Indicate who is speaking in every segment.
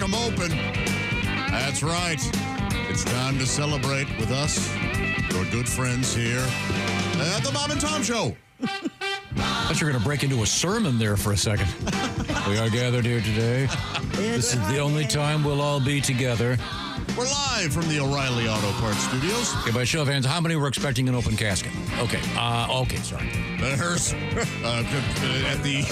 Speaker 1: them open. That's right. It's time to celebrate with us, your good friends here at the Bob and Tom Show.
Speaker 2: I thought you were going to break into a sermon there for a second. We are gathered here today. This is the only time we'll all be together.
Speaker 1: We're live from the O'Reilly Auto Parts Studios.
Speaker 2: Okay, by show of hands, how many were expecting an open casket? Okay, sorry.
Speaker 1: There's at the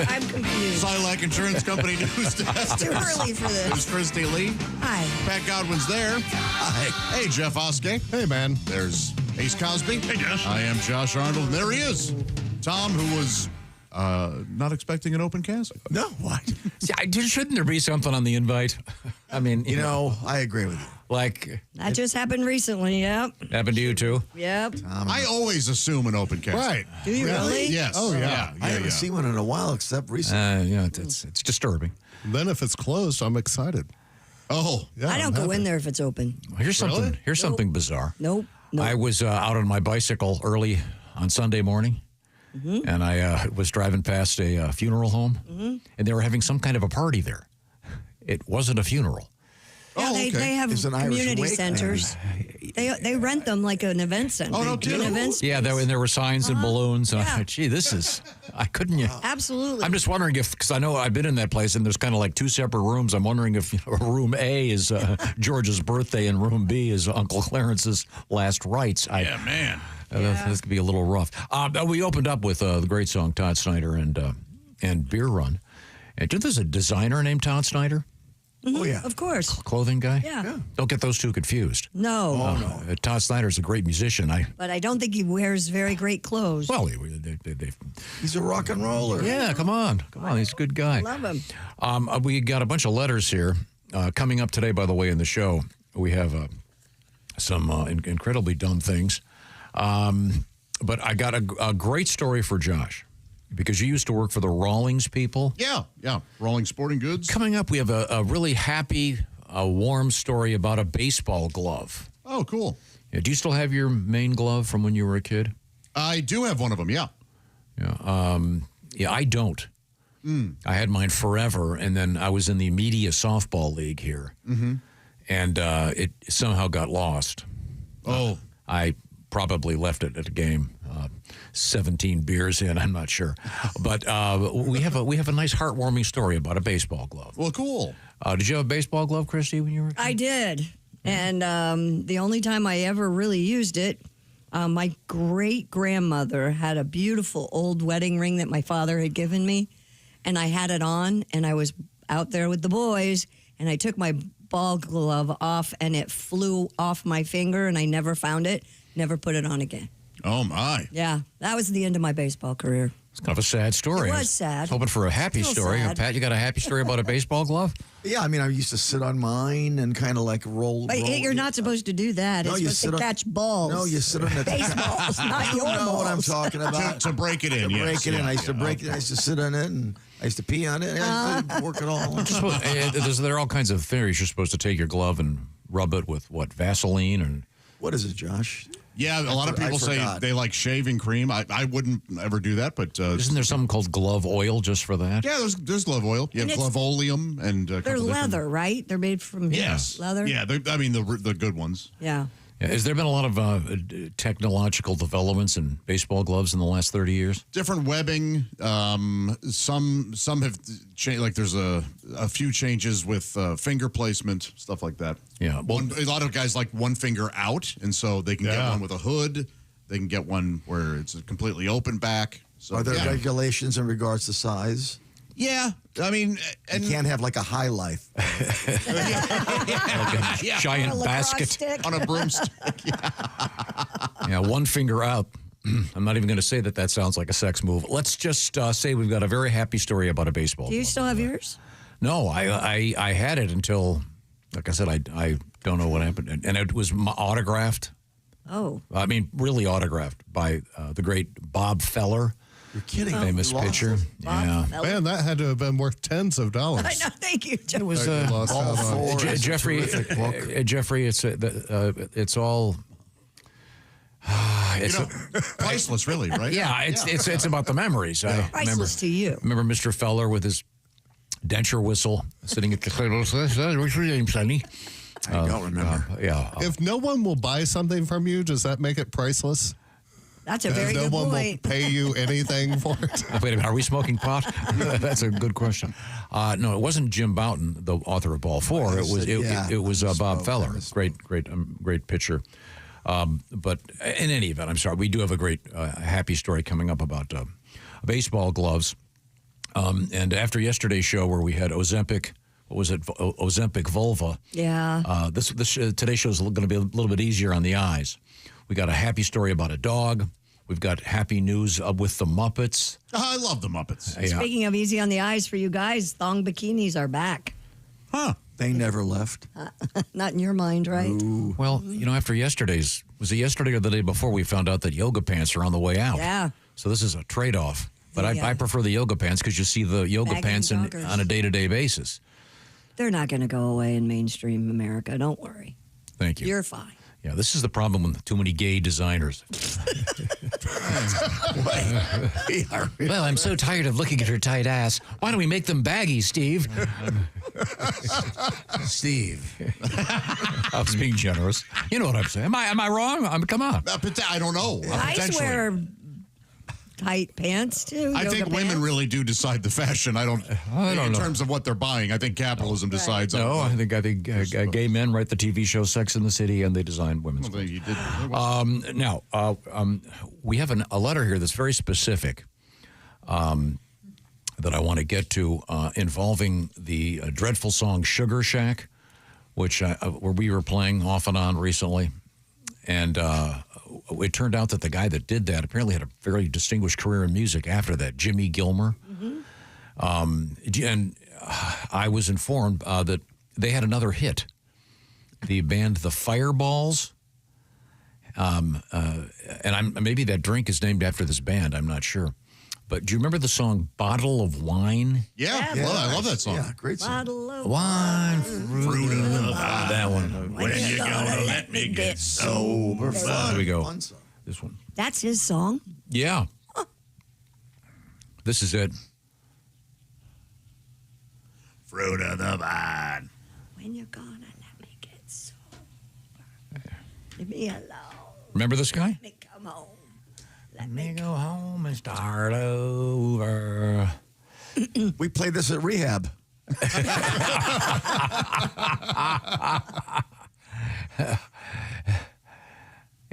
Speaker 3: I'm confused.
Speaker 1: Silac Insurance Company news desk.
Speaker 3: Too early for this.
Speaker 1: There's Christy Lee.
Speaker 3: Hi.
Speaker 1: Pat Godwin's there. Hi. Hey, Jeff Oskey.
Speaker 4: Hey, man.
Speaker 1: There's Ace Cosby.
Speaker 4: Hey, Josh.
Speaker 1: I am Josh Arnold, and there he is. Tom, who was not expecting an open casket.
Speaker 4: No, what?
Speaker 2: See, shouldn't there be something on the invite? I mean,
Speaker 4: You know, I agree with you.
Speaker 2: like,
Speaker 3: That just happened recently, yep.
Speaker 2: happened to you too?
Speaker 3: Yep.
Speaker 1: I always assume an open casket.
Speaker 4: Right.
Speaker 3: Do you really?
Speaker 1: Yes.
Speaker 4: Oh, yeah.
Speaker 5: I haven't seen one in a while, except recently.
Speaker 2: It's disturbing.
Speaker 4: Then if it's closed, I'm excited.
Speaker 1: Oh,
Speaker 4: Yeah,
Speaker 3: I don't
Speaker 4: I'm
Speaker 3: go in
Speaker 4: happy.
Speaker 3: there if it's open.
Speaker 2: Here's something. Here's
Speaker 3: Nope.
Speaker 2: something bizarre.
Speaker 3: Nope.
Speaker 2: I was out on my bicycle early on Sunday morning, and I was driving past a funeral home, and they were having some kind of a party there. It wasn't a funeral.
Speaker 3: Yeah,
Speaker 1: okay.
Speaker 3: they have
Speaker 5: It's an Irish
Speaker 3: community
Speaker 5: wake.
Speaker 3: centers. They rent them like an event center.
Speaker 1: Oh, no
Speaker 3: They do an
Speaker 1: kidding.
Speaker 3: event
Speaker 2: Yeah, there were signs and balloons. And I
Speaker 3: Yeah.
Speaker 2: thought, gee, I couldn't.
Speaker 3: Absolutely.
Speaker 2: I'm just wondering because I know I've been in that place and there's kind of like two separate rooms. I'm wondering if room A is George's birthday and room B is Uncle Clarence's last rites.
Speaker 1: yeah, man.
Speaker 2: This could be a little rough. We opened up with the great song Todd Snyder and Beer Run. And there's a designer named Todd Snyder,
Speaker 5: Oh, yeah.
Speaker 3: Of course.
Speaker 2: clothing guy.
Speaker 3: Yeah.
Speaker 2: Don't get those two confused.
Speaker 3: No.
Speaker 2: Todd Snyder's a great musician.
Speaker 3: But I don't think he wears very great clothes.
Speaker 2: Well,
Speaker 5: He's a rock and roller.
Speaker 2: yeah, come on. He's a good guy.
Speaker 3: Love him.
Speaker 2: We got a bunch of letters here. Coming up today, by the way, in the show, we have some incredibly dumb things. But I got a great story for Josh, because you used to work for the Rawlings people.
Speaker 1: Yeah. Rolling Sporting Goods.
Speaker 2: Coming up, we have a really happy, warm story about a baseball glove.
Speaker 1: Oh, cool.
Speaker 2: Yeah, do you still have your main glove from when you were a kid?
Speaker 1: I do have one of them, yeah.
Speaker 2: Yeah, I don't. I had mine forever, and then I was in the media softball league here, and it somehow got lost.
Speaker 1: Oh.
Speaker 2: I probably left it at a game, 17 beers in, I'm not sure. But we have a nice heartwarming story about a baseball glove.
Speaker 1: Well, cool.
Speaker 2: Did you have a baseball glove, Christy, when you were a kid?
Speaker 3: I did. And the only time I ever really used it, my great-grandmother had a beautiful old wedding ring that my father had given me, and I had it on, and I was out there with the boys, and I took my ball glove off, and it flew off my finger, and I never found it, never put it on again.
Speaker 1: Oh, my.
Speaker 3: Yeah, that was the end of my baseball career.
Speaker 2: It's kind of a sad story.
Speaker 3: It was
Speaker 2: I was
Speaker 3: sad.
Speaker 2: hoping for a happy
Speaker 3: Still
Speaker 2: story.
Speaker 3: sad.
Speaker 2: Pat, you got a happy story about a baseball glove?
Speaker 5: Yeah, I mean, I used to sit on mine and kind of like roll.
Speaker 3: But you're not supposed to do that.
Speaker 5: No,
Speaker 3: It's
Speaker 5: you
Speaker 3: supposed
Speaker 5: sit
Speaker 3: to
Speaker 5: on-
Speaker 3: catch balls.
Speaker 5: No, you sit on the
Speaker 3: Baseballs, not
Speaker 5: You
Speaker 3: your
Speaker 5: know
Speaker 3: balls.
Speaker 5: what I'm talking about.
Speaker 1: To break it in,
Speaker 5: To
Speaker 1: yes.
Speaker 5: break it in.
Speaker 1: Yeah,
Speaker 5: I used to break it. I used to sit on it, and I used to pee on it. I used to work it all.
Speaker 2: There are all kinds of theories. You're supposed to take your glove and rub it with, Vaseline? And
Speaker 5: What is it, Josh?
Speaker 1: Yeah, a lot of people say
Speaker 5: forgot.
Speaker 1: they like shaving cream. I wouldn't ever do that, but...
Speaker 2: isn't there something called glove oil just for that?
Speaker 1: yeah, there's glove oil. You have
Speaker 3: And it's-
Speaker 1: Glavoleum and...
Speaker 3: They're leather, right? They're made from
Speaker 1: Yes.
Speaker 3: leather?
Speaker 1: Yeah, I mean, the good ones.
Speaker 3: Yeah.
Speaker 2: Yeah, has there been a lot of technological developments in baseball gloves in the last 30 years?
Speaker 1: Different webbing. Some have changed. Like there's a few changes with finger placement, stuff like that.
Speaker 2: Yeah, well,
Speaker 1: A lot of guys like one finger out, and so they can get
Speaker 4: Yeah.
Speaker 1: one with a hood. They can get one where it's a completely open back. So,
Speaker 5: Are there
Speaker 1: yeah.
Speaker 5: regulations in regards to size?
Speaker 1: Yeah, I mean, and
Speaker 5: You can't have like a high life.
Speaker 2: like a giant
Speaker 3: A lacrosse
Speaker 2: basket.
Speaker 3: stick?
Speaker 1: on a broomstick.
Speaker 2: Yeah, one finger out. I'm not even going to say that sounds like a sex move. Let's just say we've got a very happy story about a baseball
Speaker 3: Do you
Speaker 2: glove.
Speaker 3: still have yours?
Speaker 2: No, I had it until, like I said, I don't know what happened. And it was autographed.
Speaker 3: Oh.
Speaker 2: I mean, really autographed by the great Bob Feller,
Speaker 5: You're kidding.
Speaker 2: famous
Speaker 5: You lost
Speaker 2: pitcher.
Speaker 5: it?
Speaker 2: Yeah.
Speaker 4: Man, that had to have been worth tens of dollars.
Speaker 3: I know. Thank you, Joe.
Speaker 2: It was
Speaker 4: You lost
Speaker 5: all
Speaker 4: out on-
Speaker 5: four. It's a
Speaker 2: Jeffrey.
Speaker 5: terrific book.
Speaker 2: Jeffrey, it's all. It's
Speaker 1: Priceless, really, right?
Speaker 2: yeah, it's about the memories. I remember
Speaker 3: Priceless to you.
Speaker 2: Remember Mr. Feller with his denture whistle, sitting at the what's your name, Sonny?
Speaker 5: I don't remember.
Speaker 2: Yeah.
Speaker 4: If no one will buy something from you, does that make it priceless?
Speaker 3: That's a very
Speaker 4: no
Speaker 3: good
Speaker 4: one
Speaker 3: point.
Speaker 4: will pay you anything for it.
Speaker 2: Wait a minute, are we smoking pot? That's a good question. No, it wasn't Jim Bouton, the author of Ball 4. It was Bob Feller, great pitcher. But in any event, I'm sorry, we do have a great happy story coming up about baseball gloves. And after yesterday's show where we had Ozempic, what was it? Ozempic vulva.
Speaker 3: Yeah.
Speaker 2: Today's show is going to be a little bit easier on the eyes. We got a happy story about a dog. We've got happy news with the Muppets.
Speaker 1: I love the Muppets.
Speaker 2: Yeah.
Speaker 3: Speaking of easy on the eyes for you guys, thong bikinis are back.
Speaker 1: Huh.
Speaker 5: They never left.
Speaker 3: Not in your mind, right?
Speaker 5: Ooh.
Speaker 2: Well, after was it yesterday or the day before, we found out that yoga pants are on the way out.
Speaker 3: Yeah.
Speaker 2: So this is a trade-off. But
Speaker 3: Yeah.
Speaker 2: I prefer the yoga pants because you see the yoga
Speaker 3: Bagging
Speaker 2: pants
Speaker 3: joggers.
Speaker 2: on a day-to-day basis.
Speaker 3: They're not going to go away in mainstream America. Don't worry.
Speaker 2: Thank you.
Speaker 3: You're fine.
Speaker 2: Yeah, this is the problem with too many gay designers. Well, I'm so tired of looking at her tight ass. Why don't we make them baggy, Steve?
Speaker 1: Steve.
Speaker 2: I was being generous. You know what I'm saying. Am I wrong? Come on.
Speaker 1: I don't know.
Speaker 3: I
Speaker 1: Potentially.
Speaker 3: wear tight pants too.
Speaker 1: I
Speaker 3: yoga
Speaker 1: think women
Speaker 3: pants.
Speaker 1: really do decide the fashion. I don't
Speaker 2: know.
Speaker 1: in terms of what they're buying. I think capitalism decides.
Speaker 2: No, I think gay men write the TV show Sex in the City, and they design women's.
Speaker 1: Well, you did.
Speaker 2: Now, we have a letter here that's very specific that I want to get to involving the dreadful song Sugar Shack, which where we were playing off and on recently. And it turned out that the guy that did that apparently had a very distinguished career in music after that, Jimmy Gilmer. And I was informed that they had another hit. The band The Fireballs. And maybe that drink is named after this band. I'm not sure. But do you remember the song Bottle of Wine?
Speaker 1: Yeah,
Speaker 3: Yeah,
Speaker 1: well, I love that song.
Speaker 5: Yeah, great song.
Speaker 3: Bottle of
Speaker 2: Wine, fruit of the vine. That one.
Speaker 3: When you gonna let me get
Speaker 5: Sober fun.
Speaker 2: There we go.
Speaker 5: Fun song.
Speaker 2: This one.
Speaker 3: That's his song.
Speaker 2: Yeah. This is it.
Speaker 1: Fruit of the vine.
Speaker 3: When you gonna let me get sober? Leave me alone.
Speaker 2: Remember this guy?
Speaker 3: Let me come home. Let me
Speaker 2: Go home and start over.
Speaker 5: We played this at rehab.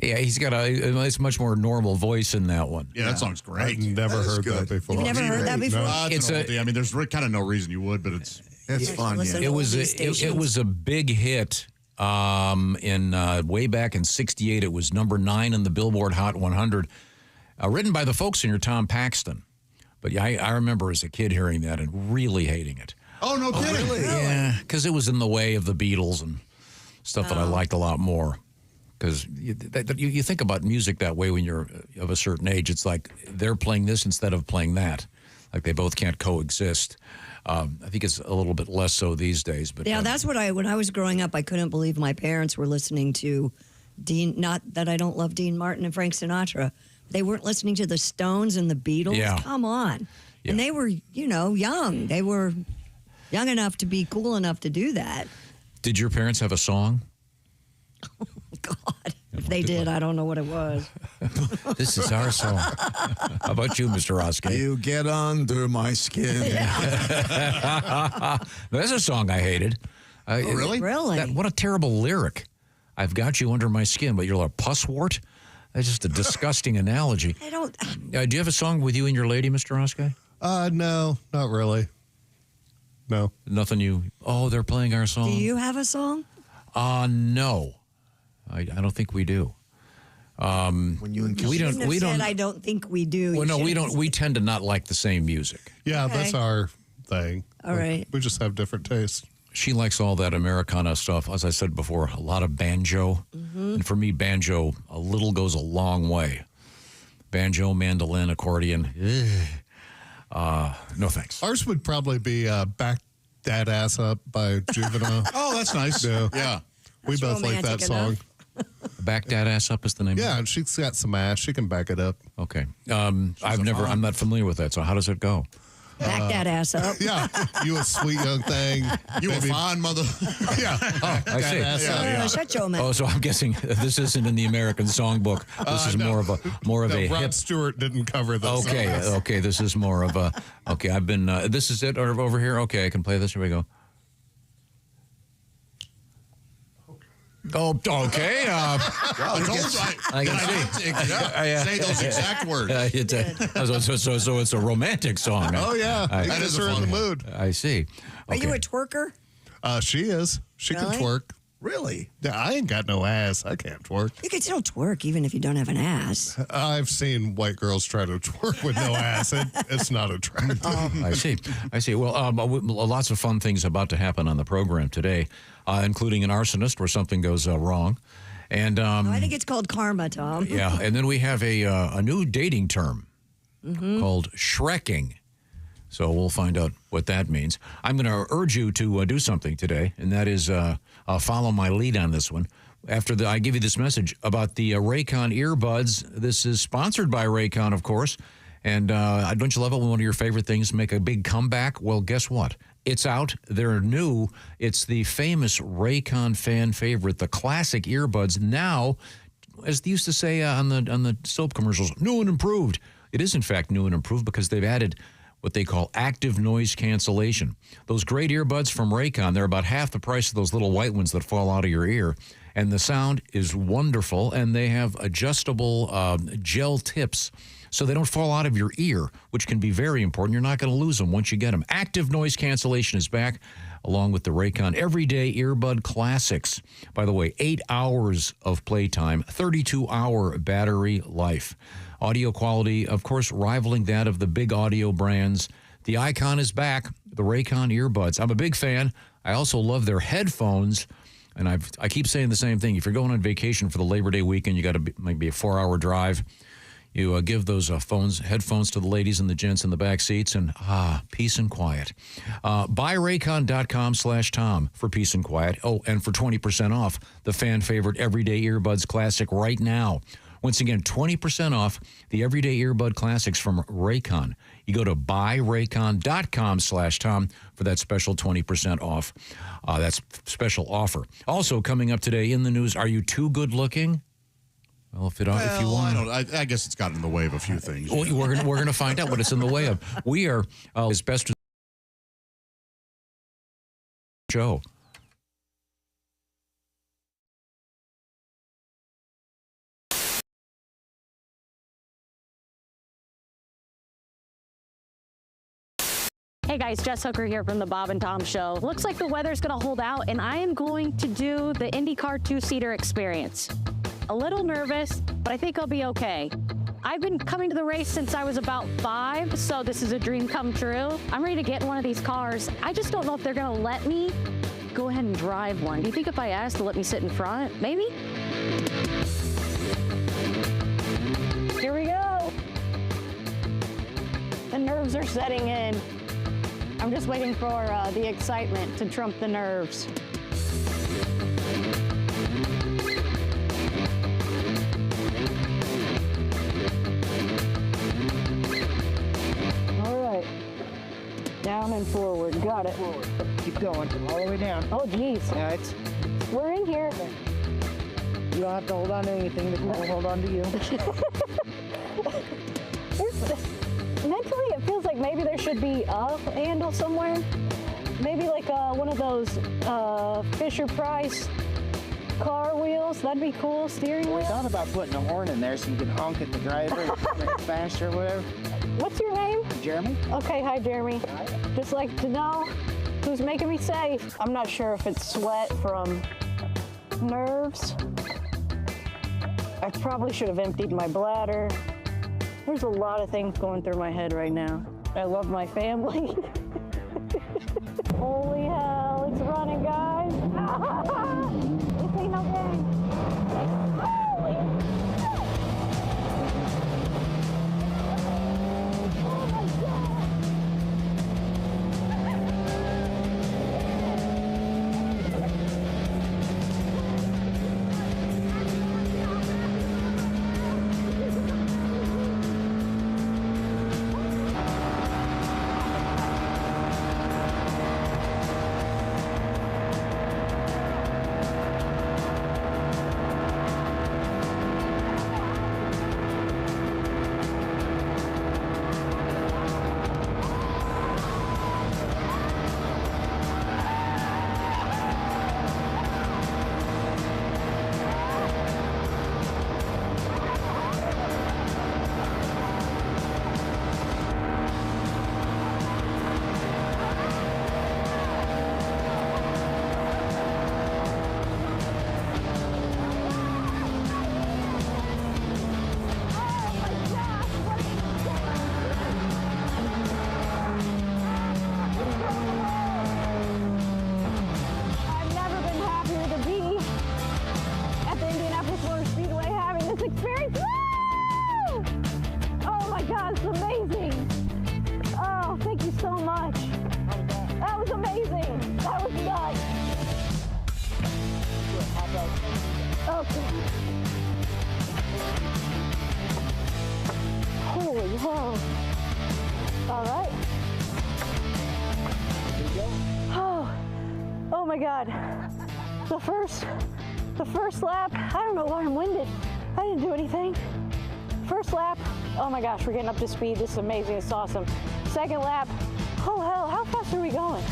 Speaker 2: Yeah, he's got a much more normal voice in that one.
Speaker 1: Yeah, that song's great.
Speaker 4: I've never
Speaker 5: That is
Speaker 4: heard
Speaker 5: good.
Speaker 4: that before.
Speaker 3: You've never heard that before?
Speaker 2: It's
Speaker 1: I mean, there's kind of no reason you would, but it's.
Speaker 5: It's
Speaker 3: You
Speaker 5: fun.
Speaker 3: listen
Speaker 5: Yeah.
Speaker 2: It was
Speaker 3: Oldies
Speaker 2: it
Speaker 3: stations.
Speaker 2: was a big hit in way back in '68. It was number 9 in the Billboard Hot 100, written by the folk singer Tom Paxton. But yeah, I remember as a kid hearing that and really hating it.
Speaker 1: Oh no, kidding!
Speaker 5: really?
Speaker 2: Yeah, because it was in the way of the Beatles and stuff that I liked a lot more. Because you think about music that way when you're of a certain age. It's like they're playing this instead of playing that. Like they both can't coexist. I think it's a little bit less so these days. But
Speaker 3: Yeah, that's what when I was growing up, I couldn't believe my parents were listening to Dean. Not that I don't love Dean Martin and Frank Sinatra. They weren't listening to the Stones and the Beatles.
Speaker 2: Yeah.
Speaker 3: Come on.
Speaker 2: Yeah.
Speaker 3: And they were, young. They were young enough to be cool enough to do that.
Speaker 2: Did your parents have a song?
Speaker 3: God, if they did, I don't know what it was.
Speaker 2: This is our song. How about you, Mr. Roski?
Speaker 5: You get under my skin.
Speaker 2: There's a song I hated.
Speaker 1: Really?
Speaker 3: Really?
Speaker 2: What a terrible lyric. I've got you under my skin, but you're a pusswort? That's just a disgusting analogy.
Speaker 3: I don't.
Speaker 2: Do you have a song with you and your lady, Mr. Roski?
Speaker 4: No, not really. No.
Speaker 2: Nothing you... Oh, they're playing our song?
Speaker 3: Do you have a song?
Speaker 2: No. I don't think we do.
Speaker 5: When you and
Speaker 2: We don't-
Speaker 3: Shouldn't have
Speaker 2: we
Speaker 3: said,
Speaker 2: don't-
Speaker 3: I don't think we do.
Speaker 2: Well,
Speaker 3: You
Speaker 2: no, we
Speaker 3: should have
Speaker 2: don't. We tend to not like the same music.
Speaker 4: Yeah,
Speaker 3: Okay.
Speaker 4: that's our thing.
Speaker 3: All right.
Speaker 4: We just have different tastes.
Speaker 2: She likes all that Americana stuff. As I said before, a lot of banjo. And for me, banjo a little goes a long way. Banjo, mandolin, accordion. No thanks.
Speaker 4: Ours would probably be Back That Ass Up by Juvenile.
Speaker 1: Oh, that's nice.
Speaker 4: Yeah.
Speaker 1: Yeah.
Speaker 4: We
Speaker 3: That's
Speaker 4: both like that
Speaker 3: romantic
Speaker 4: song.
Speaker 3: enough.
Speaker 2: Back that ass up is the name.
Speaker 4: Yeah,
Speaker 2: Of
Speaker 4: and she's got some ass. She can back it up.
Speaker 2: it? Okay. I'm not familiar with that. So how does it go?
Speaker 3: Back that ass up.
Speaker 4: Yeah, you a sweet young thing.
Speaker 1: You a fine mother.
Speaker 4: Yeah.
Speaker 2: Oh, I see.
Speaker 3: Shut your mouth.
Speaker 2: Oh, so I'm guessing this isn't in the American Songbook. This is
Speaker 4: no.
Speaker 2: more of a
Speaker 4: Rod
Speaker 2: hip.
Speaker 4: Stewart didn't cover this.
Speaker 2: Okay. This is more of a. Okay, I've been. This is it over here. Okay, I can play this. Here we go. Oh, okay.
Speaker 1: I told you.
Speaker 2: I can see.
Speaker 1: Say those exact words.
Speaker 2: So it's a romantic song.
Speaker 4: Oh, yeah.
Speaker 2: I-
Speaker 4: It
Speaker 1: That
Speaker 4: gets
Speaker 1: is a
Speaker 4: her in
Speaker 1: fun
Speaker 4: the
Speaker 1: one.
Speaker 4: mood.
Speaker 2: I see.
Speaker 3: Are you
Speaker 2: Okay.
Speaker 3: a twerker?
Speaker 4: She is. She
Speaker 3: Really?
Speaker 4: can twerk.
Speaker 5: Really?
Speaker 4: Yeah, I ain't got no ass. I can't twerk.
Speaker 3: You can still twerk even if you don't have an ass.
Speaker 4: I've seen white girls try to twerk with no ass. It's not attractive.
Speaker 2: I see. Well, lots of fun things about to happen on the program today, including an arsonist where something goes wrong. And
Speaker 3: I think it's called karma, Tom.
Speaker 2: yeah, and then we have a new dating term called shrekking. So we'll find out what that means. I'm going to urge you to do something today, and that is follow my lead on this one. After I give you this message about the Raycon earbuds, this is sponsored by Raycon, of course. And don't you love it when one of your favorite things make a big comeback? Well, guess what? It's out. They're new. It's the famous Raycon fan favorite, the classic earbuds. Now, as they used to say on the soap commercials, new and improved. It is, in fact, new and improved because they've added what they call active noise cancellation. Those great earbuds from Raycon, they're about half the price of those little white ones that fall out of your ear. And the sound is wonderful, and they have adjustable gel tips so they don't fall out of your ear, which can be very important. You're not going to lose them once you get them. Active noise cancellation is back, along with the Raycon Everyday Earbud Classics. By the way, 8 hours of playtime, 32-hour battery life. Audio quality, of course, rivaling that of the big audio brands. The icon is back, the Raycon earbuds. I'm a big fan. I also love their headphones. And I keep saying the same thing. If you're going on vacation for the Labor Day weekend, you got to might be a 4-hour drive. You give those headphones to the ladies and the gents in the back seats, and peace and quiet. Buyraycon.com/Tom for peace and quiet. Oh, and for 20% off the fan favorite Everyday Earbuds Classic right now. Once again, 20% off the Everyday Earbud Classics from Raycon. You go to buyraycon.com/Tom for that special 20% off. That's special offer. Also coming up today in the news, are you too good looking? Well, if you want,
Speaker 1: I guess it's gotten in the way of a few things.
Speaker 2: well, we're gonna find out what it's in the way of. We are as best as show.
Speaker 6: Hey guys, Jess Hooker here from the Bob and Tom Show. Looks like the weather's gonna hold out and I am going to do the IndyCar 2-seater experience. A little nervous, but I think I'll be okay. I've been coming to the race since I was about 5, so this is a dream come true. I'm ready to get in one of these cars. I just don't know if they're gonna let me go ahead and drive one. Do you think if I asked to let me sit in front, maybe? Here we go. The nerves are setting in. I'm just waiting for the excitement to trump the nerves. All right. Down and forward. Got it.
Speaker 7: Keep going, all the way down.
Speaker 6: Oh, geez.
Speaker 7: Yeah,
Speaker 6: We're in here.
Speaker 7: you don't have to hold on to anything, the car will hold on to you.
Speaker 6: Mentally, it feels like maybe there should be a handle somewhere. Maybe like one of those Fisher-Price car wheels. That'd be cool. Steering
Speaker 7: We
Speaker 6: wheel.
Speaker 7: thought about putting a horn in there so you can honk at the driver and make it faster or whatever.
Speaker 6: What's your name?
Speaker 7: Jeremy?
Speaker 6: Okay, hi, Jeremy. Just like to know who's making me safe. I'm not sure if it's sweat from nerves. I probably should have emptied my bladder. There's a lot of things going through my head right now. I love my family. Holy hell, it's running, guys. This ain't no game. Holy. Oh my God. awesome. Holy hell. All right. Oh my God. The first lap, I don't know why I'm winded. I didn't do anything. First lap, oh my gosh, we're getting up to speed. This is amazing, it's awesome. Second lap, oh hell, how fast are we going?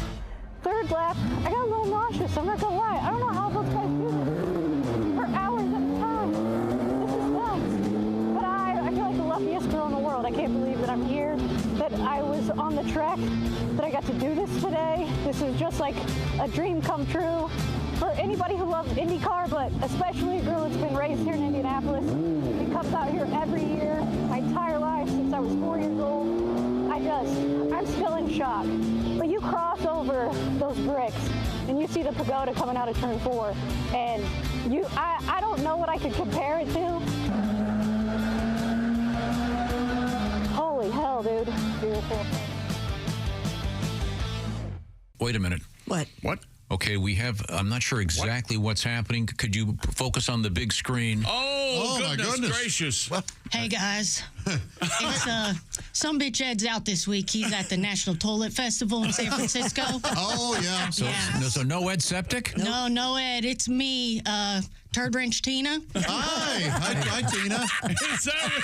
Speaker 6: Third lap, I got a little nauseous, I'm not gonna lie. I don't know how those guys do this for hours at a time. This is nuts. But I feel like the luckiest girl in the world. I can't believe that I'm here, that I was on the track, that I got to do this today. This is just like a dream come true for anybody who loves IndyCar, but especially a girl that's been raised here in Indianapolis and comes out here every year, my entire life since I was 4 years old. I'm still in shock. But you cross over those bricks and you see the pagoda coming out of turn 4, and I don't know what I could compare it to. Holy hell, dude. Beautiful.
Speaker 2: Wait a minute.
Speaker 3: What?
Speaker 2: Okay, I'm not sure exactly what's happening. Could you focus on the big screen?
Speaker 1: Oh, my goodness.
Speaker 8: Gracious.
Speaker 9: Hey, guys. It's some bitch Ed's out this week. He's at the National Toilet Festival in San Francisco.
Speaker 1: Oh, yeah.
Speaker 2: So no Ed Septic?
Speaker 9: No, Ed. It's me, Turd Wrench Tina.
Speaker 1: Hi, Tina.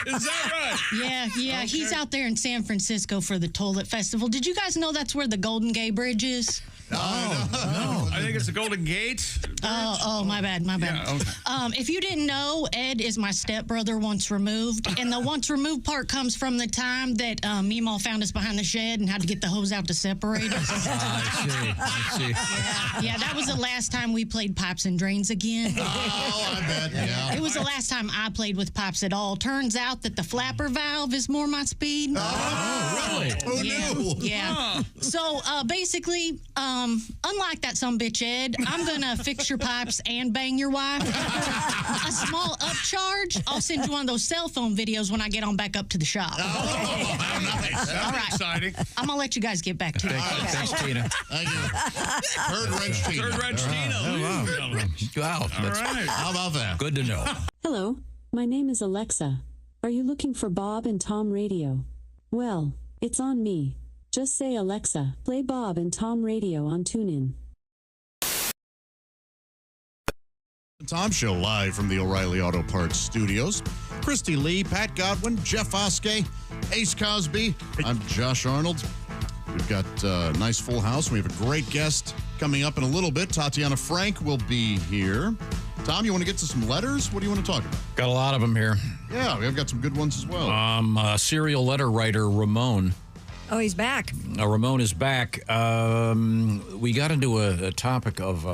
Speaker 8: Is that right?
Speaker 9: Yeah.
Speaker 8: Okay.
Speaker 9: He's out there in San Francisco for the Toilet Festival. Did you guys know that's where the Golden Gate Bridge is?
Speaker 1: No.
Speaker 8: I think it's the Golden Gate.
Speaker 9: Oh, my bad.
Speaker 8: Yeah, okay.
Speaker 9: If you didn't know, Ed is my stepbrother once removed. And the once removed part comes from the time that Meemaw found us behind the shed and had to get the hose out to separate us.
Speaker 2: I see.
Speaker 9: Yeah, that was the last time we played pipes and drains again.
Speaker 1: Oh, I bet, yeah.
Speaker 9: It was the last time I played with pipes at all. Turns out that the flapper valve is more my speed.
Speaker 1: Oh, really? Who knew?
Speaker 9: Yeah. So basically, unlike that sumbitch Ed, I'm gonna fix your pipes and bang your wife. A small upcharge. I'll send you one of those cell phone videos when I get on back up to the shop.
Speaker 1: Oh, how nice.
Speaker 8: All right. Exciting.
Speaker 9: I'm gonna let you guys get back to it.
Speaker 2: Thanks, Tina.
Speaker 1: Thank you. Turd Wrench Tina.
Speaker 8: Turd Wrench Tina.
Speaker 2: Wow.
Speaker 8: All right.
Speaker 1: How about that?
Speaker 2: Good to know.
Speaker 10: Hello, my name is Alexa. Are you looking for Bob and Tom Radio? Well, it's on me. Just say, Alexa, play Bob and Tom Radio on TuneIn.
Speaker 1: Tom Show live from the O'Reilly Auto Parts Studios. Christy Lee, Pat Godwin, Jeff Oskey, Ace Cosby. I'm Josh Arnold. We've got a nice full house. We have a great guest coming up in a little bit. Tatiana Frank will be here. Tom, you want to get to some letters? What do you want to talk about?
Speaker 2: Got a lot of them here.
Speaker 1: Yeah, we've got some good ones as well.
Speaker 2: Serial letter writer Ramon.
Speaker 3: Oh, he's back.
Speaker 2: Ramon is back. We got into a topic of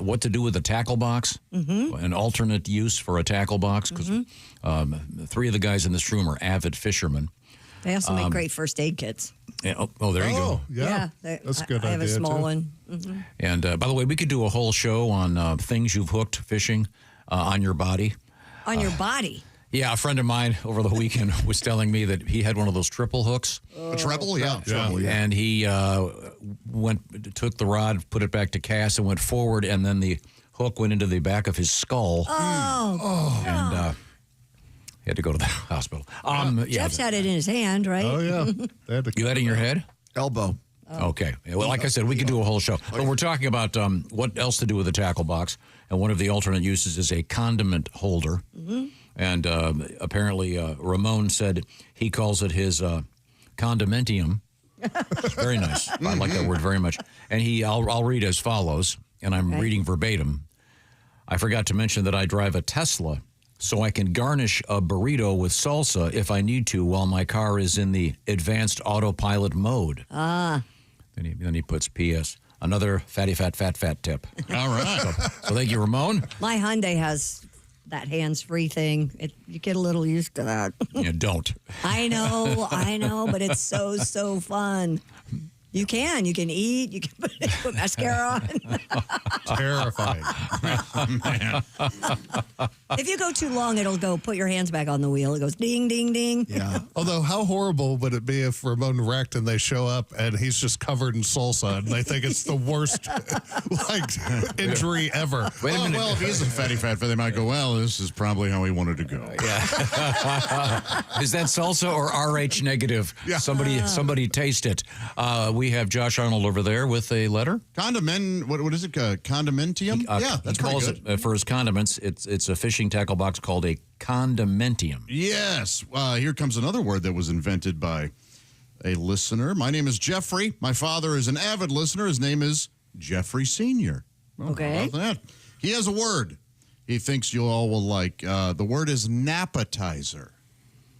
Speaker 2: what to do with a tackle box, an alternate use for a tackle box, because 3 of the guys in this room are avid fishermen.
Speaker 3: They also make great first aid kits.
Speaker 2: Yeah, there you go.
Speaker 4: Yeah.
Speaker 3: Yeah,
Speaker 4: That's a good
Speaker 3: I have
Speaker 4: idea,
Speaker 3: a small
Speaker 4: too.
Speaker 3: one.
Speaker 2: And by the way, we could do a whole show on things you've hooked fishing on your body.
Speaker 3: On your body.
Speaker 2: Yeah, a friend of mine over the weekend was telling me that he had one of those triple hooks.
Speaker 1: A treble? Yeah. Treble, yeah.
Speaker 2: And he took the rod, put it back to cast, and went forward, and then the hook went into the back of his skull. And he had to go to the hospital.
Speaker 3: Jeff's had it in his hand, right?
Speaker 4: Oh, yeah. They had to
Speaker 2: You had it in your head?
Speaker 5: Elbow.
Speaker 2: Okay. Well, like I said, we could do a whole show. But we're talking about what else to do with a tackle box. And one of the alternate uses is a condiment holder. And apparently Ramon said he calls it his condimentium. Very nice. I like that word very much. And I'll read as follows, and I'm reading verbatim. I forgot to mention that I drive a Tesla, so I can garnish a burrito with salsa if I need to while my car is in the advanced autopilot mode. Then he puts P.S. Another fatty, fat tip.
Speaker 1: All right.
Speaker 2: So thank you, Ramon.
Speaker 3: My Hyundai has that hands-free thing. You get a little used to that.
Speaker 2: Yeah, don't.
Speaker 3: I know, but it's so fun. You can eat. You can put mascara on.
Speaker 4: Terrifying.
Speaker 1: Man.
Speaker 3: If you go too long, it'll go. Put your hands back on the wheel. It goes ding, ding, ding.
Speaker 5: Yeah.
Speaker 4: Although, how horrible would it be if Ramon wrecked and they show up and he's just covered in salsa and they think it's the worst injury ever?
Speaker 2: Wait a minute.
Speaker 1: Well, if he's a fatty fat, they might go, well, this is probably how he wanted to go.
Speaker 2: Yeah. Is that salsa or RH negative?
Speaker 1: Yeah.
Speaker 2: Somebody taste it. We have Josh Arnold over there with a letter.
Speaker 1: What is it? Condimentium? Yeah, that's
Speaker 2: he calls
Speaker 1: pretty good.
Speaker 2: it for his condiments. It's a fishing tackle box called a condimentium.
Speaker 1: Yes. Here comes another word that was invented by a listener. My name is Jeffrey. My father is an avid listener. His name is Jeffrey Sr. Well,
Speaker 3: Okay.
Speaker 1: How about that? He has a word he thinks you all will like. The word is napetizer.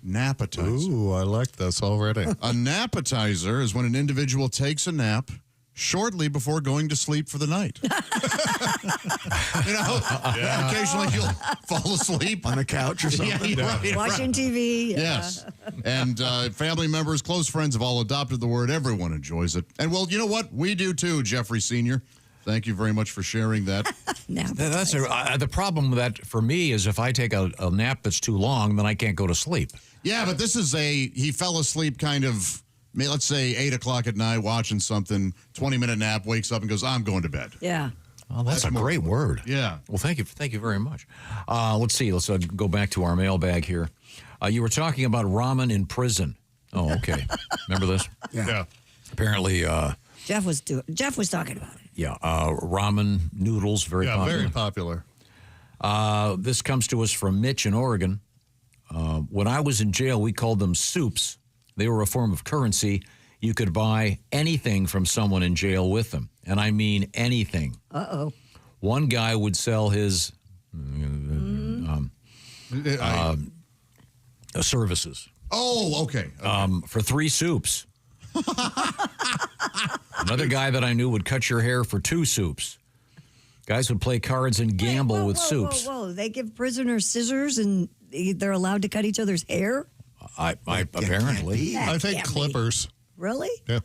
Speaker 1: Napetizer.
Speaker 4: Ooh, I like this already.
Speaker 1: A napetizer is when an individual takes a nap shortly before going to sleep for the night. Occasionally you'll fall asleep
Speaker 5: On the couch or something.
Speaker 1: Yeah, right,
Speaker 3: Watching TV. Yeah.
Speaker 1: Yes. And family members, close friends have all adopted the word. Everyone enjoys it. And, well, you know what? We do too, Jeffrey Sr. Thank you very much for sharing that.
Speaker 2: That's the problem with that for me is if I take a nap that's too long, then I can't go to sleep.
Speaker 1: Yeah, but this is he fell asleep kind of, let's say 8 o'clock at night watching something, 20-minute nap, wakes up and goes, I'm going to bed.
Speaker 3: Yeah.
Speaker 2: Oh, that's a great word.
Speaker 1: Yeah.
Speaker 2: Well, thank you very much. Let's see. Let's go back to our mailbag here. You were talking about ramen in prison. Oh, okay. Remember this?
Speaker 4: Yeah.
Speaker 2: Apparently,
Speaker 3: Jeff was talking about it.
Speaker 2: yeah, ramen noodles, very popular.
Speaker 4: Very popular.
Speaker 2: This comes to us from Mitch in Oregon. When I was in jail, we called them soups. They were a form of currency. You could buy anything from someone in jail with them, and I mean anything.
Speaker 3: Uh-oh.
Speaker 2: One guy would sell his services.
Speaker 1: Oh, okay.
Speaker 2: For 3 soups. Another guy that I knew would cut your hair for 2 soups. Guys would play cards and gamble with soups.
Speaker 3: Whoa. They give prisoners scissors and they're allowed to cut each other's hair?
Speaker 2: I apparently.
Speaker 4: I think clippers.
Speaker 3: Really?
Speaker 4: Yeah.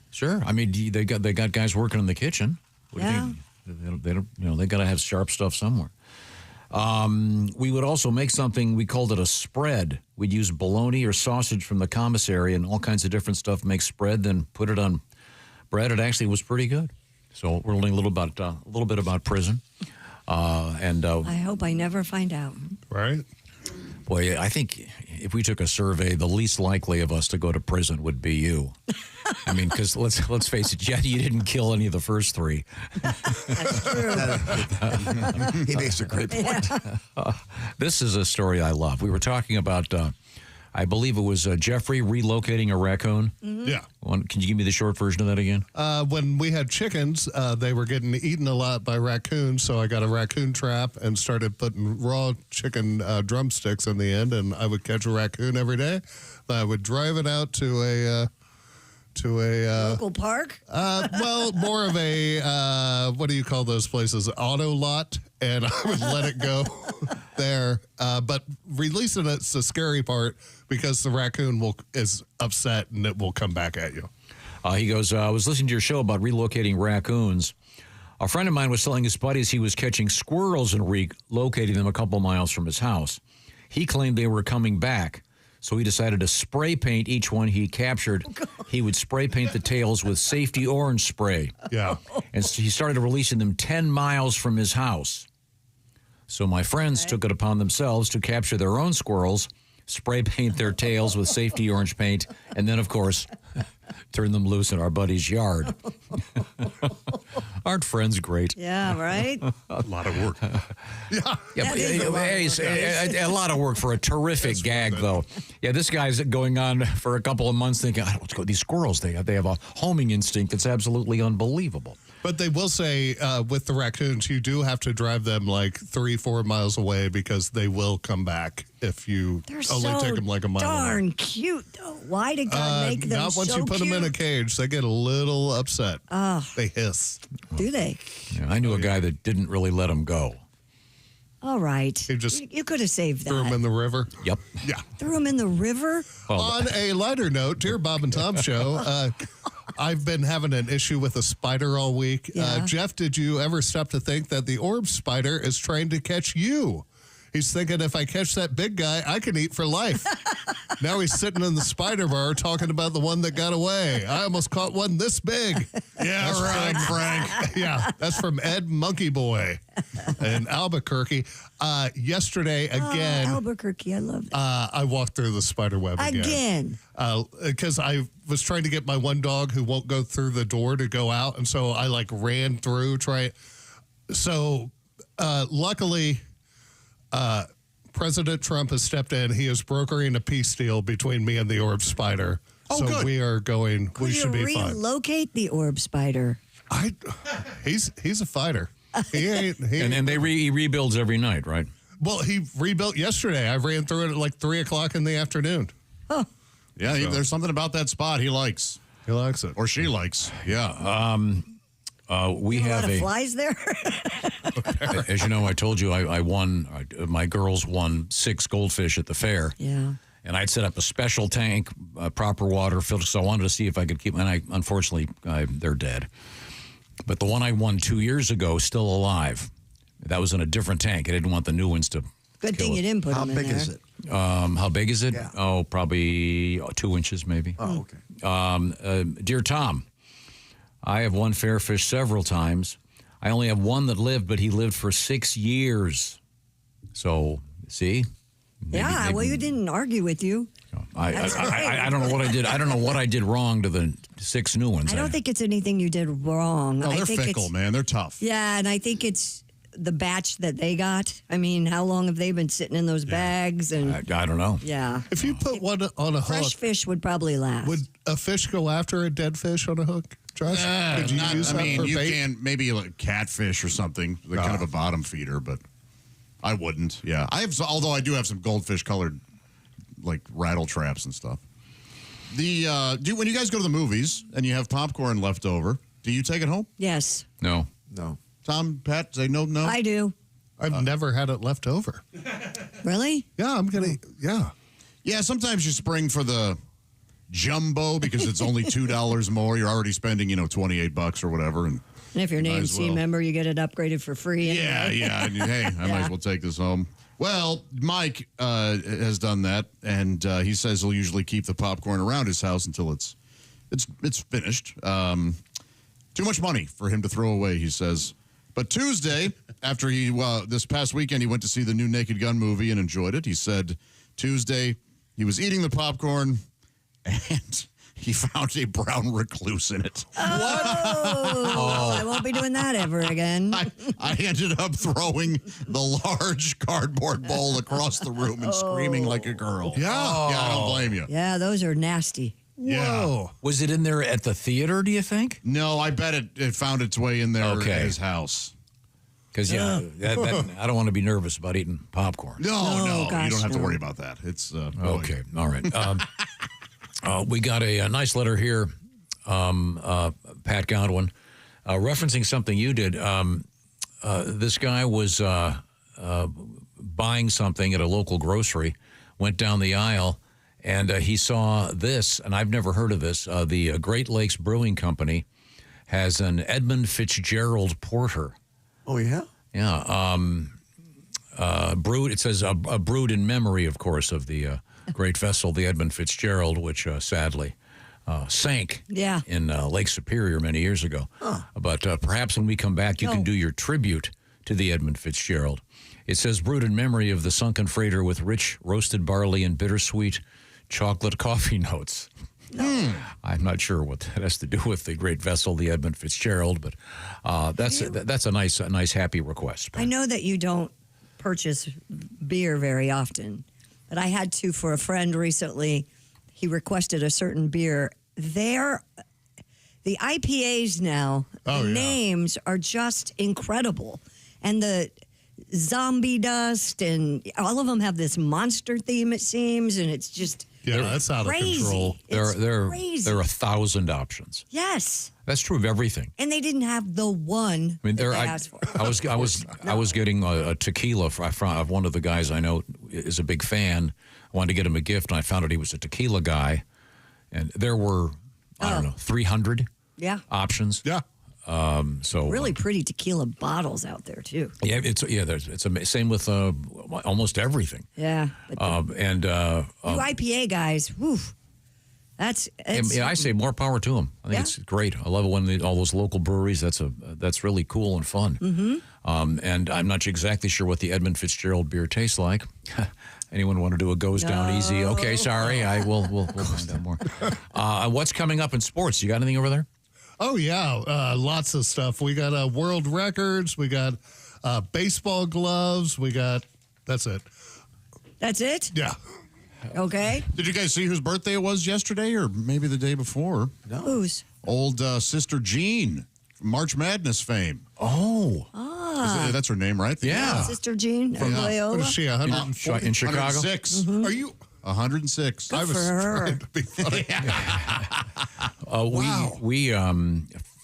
Speaker 2: Sure. I mean, they got guys working in the kitchen. What do you think? They don't, they got to have sharp stuff somewhere. We would also make something, we called it a spread. We'd use bologna or sausage from the commissary and all kinds of different stuff, make spread, then put it on bread. It actually was pretty good. So we're learning a little bit about prison.
Speaker 3: I hope I never find out.
Speaker 4: Right?
Speaker 2: Boy, I think if we took a survey, the least likely of us to go to prison would be you. I mean, because let's face it, you didn't kill any of the first 3.
Speaker 3: That's true.
Speaker 5: He makes a great point.
Speaker 2: This is a story I love. We were talking about, I believe it was Jeffrey relocating a raccoon.
Speaker 3: Mm-hmm.
Speaker 4: Yeah.
Speaker 2: Can you give me the short version of that again?
Speaker 4: When we had chickens, they were getting eaten a lot by raccoons, so I got a raccoon trap and started putting raw chicken drumsticks in the end, and I would catch a raccoon every day. I would drive it out to a
Speaker 3: Local park?
Speaker 4: well, more of a what do you call those places? Auto lot, and I would let it go there. But releasing it's the scary part because the raccoon is upset and it will come back at you.
Speaker 2: He goes, I was listening to your show about relocating raccoons. A friend of mine was telling his buddies he was catching squirrels and relocating them a couple miles from his house. He claimed they were coming back. So he decided to spray paint each one he captured. He would spray paint the tails with safety orange spray.
Speaker 4: Yeah.
Speaker 2: And so he started releasing them 10 miles from his house. So my friends took it upon themselves to capture their own squirrels, spray paint their tails with safety orange paint, and then, of course, turn them loose in our buddy's yard. Aren't friends great?
Speaker 3: Yeah, right?
Speaker 4: A lot of work.
Speaker 2: Yeah,
Speaker 3: That is a lot of work.
Speaker 2: a lot of work for a terrific gag, though. Yeah, this guy's going on for a couple of months thinking, let's go. These squirrels, they have a homing instinct that's absolutely unbelievable.
Speaker 4: But they will say with the raccoons, you do have to drive them like 3-4 miles away because they will come back if you
Speaker 3: They're
Speaker 4: only
Speaker 3: so
Speaker 4: take them like a mile
Speaker 3: darn
Speaker 4: away.
Speaker 3: cute, though. Why did God make them
Speaker 4: Not once
Speaker 3: so
Speaker 4: you put
Speaker 3: cute?
Speaker 4: them in a cage, they get a little upset. They hiss.
Speaker 3: Do they?
Speaker 2: Yeah, I knew a guy that didn't really let him go.
Speaker 3: All right.
Speaker 4: He just
Speaker 3: you could have saved
Speaker 4: threw them
Speaker 3: that.
Speaker 4: in the river.
Speaker 2: Yep.
Speaker 4: Yeah.
Speaker 3: Threw them in the river?
Speaker 2: Well,
Speaker 4: On a lighter note, dear Bob and Tom show, I've been having an issue with a spider all week.
Speaker 3: Yeah.
Speaker 4: Jeff, did you ever stop to think that the orb spider is trying to catch you? He's thinking, if I catch that big guy, I can eat for life. Now he's sitting in the spider bar talking about the one that got away. I almost caught one this big.
Speaker 1: Yeah,
Speaker 4: That's
Speaker 1: right,
Speaker 4: from-
Speaker 1: Frank.
Speaker 4: Yeah, that's from Ed Monkey Boy in Albuquerque. Yesterday, again,
Speaker 3: Albuquerque, I love it.
Speaker 4: I walked through the spider web again. Because I was trying to get my one dog who won't go through the door to go out, and so I ran through. So luckily, President Trump has stepped in. He is brokering a peace deal between me and the orb spider.
Speaker 1: Oh,
Speaker 4: so
Speaker 1: good.
Speaker 4: we are going.
Speaker 3: Could
Speaker 4: we should
Speaker 3: you
Speaker 4: be fine.
Speaker 3: relocate the orb spider?
Speaker 4: He's a fighter. He ain't.
Speaker 2: And he rebuilds every night, right?
Speaker 4: Well, he rebuilt yesterday. I ran through it at 3:00 in the afternoon.
Speaker 3: Oh,
Speaker 1: Yeah, there's something about that spot he likes.
Speaker 4: He likes it.
Speaker 1: Or she likes. Yeah.
Speaker 2: We
Speaker 3: a
Speaker 2: have
Speaker 3: lot of flies there.
Speaker 2: as you know, I told you I won. My girls won 6 goldfish at the fair.
Speaker 3: Yeah.
Speaker 2: And I'd set up a special tank, proper water filter, so I wanted to see if I could keep. And unfortunately, they're dead. But the one I won 2 years ago, still alive. That was in a different tank. I didn't want the new ones to.
Speaker 3: Good thing you didn't put them in there.
Speaker 5: How big is it?
Speaker 2: How big is it?
Speaker 5: Yeah.
Speaker 2: Oh, probably 2 inches, maybe.
Speaker 5: Oh, okay.
Speaker 2: Dear Tom, I have won fairfish several times. I only have one that lived, but he lived for 6 years. So, see?
Speaker 3: Yeah, well, you didn't argue with you. That's great.
Speaker 2: I don't know what I did. I don't know what I did wrong to the 6 new ones.
Speaker 3: I don't think it's anything you did wrong.
Speaker 1: No,
Speaker 3: I
Speaker 1: they're
Speaker 3: think
Speaker 1: fickle, man. They're tough.
Speaker 3: Yeah, and I think it's the batch that they got. I mean, how long have they been sitting in those bags? And
Speaker 2: I don't know.
Speaker 3: yeah,
Speaker 4: If you put one on a hook,
Speaker 3: fresh fish would probably last.
Speaker 4: would a fish go after a dead fish on a hook, Josh? Could you use that for
Speaker 1: you
Speaker 4: bait?
Speaker 1: can maybe like catfish or something, like kind of a bottom feeder, but I wouldn't. Yeah, although I do have some goldfish colored like rattle traps and stuff. When you guys go to the movies and you have popcorn left over, do you take it home?
Speaker 3: Yes,
Speaker 2: No.
Speaker 1: Tom, Pat, say no.
Speaker 3: I do.
Speaker 4: I've never had it left over.
Speaker 3: Really?
Speaker 4: Yeah, I'm gonna. Yeah,
Speaker 1: Yeah, sometimes you spring for the jumbo because it's only $2 more. You're already spending, $28 or whatever, and
Speaker 3: And if you're an
Speaker 1: Might as
Speaker 3: AMC
Speaker 1: well.
Speaker 3: member, you get it upgraded for free. Anyway.
Speaker 1: Yeah. And, hey, I might as well take this home. Well, Mike has done that, and he says he'll usually keep the popcorn around his house until it's finished. Too much money for him to throw away, he says. But Tuesday, after this past weekend, he went to see the new Naked Gun movie and enjoyed it. He said Tuesday he was eating the popcorn, and he found a brown recluse in it.
Speaker 3: Oh, I won't be doing that ever again.
Speaker 1: I ended up throwing the large cardboard bowl across the room and screaming like a girl.
Speaker 4: Yeah.
Speaker 1: Yeah, I don't blame you.
Speaker 3: Yeah, those are nasty.
Speaker 1: Yeah.
Speaker 2: Was it in there at the theater, do you think?
Speaker 1: No, I bet it found its way in there at his house.
Speaker 2: Because, I don't want to be nervous about eating popcorn.
Speaker 1: No,
Speaker 3: gosh,
Speaker 1: you don't have to
Speaker 3: no.
Speaker 1: worry about that. It's
Speaker 2: Okay, all right. We got a nice letter here, Pat Godwin, referencing something you did. This guy was buying something at a local grocery, went down the aisle, and he saw this, and I've never heard of this. The Great Lakes Brewing Company has an Edmund Fitzgerald porter.
Speaker 5: Oh, yeah?
Speaker 2: Yeah. Brewed, it says brewed in memory, of course, of the great vessel, the Edmund Fitzgerald, which sadly sank in Lake Superior many years ago. But perhaps when we come back, you can do your tribute to the Edmund Fitzgerald. It says brewed in memory of the sunken freighter with rich roasted barley and bittersweet chocolate coffee notes. I'm not sure what that has to do with the great vessel, the Edmund Fitzgerald, but that's a nice happy request.
Speaker 3: I know that you don't purchase beer very often, but I had to for a friend recently. He requested a certain beer. The IPAs now, the names are just incredible. And the zombie dust, and all of them have this monster theme, it seems, and it's just
Speaker 4: that's out
Speaker 3: crazy.
Speaker 4: of control.
Speaker 3: Crazy.
Speaker 2: There are 1,000 options.
Speaker 3: Yes.
Speaker 2: That's true of everything.
Speaker 3: And they didn't have the one
Speaker 2: I mean,
Speaker 3: that I asked for.
Speaker 2: I was getting a tequila from one of the guys I know is a big fan. I wanted to get him a gift, and I found out he was a tequila guy. And there were I don't know, 300 options.
Speaker 4: Yeah.
Speaker 2: So
Speaker 3: Really pretty tequila bottles out there too.
Speaker 2: Yeah, it's same with almost everything.
Speaker 3: Yeah. But you IPA guys, whew, I
Speaker 2: say more power to them. I think it's great. I love it when all those local breweries. That's really cool and fun.
Speaker 3: Mm-hmm.
Speaker 2: And I'm not exactly sure what the Edmund Fitzgerald beer tastes like. Anyone want to do a goes down easy? Okay, sorry. We'll find out more. What's coming up in sports? You got anything over there?
Speaker 4: Oh, yeah. Lots of stuff. We got world records. We got baseball gloves. That's it.
Speaker 3: That's it?
Speaker 4: Yeah.
Speaker 3: Okay.
Speaker 1: Did you guys see whose birthday it was yesterday or maybe the day before?
Speaker 3: No. Whose?
Speaker 1: Old Sister Jean, March Madness fame.
Speaker 2: Oh.
Speaker 1: That's her name, right?
Speaker 2: Yeah.
Speaker 3: Sister Jean.
Speaker 4: What is she, 104?
Speaker 2: In Chicago?
Speaker 1: 106.
Speaker 3: Mm-hmm.
Speaker 4: Are you?
Speaker 1: 106.
Speaker 3: Good for her.
Speaker 4: Trying to be funny.
Speaker 2: We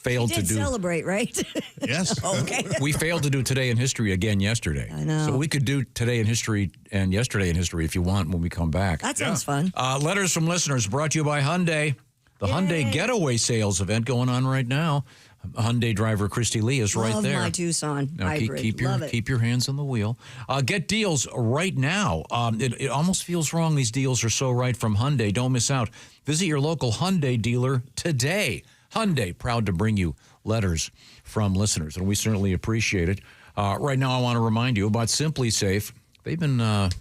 Speaker 2: failed to do.
Speaker 3: Celebrate, right?
Speaker 1: Yes.
Speaker 3: Okay.
Speaker 2: We failed to do Today in History again yesterday.
Speaker 3: I know.
Speaker 2: So we could do Today in History and Yesterday in History if you want when we come back.
Speaker 3: That sounds fun.
Speaker 2: Letters from listeners brought to you by Hyundai. The Hyundai Getaway Sales event going on right now. Hyundai driver Christy Lee is right there.
Speaker 3: Love my Tucson
Speaker 2: Now
Speaker 3: hybrid.
Speaker 2: keep your hands on the wheel. Get deals right now. It almost feels wrong. These deals are so right from Hyundai. Don't miss out. Visit your local Hyundai dealer today. Hyundai, proud to bring you letters from listeners, and we certainly appreciate it. Right now, I want to remind you about Simply Safe. They've been on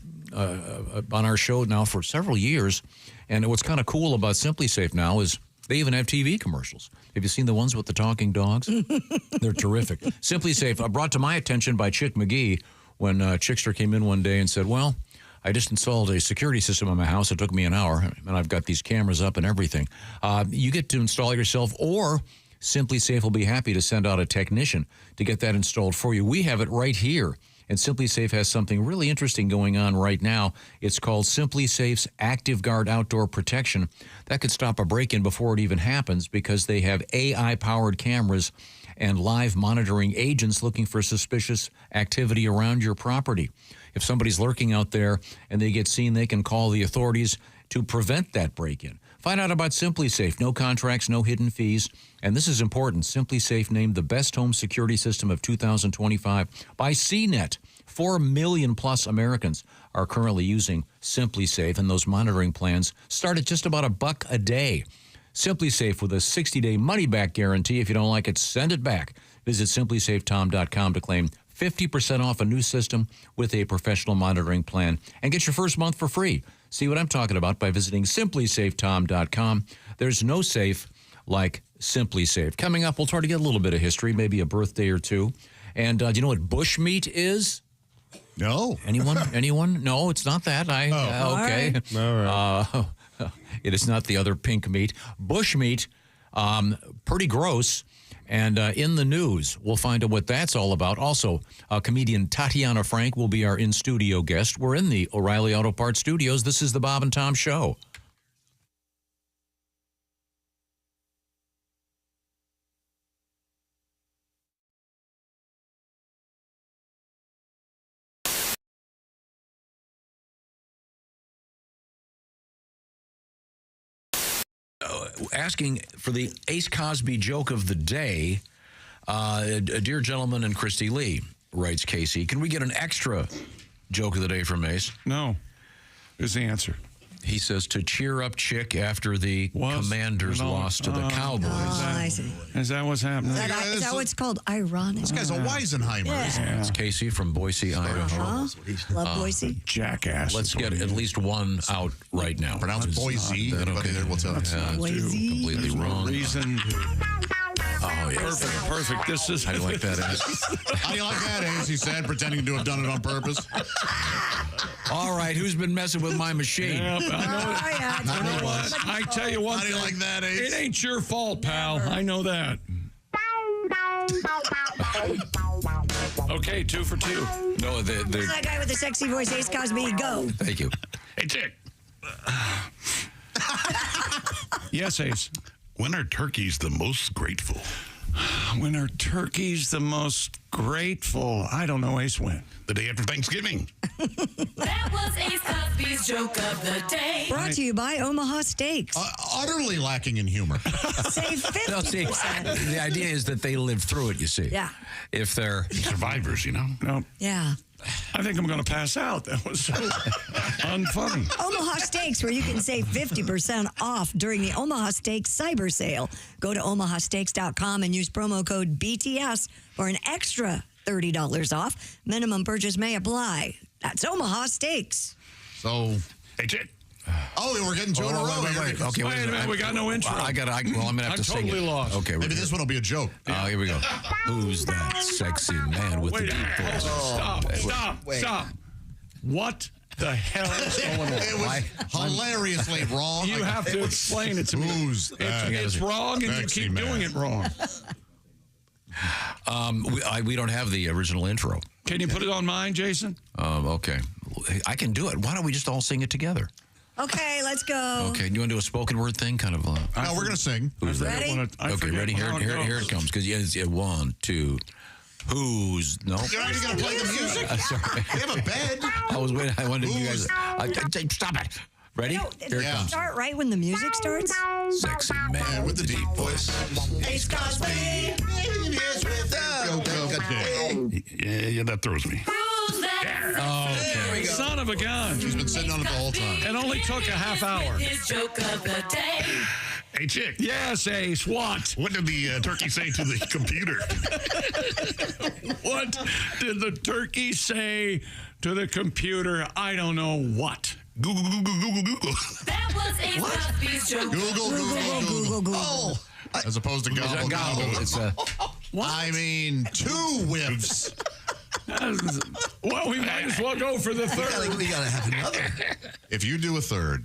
Speaker 2: our show now for several years, and what's kind of cool about Simply Safe now is they even have TV commercials. Have you seen the ones with the talking dogs? They're terrific. Simply Safe, brought to my attention by Chick McGee when Chickster came in one day and said, well, I just installed a security system in my house. It took me an hour, and I've got these cameras up and everything. You get to install it yourself, or Simply Safe will be happy to send out a technician to get that installed for you. We have it right here. And Simply Safe has something really interesting going on right now. It's called Simply Safe's Active Guard Outdoor Protection. That could stop a break-in before it even happens because they have AI-powered cameras and live monitoring agents looking for suspicious activity around your property. If somebody's lurking out there and they get seen, they can call the authorities to prevent that break-in. Find out about Simply Safe. No contracts, no hidden fees. And this is important. Simply Safe named the best home security system of 2025 by CNET. 4 million plus Americans are currently using Simply Safe, and those monitoring plans start at just about $1 a day. Simply Safe with a 60-day money-back guarantee. If you don't like it, send it back. Visit simplysafetom.com to claim 50% off a new system with a professional monitoring plan and get your first month for free. See what I'm talking about by visiting simplysafetom.com. There's no safe like Simply Safe. Coming up, we'll try to get a little bit of history, maybe a birthday or two. And do you know what bushmeat is?
Speaker 1: No.
Speaker 2: Anyone? No, it's not that. Okay.
Speaker 4: All right.
Speaker 2: It is not the other pink meat. Bushmeat, pretty gross. And in the news, we'll find out what that's all about. Also, comedian Tatiana Frank will be our in-studio guest. We're in the O'Reilly Auto Parts studios. This is the Bob and Tom Show. Asking for the Ace Cosby joke of the day, dear gentleman and Christy Lee, writes Casey, can we get an extra joke of the day from Ace?
Speaker 8: No. Here's the answer.
Speaker 2: He says to cheer up Chick after the Commanders lost to the Cowboys.
Speaker 3: I see.
Speaker 8: Is that what's happening?
Speaker 3: Is that what's called ironic?
Speaker 1: This guy's a Weisenheimer.
Speaker 3: Yeah.
Speaker 2: It's Casey from Boise, Idaho.
Speaker 3: Love Boise.
Speaker 8: Jackass.
Speaker 2: Let's get at least one out right now.
Speaker 1: Pronounce Boise. Anybody there will tell you.
Speaker 3: Boise.
Speaker 2: Completely wrong.
Speaker 8: Reason.
Speaker 2: Oh, yes.
Speaker 8: Perfect. This is.
Speaker 2: How do you like that, Ace?
Speaker 1: How do you like that, Ace? He said, pretending to have done it on purpose.
Speaker 2: All right, who's been messing with my machine?
Speaker 8: Yep, I know.
Speaker 3: You know
Speaker 8: what? I tell you what.
Speaker 1: How do you like that, Ace?
Speaker 8: It ain't your fault, pal. I know that. Okay, 2 for 2.
Speaker 2: No,
Speaker 3: Who's that guy with the sexy voice, Ace Cosby? Go.
Speaker 2: Thank you.
Speaker 8: Hey, Chick. Yes, Ace.
Speaker 11: When are turkeys the most grateful?
Speaker 8: When are turkeys the most grateful? I don't know, Ace win.
Speaker 11: The day after Thanksgiving.
Speaker 12: That was Ace Cosby's joke of the day.
Speaker 3: Brought to you by Omaha Steaks.
Speaker 1: Utterly lacking in humor.
Speaker 3: Save 50%.
Speaker 2: No, see, the idea is that they live through it, you see.
Speaker 3: Yeah.
Speaker 2: If they're
Speaker 11: survivors, you know.
Speaker 8: No.
Speaker 3: Yeah.
Speaker 8: I think I'm going to pass out. That was so unfunny.
Speaker 3: Omaha Steaks, where you can save 50% off during the Omaha Steaks Cyber Sale. Go to omahasteaks.com and use promo code BTS for an extra $30 off. Minimum purchase may apply. That's Omaha Steaks.
Speaker 1: So,
Speaker 11: hey, chick.
Speaker 1: Oh, we're getting two in a row.
Speaker 2: Wait. Okay,
Speaker 8: wait a minute. We got no intro.
Speaker 2: I'm going to have to sing
Speaker 8: totally
Speaker 2: it.
Speaker 8: lost.
Speaker 2: Okay.
Speaker 1: Maybe this one will be a joke.
Speaker 2: Here we go. Who's that sexy man with the deep voice?
Speaker 8: Stop. What the hell is going on?
Speaker 1: It was hilariously wrong.
Speaker 8: You have to explain it to me.
Speaker 1: Who's that
Speaker 8: It's wrong, and you
Speaker 1: sexy
Speaker 8: keep
Speaker 1: man?
Speaker 8: doing it wrong.
Speaker 2: We don't have the original intro.
Speaker 8: Can you put it on mine, Jason?
Speaker 2: Okay. I can do it. Why don't we just all sing it together?
Speaker 3: Okay, let's go.
Speaker 2: Okay. Do you want to do a spoken word thing? Kind of.
Speaker 1: No, we're going to sing.
Speaker 2: Who's that?
Speaker 3: Ready?
Speaker 2: Okay, ready? Here it comes. Because yeah, 1, 2. Who's no?
Speaker 1: You're already going to play the music?
Speaker 2: Sorry.
Speaker 1: We have a bed.
Speaker 2: I was waiting. I wanted you guys. Stop it. Ready? Here it comes.
Speaker 3: Start right when the music starts.
Speaker 2: Sexy man with the deep voice.
Speaker 12: Ace Cosby.
Speaker 11: Yeah, that throws me.
Speaker 12: Who's that?
Speaker 2: Okay.
Speaker 8: Son of a gun.
Speaker 1: He's been sitting on it the whole time.
Speaker 8: It only took a half hour.
Speaker 12: His joke of the day.
Speaker 11: Hey, chick.
Speaker 8: Yes, Ace. What?
Speaker 11: What did the turkey say to the computer?
Speaker 8: What did the turkey say to the computer? I don't know what.
Speaker 11: Google.
Speaker 12: That was Ace Cosby's joke.
Speaker 1: Google. Oh, as opposed to gobble.
Speaker 2: It's a.
Speaker 1: I mean, 2 whiffs.
Speaker 8: Well, we might as well go for the third.
Speaker 5: We gotta have another.
Speaker 1: If you do a third,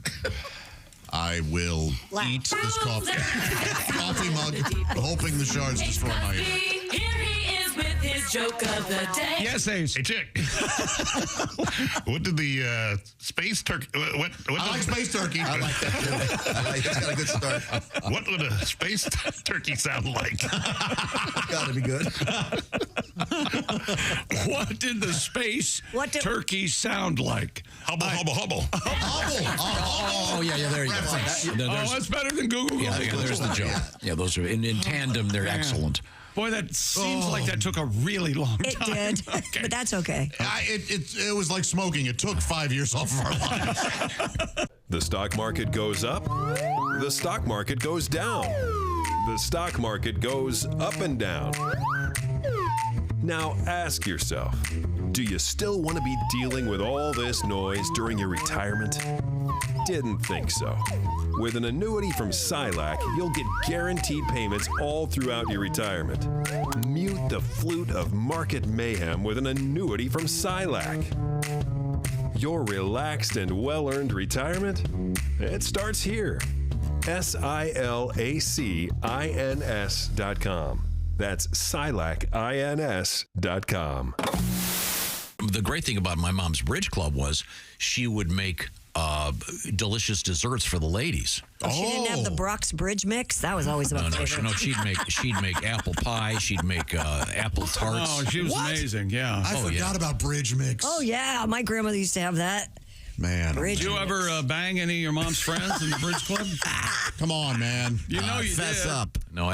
Speaker 1: I will eat this coffee mug, hoping the shards destroy my ear.
Speaker 12: Here he is with his joke of the day.
Speaker 8: Yes, Ace.
Speaker 11: Hey, chick. What did the space turkey? What
Speaker 1: I like space turkey.
Speaker 5: I like that too. It's got a good start.
Speaker 11: What would a space turkey sound like?
Speaker 5: Gotta be good.
Speaker 8: What did the space turkey sound like?
Speaker 11: Hubble.
Speaker 2: Oh yeah, there you go.
Speaker 8: That's better than Google.
Speaker 2: Yeah, there's the joke. Yeah, those are in tandem. They're excellent.
Speaker 8: Boy, that seems like that took a really long
Speaker 3: It
Speaker 8: time.
Speaker 3: did, but that's okay.
Speaker 1: It was like smoking. It took 5 years off of our lives.
Speaker 13: The stock market goes up. The stock market goes down. The stock market goes up and down. Now ask yourself, do you still want to be dealing with all this noise during your retirement? Didn't think so. With an annuity from Silac, you'll get guaranteed payments all throughout your retirement. Mute the flute of market mayhem with an annuity from Silac. Your relaxed and well-earned retirement? It starts here. SILACINS.com. That's SILACINS.com.
Speaker 2: The great thing about my mom's bridge club was she would make delicious desserts for the ladies.
Speaker 3: She didn't have the Brock's Bridge mix. That was always my favorite.
Speaker 2: No, she'd make apple pie. She'd make apple tarts.
Speaker 8: Oh, she was amazing. Yeah.
Speaker 1: I forgot about bridge mix.
Speaker 3: Oh yeah, my grandmother used to have that.
Speaker 1: Man.
Speaker 8: Did you ever bang any of your mom's friends in the bridge club?
Speaker 1: Come on, man.
Speaker 8: You know you
Speaker 1: fess
Speaker 8: did.
Speaker 1: up.
Speaker 2: No,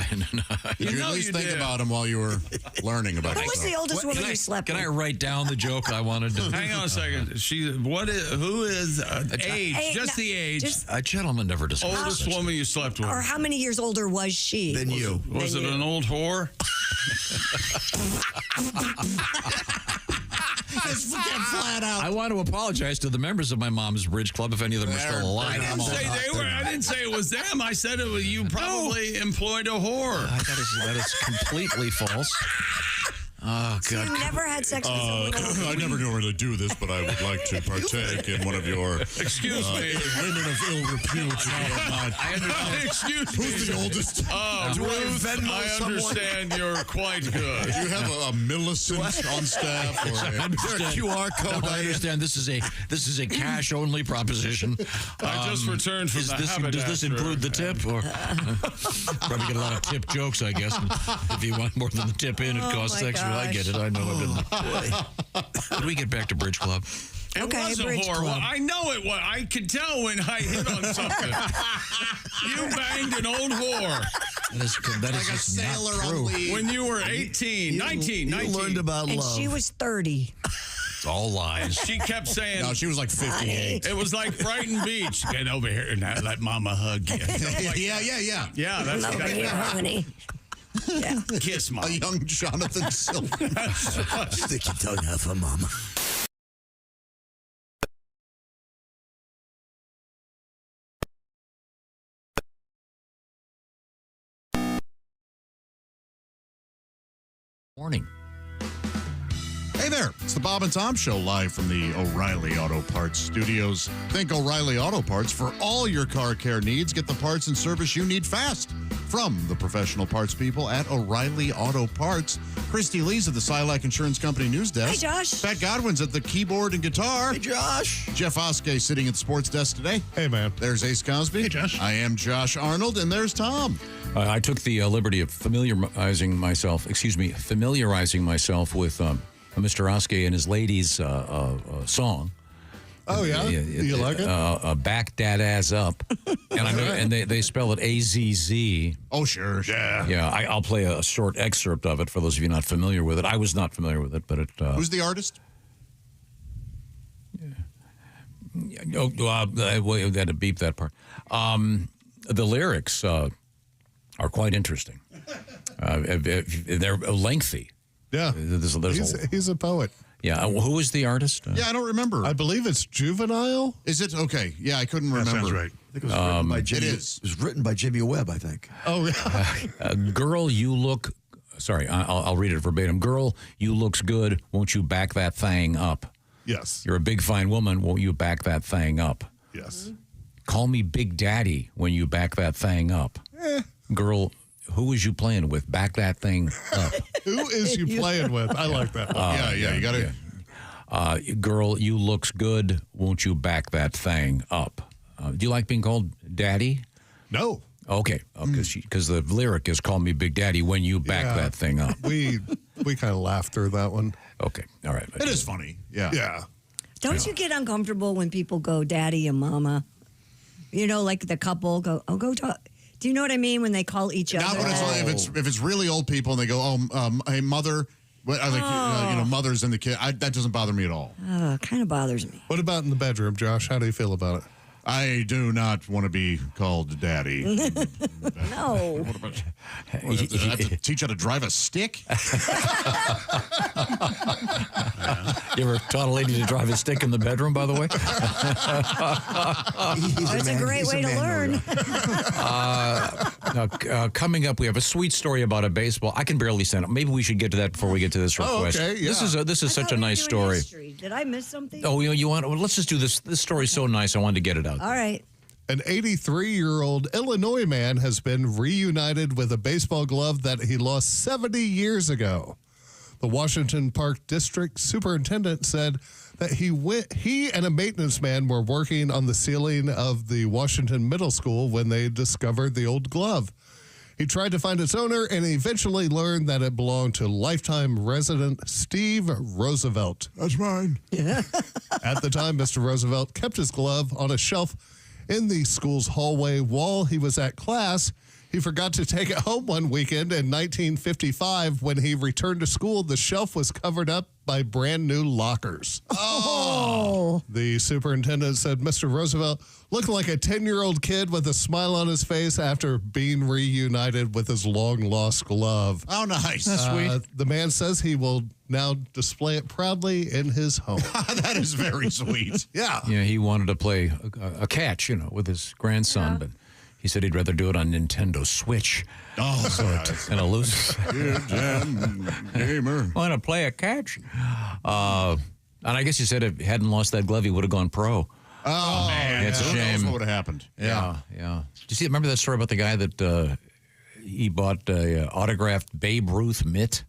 Speaker 1: Did you at least think about him while you were learning about it?
Speaker 3: Who was the oldest woman you slept with?
Speaker 2: Can I write down the joke I wanted to?
Speaker 8: Hang on a second. Who is age? Just the age.
Speaker 2: A gentleman never discussed.
Speaker 8: Oldest woman you slept with.
Speaker 3: Or how many years older was she?
Speaker 5: Than you.
Speaker 8: Was it an old whore?
Speaker 1: Just get flat out.
Speaker 2: I want to apologize to the members of my mom's bridge club if any of them are still alive.
Speaker 8: I didn't say it was them. I said it was you probably employed a whore.
Speaker 2: That is completely false. Oh,
Speaker 3: So
Speaker 2: God.
Speaker 3: you never had sex with someone?
Speaker 1: I never know where to do this, but I would like to partake in one of your
Speaker 8: Excuse me.
Speaker 1: women of ill repute.
Speaker 8: Excuse me.
Speaker 1: Who's the oldest?
Speaker 8: Ruth, I understand you're quite good.
Speaker 1: Do you have a Millicent on staff? Or
Speaker 2: I understand.
Speaker 5: QR code.
Speaker 2: No, I understand. This is a cash only proposition.
Speaker 8: I just returned from
Speaker 2: Does this include the tip? Or probably get a lot of tip jokes, I guess. If you want more than the tip in, it costs extra. I get it. I know it. Did we get back to Bridge Club?
Speaker 8: It
Speaker 3: Okay,
Speaker 8: was a
Speaker 3: Bridge
Speaker 8: horror.
Speaker 3: Club.
Speaker 8: I know it was. I could tell when I hit on something. You banged an old whore
Speaker 2: That is
Speaker 1: like a
Speaker 2: just
Speaker 1: sailor
Speaker 2: not
Speaker 1: on
Speaker 2: true.
Speaker 1: leave.
Speaker 8: when you were 18, 19.
Speaker 5: You learned about
Speaker 3: And
Speaker 5: love.
Speaker 3: she was 30.
Speaker 2: It's all lies.
Speaker 8: She kept saying,
Speaker 1: No, she was like 58.
Speaker 8: it was like Brighton Beach. Get over here and let mama hug you.
Speaker 1: Yeah.
Speaker 8: Yeah, that's
Speaker 3: Over
Speaker 8: exactly
Speaker 3: here,
Speaker 8: right.
Speaker 3: honey. Yeah.
Speaker 8: Kiss mom.
Speaker 1: A young Jonathan Silver.
Speaker 5: Stick your tongue out for mama.
Speaker 2: Morning.
Speaker 1: Hey there, it's the Bob and Tom Show live from the O'Reilly Auto Parts studios. Think O'Reilly Auto Parts for all your car care needs. Get the parts and service you need fast from the professional parts people at O'Reilly Auto Parts. Christy Lee's at the Silac Insurance Company News Desk.
Speaker 3: Hi, Josh.
Speaker 1: Pat Godwin's at the keyboard and guitar.
Speaker 5: Hey, Josh.
Speaker 1: Jeff Oskey sitting at the sports desk today.
Speaker 4: Hey, man.
Speaker 1: There's Ace Cosby. Hey,
Speaker 11: Josh.
Speaker 1: I am Josh Arnold, and there's Tom.
Speaker 2: I took the liberty of familiarizing myself with Mr. Oskey and his ladies' song.
Speaker 4: Oh, yeah? Do you like it?
Speaker 2: Back that ass up. And I know, and they spell it AZZ.
Speaker 1: Oh, sure.
Speaker 2: Yeah, I'll play a short excerpt of it for those of you not familiar with it. I was not familiar with it, but it...
Speaker 1: Who's the artist?
Speaker 2: We had to beep that part. The lyrics are quite interesting. They're lengthy.
Speaker 4: Yeah. He's a poet.
Speaker 2: Yeah. Who is the artist?
Speaker 1: Yeah, I don't remember.
Speaker 4: I believe it's Juvenile.
Speaker 1: Is it? Okay. Yeah, I couldn't remember.
Speaker 11: That sounds right.
Speaker 5: I think it was written by Jimmy.
Speaker 1: It is.
Speaker 5: It was written by Jimmy Webb, I think.
Speaker 4: Oh, yeah.
Speaker 2: Girl, you look... Sorry, I'll read it verbatim. Girl, you looks good. Won't you back that thing up?
Speaker 4: Yes.
Speaker 2: You're a big, fine woman. Won't you back that thing up?
Speaker 4: Yes.
Speaker 2: Call me Big Daddy when you back that thing up. Girl, who is you playing with? Back that thing up.
Speaker 4: Who is you playing with? I like that one.
Speaker 1: You got to...
Speaker 2: Girl, you looks good. Won't you back that thing up? Do you like being called Daddy?
Speaker 4: No.
Speaker 2: Okay, because the lyric is "Call me Big Daddy when you back that thing up."
Speaker 4: We kind of laughed through that one.
Speaker 2: Okay, all right.
Speaker 1: It is funny. Yeah.
Speaker 4: Yeah.
Speaker 3: Don't you get uncomfortable when people go daddy and mama? You know, like the couple go, oh, go talk. Do you know what I mean when they call each other?
Speaker 1: Not when it's like, if it's really old people and they go, hey, mother. I think, mothers and the kid. That doesn't bother me at all.
Speaker 3: It kind of bothers me.
Speaker 4: What about in the bedroom, Josh? How do you feel about it?
Speaker 1: I do not want to be called daddy.
Speaker 3: No.
Speaker 1: What about, I have to teach how to drive a stick?
Speaker 2: You ever taught a lady to drive a stick in the bedroom, by the way?
Speaker 3: That's a great way to learn.
Speaker 2: Coming up, we have a sweet story about a baseball. I can barely stand up. Maybe we should get to that before we get to this request.
Speaker 4: Okay, yeah.
Speaker 2: This is such a nice story.
Speaker 3: History. Did I miss something?
Speaker 2: Oh, you want? Well, let's just do this. This story's so nice. I wanted to get it out.
Speaker 3: All right.
Speaker 4: An 83-year-old Illinois man has been reunited with a baseball glove that he lost 70 years ago. The Washington Park District Superintendent said that he and a maintenance man were working on the ceiling of the Washington Middle School when they discovered the old glove. He tried to find its owner and eventually learned that it belonged to lifetime resident Steve Roosevelt.
Speaker 1: That's mine.
Speaker 3: Yeah.
Speaker 4: At the time, Mr. Roosevelt kept his glove on a shelf in the school's hallway while he was at class. He forgot to take it home one weekend in 1955. When he returned to school, the shelf was covered up by brand new lockers.
Speaker 3: Oh.
Speaker 4: The superintendent said Mr. Roosevelt looked like a 10-year-old kid with a smile on his face after being reunited with his long-lost glove.
Speaker 1: Oh, nice.
Speaker 2: That's sweet.
Speaker 4: The man says he will now display it proudly in his home.
Speaker 1: That is very sweet.
Speaker 4: Yeah.
Speaker 2: Yeah, he wanted to play a catch, with his grandson, but He said he'd rather do it on Nintendo Switch.
Speaker 1: Oh,
Speaker 2: so it's going to lose.
Speaker 1: Gamer.
Speaker 2: Want to play a catch? And I guess he said if he hadn't lost that glove, he would have gone pro.
Speaker 1: Oh, man.
Speaker 2: It's a
Speaker 1: Who knows
Speaker 2: shame.
Speaker 1: what would have happened.
Speaker 2: Yeah. Did you see? Remember that story about the guy that he bought a autographed Babe Ruth mitt?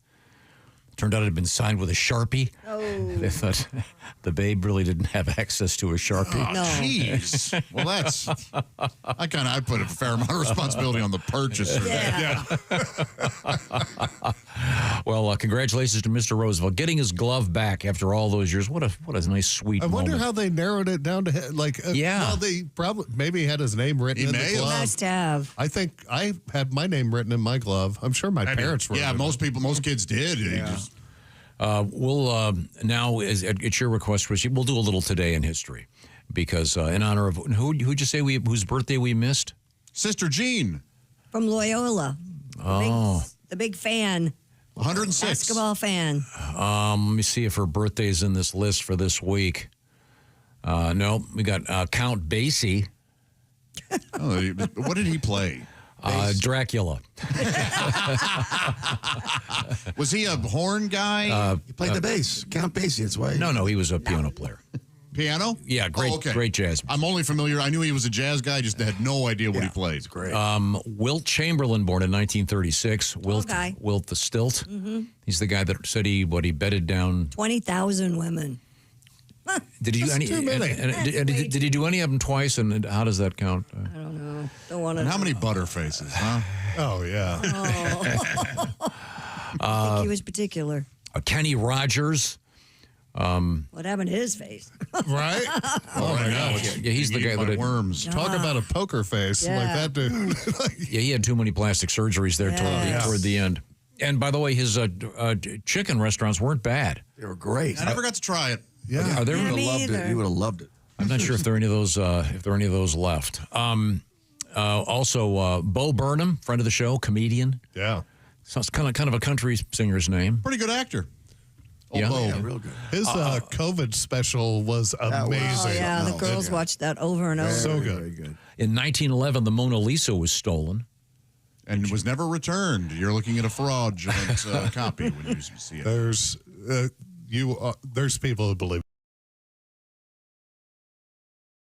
Speaker 2: Turned out it had been signed with a Sharpie.
Speaker 3: Oh.
Speaker 2: They thought the Babe really didn't have access to a Sharpie.
Speaker 1: Oh, jeez. Well, that's... I put a fair amount of responsibility on the purchaser.
Speaker 3: Yeah.
Speaker 2: Well, congratulations to Mr. Roosevelt getting his glove back after all those years. What a nice, sweet
Speaker 4: I wonder
Speaker 2: moment.
Speaker 4: how they narrowed it down to well, they probably maybe had his name written in the glove.
Speaker 3: Must have.
Speaker 4: I think I had my name written in my glove. I'm sure my parents were.
Speaker 1: Yeah, most kids did.
Speaker 2: We'll now, at your request, Richie, we'll do a little Today in History because in honor of who'd you say whose birthday we missed?
Speaker 1: Sister Jean
Speaker 3: From Loyola. The big fan.
Speaker 1: 106.
Speaker 3: Basketball fan.
Speaker 2: Let me see if her birthday's in this list for this week. No, we got Count Basie.
Speaker 1: What did he play?
Speaker 2: Dracula.
Speaker 1: Was he a horn guy?
Speaker 5: He played the bass. Count Basie, that's why.
Speaker 2: No, he was a piano player.
Speaker 1: Piano?
Speaker 2: Yeah, great jazz.
Speaker 1: I'm only familiar. I knew he was a jazz guy. Just had no idea what he played. It's
Speaker 5: great.
Speaker 2: Wilt Chamberlain, born in 1936. Wilt the Stilt.
Speaker 3: Mm-hmm.
Speaker 2: He's the guy that said he bedded down
Speaker 3: 20,000 women.
Speaker 2: Did he do any?
Speaker 3: too many.
Speaker 2: Did he do any of them twice? And how does that count?
Speaker 3: I don't know. Don't want to.
Speaker 1: And how many butterfaces, huh?
Speaker 4: Oh, yeah.
Speaker 3: I think he was particular.
Speaker 2: Kenny Rogers.
Speaker 3: What happened to his face?
Speaker 4: Right?
Speaker 1: Oh, my gosh.
Speaker 2: Yeah, he's the guy that had
Speaker 1: worms.
Speaker 4: Talk about a poker face like that dude.
Speaker 2: Yeah, he had too many plastic surgeries there toward the end. And by the way, his chicken restaurants weren't bad.
Speaker 5: They were great.
Speaker 1: I never got to try it.
Speaker 2: Yeah,
Speaker 5: you would have loved it. You would have loved it.
Speaker 2: I'm not sure if there are any of those left. Also, Bo Burnham, friend of the show, comedian.
Speaker 4: Yeah.
Speaker 2: So it's kind of a country singer's name.
Speaker 1: Pretty good actor.
Speaker 2: Yeah.
Speaker 5: Yeah, real good.
Speaker 4: His COVID special was amazing.
Speaker 3: Oh, yeah, the girls watched that over and over.
Speaker 4: So good.
Speaker 5: Very good.
Speaker 2: In 1911, the Mona Lisa was stolen.
Speaker 1: And was never returned. You're looking at a fraudulent copy when you see it.
Speaker 4: There's people who believe.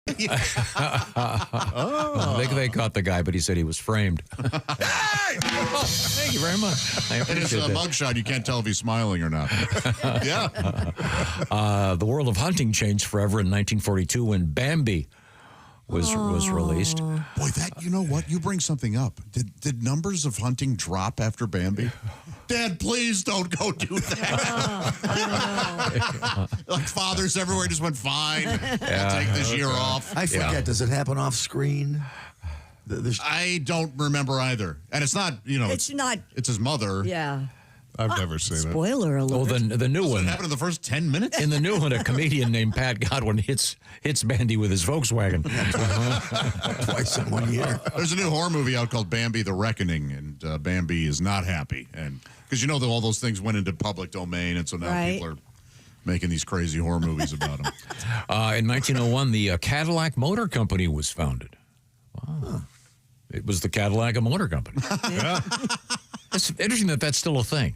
Speaker 2: They caught the guy, but he said he was framed. Thank you very much. I
Speaker 1: In his
Speaker 2: appreciate that.
Speaker 1: mugshot, you can't tell if he's smiling or not.
Speaker 4: Yeah.
Speaker 2: The world of hunting changed forever in 1942 when Bambi was released.
Speaker 1: Boy, you know what? You bring something up. Did numbers of hunting drop after Bambi? Dad, please don't go do that. Like fathers everywhere just went, fine. I'll take this year off.
Speaker 5: I forget. Does it happen off screen?
Speaker 1: I don't remember either. And it's not,
Speaker 3: It's not.
Speaker 1: it's his mother.
Speaker 3: Yeah.
Speaker 4: I've never seen it.
Speaker 3: Spoiler alert.
Speaker 2: Oh, the new one.
Speaker 1: It happened in the first 10 minutes?
Speaker 2: In the new one, a comedian named Pat Godwin hits Bandy with his Volkswagen.
Speaker 5: Twice in 1 year.
Speaker 1: There's a new horror movie out called Bambi the Reckoning, and Bambi is not happy. And because that all those things went into public domain, and so now people are making these crazy horror movies about them.
Speaker 2: In 1901, the Cadillac Motor Company was founded. Wow. It was the Cadillac Motor Company. Yeah. It's interesting that that's still a thing.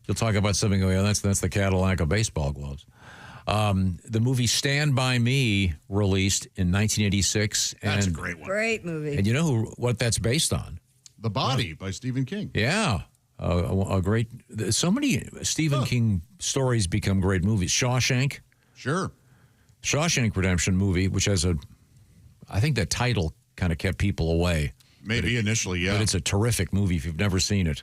Speaker 2: You'll talk about something, that's the Cadillac of baseball gloves. The movie Stand By Me released in 1986.
Speaker 1: That's a great one.
Speaker 3: Great movie.
Speaker 2: And you know what that's based on?
Speaker 1: The Body by Stephen King.
Speaker 2: Yeah. A great, so many Stephen King stories become great movies. Shawshank.
Speaker 1: Sure.
Speaker 2: Shawshank Redemption movie, which has I think that title kind of kept people away.
Speaker 1: Maybe initially, yeah.
Speaker 2: But it's a terrific movie if you've never seen it.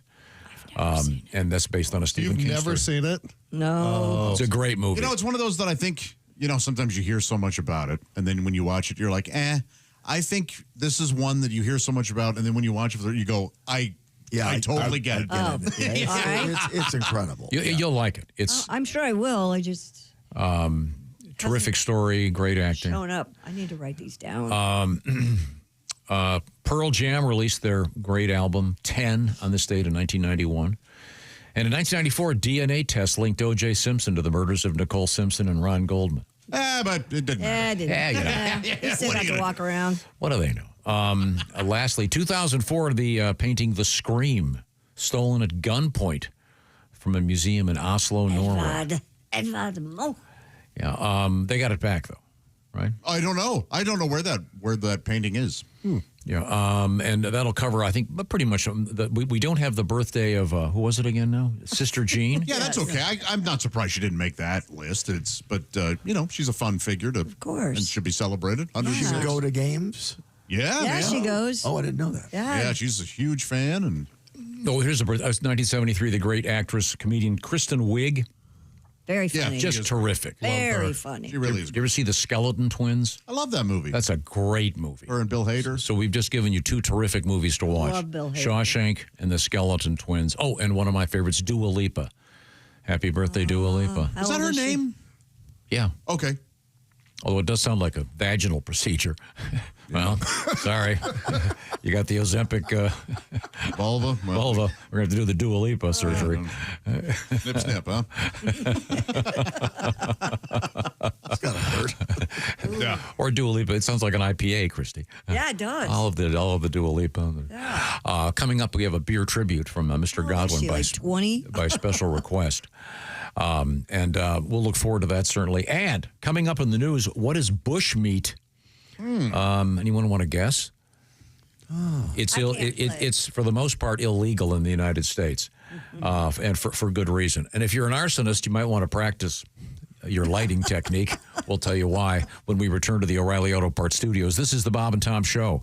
Speaker 2: And that's based on a Stephen King
Speaker 4: You've never
Speaker 2: story.
Speaker 4: seen it?
Speaker 3: No.
Speaker 2: It's a great movie.
Speaker 1: It's one of those that I think, sometimes you hear so much about it, and then when you watch it, you're like, I think this is one that you hear so much about, and then when you watch it, you go, I totally get it.
Speaker 5: It's incredible.
Speaker 2: You'll like it. It's
Speaker 3: I'm sure I will. I just
Speaker 2: terrific story, great acting.
Speaker 3: showing up. I need to write these down.
Speaker 2: Pearl Jam released their great album, 10, on this date in 1991. And in 1994, a DNA test linked O.J. Simpson to the murders of Nicole Simpson and Ron Goldman.
Speaker 1: But it didn't.
Speaker 3: Yeah, I didn't.
Speaker 2: Yeah,
Speaker 3: He still got to walk around.
Speaker 2: What do they know? Lastly, 2004, the painting The Scream, stolen at gunpoint from a museum in Oslo, Norway.
Speaker 3: Edvard Munch.
Speaker 2: Yeah, they got it back, though, right?
Speaker 1: I don't know. I don't know where that painting is.
Speaker 2: Yeah, and that'll cover, I think, pretty much. We don't have the birthday of who was it again now? Sister Jean.
Speaker 1: Yeah, that's okay. I'm not surprised she didn't make that list. But she's a fun figure
Speaker 3: of course,
Speaker 1: and should be celebrated.
Speaker 5: Does she go to games?
Speaker 1: Yeah,
Speaker 3: she goes.
Speaker 5: Oh, I didn't know that.
Speaker 1: Yeah, she's a huge fan. And
Speaker 2: here's a birthday. 1973. The great actress, comedian Kristen Wiig.
Speaker 3: Very funny.
Speaker 2: Yeah, just terrific.
Speaker 3: Very funny.
Speaker 1: She really is.
Speaker 2: Did you ever see The Skeleton Twins?
Speaker 1: I love that movie.
Speaker 2: That's a great movie.
Speaker 1: Her and Bill Hader.
Speaker 2: So we've just given you two terrific movies to watch.
Speaker 3: Love Bill Hader.
Speaker 2: Shawshank and The Skeleton Twins. Oh, and one of my favorites, Dua Lipa. Happy birthday, Dua Lipa.
Speaker 1: Is that her name?
Speaker 2: Yeah.
Speaker 1: Okay.
Speaker 2: Although it does sound like a vaginal procedure. Well, sorry. You got the Ozempic
Speaker 1: vulva.
Speaker 2: We're going to have to do the Dua Lipa surgery.
Speaker 1: Snip, snip, huh?
Speaker 5: It's got to hurt.
Speaker 1: Yeah.
Speaker 2: Or Dua Lipa. It sounds like an IPA, Christy.
Speaker 3: Yeah, it does.
Speaker 2: All of the Dua Lipa. Yeah. Coming up, we have a beer tribute from Mr. Godwin by
Speaker 3: 20?
Speaker 2: By special request. And we'll look forward to that, certainly. And coming up in the news, what is bush meat? Anyone want to guess? It's for the most part illegal in the United States, and for good reason. And if you're an arsonist, you might want to practice your lighting technique. We'll tell you why when we return to the O'Reilly Auto Parts Studios. This is the Bob and Tom Show.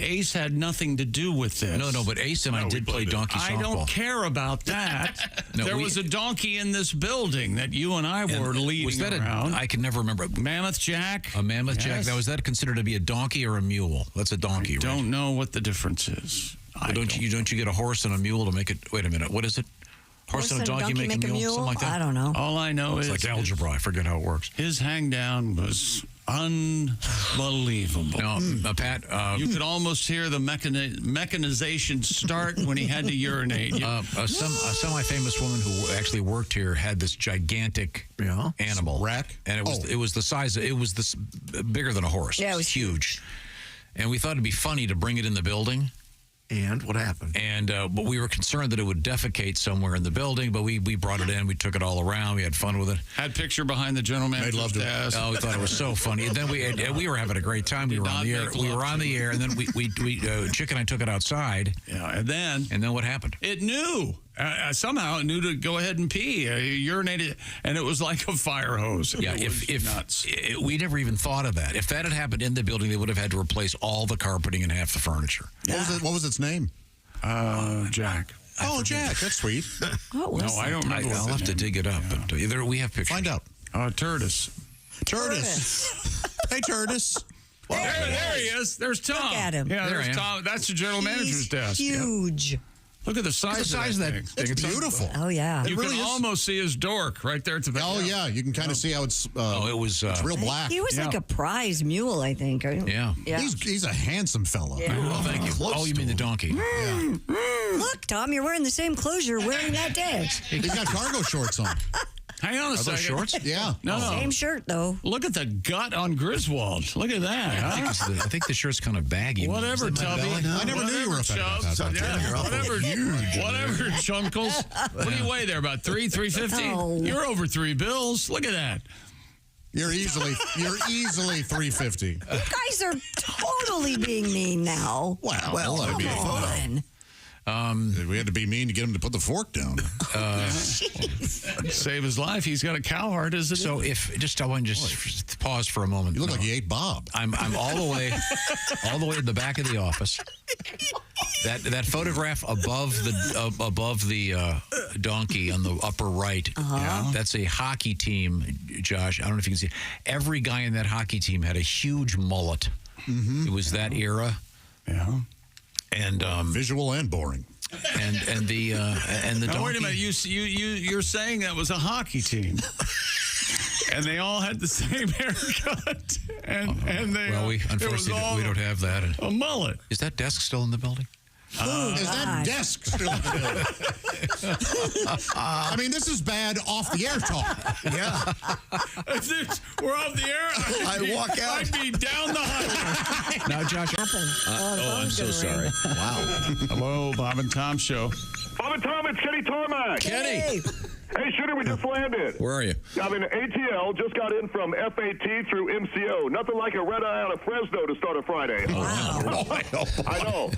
Speaker 8: Ace had nothing to do with this.
Speaker 2: No, but Ace and I did play donkey softball.
Speaker 8: I don't care about that. There was a donkey in this building that you and I were leading around.
Speaker 2: I can never remember.
Speaker 8: Mammoth Jack?
Speaker 2: A Mammoth Jack. Now, is that considered to be a donkey or a mule? That's a donkey, right?
Speaker 8: I don't know what the difference is.
Speaker 2: Don't you get a horse and a mule to make it? Wait a minute. What is it? Horse and a donkey make a mule? Something like that?
Speaker 3: I don't know.
Speaker 8: All I know is
Speaker 2: it's like algebra. I forget how it works.
Speaker 8: His hang down was unbelievable.
Speaker 2: No, Pat,
Speaker 8: you could almost hear the mechanization start when he had to urinate.
Speaker 2: A semi-famous woman who actually worked here had this gigantic animal
Speaker 1: rack,
Speaker 2: and it was the size. It was this bigger than a horse.
Speaker 3: Yeah, it was
Speaker 2: huge. And we thought it'd be funny to bring it in the building.
Speaker 5: And what happened?
Speaker 2: And but we were concerned that it would defecate somewhere in the building, but we brought it in. We took it all around. We had fun with it.
Speaker 8: Had picture behind the general manager's desk.
Speaker 2: Oh, we thought it was so funny. And then we were having a great time. We were on the air. We were on the air, and then we Chick and I took it outside.
Speaker 8: Yeah, and then
Speaker 2: what happened?
Speaker 8: It knew. Somehow it knew to go ahead and pee. Urinated, and it was like a fire hose.
Speaker 2: Yeah, we never even thought of that. If that had happened in the building, they would have had to replace all the carpeting and half the furniture.
Speaker 1: Yeah. What was its name?
Speaker 8: Jack.
Speaker 1: Oh, Jack. That's sweet.
Speaker 8: No, I don't remember.
Speaker 2: I'll have to dig it up. But we have pictures.
Speaker 1: Find out.
Speaker 8: Turdus.
Speaker 1: Hey, Turdus.
Speaker 8: There he is. There's Tom.
Speaker 3: Look at him.
Speaker 8: Yeah, there's Tom. That's the general manager's desk.
Speaker 3: Huge.
Speaker 8: Look at the size of that thing.
Speaker 1: It's beautiful.
Speaker 3: Oh, yeah.
Speaker 8: You can almost see his dork right there at the back.
Speaker 1: Oh, yeah. You can kind of see how it's it's real black.
Speaker 3: He was like a prize mule, I think.
Speaker 2: Yeah.
Speaker 1: He's a handsome fella.
Speaker 3: Yeah.
Speaker 2: Oh, thank you. Oh, you mean the donkey.
Speaker 3: Look, Tom, you're wearing the same clothes you're wearing that day.
Speaker 1: He's got cargo shorts on.
Speaker 8: Hang on a second.
Speaker 2: Those shorts?
Speaker 1: Yeah.
Speaker 8: No.
Speaker 3: Same shirt, though.
Speaker 8: Look at the gut on Griswold. Look at that.
Speaker 2: I think the shirt's kind of baggy.
Speaker 8: Whatever, Tubby.
Speaker 1: I never knew you were a
Speaker 8: Chubbs. Whatever, Chunkles. What do you weigh there? About 350?
Speaker 3: Oh.
Speaker 8: You're over 3 bills. Look at that.
Speaker 1: You're easily 350.
Speaker 3: You guys are totally being mean now.
Speaker 1: Well,
Speaker 3: come on.
Speaker 1: We had to be mean to get him to put the fork down.
Speaker 8: Save his life. He's got a cow heart.
Speaker 2: So I want to just pause for a moment.
Speaker 1: You look like you ate Bob.
Speaker 2: I'm all the way in the back of the office. That photograph above the donkey on the upper right. That's a hockey team, Josh. I don't know if you can see. Every guy in that hockey team had a huge mullet. Mm-hmm. It was that era.
Speaker 8: Yeah.
Speaker 2: And
Speaker 1: visual and boring.
Speaker 2: And the
Speaker 8: now, wait a minute. You're saying that was a hockey team. And they all had the same haircut. And they
Speaker 2: unfortunately we don't have that.
Speaker 8: A mullet.
Speaker 2: Is that desk still in the building?
Speaker 1: Is that desk still in the building? I mean, this is bad off the air talk.
Speaker 2: Yeah.
Speaker 8: We're off the air.
Speaker 5: I walk out.
Speaker 8: I'd be down the highway.
Speaker 2: Now, Josh.
Speaker 5: I'm so sorry. Wow.
Speaker 8: Hello, Bob and Tom Show.
Speaker 14: Bob and Tom, it's Kenny Tarmac.
Speaker 2: Kenny.
Speaker 14: Hey, Shooter, we just landed.
Speaker 5: Where are you?
Speaker 14: I'm in ATL, just got in from FAT through MCO. Nothing like a red eye out of Fresno to start a Friday.
Speaker 5: Wow.
Speaker 14: I know.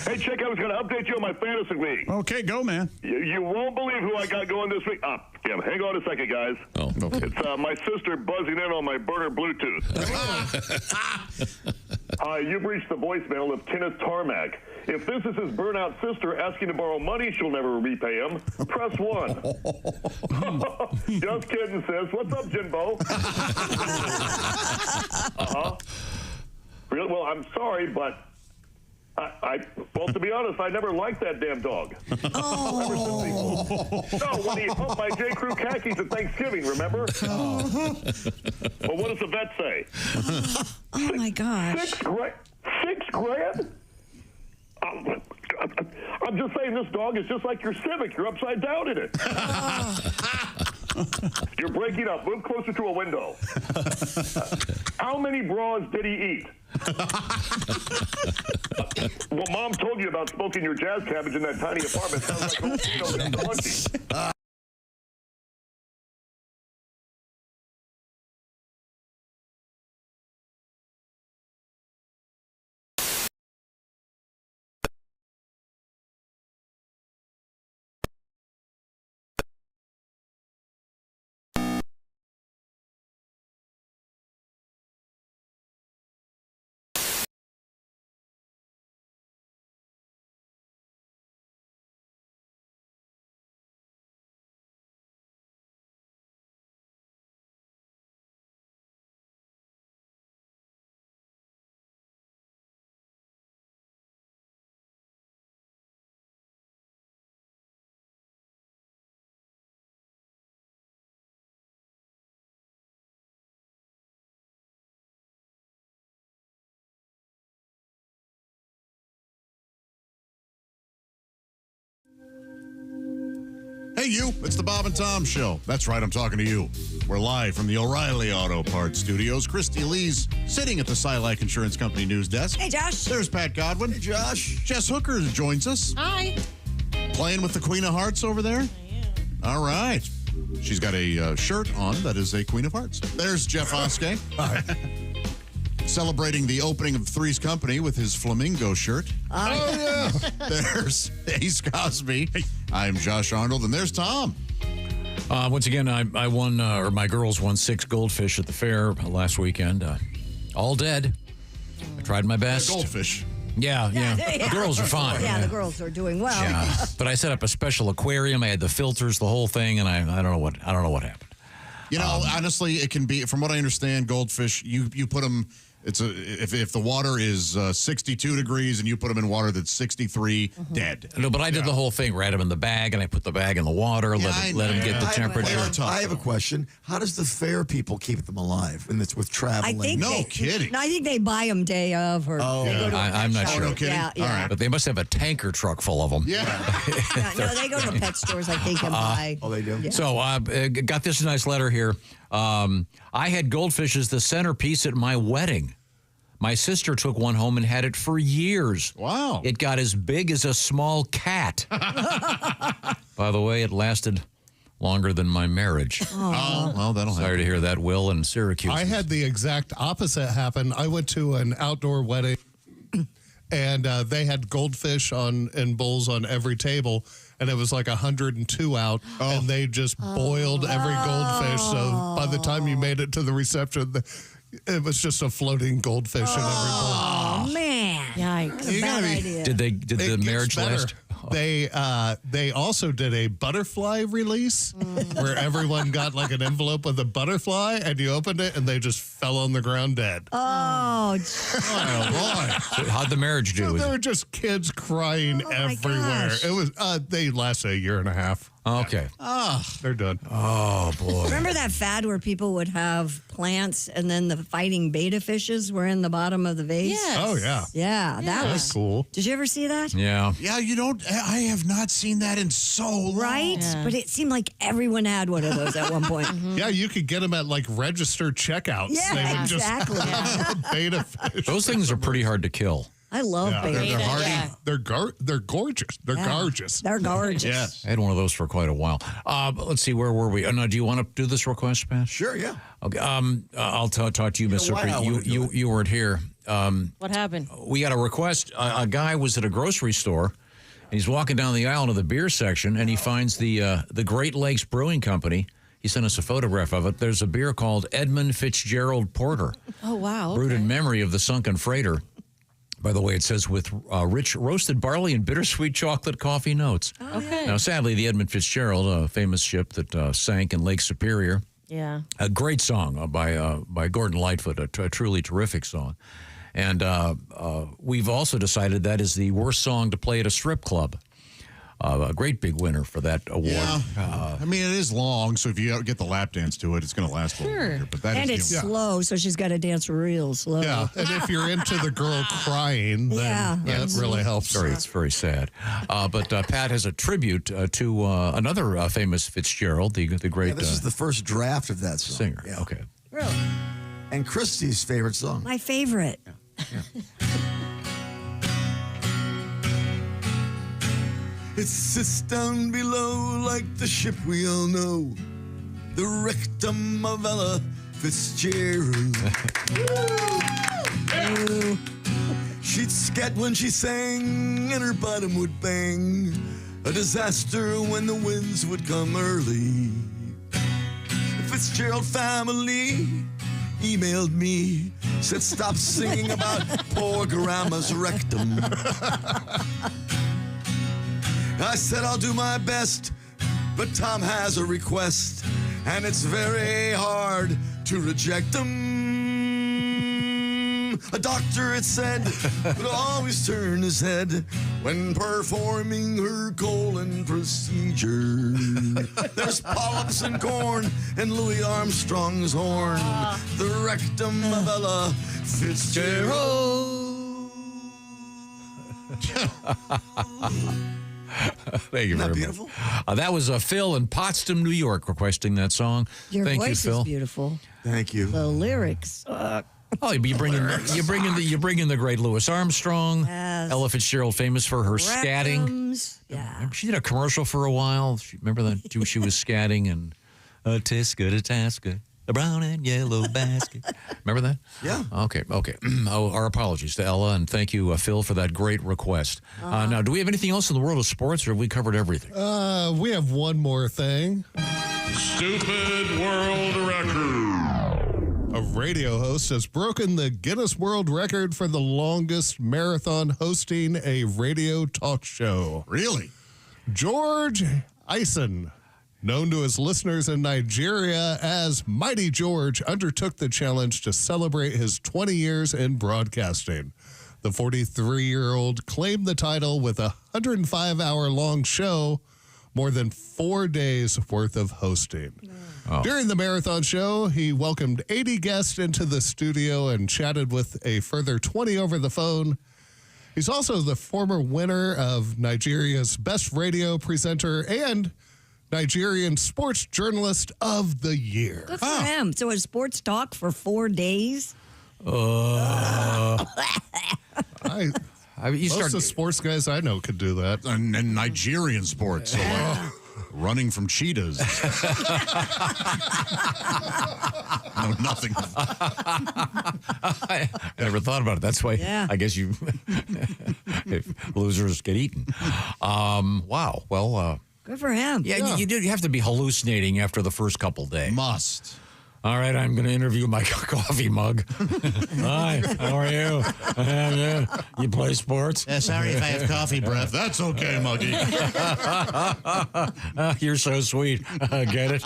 Speaker 14: Hey, Chick, I was going to update you on my fantasy league.
Speaker 8: Okay, go, man.
Speaker 14: You won't believe who I got going this week. Damn, hang on a second, guys.
Speaker 5: Oh, okay.
Speaker 14: It's my sister buzzing in on my burner Bluetooth. You've reached the voicemail of Kenneth Tarmac. If this is his burnout sister asking to borrow money she'll never repay him, press 1. Just kidding, sis. What's up, Jinbo? Really? Well, I'm sorry, but well, to be honest, I never liked that damn dog. No, when he humped my J. Crew khakis at Thanksgiving, remember? Well, what does the vet say?
Speaker 3: Oh, my gosh.
Speaker 14: $6 grand? I'm just saying this dog is just like your Civic. You're upside down in it. You're breaking up. Move closer to a window. How many bras did he eat? Well, Mom told you about smoking your jazz cabbage in that tiny apartment. Sounds like a
Speaker 1: Hey, you. It's the Bob and Tom Show. That's right. I'm talking to you. We're live from the O'Reilly Auto Parts Studios. Christy Lee's sitting at the Silac Insurance Company news desk.
Speaker 3: Hey, Josh.
Speaker 1: There's Pat Godwin.
Speaker 5: Hey, Josh.
Speaker 1: Jess Hooker joins us.
Speaker 9: Hi.
Speaker 1: Playing with the Queen of Hearts over there? I am. All right. She's got a shirt on that is a Queen of Hearts. There's Jeff Oskey.
Speaker 4: Hi.
Speaker 1: Celebrating the opening of Three's Company with his flamingo shirt.
Speaker 4: Oh, yeah.
Speaker 1: There's Ace Cosby. I'm Josh Arnold, and there's Tom.
Speaker 2: Once again, I won, or my girls won 6 goldfish at the fair last weekend. All dead. I tried my best.
Speaker 1: Goldfish.
Speaker 2: Yeah. The girls are fine.
Speaker 3: Yeah, the girls are doing well.
Speaker 2: Yeah. But I set up a special aquarium. I had the filters, the whole thing, and I don't know what happened.
Speaker 1: You know, honestly, it can be, from what I understand, goldfish, you put them if the water is 62 degrees and you put them in water that's 63, dead.
Speaker 2: No, but I did the whole thing. Ran them in the bag, and I put the bag in the water, let them get the temperature.
Speaker 5: I have a question. How does the fair people keep them alive? And it's with traveling.
Speaker 1: Kidding.
Speaker 3: No, I think they buy them day of. Or
Speaker 2: I'm not sure.
Speaker 1: No kidding.
Speaker 3: Yeah,
Speaker 1: All right.
Speaker 2: But they must have a tanker truck full of them.
Speaker 1: Yeah.
Speaker 3: No, they go to pet stores, I think, and buy.
Speaker 5: Oh, they do?
Speaker 3: Yeah.
Speaker 2: So got this nice letter here. I had goldfish as the centerpiece at my wedding. My sister took one home and had it for years.
Speaker 1: Wow.
Speaker 2: It got as big as a small cat. By the way, it lasted longer than my marriage.
Speaker 1: Oh, well, that'll happen.
Speaker 2: Sorry to hear that, Will, in Syracuse.
Speaker 4: I had the exact opposite happen. I went to an outdoor wedding, and they had goldfish in bowls on every table, and it was like 102 out, and they just boiled every goldfish. So by the time you made it to the reception, it was just a floating goldfish in every bowl.
Speaker 3: Oh, man.
Speaker 9: Yikes.
Speaker 3: Bad idea.
Speaker 2: Did the marriage last?
Speaker 4: They also did a butterfly release where everyone got like an envelope with a butterfly, and you opened it and they just fell on the ground dead.
Speaker 3: Oh,
Speaker 4: boy.
Speaker 2: So how'd the marriage do?
Speaker 4: So there were just kids crying everywhere.
Speaker 3: gosh.
Speaker 4: It was they lasted a year and a half.
Speaker 2: Okay.
Speaker 4: They're done.
Speaker 2: Oh, boy.
Speaker 3: Remember that fad where people would have plants and then the fighting beta fishes were in the bottom of the vase?
Speaker 9: Yes.
Speaker 4: Oh, yeah.
Speaker 3: Yeah, that was
Speaker 4: cool.
Speaker 3: Did you ever see that?
Speaker 2: Yeah.
Speaker 1: Yeah, I have not seen that in so long.
Speaker 3: Right?
Speaker 9: Yeah.
Speaker 3: But it seemed like everyone had one of those at one point.
Speaker 4: Yeah, you could get them at like registered checkouts.
Speaker 3: Yeah,
Speaker 4: they would
Speaker 3: exactly.
Speaker 4: just have a beta fish.
Speaker 2: Those things are pretty hard to kill.
Speaker 3: I love beta.
Speaker 4: They're hardy.
Speaker 9: Yeah.
Speaker 4: They're gorgeous. They're gorgeous.
Speaker 3: They're gorgeous.
Speaker 1: Yes.
Speaker 2: I had one of those for quite a while. Let's see, where were we? No, do you want to do this request, Pat?
Speaker 5: Sure, yeah.
Speaker 2: Okay. I'll talk to you, Mr.
Speaker 5: why I wanna do it.
Speaker 2: You weren't here.
Speaker 9: What happened?
Speaker 2: We got a request. A guy was at a grocery store, and he's walking down the aisle to the beer section, and he finds the Great Lakes Brewing Company. He sent us a photograph of it. There's a beer called Edmund Fitzgerald Porter.
Speaker 9: Oh, wow.
Speaker 2: Brewed
Speaker 9: Okay.
Speaker 2: in memory of the sunken freighter. By the way, it says with rich roasted barley and bittersweet chocolate coffee notes.
Speaker 9: Okay.
Speaker 2: Now, sadly, the Edmund Fitzgerald, a famous ship that sank in Lake Superior,
Speaker 9: Yeah.
Speaker 2: a great song by Gordon Lightfoot, a truly terrific song. And we've also decided that is the worst song to play at a strip club. A great big winner for that award.
Speaker 1: Yeah. I mean, it is long, so if you get the lap dance to it, it's going to last a little longer. But that
Speaker 3: And
Speaker 1: is
Speaker 3: it's slow, so she's got to dance real slow.
Speaker 4: Yeah, and if you're into the girl crying, then that really helps.
Speaker 2: It's very sad. But Pat has a tribute to another famous Fitzgerald, the great
Speaker 5: This is the first draft of that song.
Speaker 2: singer.
Speaker 5: Yeah.
Speaker 2: Okay.
Speaker 3: Really?
Speaker 5: And Christy's favorite song.
Speaker 3: My favorite.
Speaker 5: It sits down below like the ship we all know, the rectum of Ella Fitzgerald. She'd scat when she sang and her bottom would bang, a disaster when the winds would come early. The Fitzgerald family emailed me, said stop singing about poor grandma's rectum. I said I'll do my best, but Tom has a request, and it's very hard to reject him. A doctor, it said, would always turn his head when performing her colon procedure. There's polyps and corn and Louis Armstrong's horn, the rectum of Ella Fitzgerald.
Speaker 2: Thank you
Speaker 5: Isn't that
Speaker 2: very
Speaker 5: beautiful?
Speaker 2: much. That was Phil in Potsdam, New York, requesting that song.
Speaker 3: Your
Speaker 2: Thank
Speaker 3: voice
Speaker 2: you, Phil.
Speaker 3: is beautiful.
Speaker 5: Thank you.
Speaker 3: The lyrics.
Speaker 2: Oh, you bring in the great Louis Armstrong.
Speaker 3: Yes.
Speaker 2: Ella Fitzgerald, famous for her scatting.
Speaker 3: Rectums. Yeah.
Speaker 2: She did a commercial for a while. Remember that? She was scatting and a Tisca to Tasca, a brown and yellow basket. Remember that?
Speaker 5: Yeah.
Speaker 2: Okay. Oh, our apologies to Ella, and thank you, Phil, for that great request. Now, do we have anything else in the world of sports, or have we covered everything?
Speaker 4: We have one more thing.
Speaker 11: Stupid world record.
Speaker 4: A radio host has broken the Guinness World Record for the longest marathon hosting a radio talk show.
Speaker 1: Really?
Speaker 4: George Eisen known to his listeners in Nigeria as Mighty George, undertook the challenge to celebrate his 20 years in broadcasting. The 43-year-old claimed the title with a 105-hour-long show, more than 4 days worth of hosting. Oh. During the marathon show, he welcomed 80 guests into the studio and chatted with a further 20 over the phone. He's also the former winner of Nigeria's Best Radio Presenter and Nigerian Sports Journalist of the Year.
Speaker 3: Good for him. So a sports talk for 4 days?
Speaker 4: Most of the sports guys I know could do that.
Speaker 1: And Nigerian sports. So running from cheetahs. No, nothing.
Speaker 2: I never thought about it. That's why I guess you losers get eaten. Wow. Well,
Speaker 3: good for him.
Speaker 2: Yeah, you have to be hallucinating after the first couple days.
Speaker 1: Must.
Speaker 2: All right, I'm going to interview my coffee mug. Hi, how are you? You play sports?
Speaker 1: Sorry if I have coffee breath. That's okay, Muggy.
Speaker 2: You're so sweet. Get it?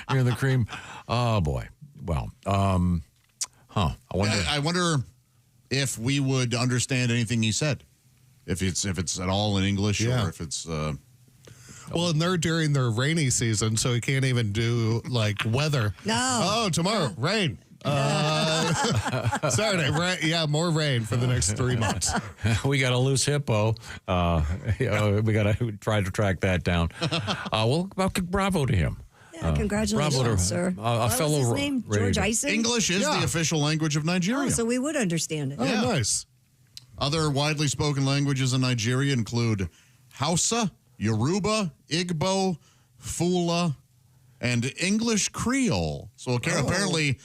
Speaker 2: You're the cream. Oh, boy. Well, I
Speaker 1: wonder if we would understand anything he said. If it's at all in English or if it's...
Speaker 4: Well, and they're during their rainy season, so he can't even do, like, weather.
Speaker 3: No.
Speaker 4: Oh, tomorrow, rain. Saturday, rain. Yeah, more rain for the next 3 months.
Speaker 2: We got a loose hippo. We got to try to track that down. Well, bravo to him.
Speaker 3: Yeah, congratulations,
Speaker 2: bravo to,
Speaker 3: sir.
Speaker 2: A fellow
Speaker 3: what's his name? George Ison?
Speaker 1: English is the official language of Nigeria.
Speaker 3: Oh, so we would understand it.
Speaker 4: Oh, nice.
Speaker 1: Other widely spoken languages in Nigeria include Hausa, Yoruba, Igbo, Fula, and English Creole. So apparently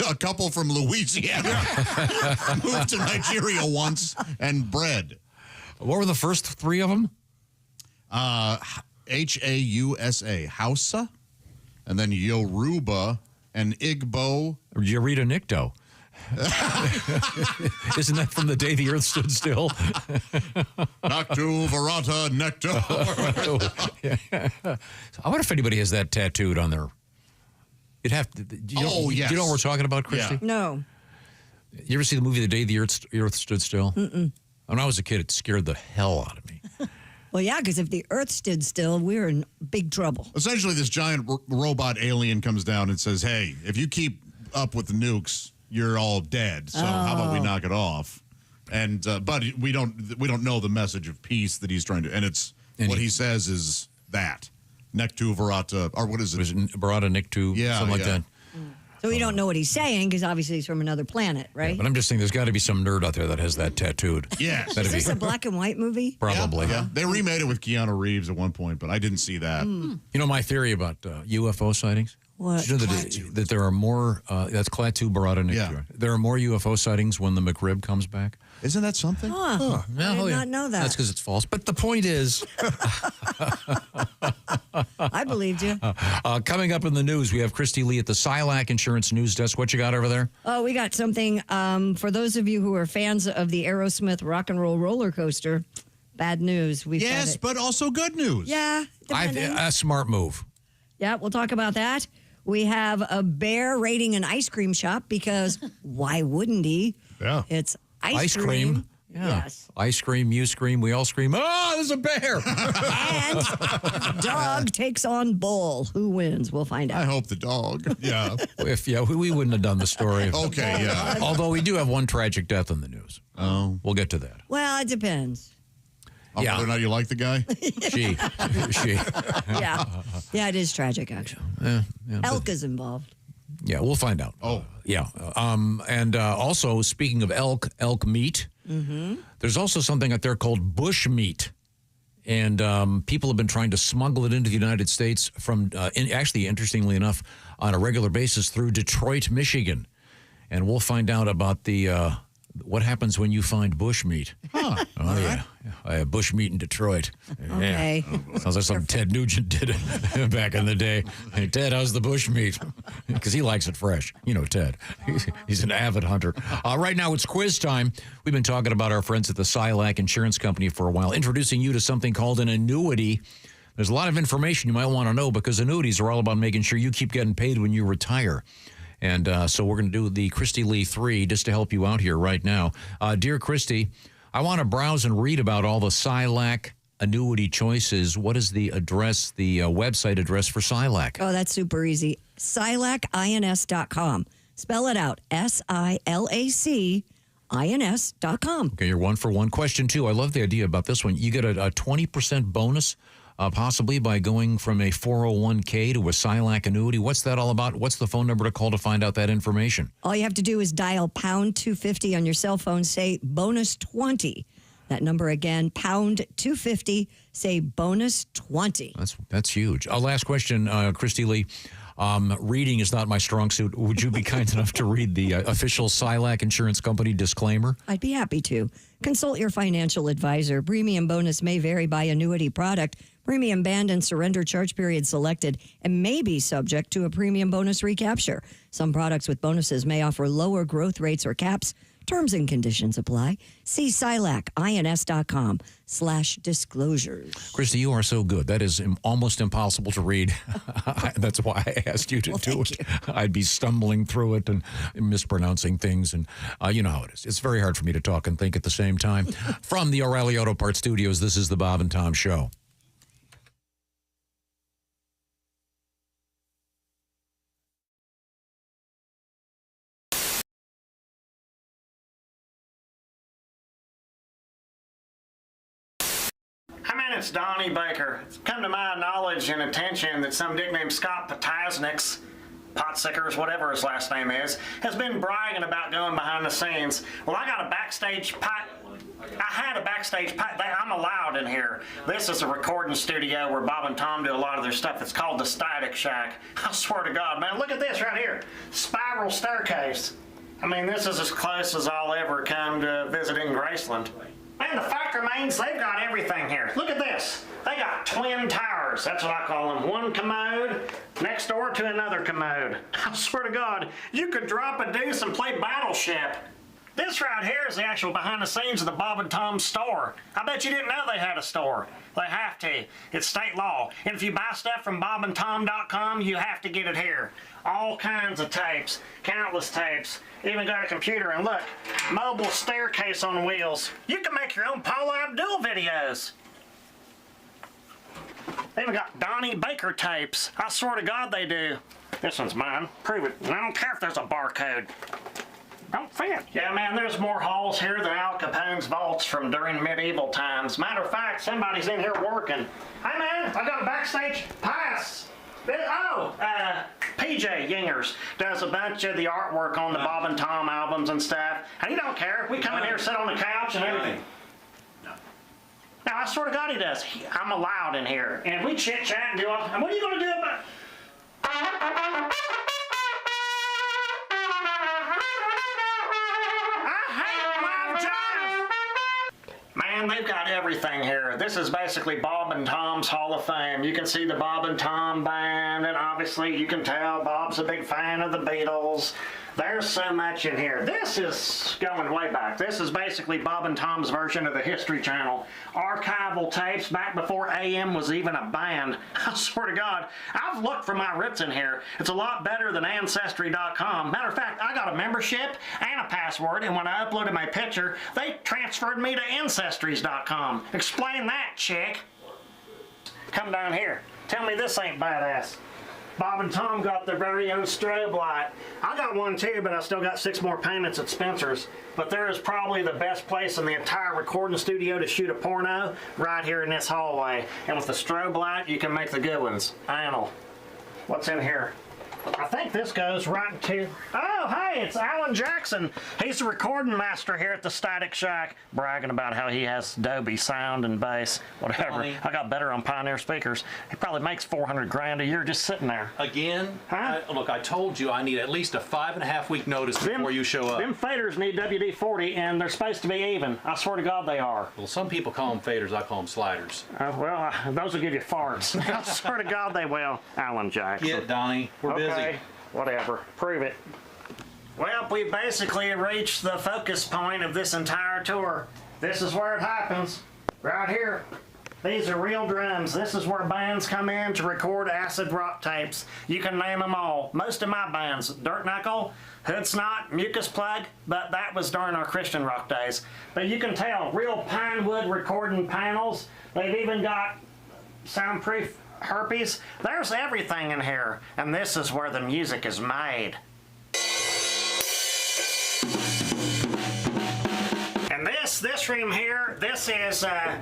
Speaker 1: a couple from Louisiana moved to Nigeria once and bred.
Speaker 2: What were the first three of them?
Speaker 1: Hausa, Hausa, and then Yoruba and Igbo.
Speaker 2: Yarita Nikto. Isn't that from the day the earth stood still?
Speaker 1: Naktu Varata Necto.
Speaker 2: I wonder if anybody has that tattooed on their... You'd have to...
Speaker 1: yes.
Speaker 2: Do you know what we're talking about, Christy?
Speaker 1: Yeah.
Speaker 3: No.
Speaker 2: You ever see the movie The Day the Earth Stood Still?
Speaker 3: Mm-mm.
Speaker 2: When I was a kid, it scared the hell out of me.
Speaker 3: Well, yeah, because if the earth stood still, we're in big trouble.
Speaker 1: Essentially, this giant robot alien comes down and says, hey, if you keep up with the nukes, you're all dead. So how about we knock it off? And but we don't know the message of peace that he's trying to. And it's what he says is that Nektu Varata, or what is it?
Speaker 2: Barata Niktu, something like that.
Speaker 3: So we don't know what he's saying because obviously he's from another planet, right?
Speaker 2: Yeah, but I'm just saying there's got to be some nerd out there that has that tattooed.
Speaker 1: Yes.
Speaker 3: Is this a black and white movie?
Speaker 2: Probably.
Speaker 1: Yeah. They remade it with Keanu Reeves at one point, but I didn't see that.
Speaker 3: Mm.
Speaker 2: You know my theory about UFO sightings?
Speaker 3: What?
Speaker 2: Did you know that there are more, that's Klaatu Barata Niktu.
Speaker 1: Yeah.
Speaker 2: There are more UFO sightings when the McRib comes back.
Speaker 1: Isn't that something?
Speaker 3: Huh. I did not know that.
Speaker 2: That's because it's false. But the point is...
Speaker 3: I believed you.
Speaker 2: Coming up in the news, we have Christy Lee at the Silac Insurance News Desk. What you got over there?
Speaker 3: Oh, we got something for those of you who are fans of the Aerosmith rock and roll roller coaster. Bad news.
Speaker 1: Yes, but also good news.
Speaker 3: Yeah.
Speaker 2: A smart move.
Speaker 3: Yeah, we'll talk about that. We have a bear raiding an ice cream shop because why wouldn't he?
Speaker 4: Yeah.
Speaker 3: It's ice cream.
Speaker 2: Yeah.
Speaker 3: Yes.
Speaker 2: Ice cream, you scream, we all scream, oh, there's a bear.
Speaker 3: And dog takes on bull. Who wins? We'll find out.
Speaker 1: I hope the dog.
Speaker 4: Yeah.
Speaker 2: We wouldn't have done the story.
Speaker 1: Okay, yeah.
Speaker 2: Although we do have one tragic death in the news.
Speaker 1: Oh.
Speaker 2: We'll get to that.
Speaker 3: Well, it depends.
Speaker 1: Yeah. Whether or not you like the guy?
Speaker 2: She.
Speaker 3: Yeah. Yeah, it is tragic, actually. Elk is involved.
Speaker 2: Yeah, we'll find out.
Speaker 1: Oh.
Speaker 2: Yeah. And also, speaking of elk meat, there's also something out there called bush meat. And people have been trying to smuggle it into the United States from, actually, interestingly enough, on a regular basis through Detroit, Michigan. And we'll find out about the what happens when you find bush meat.
Speaker 1: Huh.
Speaker 2: Oh, yeah. I have bush meat in Detroit.
Speaker 3: Okay.
Speaker 2: Yeah. Sounds like something Ted Nugent did back in the day. Hey, Ted, how's the bush meat? Because he likes it fresh. You know Ted. He's an avid hunter. Right now, it's quiz time. We've been talking about our friends at the Silac Insurance Company for a while, introducing you to something called an annuity. There's a lot of information you might want to know because annuities are all about making sure you keep getting paid when you retire. And so we're going to do the Christy Lee 3 just to help you out here right now. Dear Christy, I want to browse and read about all the SILAC annuity choices. What is the address, the website address for SILAC?
Speaker 3: Oh, that's super easy. SILACINS.com. Spell it out. SILACINS.com.
Speaker 2: Okay, you're 1 for 1. Question 2. I love the idea about this one. You get a 20% bonus possibly by going from a 401k to a SILAC annuity. What's that all about? What's the phone number to call to find out that information?
Speaker 3: All you have to do is dial pound 250 on your cell phone, say bonus 20. That number again, pound 250, say bonus 20.
Speaker 2: That's huge. Last question, Christy Lee. Reading is not my strong suit. Would you be kind enough to read the official SILAC Insurance Company disclaimer?
Speaker 3: I'd be happy to. Consult your financial advisor. Premium bonus may vary by annuity product. Premium band and surrender charge period selected and may be subject to a premium bonus recapture. Some products with bonuses may offer lower growth rates or caps. Terms and conditions apply. See SILACINS.com/disclosures.
Speaker 2: Christy, you are so good. That is almost impossible to read. That's why I asked you to do it. I'd be stumbling through it and mispronouncing things. And you know how it is. It's very hard for me to talk and think at the same time. From the O'Reilly Auto Parts Studios, this is the Bob and Tom Show.
Speaker 15: It's Donnie Baker. It's come to my knowledge and attention that some dick named Scott Potasniks, Potsickers, whatever his last name is, has been bragging about going behind the scenes. Well, I got a backstage I'm allowed in here. This is a recording studio where Bob and Tom do a lot of their stuff. It's called the Static Shack. I swear to God, man, look at this right here. Spiral staircase. I mean, this is as close as I'll ever come to visiting Graceland. And the fact remains, they've got everything here. Look at this. They got twin towers. That's what I call them. One commode next door to another commode. I swear to God, you could drop a deuce and play Battleship. This right here is the actual behind the scenes of the Bob and Tom store. I bet you didn't know they had a store. They have to. It's state law. And if you buy stuff from bobandtom.com, you have to get it here. All kinds of tapes, countless tapes. Even got a computer, and look, mobile staircase on wheels. You can make your own Paula Abdul videos. They even got Donnie Baker tapes. I swear to God they do. This one's mine. Prove it. And I don't care if there's a barcode. Don't fit. Yeah, man, there's more halls here than Al Capone's vaults from during medieval times. Matter of fact, somebody's in here working. Hey, man, I got a backstage pass. PJ Yingers does a bunch of the artwork on the Bob and Tom albums and stuff. And he don't care. We come in here, sit on the couch and everything. No, I swear to God he does. I'm allowed in here. And if we chit-chat and do all... And what are you going to do about... Man, they've got everything here. This is basically Bob and Tom's Hall of Fame. You can see the Bob and Tom band, and obviously you can tell Bob's a big fan of the Beatles. There's so much in here. This is going way back. This is basically Bob and Tom's version of the History Channel. Archival tapes back before AM was even a band. I swear to God, I've looked for my roots in here. It's a lot better than Ancestry.com. Matter of fact, I got a membership and a password, and when I uploaded my picture, they transferred me to Ancestries.com. Explain that, chick. Come down here. Tell me this ain't badass. Bob and Tom got their very own strobe light. I got one too, but I still got 6 more payments at Spencer's. But there is probably the best place in the entire recording studio to shoot a porno, right here in this hallway. And with the strobe light, you can make the good ones. Anal. What's in here? I think this goes right into... Oh, hey, it's Alan Jackson. He's the recording master here at the Static Shack, bragging about how he has Dolby sound and bass, whatever.
Speaker 16: Donnie.
Speaker 15: I got better on Pioneer speakers. He probably makes $400 grand a year just sitting there.
Speaker 16: Again?
Speaker 15: Huh?
Speaker 16: Look, I told you I need at least a 5.5-week notice before you show up.
Speaker 15: Them faders need WD-40, and they're supposed to be even. I swear to God they are.
Speaker 16: Well, some people call them faders. I call them sliders.
Speaker 15: Those will give you farts. I swear to God they will. Alan Jackson.
Speaker 16: Get it, Donnie. We're busy.
Speaker 15: Whatever. Prove it. Well, we've basically reached the focus point of this entire tour. This is where it happens. Right here. These are real drums. This is where bands come in to record acid rock tapes. You can name them all. Most of my bands, Dirt Knuckle, Hood Snot, Mucus Plug, but that was during our Christian rock days. But you can tell, real pine wood recording panels. They've even got soundproof herpes. There's everything in here, and this is where the music is made. And this room here, this is, I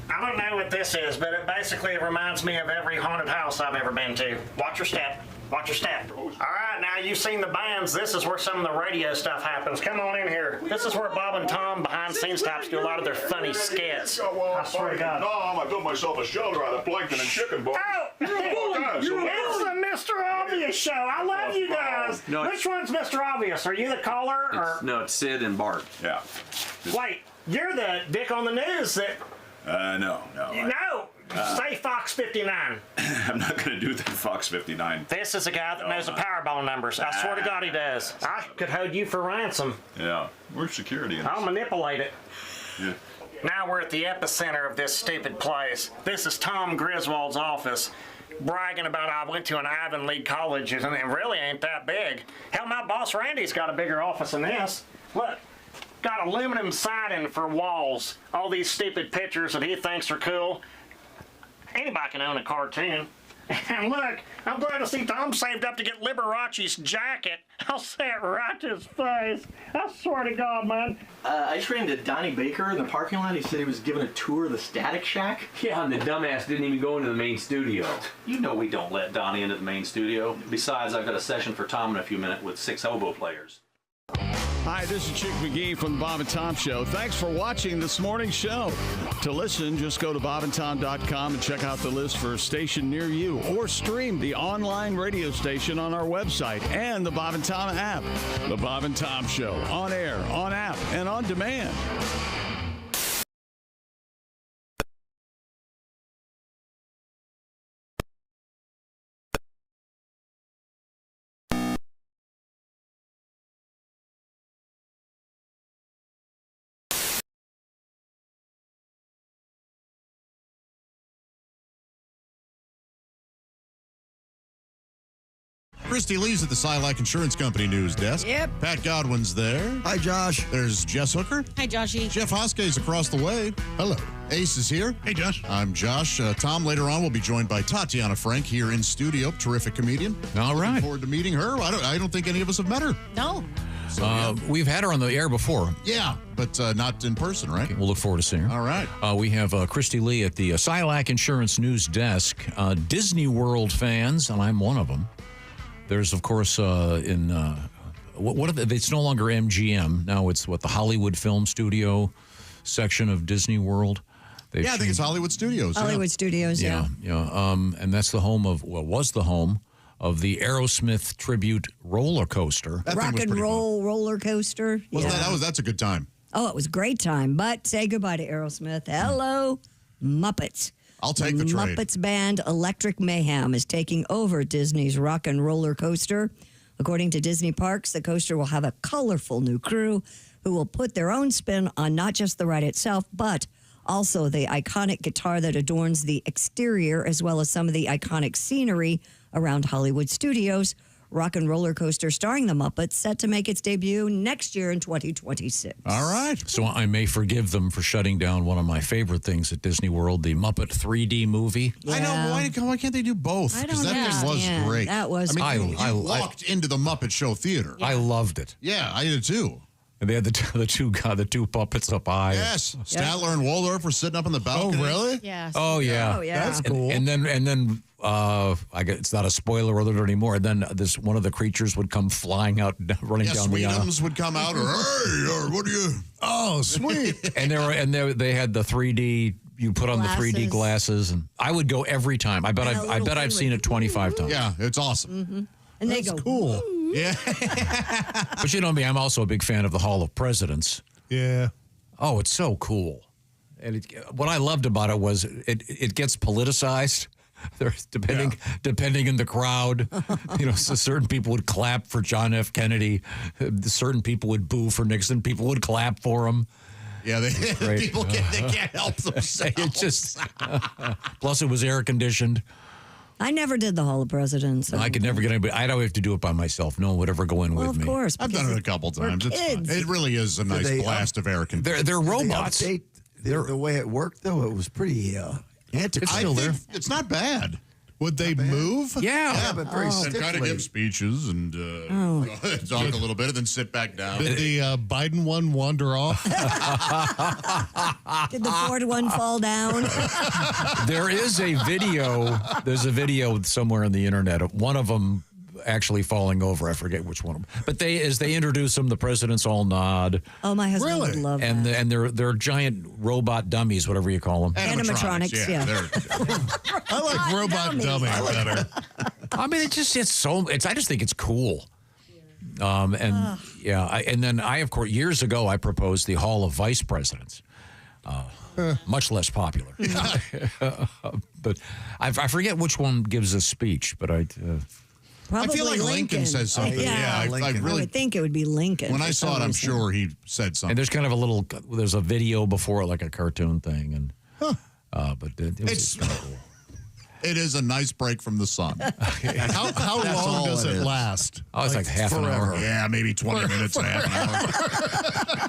Speaker 15: don't know what this is, but it basically reminds me of every haunted house I've ever been to. Watch your step. Watch your step. All right, now you've seen the bands. This is where some of the radio stuff happens. Come on in here. This is where Bob and Tom behind the scenes types do a lot of their funny skits. I swear to God.
Speaker 17: Tom, I built myself a shelter out of plankton and chicken bones.
Speaker 15: Oh, it's a Mr. Obvious show. I love you guys.
Speaker 16: No,
Speaker 15: Which one's Mr. Obvious? Are you the caller? Or?
Speaker 16: No, it's Sid and Bart.
Speaker 17: Yeah.
Speaker 15: Wait, you're the dick on the news that...
Speaker 17: No.
Speaker 15: Say Fox 59.
Speaker 17: I'm not going to do that, Fox 59.
Speaker 15: This is a guy that knows the Powerball numbers. I swear to God he does. I could hold you for ransom.
Speaker 17: Yeah, we're security.
Speaker 15: I'll manipulate it.
Speaker 17: Yeah.
Speaker 15: Now we're at the epicenter of this stupid place. This is Tom Griswold's office, bragging about I went to an Ivy League college, and it really ain't that big. Hell, my boss Randy's got a bigger office than this. Look. Got aluminum siding for walls. All these stupid pictures that he thinks are cool. Anybody can own a cartoon. And look, I'm glad to see Tom saved up to get Liberace's jacket. I'll say it right to his face. I swear to God, man.
Speaker 16: I just ran into Donnie Baker in the parking lot. He said he was giving a tour of the Static Shack. Yeah, and the dumbass didn't even go into the main studio. You know we don't let Donnie into the main studio. Besides, I've got a session for Tom in a few minutes with 6 oboe players.
Speaker 8: Hi, this is Chick McGee from the Bob and Tom Show. Thanks for watching this morning's show. To listen, just go to bobandtom.com and check out the list for a station near you, or stream the online radio station on our website and the Bob and Tom app. The Bob and Tom Show, on air, on app, and on demand.
Speaker 1: Christy Lee's at the Silac Insurance Company news desk.
Speaker 3: Yep.
Speaker 1: Pat Godwin's there.
Speaker 5: Hi, Josh.
Speaker 1: There's Jess Hooker.
Speaker 9: Hi, Joshy.
Speaker 1: Jeff Hoskay's across the way. Hello. Ace is here.
Speaker 11: Hey, Josh.
Speaker 1: I'm Josh. Tom, later on, will be joined by Tatiana Frank here in studio. Terrific comedian.
Speaker 2: All right.
Speaker 1: Looking forward to meeting her. I don't think any of us have met her.
Speaker 9: No.
Speaker 1: So,
Speaker 2: We've had her on the air before.
Speaker 1: yeah, but not in person, right?
Speaker 2: We'll look forward to seeing her.
Speaker 1: All right.
Speaker 2: We have Christy Lee at the Silac Insurance News Desk. Disney World fans, and I'm one of them. There's, of course, it's no longer MGM. Now it's, the Hollywood Film Studio section of Disney World.
Speaker 1: I think it's Hollywood Studios.
Speaker 3: Hollywood Studios, yeah.
Speaker 2: And that's the home of, was the home of the Aerosmith tribute roller coaster.
Speaker 3: Rock and roll roller coaster.
Speaker 1: That's a good time.
Speaker 3: Oh, it was a great time. But say goodbye to Aerosmith. Hello, Muppets.
Speaker 1: I'll take the trade.
Speaker 3: Muppets band Electric Mayhem is taking over Disney's Rock and Roller Coaster. According to Disney Parks, the coaster will have a colorful new crew who will put their own spin on not just the ride itself, but also the iconic guitar that adorns the exterior, as well as some of the iconic scenery around Hollywood Studios. Rock and Roller Coaster starring the Muppets set to make its debut next year in 2026.
Speaker 1: All right.
Speaker 2: So I may forgive them for shutting down one of my favorite things at Disney World, the Muppet 3D movie.
Speaker 3: Yeah.
Speaker 1: I know. Why can't they do both?
Speaker 3: I don't
Speaker 1: that thing was great.
Speaker 3: That was
Speaker 1: I walked into the Muppet Show theater.
Speaker 2: I loved it.
Speaker 1: Yeah, I did too.
Speaker 2: And they had the two puppets up high.
Speaker 1: Yes. Statler and Waldorf were sitting up on the balcony.
Speaker 4: Oh, really?
Speaker 9: Yes.
Speaker 2: Oh, yeah.
Speaker 3: Oh, yeah.
Speaker 4: That's cool.
Speaker 2: And then I guess it's not a spoiler alert anymore. And then one of the creatures would come flying out, running down the aisle.
Speaker 1: Sweetums would come out, or what do you?
Speaker 4: Oh, sweet.
Speaker 2: And they had the 3D. You put on the 3D glasses, and I would go every time. I bet I've seen it 25 times.
Speaker 1: Yeah, it's awesome.
Speaker 3: Mm-hmm. And they go
Speaker 4: cool.
Speaker 1: Yeah.
Speaker 2: But you know me, I'm also a big fan of the Hall of Presidents.
Speaker 4: Yeah.
Speaker 2: Oh, it's so cool. And what I loved about it was it gets politicized. There's depending in the crowd, so certain people would clap for John F. Kennedy, certain people would boo for Nixon, people would clap for him.
Speaker 1: Yeah,
Speaker 2: Great.
Speaker 1: people they can't help themselves.
Speaker 2: It just plus it was air conditioned.
Speaker 3: I never did the Hall of Presidents.
Speaker 2: I could never get anybody. I'd always have to do it by myself. No one would ever go in with
Speaker 3: Of
Speaker 2: me.
Speaker 3: course.
Speaker 1: I've done it a couple times. It's fun.
Speaker 3: kids.
Speaker 1: It really is a nice blast of air conditioning.
Speaker 2: They're robots.
Speaker 5: They update the way it worked, though. It was pretty antiquated.
Speaker 2: It's still there.
Speaker 1: It's not bad.
Speaker 4: Would they move?
Speaker 2: Yeah.
Speaker 5: but very
Speaker 1: And
Speaker 5: stiffly.
Speaker 1: kind of give speeches and talk a little bit and then sit back down.
Speaker 4: Did the Biden one wander off?
Speaker 3: Did the Ford one fall down?
Speaker 2: There is a video. There's a video somewhere on the internet of one of them actually falling over. I forget which one of them. But as they introduce them, the presidents all nod.
Speaker 3: Oh, my husband would love
Speaker 2: And
Speaker 3: that.
Speaker 2: and they're giant robot dummies, whatever you call them.
Speaker 3: Animatronics, yeah.
Speaker 4: I like robot dummy better.
Speaker 2: I mean, I just think it's cool. And then I, of course, years ago, I proposed the Hall of Vice Presidents. Much less popular. But I forget which one gives a speech, but
Speaker 3: Probably
Speaker 1: I feel like Lincoln says something.
Speaker 3: Yeah,
Speaker 1: I really
Speaker 3: would think it would be Lincoln.
Speaker 1: When
Speaker 3: for
Speaker 1: I
Speaker 3: some
Speaker 1: saw it, I'm
Speaker 3: reason.
Speaker 1: sure he said something.
Speaker 2: And there's kind of there's a video before it, like a cartoon thing. And but it was kind of cool.
Speaker 1: It is a nice break from the sun.
Speaker 4: How long does it last?
Speaker 2: Oh, it's like half
Speaker 1: forever.
Speaker 2: an hour.
Speaker 1: Yeah, maybe 20 minutes, half an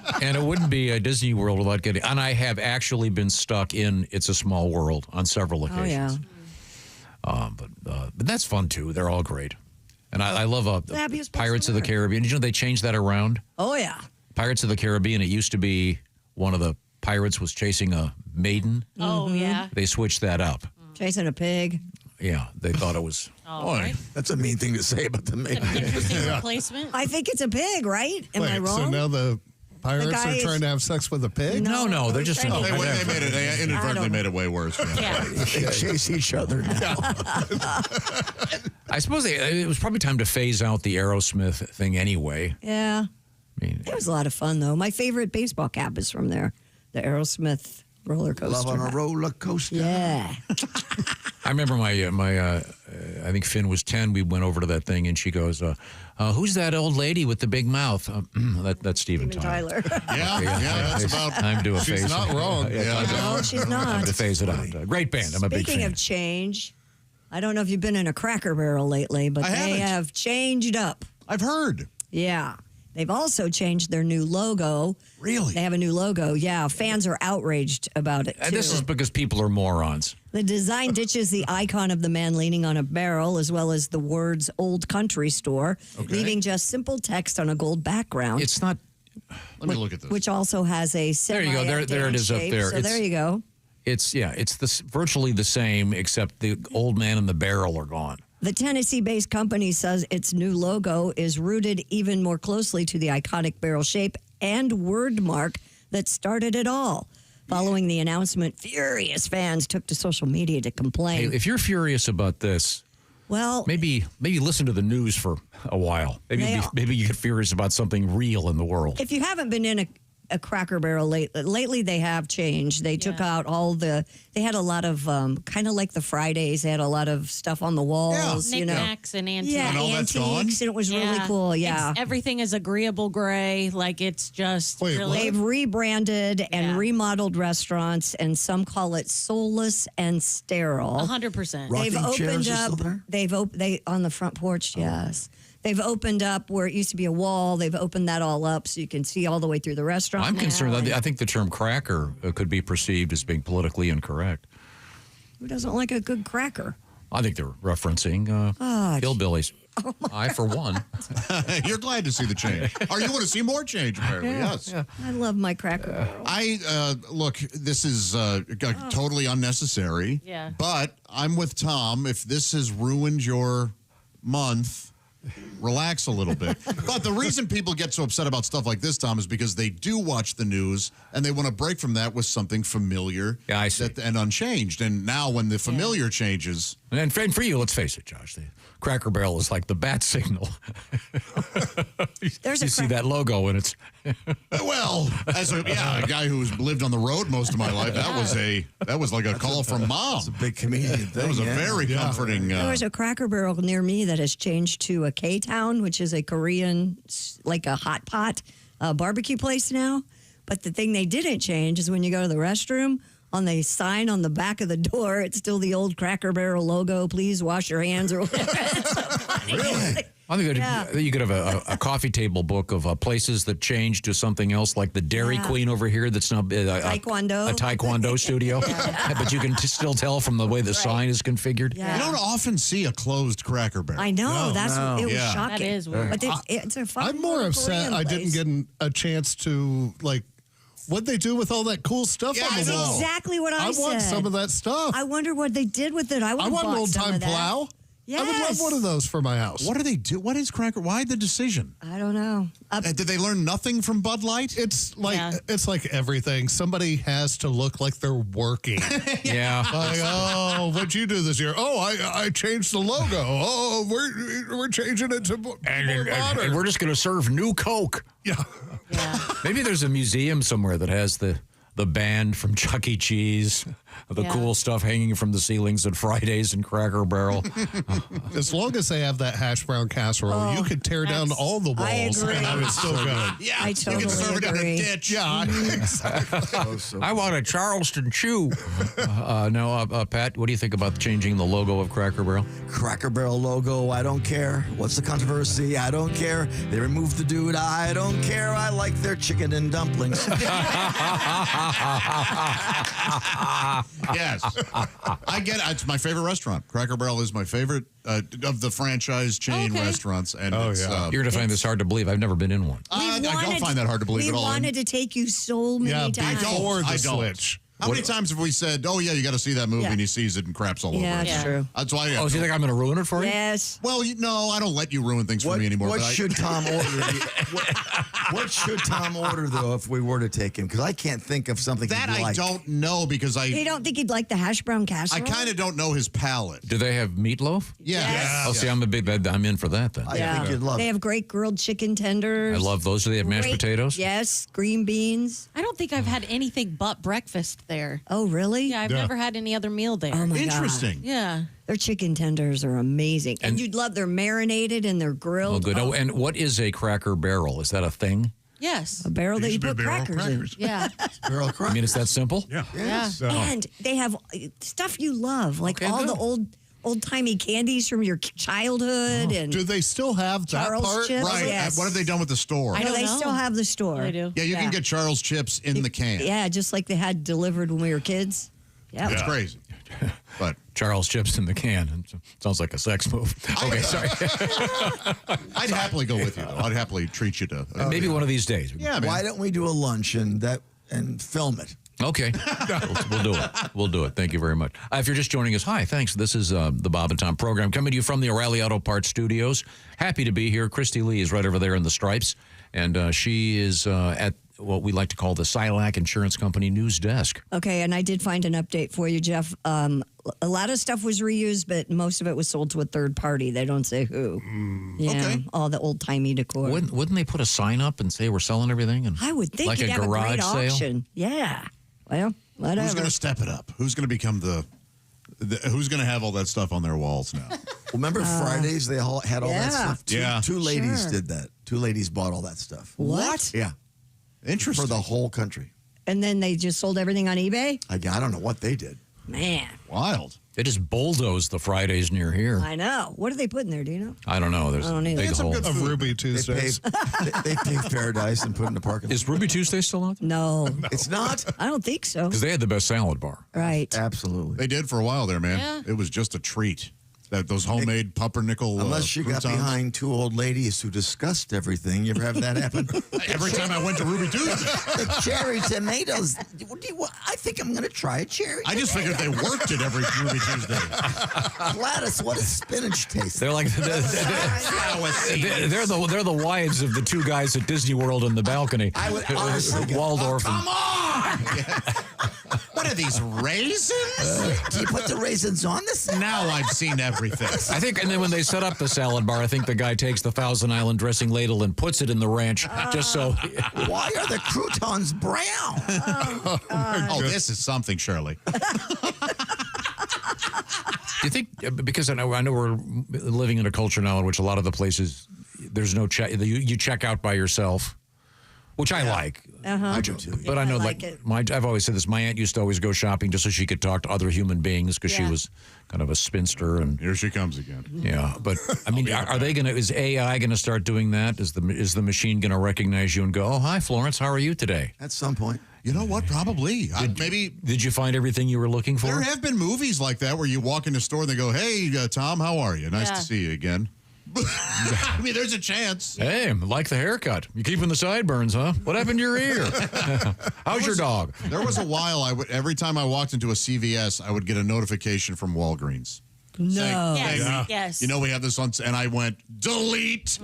Speaker 1: hour.
Speaker 2: And it wouldn't be a Disney World without getting. And I have actually been stuck in It's a Small World on several occasions.
Speaker 3: Oh,
Speaker 2: But that's fun too. They're all great. And I love
Speaker 3: Happiest place
Speaker 2: Pirates
Speaker 3: on
Speaker 2: of the
Speaker 3: earth.
Speaker 2: Caribbean. Did you know they changed that around?
Speaker 3: Oh, yeah.
Speaker 2: Pirates of the Caribbean, it used to be one of the pirates was chasing a maiden.
Speaker 9: Oh, yeah.
Speaker 2: They switched that up.
Speaker 3: Chasing a pig.
Speaker 2: Yeah, they thought it was.
Speaker 5: Boy, that's a mean thing to say about the maid.
Speaker 9: Interesting replacement.
Speaker 3: I think it's a pig, right? Am I wrong?
Speaker 4: So now the pirates
Speaker 3: guy
Speaker 4: are
Speaker 3: is-
Speaker 4: trying to have sex with a pig?
Speaker 2: No, they're just.
Speaker 1: They inadvertently made it way worse. Yeah.
Speaker 5: They chase each other now.
Speaker 2: I suppose it was probably time to phase out the Aerosmith thing anyway.
Speaker 3: Yeah.
Speaker 2: I mean,
Speaker 3: It was a lot of fun, though. My favorite baseball cap is from there. The Aerosmith roller coaster.
Speaker 5: Love on a roller coaster.
Speaker 3: Yeah.
Speaker 2: I remember I think Finn was 10. We went over to that thing, and she goes, "Who's that old lady with the big mouth?" That's Steven Tyler.
Speaker 1: Yeah, that's about.
Speaker 2: Time to do a phase.
Speaker 4: She's not wrong.
Speaker 3: No, she's
Speaker 2: Time
Speaker 3: not.
Speaker 2: to phase it out. Great band. I'm a big
Speaker 3: Speaking
Speaker 2: fan.
Speaker 3: of change, I don't know if you've been in a Cracker Barrel lately, but
Speaker 1: I
Speaker 3: they
Speaker 1: haven't.
Speaker 3: have changed up.
Speaker 1: I've heard.
Speaker 3: Yeah. They've also changed their new logo.
Speaker 1: Really?
Speaker 3: They have a new logo. Yeah. Fans are outraged about it, too.
Speaker 2: And this is because people are morons.
Speaker 3: The design ditches the icon of the man leaning on a barrel, as well as the words Old Country Store, leaving just simple text on a gold background.
Speaker 2: It's not.
Speaker 1: Let me look at this.
Speaker 3: Which also has a
Speaker 2: There you go. There it is up
Speaker 3: shape.
Speaker 2: there.
Speaker 3: So
Speaker 2: It's-
Speaker 3: there you go.
Speaker 2: It's virtually the same, except the old man and the barrel are gone.
Speaker 3: The Tennessee-based company says its new logo is rooted even more closely to the iconic barrel shape and word mark that started it all. Following the announcement, furious fans took to social media to complain.
Speaker 2: Hey, if you're furious about this,
Speaker 3: well,
Speaker 2: maybe listen to the news for a while. Maybe you get furious about something real in the world.
Speaker 3: if you haven't been in a Cracker Barrel lately, they have changed. They took out all they had a lot of kind of like the Fridays. They had a lot of stuff on the walls,
Speaker 9: Knickknacks and antiques.
Speaker 3: Yeah,
Speaker 1: And all that's gone?
Speaker 3: antiques, and it was really cool. Yeah.
Speaker 9: Everything is agreeable gray. Like it's just really.
Speaker 3: They've rebranded and remodeled restaurants, and some call it soulless and sterile.
Speaker 9: 100%.
Speaker 3: They've
Speaker 5: Rocking chairs
Speaker 3: opened
Speaker 5: are
Speaker 3: up.
Speaker 5: still there?
Speaker 3: They on the front porch. Yes. They've opened up where it used to be a wall. They've opened that all up so you can see all the way through the restaurant.
Speaker 2: I'm
Speaker 3: now.
Speaker 2: concerned. I think the term cracker could be perceived as being politically incorrect.
Speaker 3: Who doesn't like a good cracker?
Speaker 2: I think they're referencing hillbillies. I, for one.
Speaker 1: You're glad to see the change. Or you want to see more change, apparently. Yes.
Speaker 3: I love my Cracker Barrel.
Speaker 1: Look, this is totally unnecessary.
Speaker 9: Yeah.
Speaker 1: But I'm with Tom. If this has ruined your month, relax a little bit. But the reason people get so upset about stuff like this, Tom, is because they do watch the news and they want to break from that with something familiar and unchanged. And now when the familiar changes...
Speaker 2: And for you, let's face it, Josh, the Cracker Barrel is like the bat signal. You see that logo and it's...
Speaker 1: Well, as a guy who's lived on the road most of my life, that was like a call from mom. It's
Speaker 5: a big comedian thing.
Speaker 1: That was a very comforting.
Speaker 3: There was a Cracker Barrel near me that has changed to a K-Town, which is a Korean, like a hot pot barbecue place now, But the thing they didn't change is when you go to the restroom, on the sign on the back of the door, it's still the old Cracker Barrel logo. Please wash your hands or whatever. It's so funny.
Speaker 2: Really? I think you could have a coffee table book of places that changed to something else, like the Dairy Queen over here that's now a Taekwondo studio. But you can still tell from the way the sign is configured.
Speaker 1: You don't often see a closed Cracker Barrel.
Speaker 3: I know. It was shocking.
Speaker 6: That is weird.
Speaker 3: But it's a fun
Speaker 4: I'm more upset I didn't get a chance to, like, what'd they do with all that cool stuff on the wall?
Speaker 3: That's exactly what I said.
Speaker 4: I want some of that stuff.
Speaker 3: I wonder what they did with it. I want an
Speaker 4: old-time plow.
Speaker 3: Yes.
Speaker 4: I would love one of those for my house.
Speaker 1: What do they do? What is Cracker? Why the decision?
Speaker 3: I don't know.
Speaker 1: Did they learn nothing from Bud Light?
Speaker 4: It's like everything. Somebody has to look like they're working.
Speaker 2: Yeah.
Speaker 4: Like, oh, what'd you do this year? Oh, I changed the logo. Oh, we're changing it to more modern.
Speaker 2: And we're just going to serve new Coke.
Speaker 4: Yeah.
Speaker 2: Maybe there's a museum somewhere that has the band from Chuck E. Cheese, the cool stuff hanging from the ceilings at Fridays and Cracker Barrel.
Speaker 4: As long as they have that hash brown casserole, you could tear down all the walls and I would still go.
Speaker 1: Yeah,
Speaker 3: I totally
Speaker 1: you can serve it in a ditch.
Speaker 4: Yeah, exactly.
Speaker 2: I want a Charleston chew. Now, Pat, what do you think about changing the logo of Cracker Barrel?
Speaker 5: Cracker Barrel logo, I don't care. What's the controversy? I don't care. They removed the dude, I don't care. I like their chicken and dumplings.
Speaker 1: Yes. I get it. It's my favorite restaurant. Cracker Barrel is my favorite of the franchise chain restaurants. And
Speaker 2: You're going to find this hard to believe. I've never been in one.
Speaker 1: I don't find that hard to believe at all.
Speaker 3: We wanted to take you so many times.
Speaker 4: Before the switch.
Speaker 1: How many times have we said, oh, yeah, you got to see that movie, and he sees it and craps all over it?
Speaker 3: Yeah, that's true.
Speaker 1: That's why.
Speaker 2: Oh, so you think I'm going to ruin it for you?
Speaker 3: Yes.
Speaker 1: Well, no, I don't let you ruin things for me anymore.
Speaker 5: What should Tom order? What should Tom order, though, if we were to take him? Because I can't think of something
Speaker 1: that
Speaker 5: he'd
Speaker 1: I
Speaker 5: like.
Speaker 1: don't know because
Speaker 3: You don't think he'd like the hash brown casserole?
Speaker 1: I kind of don't know his palate.
Speaker 2: Do they have meatloaf?
Speaker 1: Yes.
Speaker 2: Oh, see, I'm in for that then.
Speaker 5: I think you'd love
Speaker 3: They have great grilled chicken tenders.
Speaker 2: I love those. Do they have mashed
Speaker 3: Great-
Speaker 2: potatoes?
Speaker 3: Yes, green beans.
Speaker 6: I don't think I've had anything but breakfast there.
Speaker 3: Oh, really?
Speaker 6: Yeah, I've never had any other meal there.
Speaker 3: Oh, my
Speaker 1: Interesting.
Speaker 6: Yeah.
Speaker 3: Their chicken tenders are amazing. And you'd love they're marinated and they're grilled.
Speaker 2: Oh, good. Oh, and what is a Cracker Barrel? Is that a thing?
Speaker 6: Yes.
Speaker 3: A barrel that you put crackers in.
Speaker 6: Yeah.
Speaker 5: barrel
Speaker 2: I mean, it's that simple?
Speaker 11: Yeah.
Speaker 5: Yes.
Speaker 3: And they have stuff you love, like all the old-timey candies from your childhood. And
Speaker 4: do they still have that
Speaker 3: Charles
Speaker 4: part?
Speaker 3: chips?
Speaker 1: Right.
Speaker 3: Yes.
Speaker 1: What have they done with the store?
Speaker 3: I know they still have the store.
Speaker 6: They do.
Speaker 1: Yeah, you can get Charles chips in the can.
Speaker 3: Yeah, just like they had delivered when we were kids. Yeah.
Speaker 1: That's crazy. But
Speaker 2: Charles chips in the can. Sounds like a sex move. Okay, sorry.
Speaker 1: I'd happily go with you, though. I'd happily treat you to.
Speaker 2: Maybe one of these days.
Speaker 1: Yeah, man.
Speaker 5: Why don't we do a lunch and film it?
Speaker 2: Okay. We'll do it. We'll do it. Thank you very much. If you're just joining us, hi, thanks. This is the Bob and Tom program coming to you from the O'Reilly Auto Parts Studios. Happy to be here. Christy Lee is right over there in the stripes, and she is at what we like to call the Silac Insurance Company news desk.
Speaker 3: Okay, and I did find an update for you, Jeff. A lot of stuff was reused, but most of it was sold to a third party. They don't say who. Yeah,
Speaker 1: okay.
Speaker 3: all the old-timey decor.
Speaker 2: Wouldn't they put a sign up and say we're selling everything? And
Speaker 3: I would think
Speaker 2: like
Speaker 3: you'd
Speaker 2: a
Speaker 3: have a
Speaker 2: garage
Speaker 3: great
Speaker 2: sale?
Speaker 3: auction. Yeah. Well, whatever.
Speaker 1: Who's going to step it up? Who's going to become who's going to have all that stuff on their walls now?
Speaker 5: Well, remember Fridays? They all had all that stuff. Two ladies
Speaker 3: Sure.
Speaker 5: did that. Two ladies bought all that stuff.
Speaker 3: What?
Speaker 5: Yeah.
Speaker 1: Interesting.
Speaker 5: For the whole country.
Speaker 3: And then they just sold everything on eBay?
Speaker 5: I don't know what they did.
Speaker 3: Man.
Speaker 1: Wild.
Speaker 2: They just bulldozed the Fridays near here.
Speaker 3: I know. What do they put in there? Do you know?
Speaker 2: I don't know. There's
Speaker 3: I don't
Speaker 2: a
Speaker 3: either.
Speaker 2: big
Speaker 3: It's some
Speaker 2: hole.
Speaker 3: good
Speaker 4: Of Ruby Tuesdays.
Speaker 5: They paved Paradise and put in the parking lot.
Speaker 2: Is Ruby Tuesday still out there?
Speaker 3: No.
Speaker 5: It's not?
Speaker 3: I don't think so.
Speaker 2: Because they had the best salad bar.
Speaker 3: Right.
Speaker 5: Absolutely.
Speaker 1: They did for a while there, man.
Speaker 6: Yeah.
Speaker 1: It was just a treat. Those homemade pumpernickel.
Speaker 5: Unless you got
Speaker 1: croutons.
Speaker 5: behind two old ladies who discussed everything. You ever have that happen?
Speaker 1: Every time I went to Ruby Tuesday.
Speaker 5: The cherry tomatoes. I think I'm going to try a cherry.
Speaker 1: I just figured they worked it every Ruby Tuesday.
Speaker 5: Gladys, what does spinach taste?
Speaker 2: They're like they're the wives of the two guys at Disney World in the balcony.
Speaker 5: I would honestly
Speaker 2: Waldorf.
Speaker 1: Come on! What are these raisins?
Speaker 5: Do you put the raisins on this?
Speaker 1: Now I've seen everything.
Speaker 2: I think, and then when they set up the salad bar, I think the guy takes the Thousand Island dressing ladle and puts it in the ranch just so.
Speaker 5: Why are the croutons brown?
Speaker 1: Oh, this is something, Shirley.
Speaker 2: Do you think, because I know we're living in a culture now in which a lot of the places, there's no check, you check out by yourself. which I like.
Speaker 3: I
Speaker 1: do too.
Speaker 2: But I know,
Speaker 3: like it.
Speaker 2: I've always said this. My aunt used to always go shopping just so she could talk to other human beings because she was kind of a spinster. And
Speaker 1: here she comes again.
Speaker 2: Yeah, but I mean, are they gonna? Is AI gonna start doing that? Is the machine gonna recognize you and go, "Oh, hi, Florence, how are you today?"
Speaker 18: At some point.
Speaker 1: You know what? Probably.
Speaker 2: Did you find everything you were looking for?
Speaker 1: There have been movies like that where you walk in the store and they go, "Hey, Tom, how are you? Nice to see you again." I mean, there's a chance.
Speaker 2: Hey, like the haircut. You keeping the sideburns, huh? What happened to your ear? How's your dog?
Speaker 1: There was a while every time I walked into a CVS, I would get a notification from Walgreens.
Speaker 3: No.
Speaker 9: Yes.
Speaker 1: You know, we have this on, and I went, delete.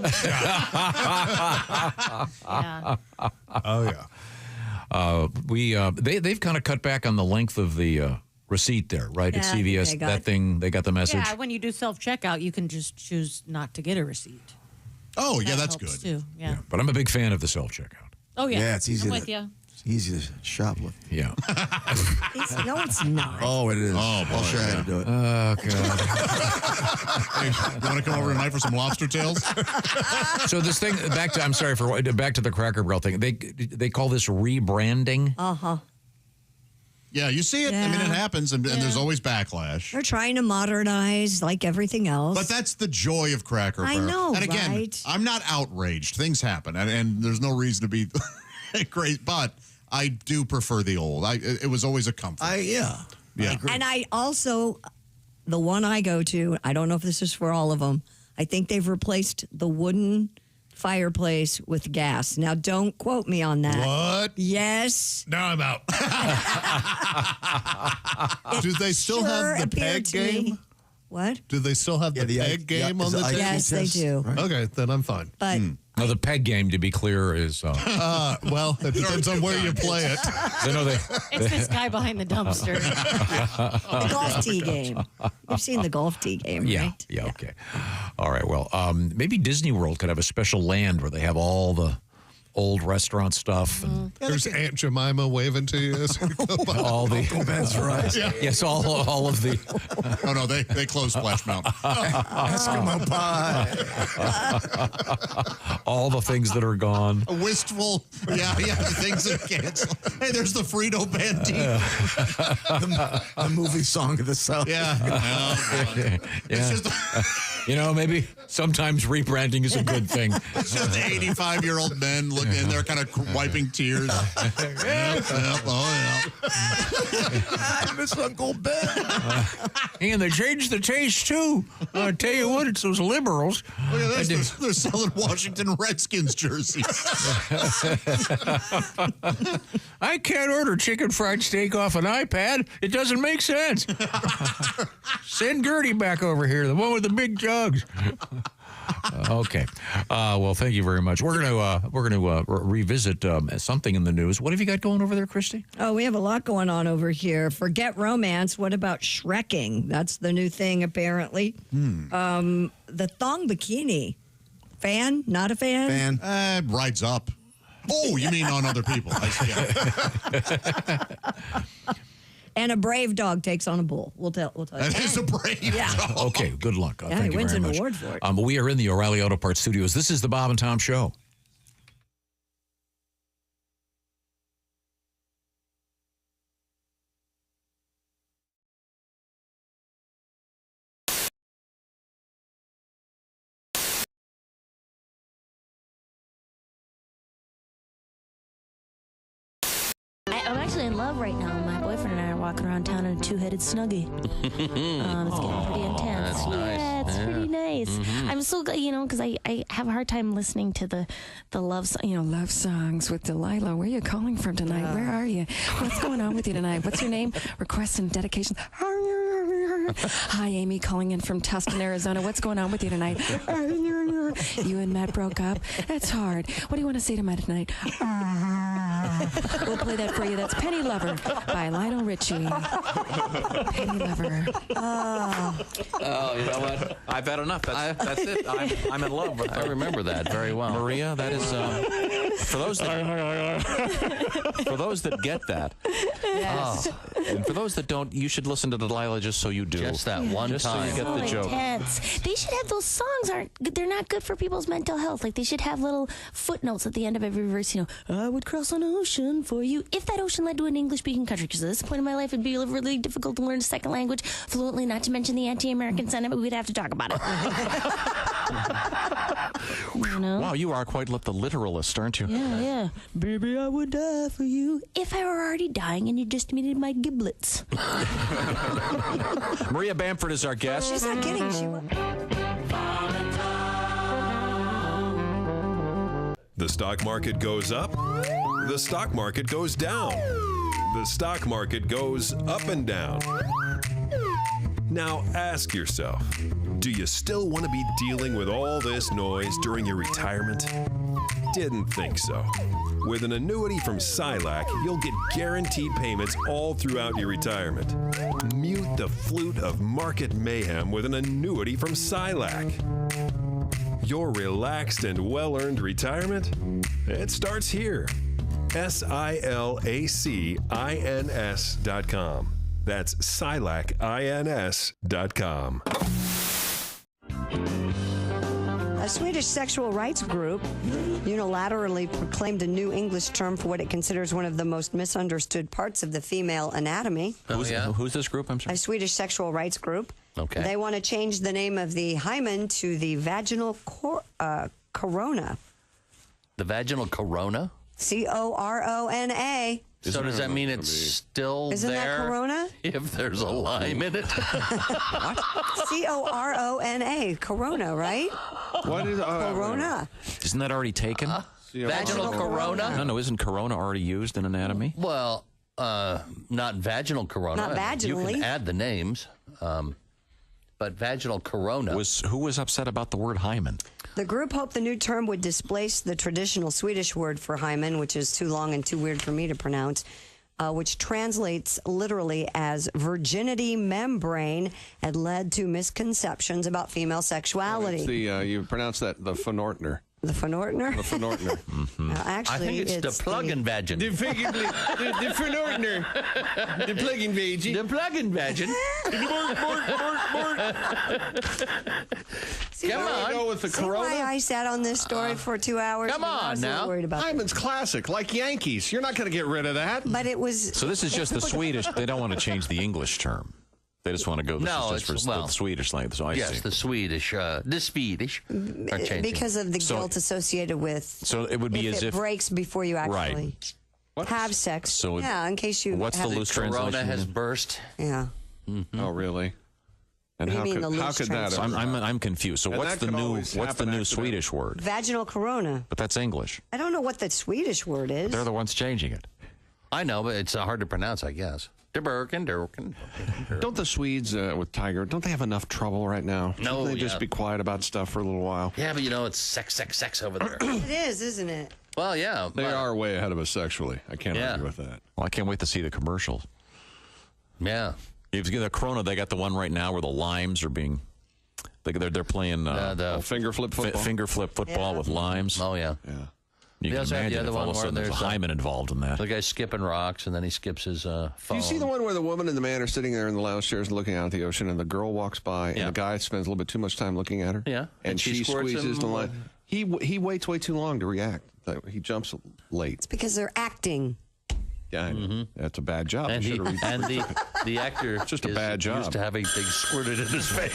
Speaker 4: Oh, yeah.
Speaker 2: They've kind of cut back on the length of the receipt there, right? At CVS, they got the message.
Speaker 19: Yeah, when you do self-checkout, you can just choose not to get a receipt.
Speaker 1: Oh, yeah, that's
Speaker 19: helps
Speaker 1: good.
Speaker 19: Too. Yeah.
Speaker 2: But I'm a big fan of the self-checkout.
Speaker 19: Oh, yeah.
Speaker 18: Yeah, it's easy.
Speaker 19: I'm with you.
Speaker 18: It's easy to shoplift.
Speaker 2: Yeah.
Speaker 3: No, it's not.
Speaker 18: Oh, it is.
Speaker 1: Oh, boy,
Speaker 18: I'll show you how to do it.
Speaker 2: Oh, God.
Speaker 1: Hey, you want to come over tonight for some lobster tails?
Speaker 2: So this thing, back to the Cracker Barrel thing. They call this rebranding.
Speaker 3: Uh-huh.
Speaker 1: Yeah, you see it. I mean, it happens, and there's always backlash.
Speaker 3: They're trying to modernize like everything else.
Speaker 1: But that's the joy of Cracker
Speaker 3: I
Speaker 1: Barrel.
Speaker 3: know,
Speaker 1: And again,
Speaker 3: right?
Speaker 1: I'm not outraged. Things happen, and there's no reason to be great. But I do prefer the old. It was always a comfort.
Speaker 18: Yeah.
Speaker 3: And I also, the one I go to, I don't know if this is for all of them, I think they've replaced the wooden fireplace with gas. Now, don't quote me on that.
Speaker 4: What?
Speaker 3: Yes.
Speaker 4: Now I'm out. Do they still have the peg game?
Speaker 3: What?
Speaker 4: Do they still have the peg game on the table?
Speaker 3: Yes, they do.
Speaker 4: Right. Okay, then I'm fine.
Speaker 3: But
Speaker 2: Now, the peg game, to be clear, is...
Speaker 4: well, it depends on where you play it.
Speaker 19: It's this guy behind the dumpster.
Speaker 3: the golf tee game. You've seen the golf tee game, right?
Speaker 2: Yeah, okay. All right, well, maybe Disney World could have a special land where they have all the old restaurant stuff. And
Speaker 4: There's Aunt Jemima waving to you as you go by.
Speaker 2: all the...
Speaker 18: Uncle Ben's right.
Speaker 2: Yes, all of the...
Speaker 1: Oh, no, they closed Splash Mountain.
Speaker 18: Eskimo pie.
Speaker 2: all the things that are gone.
Speaker 1: Wistful. Yeah, the things that cancel. Hey, there's the Frito Bandito.
Speaker 18: the movie song of the South.
Speaker 1: Yeah. It's just
Speaker 2: maybe sometimes rebranding is a good thing.
Speaker 1: It's just 85-year-old men looking, and they're kind of wiping tears.
Speaker 18: I miss Uncle Ben.
Speaker 2: And they changed the taste, too. I tell you what, it's those liberals.
Speaker 1: Look at this. They're selling Washington Redskins jerseys.
Speaker 2: I can't order chicken fried steak off an iPad. It doesn't make sense. Send Gertie back over here, the one with the big jugs. Okay. Well, thank you very much. We're gonna revisit something in the news. What have you got going over there, Christy?
Speaker 3: Oh, we have a lot going on over here. Forget romance. What about Shrekking? That's the new thing, apparently. The thong bikini. Fan? Not a fan?
Speaker 1: Rides up. Oh, you mean on other people? I see.
Speaker 3: And a brave dog takes on a bull. We'll tell you.
Speaker 1: That is a brave dog.
Speaker 2: Okay, good luck.
Speaker 3: Yeah,
Speaker 2: Thank
Speaker 3: he
Speaker 2: you
Speaker 3: wins
Speaker 2: very
Speaker 3: an
Speaker 2: much.
Speaker 3: award for it.
Speaker 2: We are in the O'Reilly Auto Parts studios. This is the Bob and Tom Show.
Speaker 20: I'm actually in love right now. My boyfriend and I are walking around town in a two-headed snuggie. It's getting pretty intense.
Speaker 21: That's nice.
Speaker 20: Yeah, it's pretty nice.
Speaker 21: Mhm.
Speaker 20: I'm so, because I have a hard time listening to the love songs with Delilah. Where are you calling from tonight? Where are you? What's going on with you tonight? What's your name? Requests and dedications. Hi, Amy, calling in from Tustin, Arizona. What's going on with you tonight? You and Matt broke up? That's hard. What do you want to say to Matt tonight? We'll play that for you. That's Penny Lover by Lionel Richie. Penny Lover.
Speaker 21: Oh, you know what? I've had enough. That's it. I'm in love with her. I remember that very well. Maria, that is for those that get that.
Speaker 3: Yes.
Speaker 21: Oh.
Speaker 2: And for those that don't, you should listen to Delilah just so you do.
Speaker 21: Just that one
Speaker 2: just
Speaker 21: time.
Speaker 2: so you get the joke.
Speaker 20: Intense. They should have those songs. They're not good for people's mental health. Like they should have little footnotes at the end of every verse. You know, I would cross an ocean for you if that ocean led to an English-speaking country. Because at this point in my life, it'd be really difficult to learn a second language fluently. Not to mention the anti-American sentiment. We'd have to talk about it. You know?
Speaker 2: Wow, you are quite the literalist, aren't you?
Speaker 20: Yeah. Baby, I would die for you if I were already dying and you just needed my giblets.
Speaker 2: Maria Bamford is our guest.
Speaker 3: She's not kidding.
Speaker 13: The stock market goes up. The stock market goes down. The stock market goes up and down. Now ask yourself, do you still want to be dealing with all this noise during your retirement? Didn't think so. With an annuity from Silac, you'll get guaranteed payments all throughout your retirement. Mute the flute of market mayhem with an annuity from Silac. Your relaxed and well-earned retirement? It starts here. SILACINS.com. That's SILACINS.com.
Speaker 3: A Swedish sexual rights group unilaterally proclaimed a new English term for what it considers one of the most misunderstood parts of the female anatomy.
Speaker 2: Who's this group? I'm sorry.
Speaker 3: A Swedish sexual rights group.
Speaker 21: Okay.
Speaker 3: They want to change the name of the hymen to the vaginal corona.
Speaker 21: The vaginal corona?
Speaker 3: corona.
Speaker 21: So does that mean it's still
Speaker 3: Isn't
Speaker 21: there?
Speaker 3: that corona?
Speaker 21: If there's a lime in it?
Speaker 3: corona. Corona, right?
Speaker 7: What is
Speaker 3: corona?
Speaker 2: Isn't that already taken?
Speaker 21: Vaginal corona?
Speaker 2: No, isn't corona already used in anatomy?
Speaker 21: Well, not vaginal corona.
Speaker 3: Not vaginally.
Speaker 21: You can add the names. But vaginal corona.
Speaker 2: Who was upset about the word hymen?
Speaker 3: The group hoped the new term would displace the traditional Swedish word for hymen, which is too long and too weird for me to pronounce, which translates literally as virginity membrane, and led to misconceptions about female sexuality.
Speaker 7: It's you pronounce that the Phonortner.
Speaker 3: The Phonortner?
Speaker 7: The Phonortner.
Speaker 3: Actually,
Speaker 21: I think it's the plug-in vagin.
Speaker 7: The Phonortner. The plug-in vagin.
Speaker 21: The plug-in vagin.
Speaker 3: See,
Speaker 7: Come on. Go with the
Speaker 3: see
Speaker 7: corona?
Speaker 3: why I sat on this story for 2 hours?
Speaker 7: Come
Speaker 3: I
Speaker 7: on
Speaker 3: was a little
Speaker 7: now.
Speaker 3: worried about
Speaker 7: Hyman's classic, like Yankees. You're not going to get rid of that.
Speaker 3: But it was...
Speaker 2: So this is just the Swedish. They don't want to change the English term. They just want to go. This is just for the Swedish language. So I see.
Speaker 21: The Swedish are changing.
Speaker 3: Because of the guilt associated with...
Speaker 2: So it would be as if...
Speaker 3: it breaks before you actually have sex.
Speaker 2: So
Speaker 3: yeah, in case you...
Speaker 2: What's the loose translation?
Speaker 21: Corona has burst.
Speaker 3: Yeah.
Speaker 2: Mm-hmm.
Speaker 7: Oh, really? And
Speaker 3: What do you mean, the
Speaker 7: how
Speaker 3: loose
Speaker 7: could that?
Speaker 2: I'm confused. So
Speaker 7: And
Speaker 2: what's
Speaker 7: that
Speaker 2: the
Speaker 7: could
Speaker 2: new
Speaker 7: always
Speaker 2: what's the
Speaker 7: happen
Speaker 2: new
Speaker 7: accidentally.
Speaker 2: Swedish word?
Speaker 3: Vaginal corona.
Speaker 2: But that's English.
Speaker 3: I don't know what the Swedish word is.
Speaker 2: They're the ones changing it.
Speaker 21: I know, but it's hard to pronounce, I guess. Durkin.
Speaker 7: Don't the Swedes with Tiger, don't they have enough trouble right now?
Speaker 21: No,
Speaker 7: Shouldn't they just be quiet about stuff for a little while?
Speaker 21: Yeah, but it's sex over there.
Speaker 3: It is, isn't it?
Speaker 21: Well, yeah.
Speaker 7: They are way ahead of us sexually. I can't
Speaker 21: Yeah.
Speaker 7: argue with that.
Speaker 2: Well, I can't wait to see the commercials.
Speaker 21: Yeah.
Speaker 2: If you get the Corona, they got the one right now where the limes are being... They're playing
Speaker 21: the
Speaker 7: finger flip football.
Speaker 2: Finger flip football with limes.
Speaker 21: Oh, yeah.
Speaker 7: Yeah.
Speaker 2: You
Speaker 21: They
Speaker 2: can
Speaker 21: also have the
Speaker 2: imagine
Speaker 21: other
Speaker 2: if all
Speaker 21: one
Speaker 2: of a
Speaker 21: where
Speaker 2: sudden there's a
Speaker 21: there's
Speaker 2: hymen involved in that.
Speaker 21: The guy's skipping rocks, and then he skips his phone.
Speaker 7: Do you see the one where the woman and the man are sitting there in the lounge chairs looking out at the ocean, and the girl walks by, and the guy spends a little bit too much time looking at her?
Speaker 21: Yeah.
Speaker 7: And she
Speaker 21: squirts
Speaker 7: squeezes
Speaker 21: him.
Speaker 7: the line. He waits way too long to react. He jumps late.
Speaker 3: It's because they're acting.
Speaker 7: Yeah, I know. That's a bad job.
Speaker 21: And,
Speaker 7: You should've
Speaker 21: the actor
Speaker 7: It's just a bad job.
Speaker 21: used to having things squirted in his face.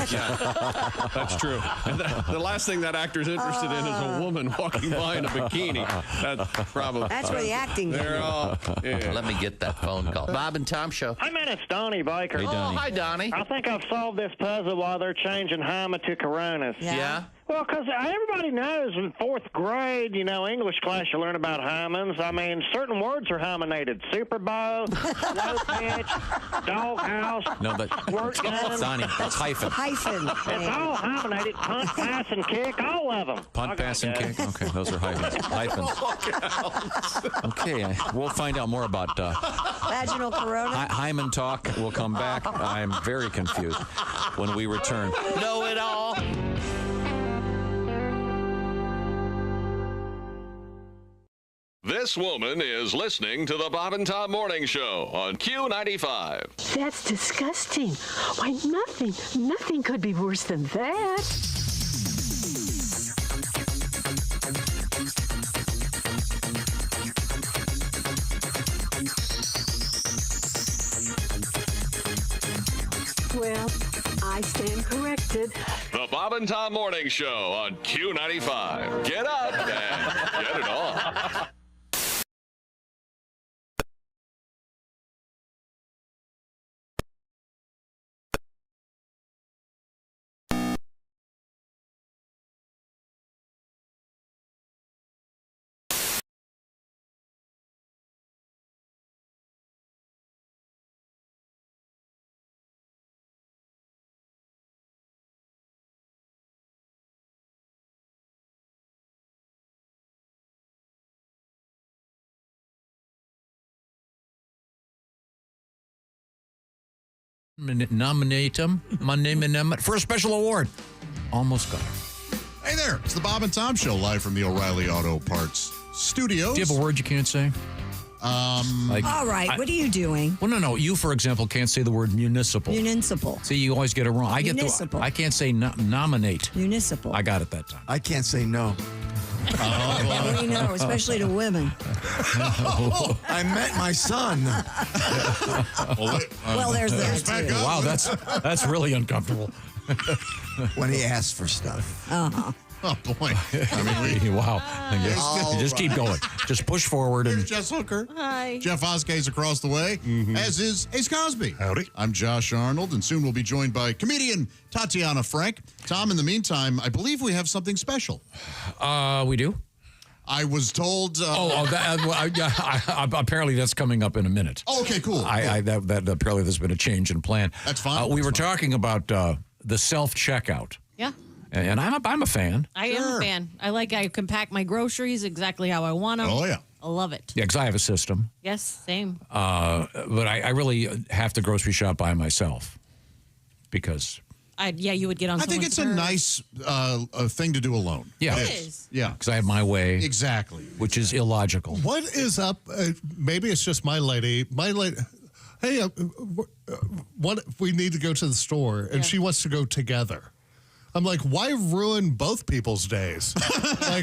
Speaker 7: That's true. And the last thing that actor's interested in is a woman walking by in a bikini. That's probably...
Speaker 3: That's where the acting
Speaker 7: They're all... Yeah.
Speaker 21: Let me get that phone call. Bob and Tom Show.
Speaker 22: Hey, man, it's Donnie Baker.
Speaker 2: Hey, Donnie.
Speaker 21: Oh, hi, Donnie.
Speaker 22: I think I've solved this puzzle while they're changing Hyma to Coronas.
Speaker 21: Yeah?
Speaker 22: Well, because everybody knows in fourth grade, English class, you learn about hymens. I mean, certain words are hymenated. Super Bowl, low pitch, doghouse,
Speaker 2: No, but
Speaker 22: squirt gun.
Speaker 2: Donnie, that's hyphen.
Speaker 3: Hyphen.
Speaker 22: It's all hymenated. Punt, pass, and kick, all of them.
Speaker 2: Punt, pass, and kick. Okay, those are hyphens. Okay, we'll find out more about
Speaker 3: Vaginal corona.
Speaker 2: hymen talk. We'll come back. I'm very confused when we return.
Speaker 21: Know it all.
Speaker 23: This
Speaker 7: This woman is listening to the Bob and Tom Morning Show on Q95.
Speaker 10: That's disgusting. Why, nothing could be worse than that. Well, I stand corrected.
Speaker 7: The Bob and Tom Morning Show on Q95. Get up and get it on.
Speaker 2: Nominate him for a special award. Almost got it.
Speaker 1: Hey there, it's the Bob and Tom Show live from the O'Reilly Auto Parts Studios.
Speaker 2: Do you have a word you can't say?
Speaker 3: All right, what are you doing?
Speaker 2: Well, no. You, for example, can't say the word municipal.
Speaker 3: Municipal.
Speaker 2: See, you always get it wrong.
Speaker 3: Municipal.
Speaker 2: I can't say nominate.
Speaker 3: Municipal.
Speaker 2: I got it that time.
Speaker 18: I can't say no.
Speaker 3: We know, especially to women.
Speaker 18: I met my son.
Speaker 3: Well, there's that too.
Speaker 2: Wow, that's really uncomfortable.
Speaker 18: When he asks for stuff.
Speaker 3: Uh-huh.
Speaker 1: Oh, boy.
Speaker 2: Wow. Just keep going. Just push forward.
Speaker 1: Here's Jess Hooker.
Speaker 19: Hi.
Speaker 1: Jeff Oskay's across the way, as is Ace Cosby.
Speaker 11: Howdy.
Speaker 1: I'm Josh Arnold, and soon we'll be joined by comedian Tatiana Frank. Tom, in the meantime, I believe we have something special.
Speaker 2: We do?
Speaker 1: I was told...
Speaker 2: apparently that's coming up in a minute.
Speaker 1: Oh, okay, cool.
Speaker 2: That apparently there's been a change in plan.
Speaker 1: That's fine.
Speaker 2: We were talking about the self-checkout.
Speaker 19: Yeah.
Speaker 2: And I'm a fan.
Speaker 19: I am a fan. I can pack my groceries exactly how I want them.
Speaker 1: Oh, yeah.
Speaker 19: I love it.
Speaker 2: Yeah, because I have a system.
Speaker 19: Yes, same.
Speaker 2: But I really have to grocery shop by myself because...
Speaker 19: you would get on.
Speaker 1: I think it's a nice thing to do alone.
Speaker 2: Yeah.
Speaker 19: It is.
Speaker 1: Yeah.
Speaker 2: Because I have my way.
Speaker 1: Exactly.
Speaker 2: Which is illogical.
Speaker 4: What is up? Maybe it's just my lady. Hey, what if we need to go to the store and she wants to go together? I'm like, why ruin both people's days?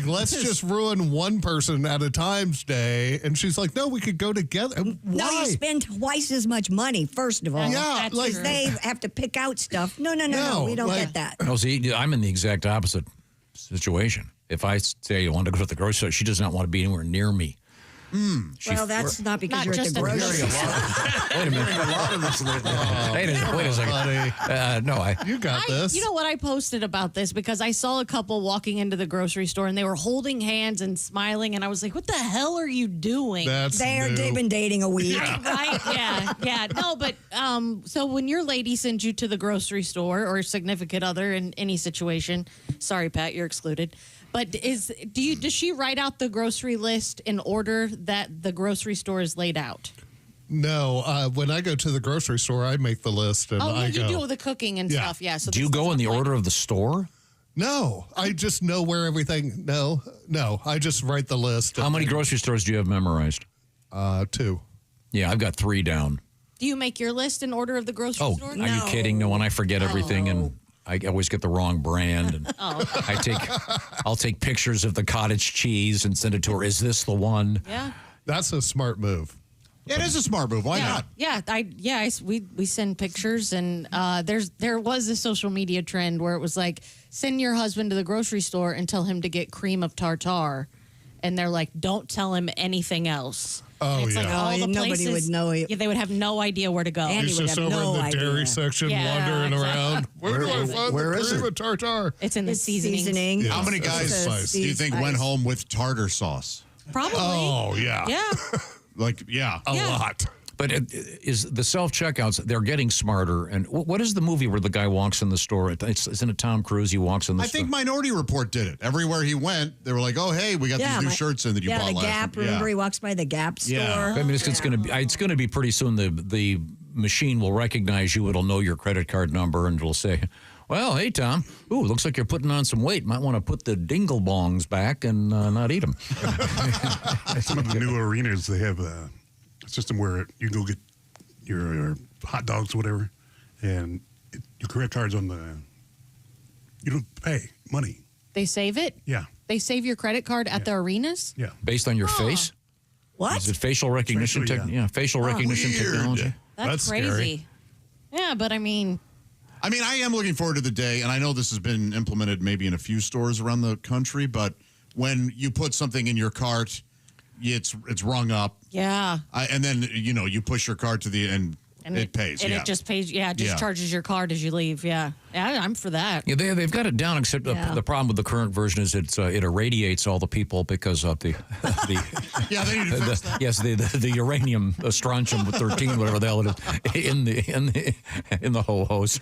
Speaker 4: Let's just ruin one person at a time's day. And she's like, no, we could go together. Why?
Speaker 3: No, you spend twice as much money, first of all.
Speaker 4: Yeah,
Speaker 3: because they have to pick out stuff. No, we don't get that.
Speaker 2: No, see, I'm in the exact opposite situation. If I say I want to go to the grocery store, she does not want to be anywhere near me.
Speaker 3: Well, that's not because you're at the grocery store.
Speaker 2: Wait a minute.
Speaker 18: A lot of this lately.
Speaker 2: Wait a second.
Speaker 4: You got this.
Speaker 19: You know what? I posted about this because I saw a couple walking into the grocery store and they were holding hands and smiling, and I was like, "What the hell are you doing?"
Speaker 3: They've been dating a week.
Speaker 19: Right? Yeah. No, but so when your lady sends you to the grocery store or significant other in any situation, sorry, Pat, you're excluded. But does she write out the grocery list in order that the grocery store is laid out?
Speaker 4: No, when I go to the grocery store, I make the list and I go.
Speaker 19: You do the cooking and stuff, yeah. So
Speaker 2: do you go in the order of the store?
Speaker 4: No, I just know where everything. No, I just write the list.
Speaker 2: How many grocery stores do you have memorized?
Speaker 4: 2.
Speaker 2: Yeah, I've got 3 down.
Speaker 19: Do you make your list in order of the grocery store?
Speaker 2: Are you kidding? No, when I forget everything and I always get the wrong brand, and I'll take pictures of the cottage cheese and send it to her. Is this the one?
Speaker 19: Yeah,
Speaker 4: that's a smart move.
Speaker 1: It is a smart move. Why not?
Speaker 19: Yeah, we send pictures, and there was a social media trend where it was like, send your husband to the grocery store and tell him to get cream of tartar, and they're like, don't tell him anything else.
Speaker 4: Oh,
Speaker 19: it's like all the
Speaker 3: nobody
Speaker 19: places,
Speaker 3: would know.
Speaker 19: They would have no idea where to go.
Speaker 3: Andy would have
Speaker 4: over
Speaker 3: no
Speaker 4: in the
Speaker 3: idea.
Speaker 4: dairy section, wandering around. Where do I find the cream of tartar?
Speaker 19: It's in the seasoning.
Speaker 1: How many guys do you think went home with tartar sauce?
Speaker 19: Probably.
Speaker 4: Oh, yeah.
Speaker 19: Yeah.
Speaker 1: A
Speaker 4: lot.
Speaker 2: But is the self-checkouts, they're getting smarter. And what is the movie where the guy walks in the store? Isn't it Tom Cruise? He walks in the store.
Speaker 1: I think Minority Report did it. Everywhere he went, they were like, oh, hey, we got these new shirts in that you bought
Speaker 3: the
Speaker 1: last
Speaker 3: Gap.
Speaker 1: week.
Speaker 3: Remember, he walks by the Gap store.
Speaker 2: I mean, it's going to be pretty soon. The machine will recognize you. It'll know your credit card number, and it'll say, Well, hey, Tom. Ooh, looks like you're putting on some weight. Might want to put the dingle bongs back and not eat them.
Speaker 12: Some of the new arenas, they have a system where you can go get your hot dogs, whatever, and your credit card's on the. You don't pay money.
Speaker 19: They save it?
Speaker 12: Yeah.
Speaker 19: They save your credit card at the arenas?
Speaker 12: Yeah.
Speaker 2: Based on your face?
Speaker 3: What?
Speaker 2: Is it facial recognition? Facial recognition technology.
Speaker 19: That's crazy.
Speaker 1: Scary.
Speaker 19: Yeah, but I mean,
Speaker 1: I am looking forward to the day, and I know this has been implemented maybe in a few stores around the country, but when you put something in your cart, it's rung up.
Speaker 19: yeah.
Speaker 1: And then, you push your cart to the end.
Speaker 19: And
Speaker 1: it pays,
Speaker 19: and
Speaker 1: yeah.
Speaker 19: it just pays. Yeah, it just charges your card as you leave. Yeah, I'm for that.
Speaker 2: Yeah, they've got it down. Except the problem with the current version is it irradiates all the people because of the
Speaker 1: yeah, they need to fix that.
Speaker 2: Yes, the uranium strontium 13, whatever the hell it is, in the ho-hos.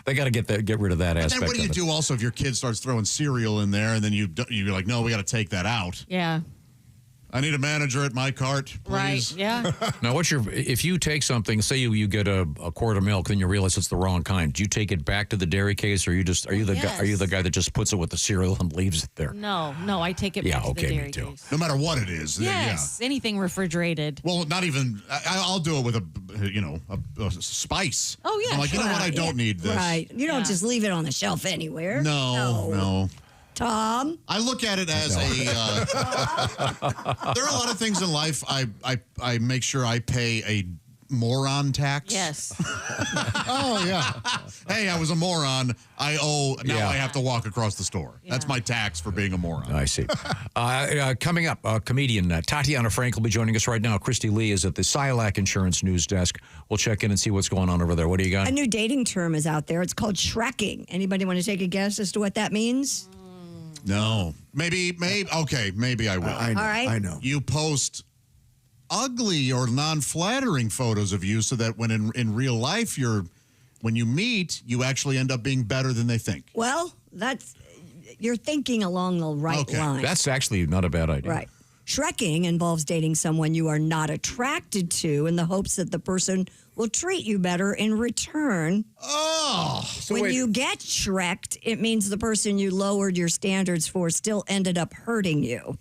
Speaker 2: They got to get rid of that
Speaker 1: And
Speaker 2: aspect.
Speaker 1: then what do you do also if your kid starts throwing cereal in there, and then you're like, no, we got to take that out.
Speaker 19: Yeah.
Speaker 1: I need a manager at my cart, please.
Speaker 19: Right. Yeah.
Speaker 2: Now, if you take something, say you get a quart of milk, then you realize it's the wrong kind. Do you take it back to the dairy case, or are you the guy that just puts it with the cereal and leaves it there?
Speaker 19: No, I take it back to the dairy case.
Speaker 1: No matter what it is.
Speaker 19: Yes, anything refrigerated.
Speaker 1: Well, not even. I'll do it with a spice.
Speaker 19: Oh yeah.
Speaker 1: I'm like, you know what? I don't need this.
Speaker 3: Right. You don't just leave it on the shelf anywhere.
Speaker 1: No.
Speaker 3: Tom?
Speaker 1: I look at it as there are a lot of things in life I make sure I pay a moron tax.
Speaker 19: Yes.
Speaker 1: Oh, yeah. Hey, I was a moron. I have to walk across the store. Yeah. That's my tax for being a moron.
Speaker 2: I see. Coming up, comedian Tatiana Frank will be joining us right now. Christy Lee is at the Silac Insurance News Desk. We'll check in and see what's going on over there. What do you got?
Speaker 3: A new dating term is out there. It's called shrekking. Anybody want to take a guess as to what that means?
Speaker 1: No. Maybe. Okay, maybe I will.
Speaker 18: I know.
Speaker 3: All right.
Speaker 18: I know.
Speaker 1: You post ugly or non-flattering photos of you so that when in real life when you meet, you actually end up being better than they think.
Speaker 3: Well, you're thinking along the right line.
Speaker 2: That's actually not a bad idea.
Speaker 3: Right. Shrekking involves dating someone you are not attracted to in the hopes that the person will treat you better in return.
Speaker 1: Oh.
Speaker 3: When you get shreked, it means the person you lowered your standards for still ended up hurting you.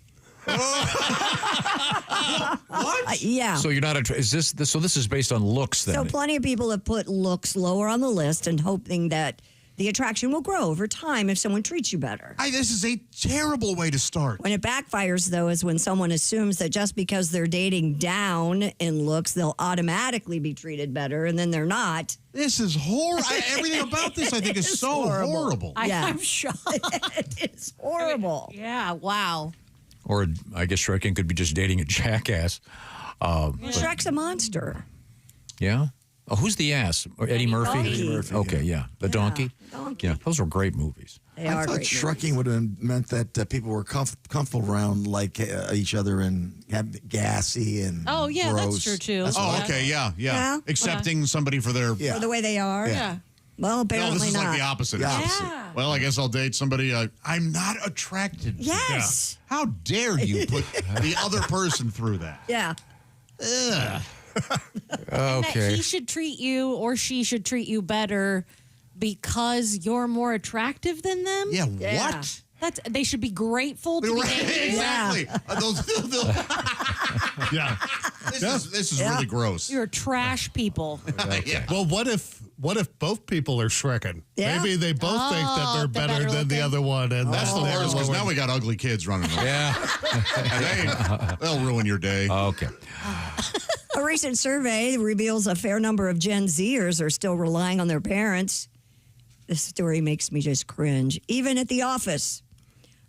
Speaker 1: What?
Speaker 3: Yeah.
Speaker 2: So you're not so this is based on looks then.
Speaker 3: So plenty of people have put looks lower on the list and hoping that the attraction will grow over time if someone treats you better.
Speaker 1: This is a terrible way to start.
Speaker 3: When it backfires, though, is when someone assumes that just because they're dating down in looks, they'll automatically be treated better, and then they're not.
Speaker 1: This is horrible. Everything about this, I think, is so horrible.
Speaker 19: I'm shocked.
Speaker 3: It is horrible.
Speaker 19: Yeah. Wow.
Speaker 2: Or I guess Shrekin could be just dating a jackass.
Speaker 3: Shrek's a monster.
Speaker 2: Yeah? Oh, who's the ass? Or Eddie Murphy?
Speaker 3: Eddie Murphy,
Speaker 2: Okay, yeah. The donkey?
Speaker 3: Donkey.
Speaker 2: Yeah, those were great movies.
Speaker 3: They
Speaker 18: I
Speaker 3: are
Speaker 18: thought
Speaker 3: great
Speaker 18: shrekking would have meant that people were comfortable around like each other and gassy and
Speaker 19: Oh, yeah,
Speaker 18: gross.
Speaker 19: that's true, too.
Speaker 1: Okay, yeah.
Speaker 3: Yeah.
Speaker 1: Accepting somebody for their...
Speaker 3: For the way they are.
Speaker 19: Yeah.
Speaker 3: Well,
Speaker 1: No,
Speaker 3: apparently
Speaker 1: this is
Speaker 3: not.
Speaker 1: like the opposite.
Speaker 19: Yeah.
Speaker 1: Well, I guess I'll date somebody I'm not attracted to.
Speaker 3: Yes.
Speaker 1: Yeah. How dare you put the other person through that?
Speaker 3: Yeah.
Speaker 1: Ugh.
Speaker 19: And that he should treat you or she should treat you better because you're more attractive than them?
Speaker 1: Yeah, what?
Speaker 19: They should be grateful to be dating.
Speaker 1: Exactly. Yeah. This is really gross.
Speaker 19: You're trash people.
Speaker 1: Yeah.
Speaker 4: Well, what if both people are shrekking?
Speaker 3: Yeah.
Speaker 4: Maybe they both think that they're better than the other one, and
Speaker 1: That's the worst because now we got ugly kids running around.
Speaker 2: Yeah.
Speaker 1: They'll ruin your day.
Speaker 2: Okay.
Speaker 3: A recent survey reveals a fair number of Gen Zers are still relying on their parents. This story makes me just cringe, even at the office.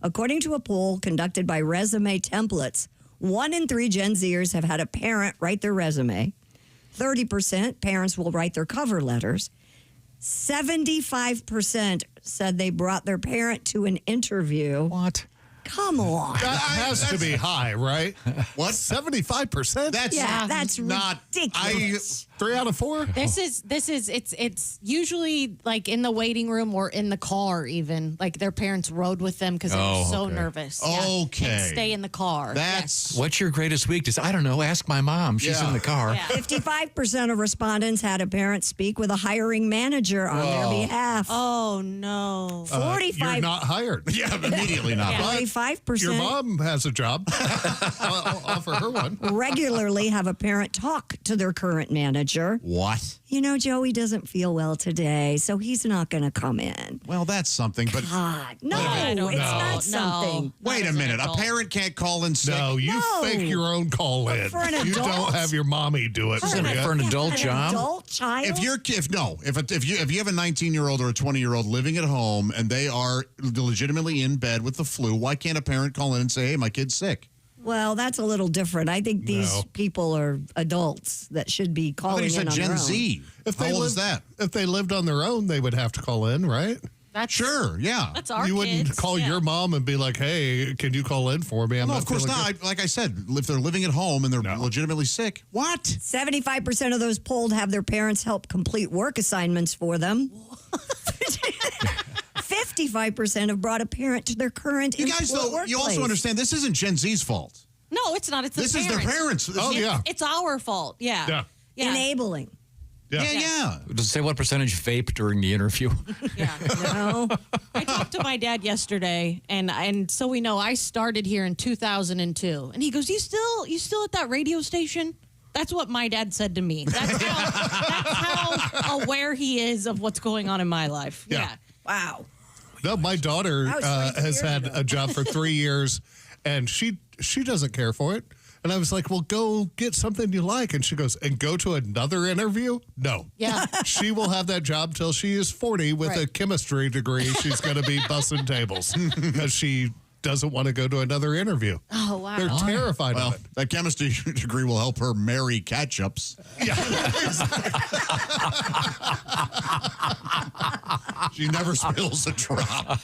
Speaker 3: According to a poll conducted by Resume Templates, 1 in 3 Gen Zers have had a parent write their resume. 30% parents will write their cover letters. 75% said they brought their parent to an interview.
Speaker 2: What?
Speaker 3: Come on.
Speaker 4: That has to be high, right?
Speaker 1: What?
Speaker 4: 75%?
Speaker 1: That's
Speaker 3: That's
Speaker 1: not
Speaker 3: ridiculous.
Speaker 4: 3 out of 4.
Speaker 19: This is it's usually like in the waiting room or in the car even. Like their parents rode with them because they were so nervous.
Speaker 1: Okay.
Speaker 19: And stay in the car.
Speaker 1: That's
Speaker 2: What's your greatest weakness? I don't know. Ask my mom. She's in the car.
Speaker 3: 55% of respondents had a parent speak with a hiring manager on their behalf.
Speaker 19: Oh no.
Speaker 3: 45.
Speaker 4: You're not hired.
Speaker 1: Yeah, immediately not.
Speaker 3: 45%.
Speaker 4: Your mom has a job. I'll offer her one.
Speaker 3: Regularly have a parent talk to their current manager.
Speaker 1: What?
Speaker 3: You know, Joey doesn't feel well today, so he's not going to come in.
Speaker 1: Well, that's something, but
Speaker 3: God, no, it's not something.
Speaker 1: Wait a minute. A parent can't call in sick.
Speaker 4: No, you fake your own call in.
Speaker 3: for an
Speaker 4: You
Speaker 3: adult?
Speaker 4: don't have your mommy do it.
Speaker 2: For an adult job?
Speaker 3: Adult child?
Speaker 1: If you have a 19-year-old or a 20-year-old living at home and they are legitimately in bed with the flu, why can't a parent call in and say, "Hey, my kid's sick"?
Speaker 3: Well, that's a little different. I think these people are adults that should be calling in on their own.
Speaker 4: If they
Speaker 1: is that?
Speaker 4: If they lived on their own, they would have to call in, right?
Speaker 19: That's
Speaker 1: sure, yeah.
Speaker 19: That's our
Speaker 4: You wouldn't
Speaker 19: kids.
Speaker 4: call your mom and be like, "Hey, can you call in for me?"
Speaker 1: No, of course
Speaker 4: feeling
Speaker 1: not.
Speaker 4: good."
Speaker 1: Like I said, if they're living at home and they're legitimately sick, what?
Speaker 3: 75% of those polled have their parents help complete work assignments for them. 55% have brought a parent to their current
Speaker 1: You guys, though, you also
Speaker 3: workplace.
Speaker 1: understand this isn't Gen Z's fault.
Speaker 19: No, it's not. It's the
Speaker 1: This is their parents.
Speaker 4: Oh, yeah.
Speaker 19: It's our fault. Yeah.
Speaker 3: Enabling.
Speaker 1: Yeah.
Speaker 2: Does it say what percentage vape during the interview?
Speaker 3: No.
Speaker 19: I talked to my dad yesterday, and so we know I started here in 2002, and he goes, "You still at that radio station?" That's what my dad said to me. That's how aware he is of what's going on in my life. Yeah.
Speaker 3: Wow.
Speaker 4: No, my daughter has had a job for 3 years, and she doesn't care for it. And I was like, "Well, go get something you like." And she goes, "And go to another interview?" No.
Speaker 19: Yeah.
Speaker 4: She will have that job till she is 40 with a chemistry degree. She's going to be bussing tables because she doesn't want to go to another interview.
Speaker 19: Oh, wow.
Speaker 4: They're terrified
Speaker 1: Well,
Speaker 4: of it.
Speaker 1: that chemistry degree will help her marry catch-ups. She never spills a drop.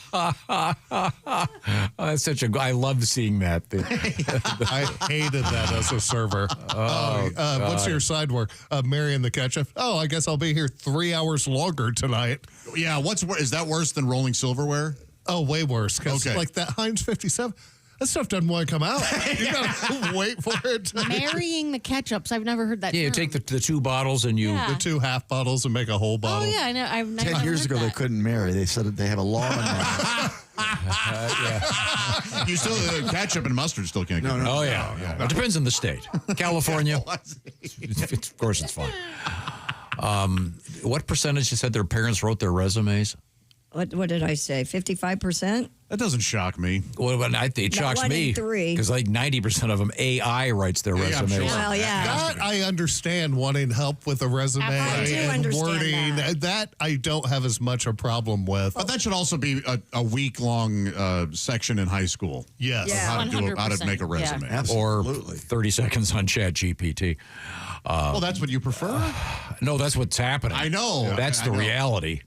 Speaker 2: That's such a. I love seeing that.
Speaker 4: I hated that as a server. What's your side work? Marrying the ketchup. Oh, I guess I'll be here 3 hours longer tonight.
Speaker 1: Yeah, is that worse than rolling silverware?
Speaker 4: Oh, way worse. Because
Speaker 1: Okay.
Speaker 4: like that Heinz 57, that stuff doesn't want to come out. You gotta wait for it.
Speaker 19: Marrying the ketchups. I've never heard that.
Speaker 2: Yeah, you
Speaker 19: term.
Speaker 2: take the two bottles and you.
Speaker 19: Yeah.
Speaker 4: The 2 half bottles and make a whole
Speaker 19: Oh
Speaker 4: bottle.
Speaker 19: yeah, I know. I've never
Speaker 18: 10 years
Speaker 19: heard
Speaker 18: ago, they
Speaker 19: that.
Speaker 18: couldn't marry. They said that they have a law now.
Speaker 1: You still ketchup and mustard still can't get
Speaker 2: Oh yeah. It depends on the state. California, of course, it's fine. What percentage you said their parents wrote their resumes?
Speaker 3: What did I say? 55%?
Speaker 1: That doesn't shock me.
Speaker 2: Well, it shocks
Speaker 3: one in
Speaker 2: me
Speaker 3: 3.
Speaker 2: because like 90% of them AI writes their
Speaker 1: I'm
Speaker 2: resumes.
Speaker 1: sure.
Speaker 3: Well, yeah.
Speaker 4: That I understand wanting help with a resume
Speaker 3: I do
Speaker 4: and
Speaker 3: understand
Speaker 4: wording.
Speaker 3: that.
Speaker 4: I don't have as much a problem with.
Speaker 1: But that should also be a week-long section in high school.
Speaker 4: Yes.
Speaker 3: Yeah.
Speaker 1: Of how to make a
Speaker 19: 100%, yeah.
Speaker 1: resume.
Speaker 18: Absolutely.
Speaker 2: Or 30 seconds on Chat GPT.
Speaker 1: Well, that's what you prefer?
Speaker 2: No, that's what's happening.
Speaker 1: I know.
Speaker 2: That's
Speaker 1: I
Speaker 2: the
Speaker 1: know.
Speaker 2: reality.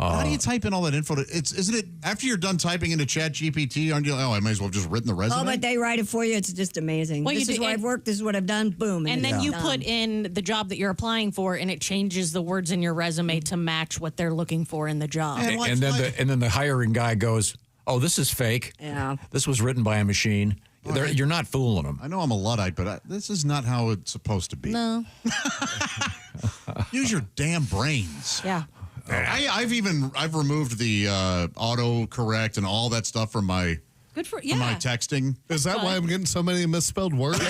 Speaker 1: How do you type in all that info? Isn't it after you're done typing into Chat GPT, aren't you? Oh, I may as well have just written the resume.
Speaker 3: Oh, but they write it for you. It's just amazing.
Speaker 19: Well,
Speaker 3: This
Speaker 19: you
Speaker 3: is
Speaker 19: do-
Speaker 3: where
Speaker 19: and-
Speaker 3: I've worked. This is what I've done. Boom.
Speaker 19: And then
Speaker 3: it's
Speaker 19: you
Speaker 3: done.
Speaker 19: put in the job that you're applying for, and it changes the words in your resume to match what they're looking for in the job.
Speaker 2: And then the hiring guy goes, "Oh, this is fake.
Speaker 3: Yeah.
Speaker 2: This was written by a machine. You're not fooling them."
Speaker 1: I know I'm a Luddite, but this is not how it's supposed to be.
Speaker 19: No.
Speaker 1: Use your damn brains.
Speaker 19: Yeah.
Speaker 1: I've removed the autocorrect and all that stuff from my
Speaker 19: Good for
Speaker 1: from my
Speaker 19: yeah.
Speaker 1: texting.
Speaker 4: Is that why I'm getting so many misspelled words?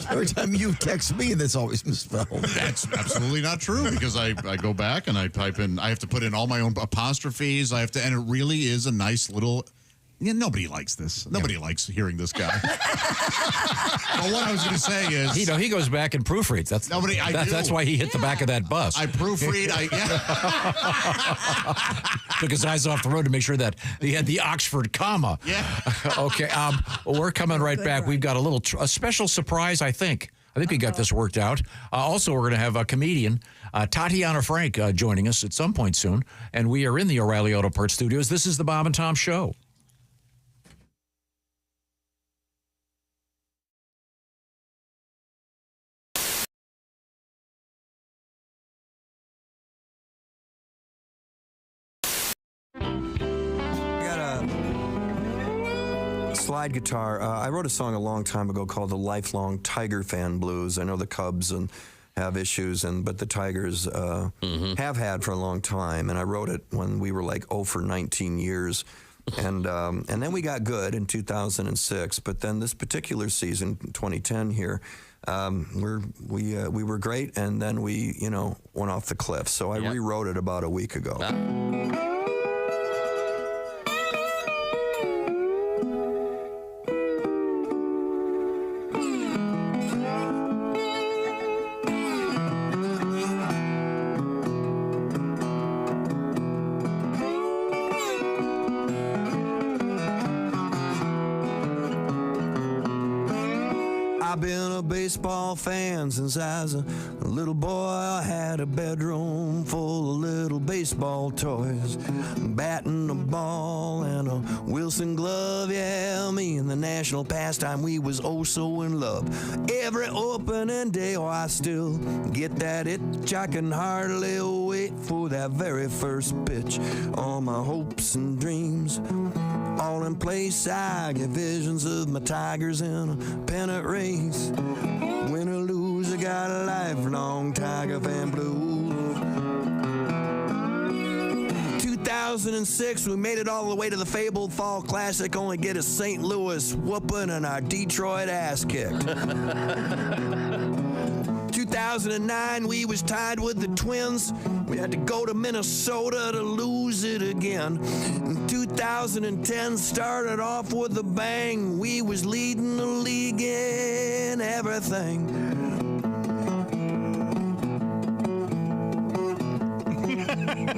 Speaker 18: Every time you text me, that's always misspelled.
Speaker 1: That's absolutely not true because I go back and I type in. I have to put in all my own apostrophes. And it really is a nice little. Yeah, nobody likes this. Nobody likes hearing this guy. But what I was going to say is,
Speaker 2: He goes back and proofreads. That's why he hit the back of that bus.
Speaker 1: I proofread.
Speaker 2: Took his eyes off the road to make sure that he had the Oxford comma.
Speaker 1: Yeah.
Speaker 2: Okay. We're coming right back. We've got a special surprise. I think we got this worked out. Also, we're going to have a comedian, Tatiana Frank, joining us at some point soon, and we are in the O'Reilly Auto Parts Studios. This is the Bob and Tom Show.
Speaker 14: slide guitar, I wrote a song a long time ago called The Lifelong Tiger Fan Blues. I know the Cubs have issues, but the Tigers have had for a long time, and I wrote it when we were like 0 for 19 years. And then we got good in 2006, but then this particular season, 2010 here, we were great, and then we went off the cliff. So I rewrote it about a week ago. I've been a baseball fan since I was a little boy. I had a bedroom full of little baseball toys, batting a ball and a Wilson glove. Yeah, me and the national pastime, we was oh so in love. Every opening day, I still get that itch. I can hardly wait for that very first pitch. All my hopes and dreams all in place. I get visions of my Tigers in a pennant race. Win or lose, I got a lifelong Tiger fan blues. 2006, we made it all the way to the fabled Fall Classic, only get a St. Louis whooping and our Detroit ass kicked. 2009, we was tied with the Twins. We had to go to Minnesota to lose it again. In 2010, started off with a bang. We was leading the league in everything.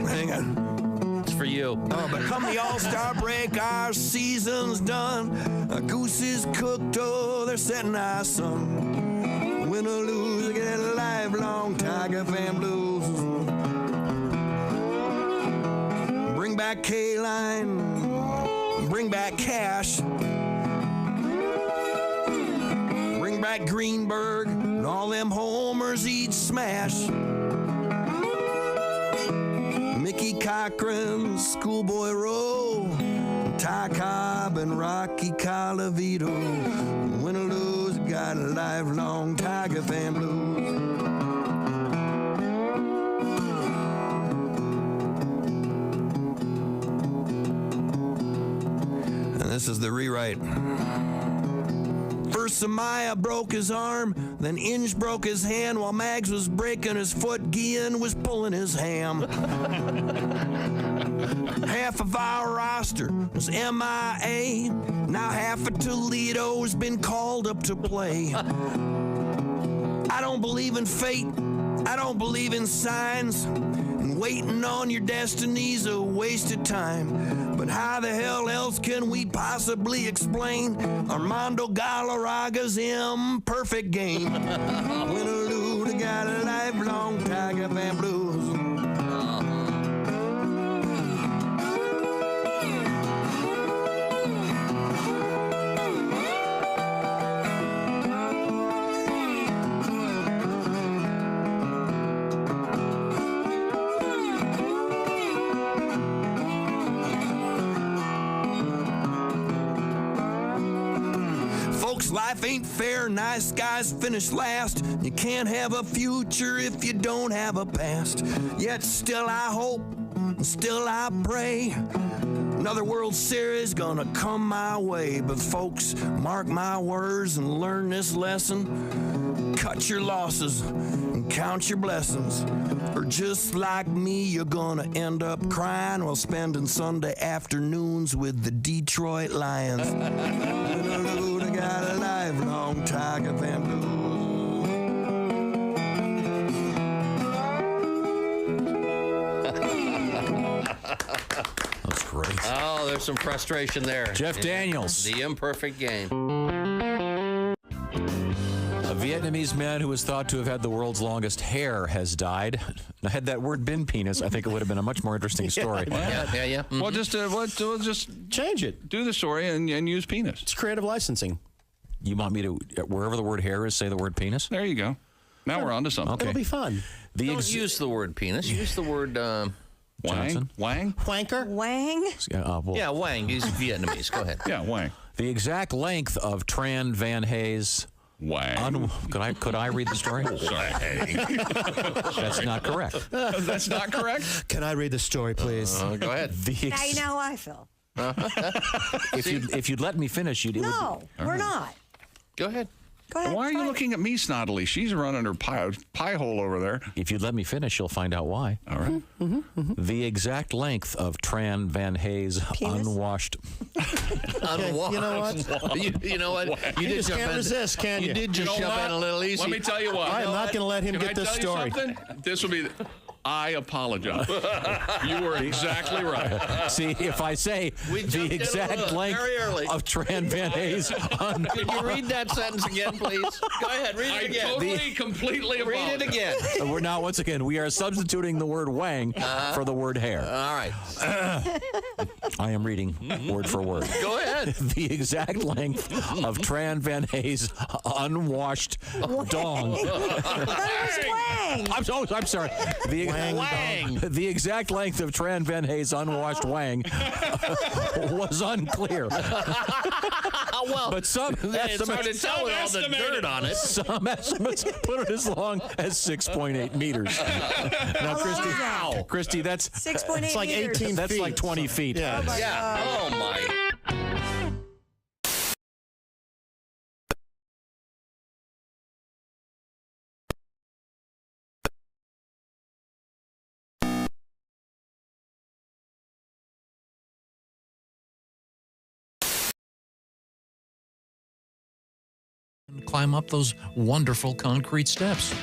Speaker 14: Hang on.
Speaker 21: It's for you.
Speaker 14: Oh, but come the All-Star break, our season's done. Our goose is cooked, oh, they're setting our sun. Win or lose, I get a lifelong Tiger fan blues. Bring back K-Line, bring back Cash, bring back Greenberg, and all them homers each smash. Mickey Cochran, Schoolboy Rowe, Ty Cobb, and Rocky Colavito. Win or lose, got a lifelong Tiger fan blues. And this is the rewrite. First, Samaya broke his arm, then Inge broke his hand while Mags was breaking his foot. Guillen was pulling his ham. Half of our roster was MIA. Now half of Toledo's been called up to play. I don't believe in fate. I don't believe in signs. And waiting on your destiny's a waste of time. But how the hell else can we possibly explain Armando Galarraga's imperfect game? Win or lose, I got a lifelong Tiger fan blues. Life ain't fair, nice guys finish last. You can't have a future if you don't have a past. Yet still I hope, still I pray, another World Series gonna come my way. But folks, mark my words and learn this lesson. Cut your losses and count your blessings. Or just like me, you're gonna end up crying while spending Sunday afternoons with the Detroit Lions. I got a lifelong Tiger fan blues.
Speaker 2: That's great.
Speaker 21: Oh, there's some frustration there.
Speaker 2: Jeff Daniels.
Speaker 21: The imperfect game.
Speaker 2: A Vietnamese man who was thought to have had the world's longest hair has died. Had that word been penis, I think it would have been a much more interesting story.
Speaker 21: Yeah. Mm-hmm.
Speaker 8: Well, just change it. Do the story and use penis.
Speaker 17: It's creative licensing.
Speaker 2: You want me to, wherever the word hair is, say the word penis?
Speaker 8: There you go. Now we're on to something.
Speaker 2: Okay.
Speaker 17: It'll be fun.
Speaker 21: Don't use the word penis. Use the word
Speaker 2: Johnson.
Speaker 8: Wang?
Speaker 15: Wanker?
Speaker 3: Wang?
Speaker 15: Yeah, Wang. He's Vietnamese. Go ahead.
Speaker 8: Yeah, Wang.
Speaker 2: The exact length of Tran Van Hayes.
Speaker 8: Wang.
Speaker 2: Could I read the story?
Speaker 8: Sorry.
Speaker 2: That's not correct.
Speaker 8: That's not correct?
Speaker 15: Can I read the story, please?
Speaker 8: Go ahead.
Speaker 3: Now you know how I feel.
Speaker 2: If you'd let me finish, you'd.
Speaker 3: No, we're not.
Speaker 15: Go ahead.
Speaker 3: Go ahead.
Speaker 8: Why are you looking at me snottily? She's running her pie hole over there.
Speaker 2: If you'd let me finish, you'll find out why.
Speaker 8: All right.
Speaker 2: The exact length of Tran Van Hayes unwashed.
Speaker 15: Unwashed. You know what? You know what? You just can't resist, can you? You did just jump in a little easy.
Speaker 8: Let me tell you what.
Speaker 15: I'm not going to let him get this story.
Speaker 8: This will be. I apologize. You were exactly right.
Speaker 2: See, if I say the exact length of Tran Van Hayes.
Speaker 15: Could you read that sentence again, please? Go ahead, read it again.
Speaker 8: Completely
Speaker 15: read it again.
Speaker 2: We're now, once again, we are substituting the word wang for the word hair.
Speaker 15: All right.
Speaker 2: I am reading word for word.
Speaker 15: Go ahead.
Speaker 2: The exact length of Tran Van Hayes' unwashed dong.
Speaker 3: Wang.
Speaker 2: I'm sorry. The exact length of Tran Van Hayes' unwashed wang was unclear.
Speaker 15: Well,
Speaker 2: but some
Speaker 15: it's hard to tell with all the dirt on it.
Speaker 2: Some estimates put it as long as 6.8 meters. Now, Christy, that's
Speaker 3: 6.8
Speaker 15: It's like 18 feet.
Speaker 2: That's like 20 feet.
Speaker 15: Yeah. Oh my.
Speaker 2: Climb up those wonderful concrete steps.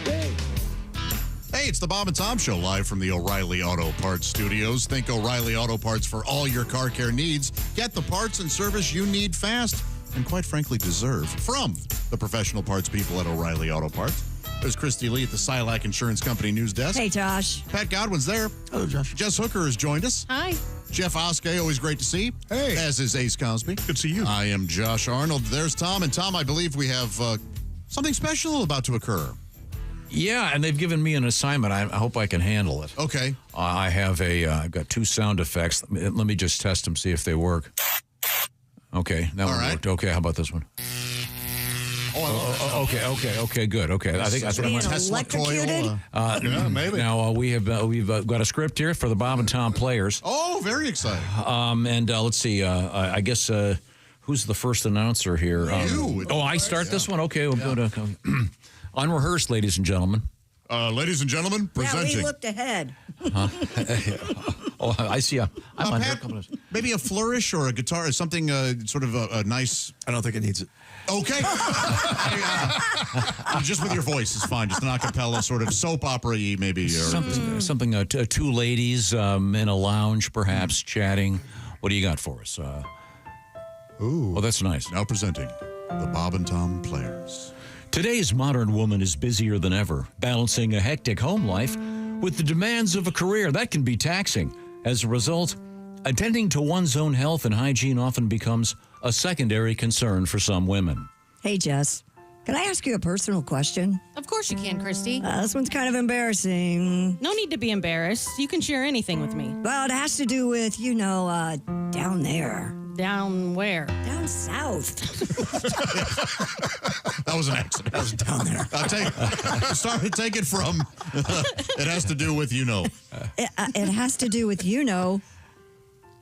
Speaker 1: Hey, it's the Bob and Tom Show live from the O'Reilly Auto Parts Studios. Think O'Reilly Auto Parts for all your car care needs. Get the parts and service you need fast and, quite frankly, deserve from the professional parts people at O'Reilly Auto Parts. There's Christy Lee at the Silac Insurance Company news desk.
Speaker 3: Hey, Josh.
Speaker 1: Pat Godwin's there.
Speaker 18: Hello, Josh.
Speaker 1: Jess Hooker has joined us.
Speaker 19: Hi.
Speaker 1: Jeff Oskey, always great to see.
Speaker 12: Hey.
Speaker 1: As is Ace Cosby.
Speaker 12: Good to see you.
Speaker 1: I am Josh Arnold. There's Tom. And Tom, I believe we have something special about to occur.
Speaker 2: Yeah, and they've given me an assignment. I hope I can handle it.
Speaker 1: Okay.
Speaker 2: I have I've got two sound effects. Let me just test them, see if they work. Okay, that one worked. Okay, how about this one? Okay, good. Okay, I think I'm
Speaker 3: Tesla coil.
Speaker 1: Yeah, maybe.
Speaker 2: Now we've got a script here for the Bob and Tom players.
Speaker 1: Oh, very exciting.
Speaker 2: And let's see. I guess who's the first announcer here?
Speaker 1: You.
Speaker 2: I start this one. Okay, we'll go to unrehearsed, ladies and gentlemen.
Speaker 1: Ladies and gentlemen, presenting.
Speaker 3: Yeah, we looked ahead.
Speaker 2: I see.
Speaker 1: Pat, maybe a flourish or a guitar, something sort of a nice.
Speaker 18: I don't think it needs it.
Speaker 1: Okay. Just with your voice is fine. Just an a cappella, sort of soap opera-y, maybe. Or
Speaker 2: Something two ladies in a lounge, perhaps, chatting. What do you got for us?
Speaker 1: Ooh.
Speaker 2: Oh, that's nice.
Speaker 1: Now presenting the Bob and Tom Players.
Speaker 2: Today's modern woman is busier than ever, balancing a hectic home life with the demands of a career that can be taxing. As a result, attending to one's own health and hygiene often becomes a secondary concern for some women.
Speaker 3: Hey, Jess, can I ask you a personal question?
Speaker 19: Of course you can, Christy.
Speaker 3: This one's kind of embarrassing.
Speaker 19: No need to be embarrassed. You can share anything with me.
Speaker 3: Well, it has to do with, down there.
Speaker 19: Down where?
Speaker 3: Down south.
Speaker 1: That was an accident. That was down there. Take it from. It has to do with
Speaker 3: It has to do with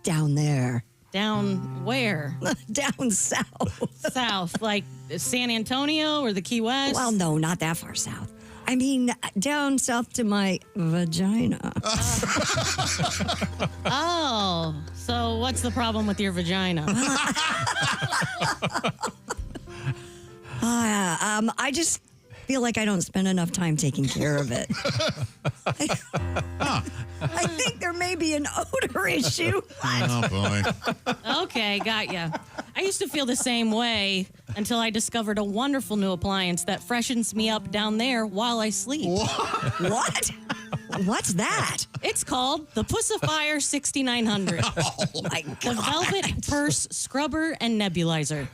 Speaker 3: down there.
Speaker 19: Down where?
Speaker 3: Down south.
Speaker 19: South, like San Antonio or the Key West?
Speaker 3: Well, no, not that far south. I mean, down south to my vagina.
Speaker 19: Oh, so what's the problem with your vagina?
Speaker 3: I just feel like I don't spend enough time taking care of it. I think there may be an odor issue.
Speaker 1: Oh, boy.
Speaker 19: Okay, got ya. I used to feel the same way until I discovered a wonderful new appliance that freshens me up down there while I sleep.
Speaker 3: What? What's that?
Speaker 19: It's called the Pussifier 6900.
Speaker 3: Oh, my God.
Speaker 19: The Velvet Purse Scrubber and Nebulizer.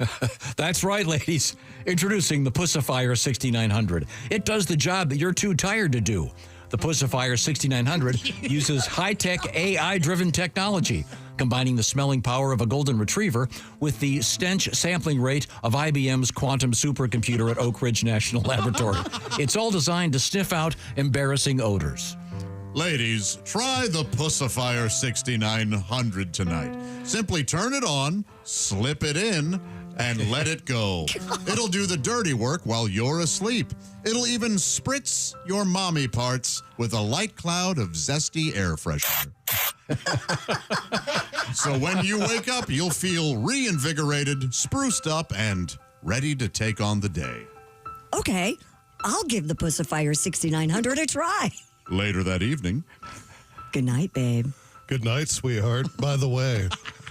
Speaker 2: That's right, ladies. Introducing the Pussifier 6900. It does the job that you're too tired to do. The Pussifier 6900 uses high-tech AI-driven technology, combining the smelling power of a golden retriever with the stench sampling rate of IBM's quantum supercomputer at Oak Ridge National Laboratory. It's all designed to sniff out embarrassing odors.
Speaker 1: Ladies, try the Pussifier 6900 tonight. Simply turn it on, slip it in, and let it go. It'll do the dirty work while you're asleep. It'll even spritz your mommy parts with a light cloud of zesty air freshener. So when you wake up, you'll feel reinvigorated, spruced up, and ready to take on the day.
Speaker 3: Okay, I'll give the Pussifier 6900 a try.
Speaker 1: Later that evening.
Speaker 3: Good night, babe.
Speaker 4: Good night, sweetheart. By the way,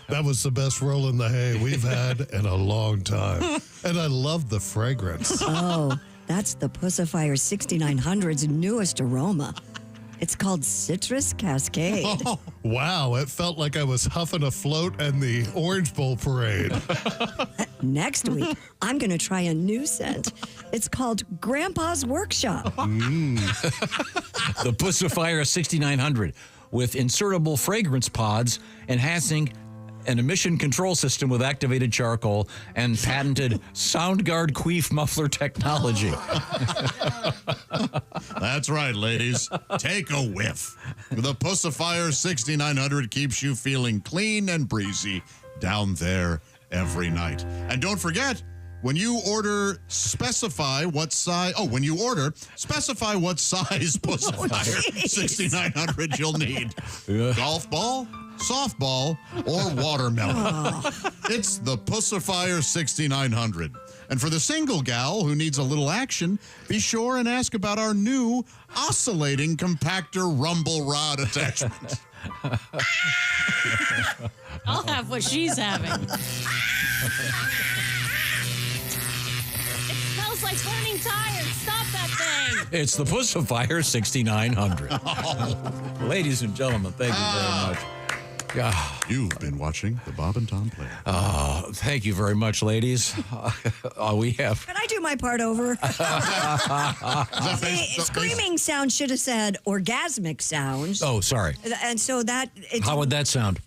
Speaker 4: that was the best roll in the hay we've had in a long time. And I love the fragrance.
Speaker 3: Oh, that's the Pussifier 6900's newest aroma. It's called Citrus Cascade.
Speaker 4: Oh, wow, it felt like I was huffing a float at the Orange Bowl parade.
Speaker 3: Next week, I'm going to try a new scent. It's called Grandpa's Workshop.
Speaker 2: The Pussifier 6900 with insertable fragrance pods enhancing an emission control system with activated charcoal and patented SoundGuard queef muffler technology.
Speaker 1: That's right, ladies. Take a whiff. The Pussifier 6900 keeps you feeling clean and breezy down there every night. And don't forget, when you order, specify what size Pussifier 6900 you'll need. Golf ball, softball, or watermelon. It's the Pussifier 6900. And for the single gal who needs a little action, be sure and ask about our new oscillating compactor rumble rod attachment.
Speaker 19: I'll have what she's having. It smells like burning tires. Stop that thing.
Speaker 2: It's the Pussifier 6900. Ladies and gentlemen, thank you very much.
Speaker 1: You've been watching the Bob and Tom Play.
Speaker 2: Thank you very much, ladies. We have.
Speaker 3: Can I do my part over? Screaming sound should have said orgasmic sounds.
Speaker 2: Oh, sorry.
Speaker 3: And so that.
Speaker 2: How would that sound?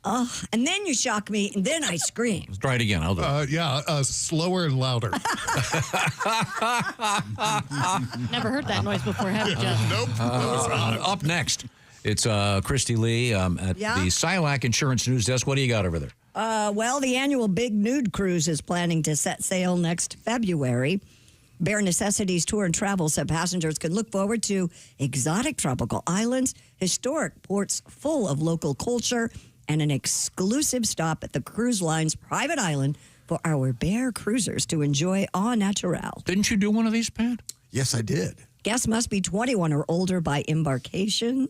Speaker 3: And then you shock me, and then I scream.
Speaker 2: Let's try it again. I'll do it.
Speaker 4: Slower and louder.
Speaker 19: Never heard that noise before, have you, Jeff?
Speaker 4: Nope.
Speaker 2: Up next, it's Christy Lee at the Silac Insurance News Desk. What do you got over there?
Speaker 3: Well, the annual Big Nude Cruise is planning to set sail next February. Bare Necessities Tour and Travel said passengers can look forward to exotic tropical islands, historic ports full of local culture, and an exclusive stop at the cruise line's private island for our Bear cruisers to enjoy au naturel.
Speaker 2: Didn't you do one of these, Pat?
Speaker 18: Yes, I did.
Speaker 3: Guests must be 21 or older by embarkation,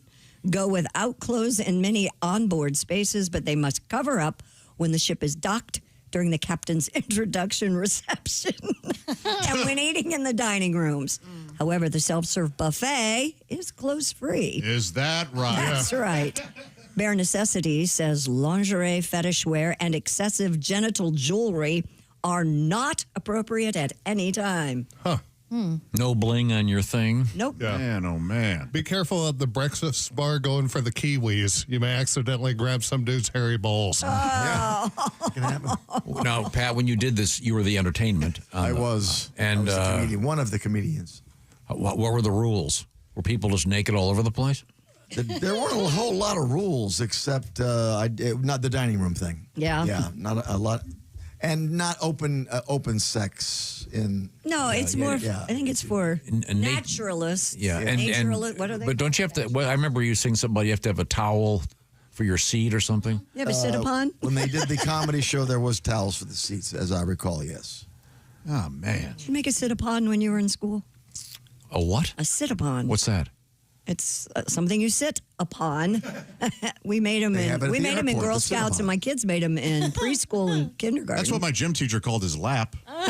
Speaker 3: go without clothes in many onboard spaces, but they must cover up when the ship is docked during the captain's introduction reception and when eating in the dining rooms. However, the self-serve buffet is clothes-free.
Speaker 1: Is that right?
Speaker 3: That's right. Bare Necessities says lingerie, fetish wear, and excessive genital jewelry are not appropriate at any time.
Speaker 4: Huh.
Speaker 2: No bling on your thing?
Speaker 3: Nope.
Speaker 4: Yeah.
Speaker 1: Man, oh man.
Speaker 4: Be careful at the breakfast bar going for the Kiwis. You may accidentally grab some dude's hairy balls.
Speaker 18: Can happen.
Speaker 2: Now, Pat, when you did this, you were the entertainment.
Speaker 18: I was.
Speaker 2: And
Speaker 18: I was a comedian, one of the comedians.
Speaker 2: What were the rules? Were people just naked all over the place?
Speaker 18: There weren't a whole lot of rules except not the dining room thing.
Speaker 3: Yeah.
Speaker 18: Yeah, not a lot. And not open sex in.
Speaker 3: No, it's more. I think it's for naturalists.
Speaker 2: Yeah,
Speaker 3: what are they?
Speaker 2: But don't you have to? Well, I remember you saying something about you have to have a towel for your seat or something.
Speaker 3: You have a sit-upon?
Speaker 18: When they did the comedy show, there was towels for the seats, as I recall. Yes.
Speaker 2: Oh man!
Speaker 3: Did you make a sit-upon when you were in school?
Speaker 2: A what?
Speaker 3: A sit-upon.
Speaker 2: What's that?
Speaker 3: It's something you sit upon. We made them in Girl Scouts, and my kids made them in preschool and kindergarten.
Speaker 1: That's what my gym teacher called his lap. I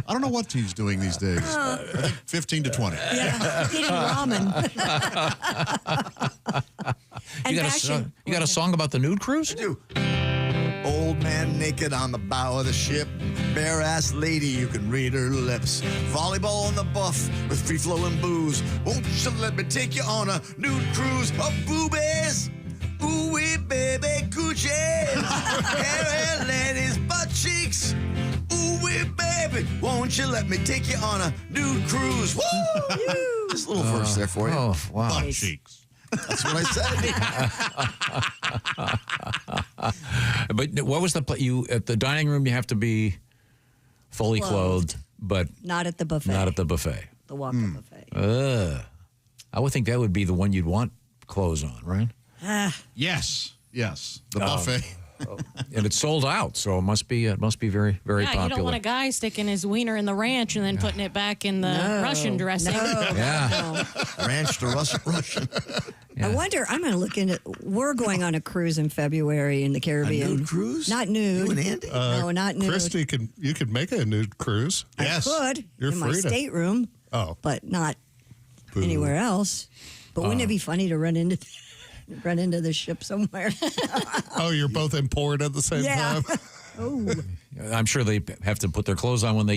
Speaker 1: don't know what he's doing these days. I think 15 to 20.
Speaker 3: Yeah, eating ramen.
Speaker 2: You got a song about the nude cruise?
Speaker 18: I do. Old man naked on the bow of the ship.
Speaker 14: bare-ass lady, you can read her lips. Volleyball on the buff with free-flowing booze. Won't you let me take you on a nude cruise of boobies? Ooh-wee, baby, coochies. Hairy ladies, butt cheeks. Ooh-wee, baby, won't you let me take you on a nude cruise? Woo! Just a little verse there for you.
Speaker 2: Oh, wow.
Speaker 1: Butt cheeks.
Speaker 14: That's what I
Speaker 2: said. But what was you at the dining room? You have to be fully clothed, but
Speaker 3: not at the buffet.
Speaker 2: Not at the buffet.
Speaker 3: The walk-up buffet.
Speaker 2: I would think that would be the one you'd want clothes on, right?
Speaker 1: Yes. The buffet.
Speaker 2: And it's sold out, so it must be very, very popular.
Speaker 19: You don't want a guy sticking his wiener in the ranch and then putting it back in the Russian dressing.
Speaker 14: Ranch to Russian.
Speaker 3: I wonder, I'm going to look into, we're going on a cruise in February in the Caribbean.
Speaker 14: A nude cruise?
Speaker 3: Not nude.
Speaker 14: You and Andy?
Speaker 3: No, not nude.
Speaker 4: Christy, you could make a nude cruise.
Speaker 3: I could
Speaker 4: You're
Speaker 3: in my
Speaker 4: free to.
Speaker 3: stateroom, but not anywhere else. But wouldn't it be funny to run into the ship somewhere?
Speaker 4: Oh, you're both in port at the same time?
Speaker 3: Oh.
Speaker 2: I'm sure they have to put their clothes on when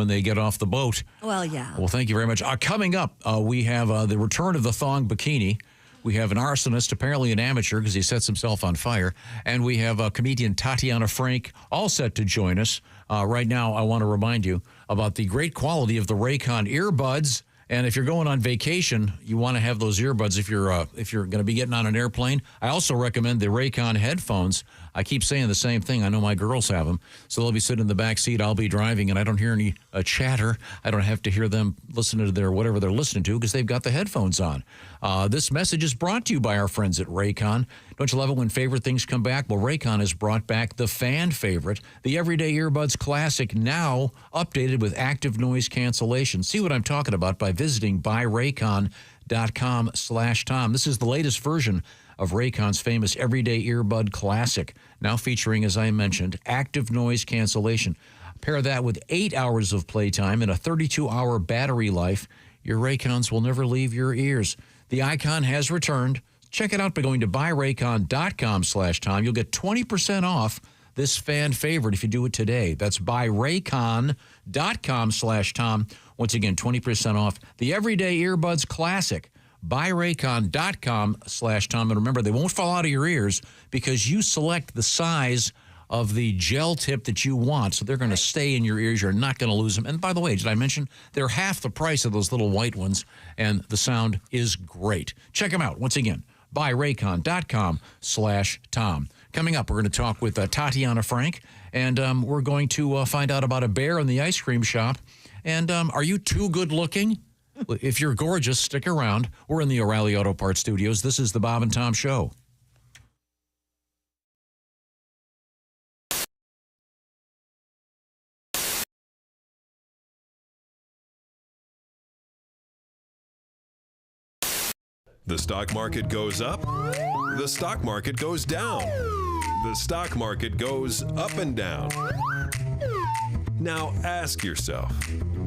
Speaker 2: they get off the boat.
Speaker 3: Well, yeah.
Speaker 2: Well, thank you very much. Coming up, we have the return of the thong bikini. We have an arsonist, apparently an amateur because he sets himself on fire. And we have comedian Tatiana Frank all set to join us. Right now, I want to remind you about the great quality of the Raycon earbuds. And if you're going on vacation, you want to have those earbuds if you're going to be getting on an airplane. I also recommend the Raycon headphones. I keep saying the same thing. I know my girls have them. So they'll be sitting in the back seat. I'll be driving, and I don't hear any chatter. I don't have to hear them listening to their whatever they're listening to because they've got the headphones on. This message is brought to you by our friends at Raycon. Don't you love it when favorite things come back? Well, Raycon has brought back the fan favorite, the Everyday Earbuds Classic, now updated with active noise cancellation. See what I'm talking about by visiting buyraycon.com/Tom. This is the latest version of Raycon's famous Everyday Earbud Classic, now featuring, as I mentioned, active noise cancellation. Pair that with 8 hours of playtime and a 32-hour battery life. Your Raycons will never leave your ears. The icon has returned. Check it out by going to buyraycon.com/Tom. You'll get 20% off this fan favorite if you do it today. That's buyraycon.com/Tom. Once again, 20% off the Everyday Earbuds Classic. Buyraycon.com/Tom. And remember, they won't fall out of your ears because you select the size of the gel tip that you want. So they're going to stay in your ears. You're not going to lose them. And by the way, did I mention they're half the price of those little white ones, and the sound is great. Check them out. Once again, buyraycon.com/Tom. Coming up, we're going to talk with Tatiana Frank, and we're going to find out about a bear in the ice cream shop. And are you too good looking? If you're gorgeous, stick around. We're in the O'Reilly Auto Parts Studios. This is the Bob and Tom Show.
Speaker 13: The stock market goes up. The stock market goes down. The stock market goes up and down. Now ask yourself,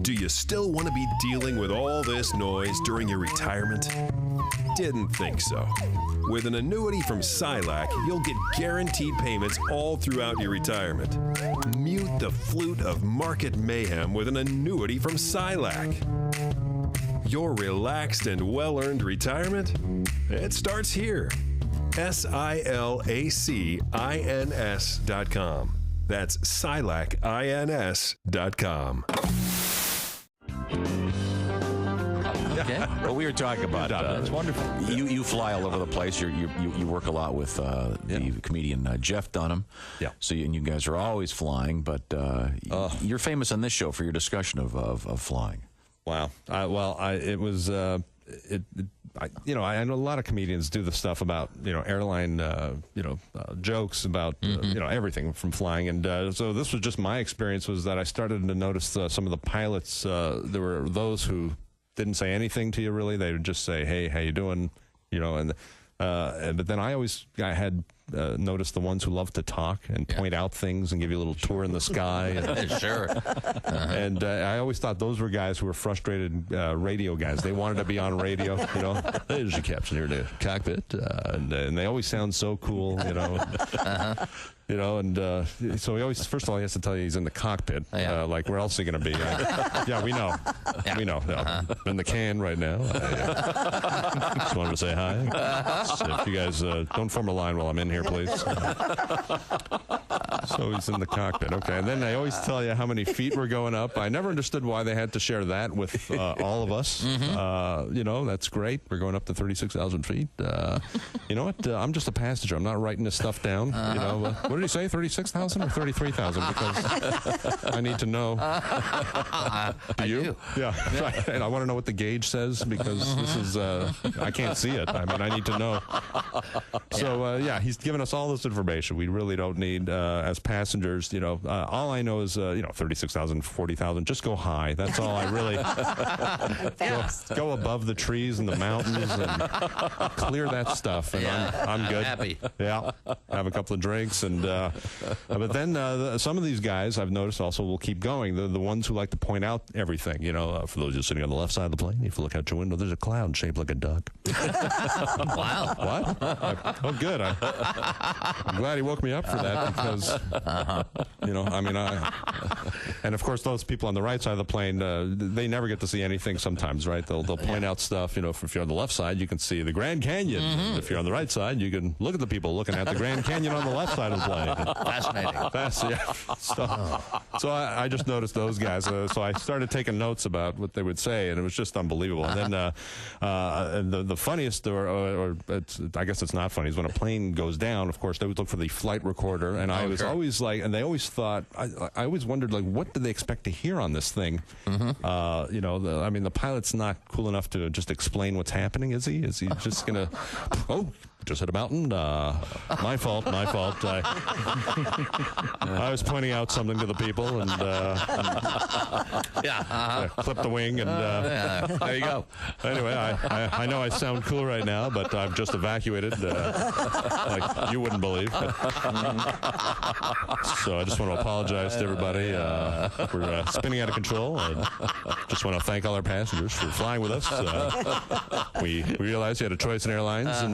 Speaker 13: do you still want to be dealing with all this noise during your retirement? Didn't think so. With an annuity from Silac, you'll get guaranteed payments all throughout your retirement. Mute the flute of market mayhem with an annuity from Silac. Your relaxed and well-earned retirement? It starts here. SILACINS.com. That's SILACINS.com.
Speaker 21: Okay. Well, we were talking about
Speaker 7: That's wonderful.
Speaker 21: You fly all over the place. You work a lot with the comedian Jeff Dunham.
Speaker 7: Yeah.
Speaker 21: So you guys are always flying, but you're famous on this show for your discussion of flying.
Speaker 7: Wow. I know a lot of comedians do the stuff about, airline, jokes about, everything from flying. And so this was just my experience was that I started to notice some of the pilots, there were those who didn't say anything to you really. They would just say, hey, how you doing? But then I had notice the ones who love to talk and point out things and give you a little tour in the sky. And,
Speaker 21: Sure.
Speaker 7: And I always thought those were guys who were frustrated radio guys. They wanted to be on radio, you know. There's your captain here in the cockpit. And they always sound so cool, you know. You know, and so he always, first of all, he has to tell you he's in the cockpit. Like, where else is he going to be? Yeah, we know.
Speaker 21: Yeah.
Speaker 7: We know. In the can right now. I just wanted to say hi. So if you guys don't form a line while I'm in here, please. So he's in the cockpit. Okay. And then they always tell you how many feet we're going up. I never understood why they had to share that with all of us. You know, that's great. We're going up to 36,000 feet. You know what? I'm just a passenger. I'm not writing this stuff down. You know, what did he say? 36,000 or 33,000? Because I need to know. Do you? Yeah. Right. And I want to know what the gauge says because this is, I can't see it. I mean, I need to know. So, yeah, he's given us all this information. We really don't need, as passengers, you know, all I know is, you know, 36,000, 40,000. Just go high. That's all I really. Go above the trees and the mountains and clear that stuff. And I'm good.
Speaker 21: Happy.
Speaker 7: Yeah. Have a couple of drinks. And but then some of these guys I've noticed also will keep going. The ones who like to point out everything. You know, for those of you sitting on the left side of the plane, if you look out your window, there's a cloud shaped like a duck.
Speaker 21: Wow.
Speaker 7: What? Oh, good. I'm glad he woke me up for that because, you know, I mean, and of course those people on the right side of the plane, they never get to see anything sometimes, right? They'll point out stuff. You know, if you're on the left side, you can see the Grand Canyon. If you're on the right side, you can look at the people looking at the Grand Canyon on the left side of the plane.
Speaker 21: Fascinating.
Speaker 7: So I just noticed those guys. So I started taking notes about what they would say, and it was just unbelievable. And then the funniest, or I guess it's not funny, is when a plane goes down. Of course, they would look for the flight recorder, and I was always like, and they always thought, I always wondered, like, what do they expect to hear on this thing? You know, I mean, the pilot's not cool enough to just explain what's happening, is he? Is he just gonna? Oh, just hit a mountain. My fault. I was pointing out something to the people, and clip the wing, and
Speaker 21: there you go.
Speaker 7: Anyway, I know I sound cool right now, but I've just evacuated, like you wouldn't believe. So I just want to apologize to everybody for spinning out of control. I just want to thank all our passengers for flying with us. We realized you had a choice in airlines, and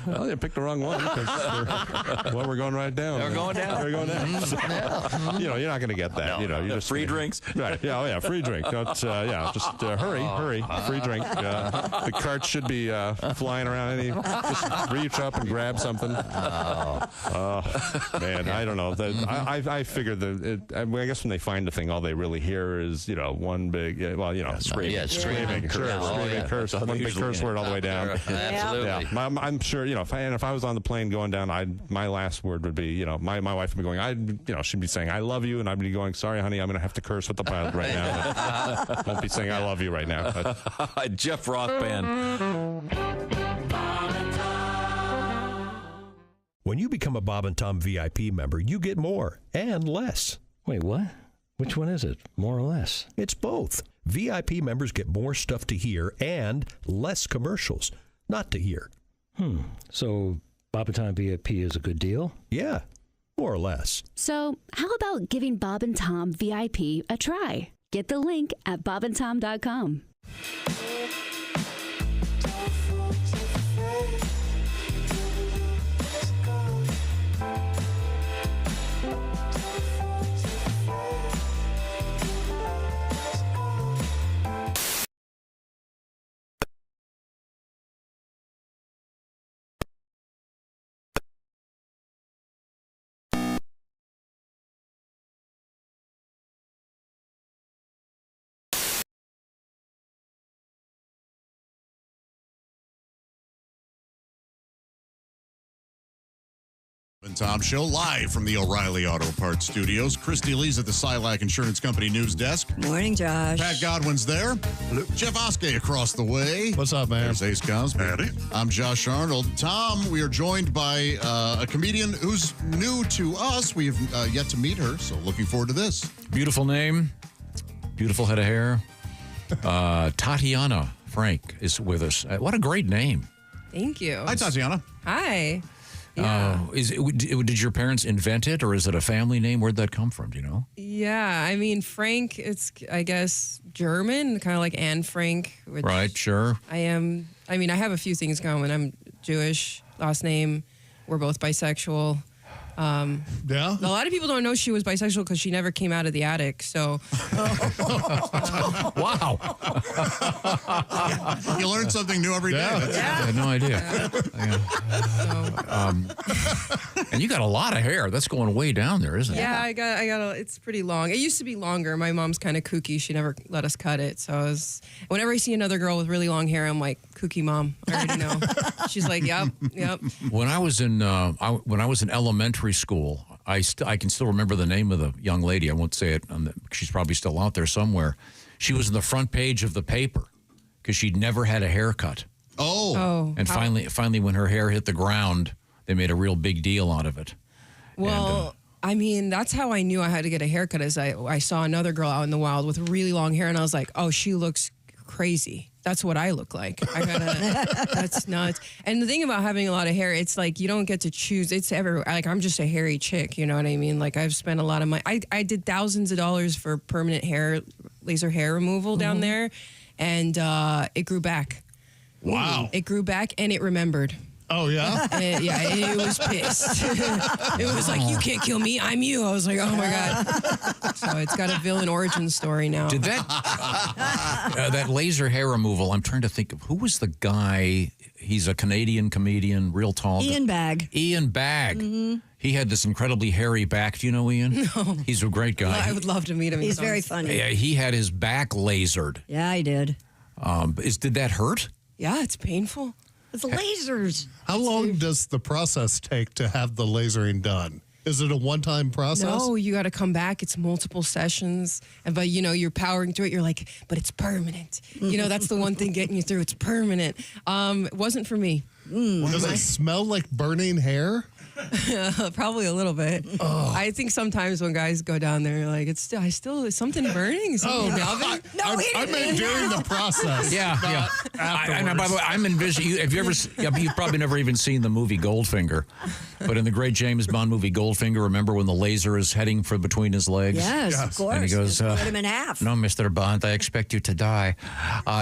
Speaker 7: well, you picked the wrong one because we're going right down.
Speaker 21: We're going down.
Speaker 7: We're going down. So, you know, you're not going to get that.
Speaker 21: No,
Speaker 7: you know, you're just
Speaker 21: free drinks.
Speaker 7: Right? Yeah. Oh, yeah. Free drink. Just hurry. Free drink. The carts should be flying around. Just reach up and grab something. Oh man, I don't know. I figure I guess when they find the thing, all they really hear is, you know, one big, screaming.
Speaker 21: Screaming.
Speaker 7: Curse. One big curse word all the way down.
Speaker 21: Absolutely.
Speaker 7: Yeah. I'm sure, you know, if I was on the plane going down, my last word would be, you know, my wife would be going, she'd be saying, I love you, and I'd be going, sorry, honey, I'm going to have to curse with the pilot right now. I won't be saying I love you right now. But.
Speaker 21: Jeff Rock Band.
Speaker 16: When you become a Bob and Tom VIP member, you get more and less.
Speaker 17: Wait, what? Which one is it? More or less?
Speaker 16: It's both. VIP members get more stuff to hear and less commercials not to hear.
Speaker 17: So Bob and Tom VIP is a good deal?
Speaker 16: Yeah, more or less.
Speaker 23: So how about giving Bob and Tom VIP a try? Get the link at bobandtom.com.
Speaker 1: And Tom Show live from the O'Reilly Auto Parts Studios. Christy Lee's at the Silac Insurance Company news desk.
Speaker 3: Morning, Josh.
Speaker 1: Pat Godwin's there. Hello. Jeff Oskey across the way.
Speaker 4: What's up, man?
Speaker 1: There's Ace Cosby.
Speaker 11: Howdy.
Speaker 1: I'm Josh Arnold. Tom, we are joined by a comedian who's new to us. We've yet to meet her, so looking forward to this.
Speaker 2: Beautiful name, beautiful head of hair. Tatiana Frank is with us. What a great name.
Speaker 24: Thank you.
Speaker 1: Hi, Tatiana.
Speaker 24: Hi.
Speaker 2: Did your parents invent it, or is it a family name? Where'd that come from? Do you know?
Speaker 5: Yeah, I mean, Frank, it's, I guess, German, kind of like Anne Frank. Which
Speaker 2: Right, sure.
Speaker 5: I have a few things going. I'm Jewish, last name. We're both bisexual.
Speaker 4: Yeah.
Speaker 5: A lot of people don't know she was bisexual because she never came out of the attic. So,
Speaker 2: wow.
Speaker 1: You learn something new every day.
Speaker 2: I had no idea. And you got a lot of hair. That's going way down there, isn't it?
Speaker 5: Yeah, I got. It's pretty long. It used to be longer. My mom's kind of kooky. She never let us cut it. So whenever I see another girl with really long hair, I'm like, kooky mom. I already know. She's like, yep.
Speaker 2: When I was in elementary school, I can still remember the name of the young lady. I won't say it. She's probably still out there somewhere. She was in the front page of the paper because she'd never had a haircut.
Speaker 1: Oh.
Speaker 2: And finally, when her hair hit the ground, they made a real big deal out of it.
Speaker 5: Well, I mean, that's how I knew I had to get a haircut. As I saw another girl out in the wild with really long hair, and I was like, oh, she looks crazy. That's what I look like. That's nuts. And the thing about having a lot of hair, it's like you don't get to choose. It's everywhere. Like, I'm just a hairy chick, you know what I mean? Like, I've spent a lot of money. I did thousands of dollars for permanent laser hair removal down there, and it grew back.
Speaker 1: Wow.
Speaker 5: It grew back, and it remembered.
Speaker 4: Oh, yeah?
Speaker 5: It was pissed. It was like, you can't kill me, I'm you. I was like, oh, my God. So it's got a villain origin story now.
Speaker 2: Did that that laser hair removal, I'm trying to think of, who was the guy? He's a Canadian comedian, real tall.
Speaker 3: Ian Bagg.
Speaker 2: Ian Bagg. Mm-hmm. He had this incredibly hairy back. Do you know Ian?
Speaker 5: No.
Speaker 2: He's a great guy.
Speaker 5: I would love to meet him.
Speaker 3: He's very funny.
Speaker 2: Yeah, he had his back lasered.
Speaker 3: Yeah, I did.
Speaker 2: Did that hurt?
Speaker 5: Yeah, it's painful.
Speaker 3: It's lasers.
Speaker 4: How long does the process take to have the lasering done? Is it a one-time process?
Speaker 5: No, you got to come back. It's multiple sessions. But, you're powering through it. You're like, but it's permanent. That's the one thing getting you through. It's permanent. It wasn't for me.
Speaker 4: Does it smell like burning hair?
Speaker 5: Probably a little bit.
Speaker 4: Oh.
Speaker 5: I think sometimes when guys go down there, like, is something burning? Something in the oven?
Speaker 4: I meant during the process.
Speaker 2: Yeah. And by the way, I'm envisioning. Have you ever? You've probably never even seen the movie Goldfinger, but in the great James Bond movie Goldfinger, remember when the laser is heading for between his legs?
Speaker 3: Yes, of course.
Speaker 2: And he goes,
Speaker 3: cut him in half.
Speaker 2: "No, Mr. Bond, I expect you to die."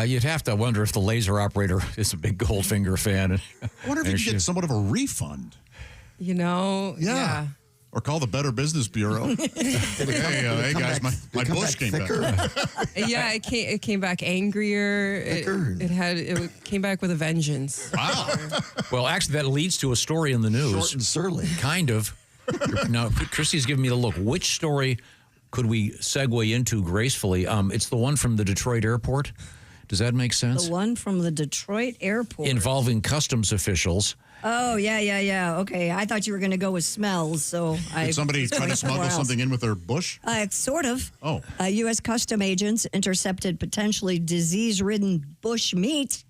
Speaker 2: You'd have to wonder if the laser operator is a big Goldfinger fan.
Speaker 1: I wonder if you could get somewhat of a refund.
Speaker 5: Yeah.
Speaker 1: Or call the Better Business Bureau. Hey guys, my bush came back.
Speaker 5: Yeah, it came back angrier. It came back with a vengeance.
Speaker 1: Wow.
Speaker 2: Well, actually, that leads to a story in the news.
Speaker 18: Short and surly.
Speaker 2: Kind of. Now, Christy's giving me the look. Which story could we segue into gracefully? It's the one from the Detroit airport. Does that make sense?
Speaker 3: The one from the Detroit airport.
Speaker 2: Involving customs officials.
Speaker 3: Oh, yeah. Okay, I thought you were going to go with smells, so
Speaker 1: Did somebody try to smuggle something in with their bush?
Speaker 3: Sort of.
Speaker 1: Oh.
Speaker 3: U.S. custom agents intercepted potentially disease-ridden bush meat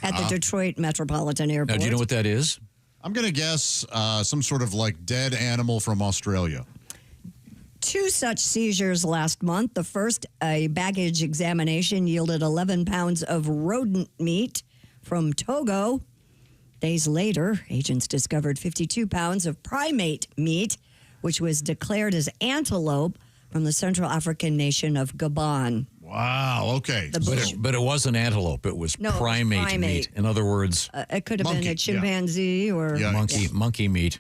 Speaker 3: at the Detroit Metropolitan Airport.
Speaker 2: Now, do you know what that is?
Speaker 1: I'm going to guess some sort of like dead animal from Australia.
Speaker 3: 2 such seizures last month. The first, a baggage examination, yielded 11 pounds of rodent meat from Togo. Days later, agents discovered 52 pounds of primate meat, which was declared as antelope from the Central African nation of Gabon.
Speaker 1: Wow, okay.
Speaker 2: But it wasn't antelope. It was primate meat. In other words,
Speaker 3: it could have been a chimpanzee or
Speaker 2: monkey meat.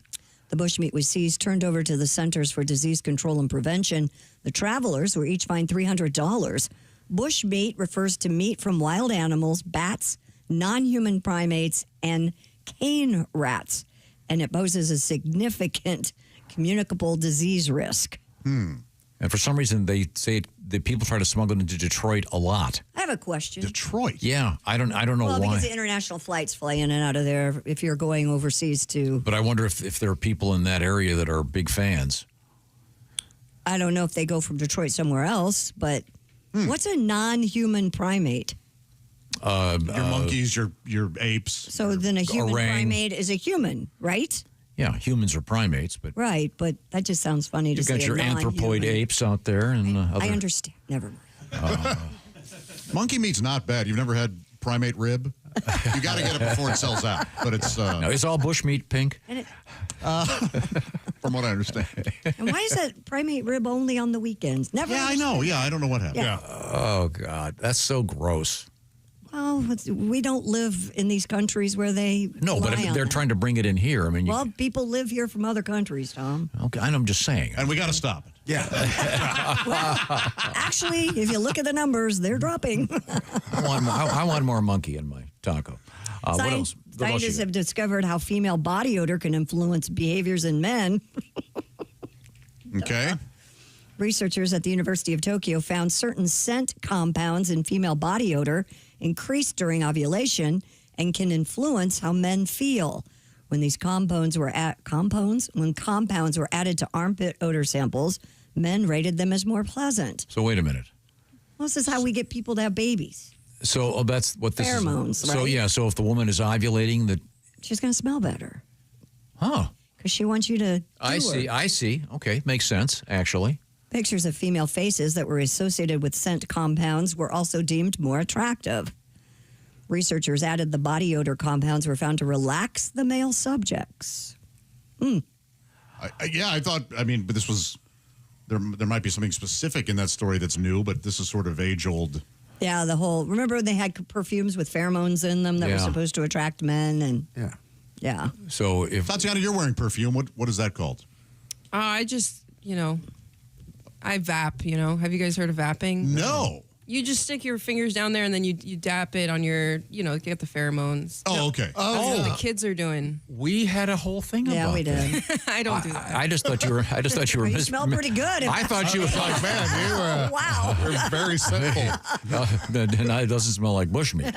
Speaker 3: The bush meat was seized, turned over to the Centers for Disease Control and Prevention. The travelers were each fined $300. Bush meat refers to meat from wild animals, bats, non-human primates, and cane rats, and it poses a significant communicable disease risk.
Speaker 2: And for some reason, they say that people try to smuggle it into Detroit a lot.
Speaker 3: I have a question.
Speaker 1: Detroit?
Speaker 2: Yeah, I don't know why.
Speaker 3: Well, because the international flights fly in and out of there if you're going overseas too.
Speaker 2: But I wonder if there are people in that area that are big fans.
Speaker 3: I don't know if they go from Detroit somewhere else, but what's a non-human primate?
Speaker 1: Your monkeys, your apes.
Speaker 3: So then a human primate is a human, right?
Speaker 2: Yeah, humans are primates, but
Speaker 3: right. But that just sounds funny to say.
Speaker 2: You've got your anthropoid apes out there, and
Speaker 3: I understand. Never mind.
Speaker 1: Monkey meat's not bad. You've never had primate rib? You got to get it before it sells out. But it's
Speaker 2: no, it's all bushmeat pink.
Speaker 3: And
Speaker 1: from what I understand.
Speaker 3: And why is that primate rib only on the weekends? Never.
Speaker 1: Yeah, I know. Yeah, I don't know what happened.
Speaker 3: Yeah.
Speaker 2: Oh God, that's so gross.
Speaker 3: Well, we don't live in these countries where they.
Speaker 2: No, but if they're trying to bring it in here, I mean.
Speaker 3: Well, people live here from other countries, Tom.
Speaker 2: Okay, I'm just saying.
Speaker 1: And we got to stop it.
Speaker 18: Yeah.
Speaker 3: Actually, if you look at the numbers, they're dropping.
Speaker 2: I want more monkey in my taco. What else?
Speaker 3: Scientists have discovered how female body odor can influence behaviors in men.
Speaker 1: Okay.
Speaker 3: Researchers at the University of Tokyo found certain scent compounds in female body odor increase during ovulation and can influence how men feel. When these compounds were added to armpit odor samples, men rated them as more pleasant.
Speaker 2: So wait a minute.
Speaker 3: Well, this is how we get people to have babies.
Speaker 2: So that's what this
Speaker 3: Pheromones,
Speaker 2: is.
Speaker 3: right?
Speaker 2: So yeah, so if the woman is ovulating, that
Speaker 3: she's going to smell better.
Speaker 2: Huh.
Speaker 3: Because she wants you to.
Speaker 2: I see. Okay, makes sense actually.
Speaker 3: Pictures of female faces that were associated with scent compounds were also deemed more attractive. Researchers added the body odor compounds were found to relax the male subjects.
Speaker 1: I thought, but this was, there might be something specific in that story that's new, but this is sort of age-old.
Speaker 3: Yeah, remember they had perfumes with pheromones in them that were supposed to attract men? And yeah.
Speaker 2: So if
Speaker 1: Tatiana, you're wearing perfume, what is that called?
Speaker 5: I just, I vap, Have you guys heard of vapping?
Speaker 1: No.
Speaker 5: You just stick your fingers down there and then you dap it on your, get the pheromones.
Speaker 1: Oh, okay.
Speaker 5: Oh, that's what the kids are doing.
Speaker 2: We had a whole thing about
Speaker 3: we did.
Speaker 2: that.
Speaker 5: I don't do that.
Speaker 2: I just thought you were.
Speaker 3: You smell pretty good.
Speaker 2: I thought you were like,
Speaker 1: man, you were.
Speaker 3: Wow.
Speaker 1: You're very simple.
Speaker 2: And it doesn't smell like bushmeat.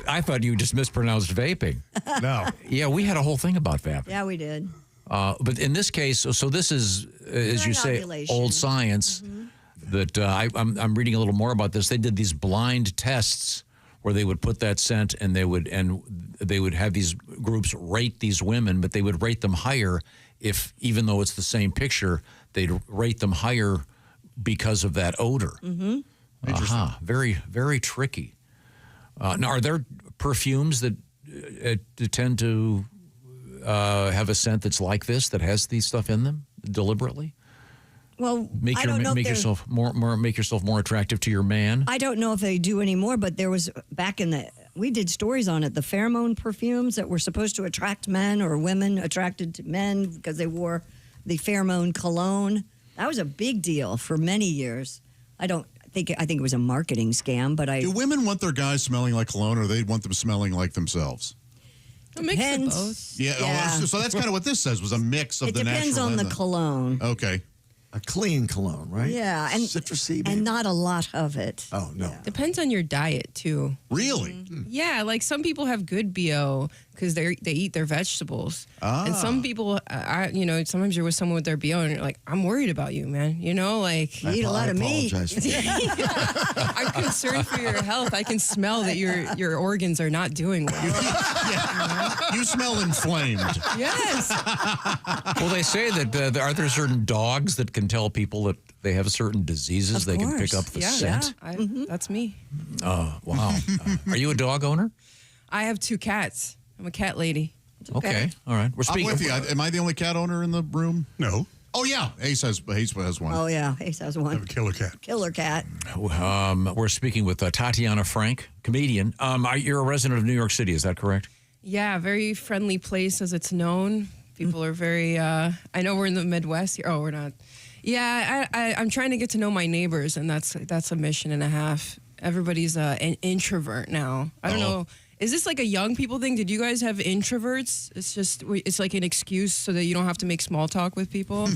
Speaker 2: I thought you just mispronounced vaping.
Speaker 1: No.
Speaker 2: Yeah, we had a whole thing about vaping.
Speaker 3: Yeah, we did.
Speaker 2: But in this case, so this is, as you say,
Speaker 3: ovulation.
Speaker 2: old science. That I'm reading a little more about this. They did these blind tests where they would put that scent and they would have these groups rate these women, but they would rate them higher if, even though it's the same picture, they'd rate them higher because of that odor.
Speaker 3: Mm-hmm.
Speaker 2: Interesting. Very, very tricky. Now, are there perfumes that tend to have a scent that's like this, that has these stuff in them deliberately?
Speaker 3: Well,
Speaker 2: make yourself more attractive to your man.
Speaker 3: I don't know if they do anymore, but there was we did stories on it. The pheromone perfumes that were supposed to attract men or women attracted to men because they wore the pheromone cologne. That was a big deal for many years. I think it was a marketing scam, but
Speaker 1: do women want their guys smelling like cologne, or they want them smelling like themselves?
Speaker 5: A mix of both.
Speaker 1: Yeah. So that's kind of what this says, was a mix of the natural.
Speaker 3: It depends on the cologne.
Speaker 1: Okay.
Speaker 18: A clean cologne, right?
Speaker 3: Yeah, and
Speaker 18: citrusy,
Speaker 3: and not a lot of it.
Speaker 18: Oh no,
Speaker 5: depends on your diet too.
Speaker 1: Really?
Speaker 3: Mm-hmm.
Speaker 5: Yeah, like some people have good BO because they eat their vegetables, and some people, sometimes you're with someone with their BO and you're like, I'm worried about you, man. You eat
Speaker 3: a lot of meat.
Speaker 5: I'm concerned for your health. I can smell that your organs are not doing well.
Speaker 1: You smell inflamed.
Speaker 5: Yes.
Speaker 2: Well, they say that are there certain dogs that can tell people that they have certain diseases?
Speaker 5: Of
Speaker 2: they
Speaker 5: course.
Speaker 2: can pick up the scent.
Speaker 5: Yeah, that's me.
Speaker 2: Oh, wow. Are you a dog owner?
Speaker 5: I have 2 cats. I'm a cat lady.
Speaker 2: Okay. All right. We're speaking.
Speaker 1: I'm with you. Am I the only cat owner in the room?
Speaker 12: No.
Speaker 1: Oh, yeah. Ace has one.
Speaker 3: Oh, yeah. Ace has one.
Speaker 12: I have a killer cat.
Speaker 3: Killer cat.
Speaker 2: We're speaking with Tatiana Frank, comedian. You're a resident of New York City. Is that correct?
Speaker 5: Yeah, very friendly place as it's known. People are very, I know we're in the Midwest here. Oh, we're not. Yeah, I'm trying to get to know my neighbors, and that's a mission and a half. Everybody's an introvert now. I don't know. Is this like a young people thing? Did you guys have introverts? It's like an excuse so that you don't have to make small talk with people?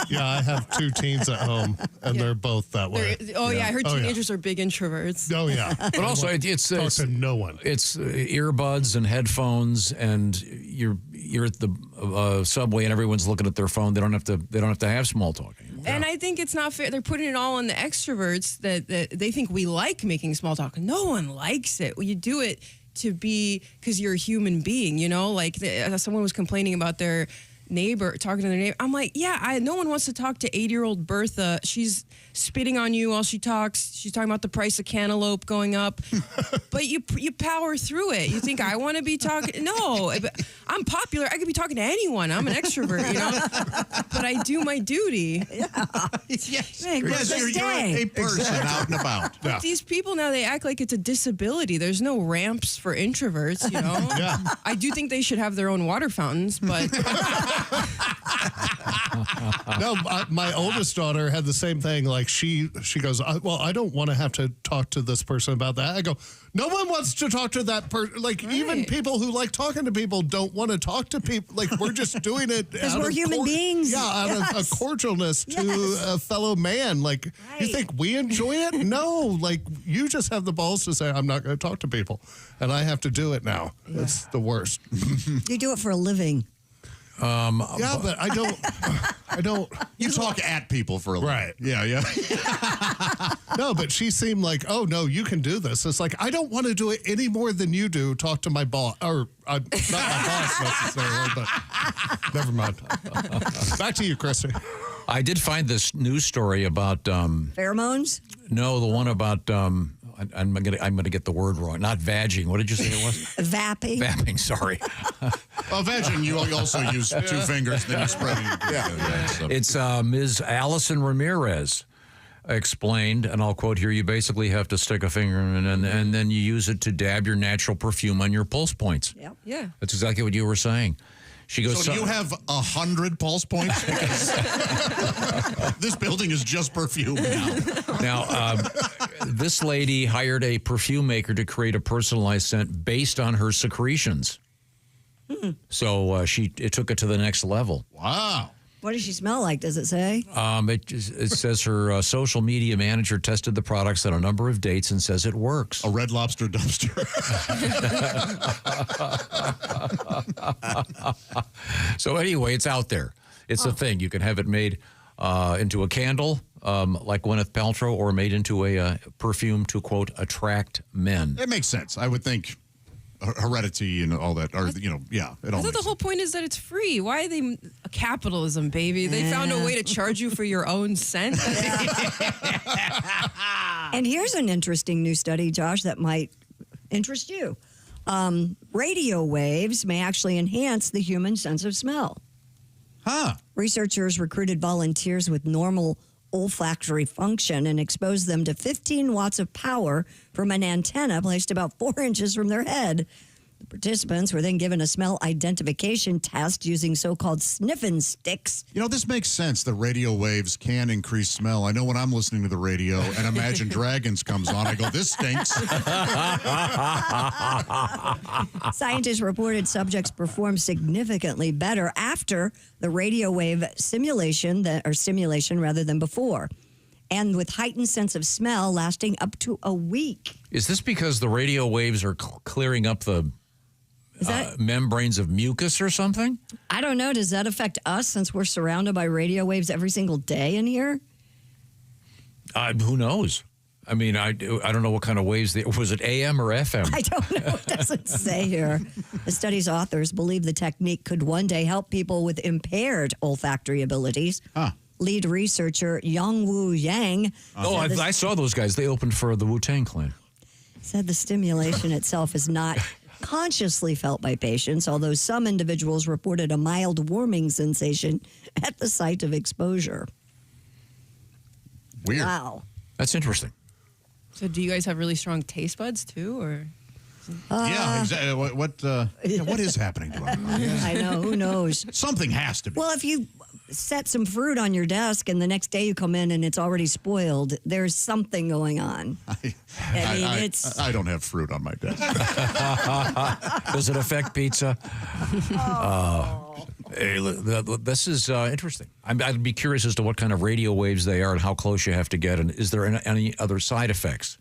Speaker 4: Yeah, I have 2 teens at home, and they're both that way.
Speaker 5: I heard teenagers are big introverts.
Speaker 4: Oh, yeah.
Speaker 2: But also, it's
Speaker 4: talk to no one.
Speaker 2: It's earbuds and headphones, and you're at the subway, and everyone's looking at their phone. They don't have to have small talk anymore.
Speaker 5: And I think it's not fair. They're putting it all on the extroverts that they think we like making small talk. No one likes it. You do it because you're a human being, Like someone was complaining about their neighbor, talking to their neighbor. I'm like, yeah, no one wants to talk to 80-year-old Bertha. She's spitting on you while she talks. She's talking about the price of cantaloupe going up. But you power through it. You think I want to be talking? No, I'm popular. I could be talking to anyone. I'm an extrovert, But I do my duty.
Speaker 1: Yes, you're a person out and about.
Speaker 5: But these people now, they act like it's a disability. There's no ramps for introverts,
Speaker 4: Yeah.
Speaker 5: I do think they should have their own water fountains, but...
Speaker 4: No, my oldest daughter had the same thing. Like she goes, well, I don't want to have to talk to this person about that. I go, no one wants to talk to that person. Like even people who like talking to people don't want to talk to people. Like we're just doing it
Speaker 3: because we're human beings.
Speaker 4: Yeah, out of a cordialness to a fellow man. Like you think we enjoy it? No, like you just have the balls to say I'm not going to talk to people, and I have to do it now. Yeah. It's the worst.
Speaker 3: You do it for a living.
Speaker 4: Yeah, but I don't.
Speaker 1: You talk at people for a living.
Speaker 4: Right.
Speaker 1: Yeah.
Speaker 4: No, but she seemed like, oh, no, you can do this. It's like, I don't want to do it any more than you do. Talk to my boss. Or not my boss necessarily, but never mind. Back to you, Christy.
Speaker 2: I did find this news story about...
Speaker 3: Pheromones?
Speaker 2: No, the one about... I'm gonna get the word wrong. Not vagging. What did you say it was?
Speaker 3: Vapping.
Speaker 2: Vapping. Sorry.
Speaker 1: Vagging. You also use two fingers, then you spread it.
Speaker 2: Yeah. It's Ms. Allison Ramirez explained, and I'll quote here: "You basically have to stick a finger in, and then you use it to dab your natural perfume on your pulse points."
Speaker 3: Yep.
Speaker 5: Yeah.
Speaker 2: That's exactly what you were saying. She goes,
Speaker 1: so do you have 100 pulse points? Because this building is just perfume now.
Speaker 2: Now, this lady hired a perfume maker to create a personalized scent based on her secretions. So it took it to the next level.
Speaker 1: Wow.
Speaker 3: What does she smell like? Does it say?
Speaker 2: It says her social media manager tested the products on a number of dates and says it works.
Speaker 1: A Red Lobster dumpster.
Speaker 2: So anyway, it's out there. It's a thing. You can have it made into a candle, like Gwyneth Paltrow, or made into a perfume to, quote, attract men.
Speaker 1: It makes sense. I would think heredity and all that, or, it all
Speaker 5: I thought the whole point is that it's free. Why are they capitalism, baby? They found a way to charge you for your own scent.
Speaker 3: And here's an interesting new study, Josh, that might interest you. Radio waves may actually enhance the human sense of smell. Researchers recruited volunteers with normal olfactory function and exposed them to 15 watts of power from an antenna placed about 4 inches from their head. The participants were then given a smell identification test using so-called sniffing sticks.
Speaker 1: This makes sense. The radio waves can increase smell. I know when I'm listening to the radio and Imagine Dragons comes on, I go, this stinks.
Speaker 3: Scientists reported subjects performed significantly better after the radio wave stimulation rather than before, and with heightened sense of smell lasting up to a week.
Speaker 2: Is this because the radio waves are clearing up the membranes of mucus or something?
Speaker 3: I don't know. Does that affect us since we're surrounded by radio waves every single day in here?
Speaker 2: Who knows? I mean, I don't know what kind of waves. Was it AM or FM?
Speaker 3: I don't know. It doesn't say here. The study's authors believe the technique could one day help people with impaired olfactory abilities. Lead researcher Yongwoo Yang.
Speaker 2: I saw those guys. They opened for the Wu-Tang Clan.
Speaker 3: Said the stimulation itself is not consciously felt by patients, although some individuals reported a mild warming sensation at the site of exposure.
Speaker 1: Weird.
Speaker 3: Wow.
Speaker 2: That's interesting.
Speaker 5: So do you guys have really strong taste buds too, or?
Speaker 1: Yeah, exactly. What is happening to us?
Speaker 3: I know. Who knows?
Speaker 1: Something has to be.
Speaker 3: Well, if you set some fruit on your desk and the next day you come in and it's already spoiled, there's something going on.
Speaker 1: I don't have fruit on my desk.
Speaker 2: Does it affect pizza? Hey, this is interesting. I'd be curious as to what kind of radio waves they are and how close you have to get. And is there any other side effects?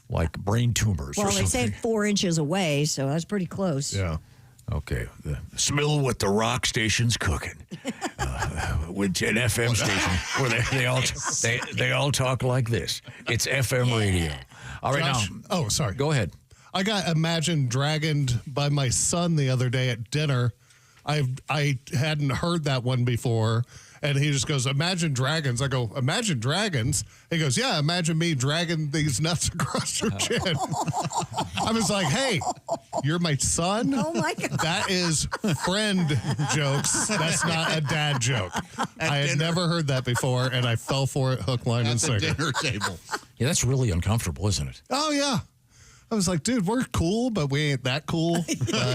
Speaker 2: Like brain tumors or something?
Speaker 3: Well, they say 4 inches away, so that's pretty close.
Speaker 4: Yeah.
Speaker 2: Okay. Smell what the rock station's cooking. With 10 FM station where they all talk like this. It's FM radio. All right,
Speaker 4: Josh,
Speaker 2: now.
Speaker 4: Oh, sorry.
Speaker 2: Go ahead.
Speaker 4: I got Imagine Dragoned by my son the other day at dinner. I hadn't heard that one before. And he just goes, imagine dragons. I go, imagine dragons? He goes, yeah, imagine me dragging these nuts across your chin. I was like, hey, you're my son?
Speaker 3: Oh, my God.
Speaker 4: That is friend jokes. That's not a dad joke. I had never heard that before, and I fell for it hook, line, and
Speaker 1: At the
Speaker 4: sinker.
Speaker 1: dinner table.
Speaker 2: Yeah, that's really uncomfortable, isn't it?
Speaker 4: Oh, yeah. I was like, dude, we're cool, but we ain't that cool.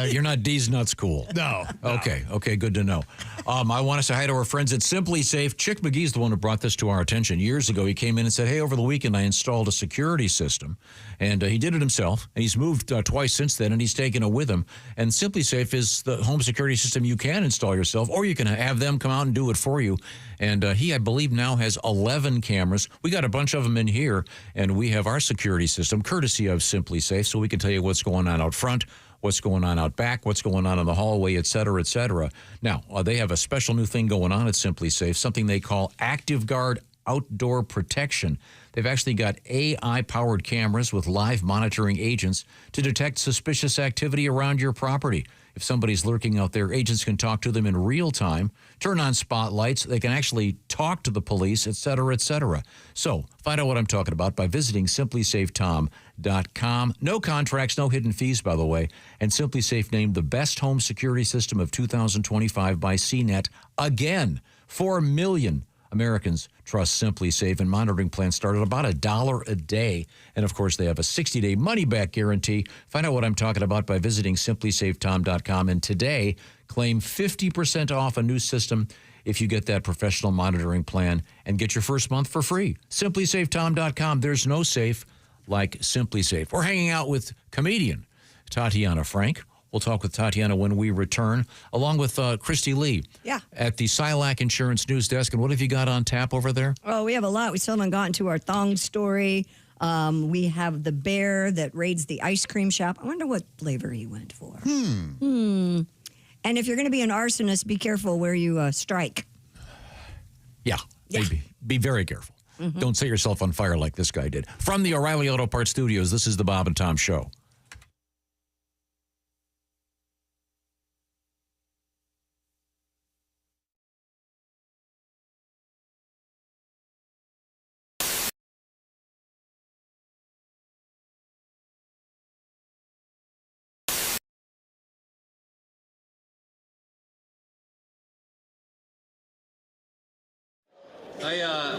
Speaker 2: You're not D's nuts cool.
Speaker 4: No.
Speaker 2: Okay, good to know. I want to say hi to our friends at Simply Safe. Chick McGee's the one who brought this to our attention. Years ago, he came in and said, hey, over the weekend, I installed a security system. And he did it himself. And he's moved twice since then, and he's taken it with him. And Simply Safe is the home security system you can install yourself, or you can have them come out and do it for you. And he, I believe, now has 11 cameras. We got a bunch of them in here, and we have our security system, courtesy of Simply Safe, so we can tell you what's going on out front, what's going on out back, what's going on in the hallway, et cetera, et cetera. Now, they have a special new thing going on at Simply Safe, something they call Active Guard Outdoor Protection. They've actually got AI-powered cameras with live monitoring agents to detect suspicious activity around your property. If somebody's lurking out there, agents can talk to them in real time, turn on spotlights. They can actually talk to the police, et cetera, et cetera. So find out what I'm talking about by visiting simplysafetom.com. No contracts, no hidden fees, by the way. And Simply Safe named the best home security system of 2025 by CNET again. 4 million Americans trust Simply Safe, and monitoring plans start at about $1 a day. And, of course, they have a 60-day money-back guarantee. Find out what I'm talking about by visiting simplysafetom.com. And today, claim 50% off a new system if you get that professional monitoring plan and get your first month for free. Simplysafetom.com. There's no safe like Simply Safe. We're hanging out with comedian Tatiana Frank. We'll talk with Tatiana when we return, along with Christy Lee.
Speaker 3: Yeah.
Speaker 2: At the Silac Insurance News Desk. And what have you got on tap over there?
Speaker 3: Oh, we have a lot. We still haven't gotten to our thong story. We have the bear that raids the ice cream shop. I wonder what flavor he went for. And if you're going to be an arsonist, be careful where you strike.
Speaker 2: Yeah. Be very careful.
Speaker 3: Mm-hmm.
Speaker 2: Don't set yourself on fire like this guy did. From the O'Reilly Auto Parts Studios, this is the Bob and Tom Show.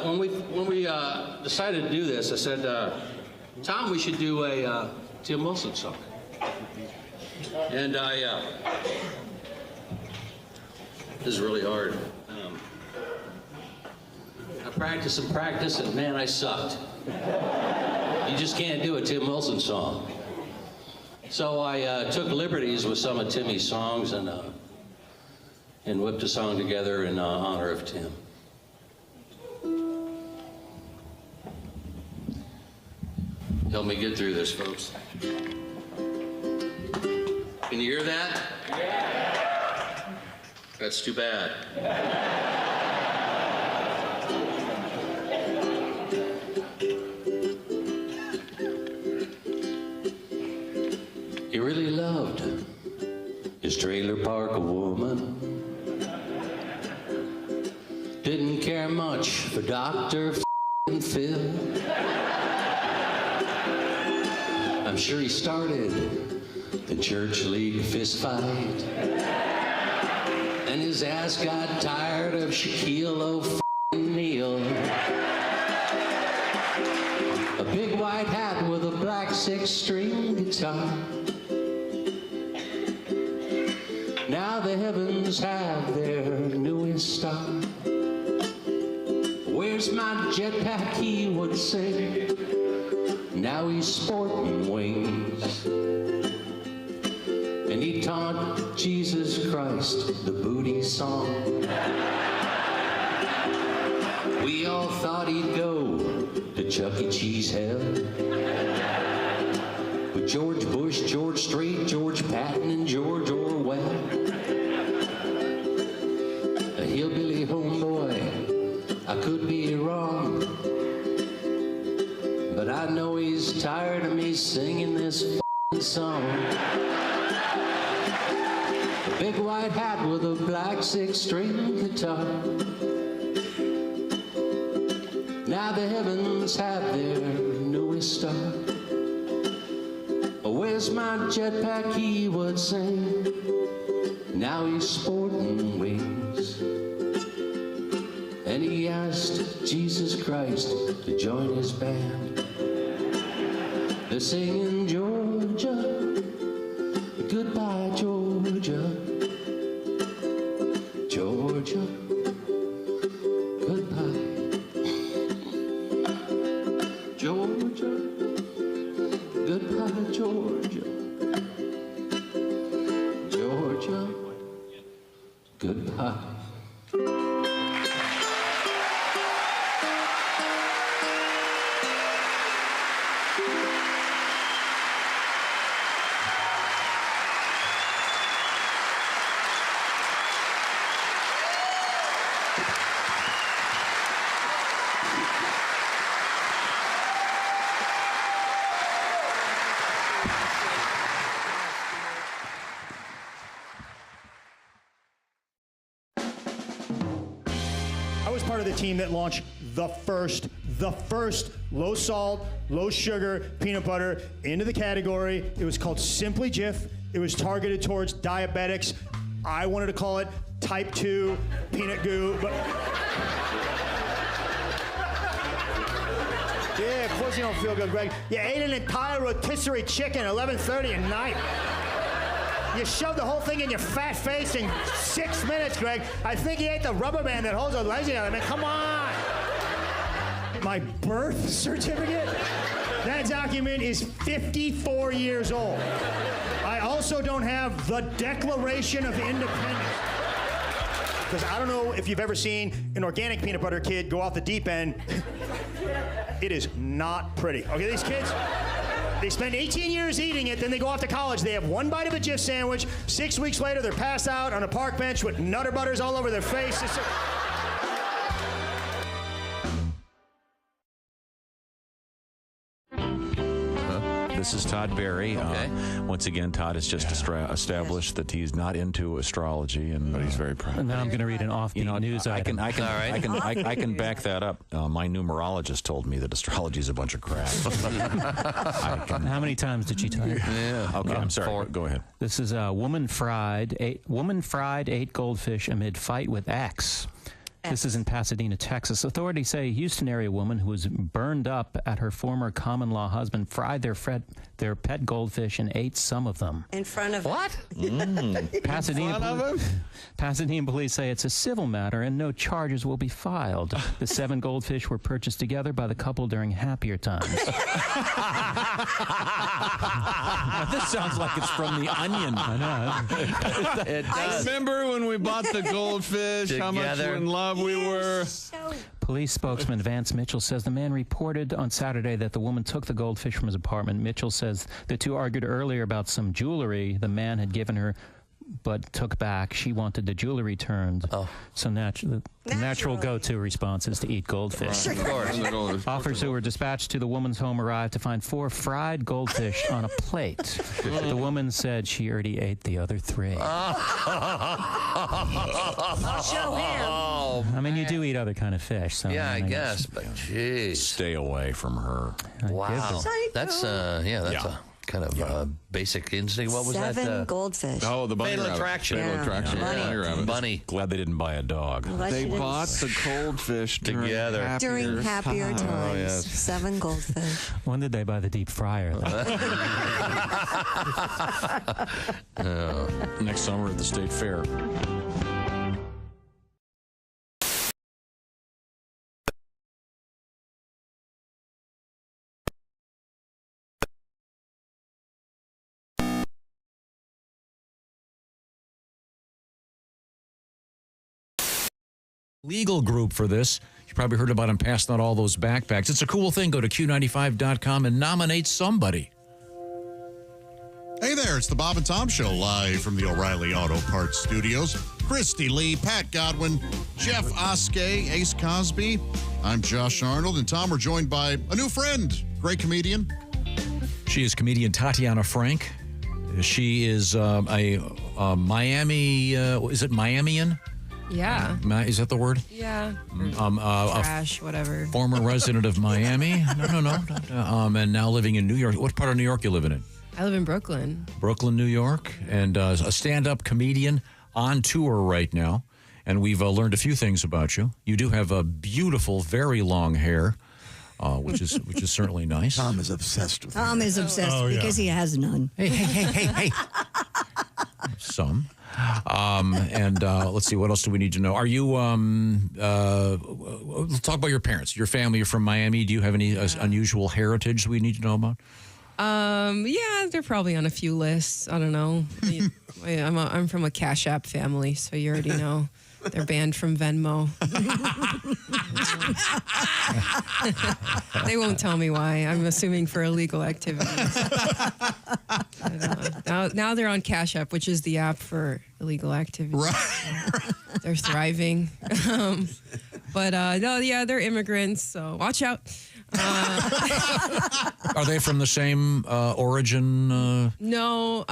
Speaker 6: When we decided to do this, I said, Tom, we should do a Tim Wilson song. And this is really hard. I practiced and practiced, and man, I sucked. You just can't do a Tim Wilson song. So I took liberties with some of Timmy's songs and whipped a song together in honor of Tim. Help me get through this, folks. Can you hear that? Yeah. That's too bad. He really loved his trailer park woman. Didn't care much for Dr. Phil. I'm sure he started the church league fist fight, and his ass got tired of Shaquille O'Neal. A big white hat with a black 6-string guitar. Now the heavens have their newest star. Where's my jetpack, he would say. Now he's sporting wings, and he taught Jesus Christ the booty song. We all thought he'd go to Chuck E. Cheese hell with George Bush, George Strait, George Patton, and George Orwell. A hillbilly homeboy, I could be wrong, but I know he's tired of me singing this song. big white hat with a black six-string guitar. Now the heavens have their newest star. Where's my jetpack, he would sing. Now he's sporting wings. And he asked Jesus Christ to join his band. They're singing Georgia, goodbye Georgia, Georgia, goodbye, Georgia, goodbye Georgia, Georgia, goodbye.
Speaker 9: Part of the team that launched the first low salt, low sugar peanut butter into the category. It was called Simply Jif. It was targeted towards diabetics. I wanted to call it type 2 peanut goo, but yeah, of course you don't feel good, Greg. You ate an entire rotisserie chicken at 11:30 at night. You shoved the whole thing in your fat face in 6 minutes, Greg. I think you ate the rubber band that holds the legs together. I mean, come on. My birth certificate? That document is 54 years old. I also don't have the Declaration of Independence. Because I don't know if you've ever seen an organic peanut butter kid go off the deep end. It is not pretty. Okay, these kids, they spend 18 years eating it, then they go off to college. They have one bite of a Jif sandwich. 6 weeks later, they're passed out on a park bench with Nutter Butters all over their face.
Speaker 2: This is Todd Berry.
Speaker 21: Okay.
Speaker 2: Once again, Todd has just established that he's not into astrology, but he's very proud.
Speaker 17: And now I'm going to read an offbeat news item.
Speaker 2: I can back that up. My numerologist told me that astrology is a bunch of crap.
Speaker 17: How many times did she tell you?
Speaker 2: Yeah. Okay, I'm sorry.
Speaker 21: 4.
Speaker 2: Go ahead.
Speaker 17: This is a woman fried 8 goldfish amid fight with ex. This is in Pasadena, Texas. Authorities say a Houston area woman who was burned up at her former common-law husband fried their pet goldfish and ate some of them.
Speaker 3: In front of
Speaker 21: what?
Speaker 17: Pasadena police say it's a civil matter and no charges will be filed. The 7 goldfish were purchased together by the couple during happier times.
Speaker 2: This sounds like it's from The Onion.
Speaker 17: I know.
Speaker 21: It does.
Speaker 20: Remember when we bought the goldfish? How much in love we were.
Speaker 17: Police spokesman Vance Mitchell says the man reported on Saturday that the woman took the goldfish from his apartment. Mitchell says the two argued earlier about some jewelry the man had given her but took back. She wanted the jewelry returned. Oh. So the natural go-to response is to eat goldfish.
Speaker 21: Right. Of course.
Speaker 17: Officers who were dispatched to the woman's home arrived to find 4 fried goldfish on a plate. The woman said she already ate the other 3.
Speaker 3: I'll show him.
Speaker 17: I mean, you do eat other kind of fish. So
Speaker 21: yeah, I guess, but jeez.
Speaker 2: Stay away from her.
Speaker 21: Wow. That's a kind of basic instinct. What was
Speaker 3: 7 goldfish.
Speaker 20: Oh, the bunny
Speaker 21: Fatal
Speaker 20: rabbit.
Speaker 21: Attraction.
Speaker 20: Fatal Attraction.
Speaker 3: Bunny.
Speaker 20: Bunny rabbit.
Speaker 21: Bunny.
Speaker 2: Glad they didn't buy a dog.
Speaker 20: They bought the goldfish
Speaker 21: together
Speaker 3: during happier times.
Speaker 21: Oh, yes.
Speaker 3: 7 goldfish.
Speaker 17: When did they buy the deep fryer?
Speaker 2: Next summer at the State Fair. Legal group for this. You probably heard about him passing out all those backpacks. It's a cool thing. Go to Q95.com and nominate somebody.
Speaker 1: Hey there, it's the Bob and Tom Show live from the O'Reilly Auto Parts Studios. Christy Lee, Pat Godwin, Jeff Oskey, Ace Cosby. I'm Josh Arnold, and Tom, we're joined by a new friend, great comedian.
Speaker 2: She is comedian Tatiana Frank. She is a Miami. Is it Miamian?
Speaker 5: Yeah.
Speaker 2: Is that the word?
Speaker 5: Yeah. Trash, whatever.
Speaker 2: Former resident of Miami. No. And now living in New York. What part of New York you living in?
Speaker 5: I live in Brooklyn.
Speaker 2: Brooklyn, New York, and a stand-up comedian on tour right now. And we've learned a few things about you. You do have a beautiful, very long hair, which is certainly nice.
Speaker 18: Tom is obsessed with
Speaker 3: Tom is obsessed because he has none.
Speaker 2: Hey. Some. And let's see, what else do we need to know? Are you, let's talk about your parents, your family. You're from Miami. Do you have any unusual heritage we need to know about?
Speaker 5: Yeah, they're probably on a few lists. I don't know. I'm from a Cash App family, so you already know. They're banned from Venmo. They won't tell me why. I'm assuming for illegal activities. Now they're on Cash App, which is the app for illegal activities.
Speaker 1: Right.
Speaker 5: They're thriving. They're immigrants, so watch out.
Speaker 2: Are they from the same origin?
Speaker 5: No,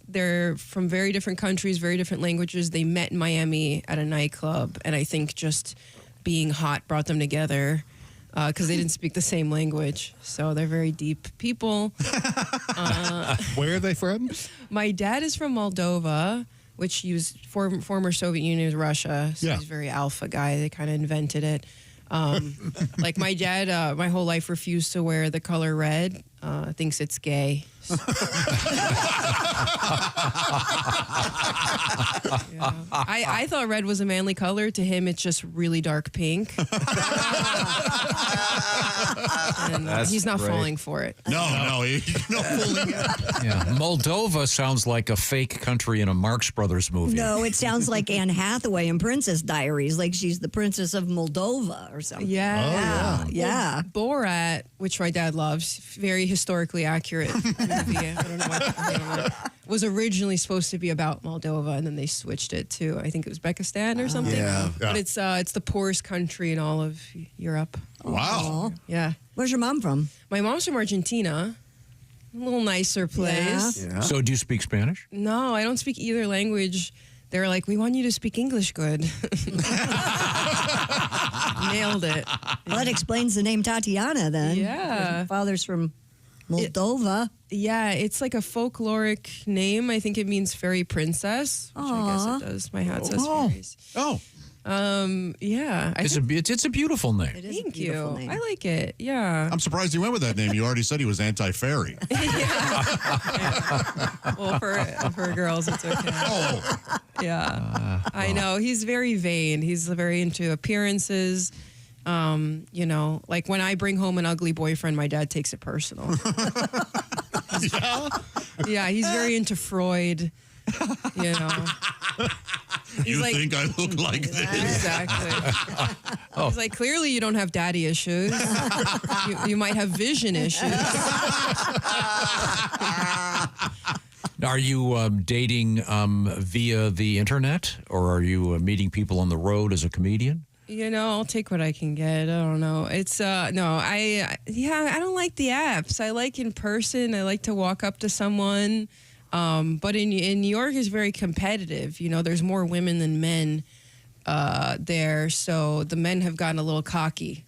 Speaker 5: they're from very different countries, very different languages. They met in Miami at a nightclub, and I think just being hot brought them together because they didn't speak the same language. So they're very deep people.
Speaker 4: Where are they from?
Speaker 5: My dad is from Moldova, which used former Soviet Union, Russia. So he's a very alpha guy. They kind of invented it. Like my dad, my whole life refused to wear the color red. Thinks it's gay. I thought red was a manly color. To him, it's just really dark pink. And he's not falling for it.
Speaker 1: No, he's not fooling it.
Speaker 2: Yeah. Moldova sounds like a fake country in a Marx Brothers movie.
Speaker 3: No, it sounds like Anne Hathaway in Princess Diaries, like she's the princess of Moldova or something.
Speaker 5: Yeah.
Speaker 3: Yeah.
Speaker 5: Borat, which my dad loves, very historically accurate movie. I don't know what was originally supposed to be about Moldova, and then they switched it to, I think it was Uzbekistan or something.
Speaker 18: Yeah.
Speaker 5: But it's the poorest country in all of Europe.
Speaker 1: Wow.
Speaker 5: Yeah.
Speaker 3: Where's your mom from?
Speaker 5: My mom's from Argentina. A little nicer place.
Speaker 18: Yeah.
Speaker 2: So do you speak Spanish?
Speaker 5: No, I don't speak either language. They're like, we want you to speak English good. Nailed it.
Speaker 3: Well, that explains the name Tatiana then.
Speaker 5: Yeah.
Speaker 3: Your father's from Moldova.
Speaker 5: It's like a folkloric name. I think it means fairy princess, which I guess it does. My hat says fairies.
Speaker 1: Oh.
Speaker 5: Yeah.
Speaker 2: It's a beautiful name.
Speaker 3: It is
Speaker 5: Thank
Speaker 3: a beautiful
Speaker 5: you.
Speaker 3: name.
Speaker 5: I like it. Yeah.
Speaker 1: I'm surprised he went with that name. You already said he was anti-fairy.
Speaker 5: Well, for girls, it's okay.
Speaker 1: Oh.
Speaker 5: Yeah. I know. He's very vain. He's very into appearances. Like when I bring home an ugly boyfriend, my dad takes it personal. Yeah, he's very into Freud.
Speaker 1: You
Speaker 5: like,
Speaker 1: think I look like this?
Speaker 5: Exactly. He's like, clearly you don't have daddy issues. You might have vision issues.
Speaker 2: Are you dating via the internet, or are you meeting people on the road as a comedian?
Speaker 5: I'll take what I can get. I don't know. It's I don't like the apps. I like in person. I like to walk up to someone. But in New York is very competitive. There's more women than men there, so the men have gotten a little cocky.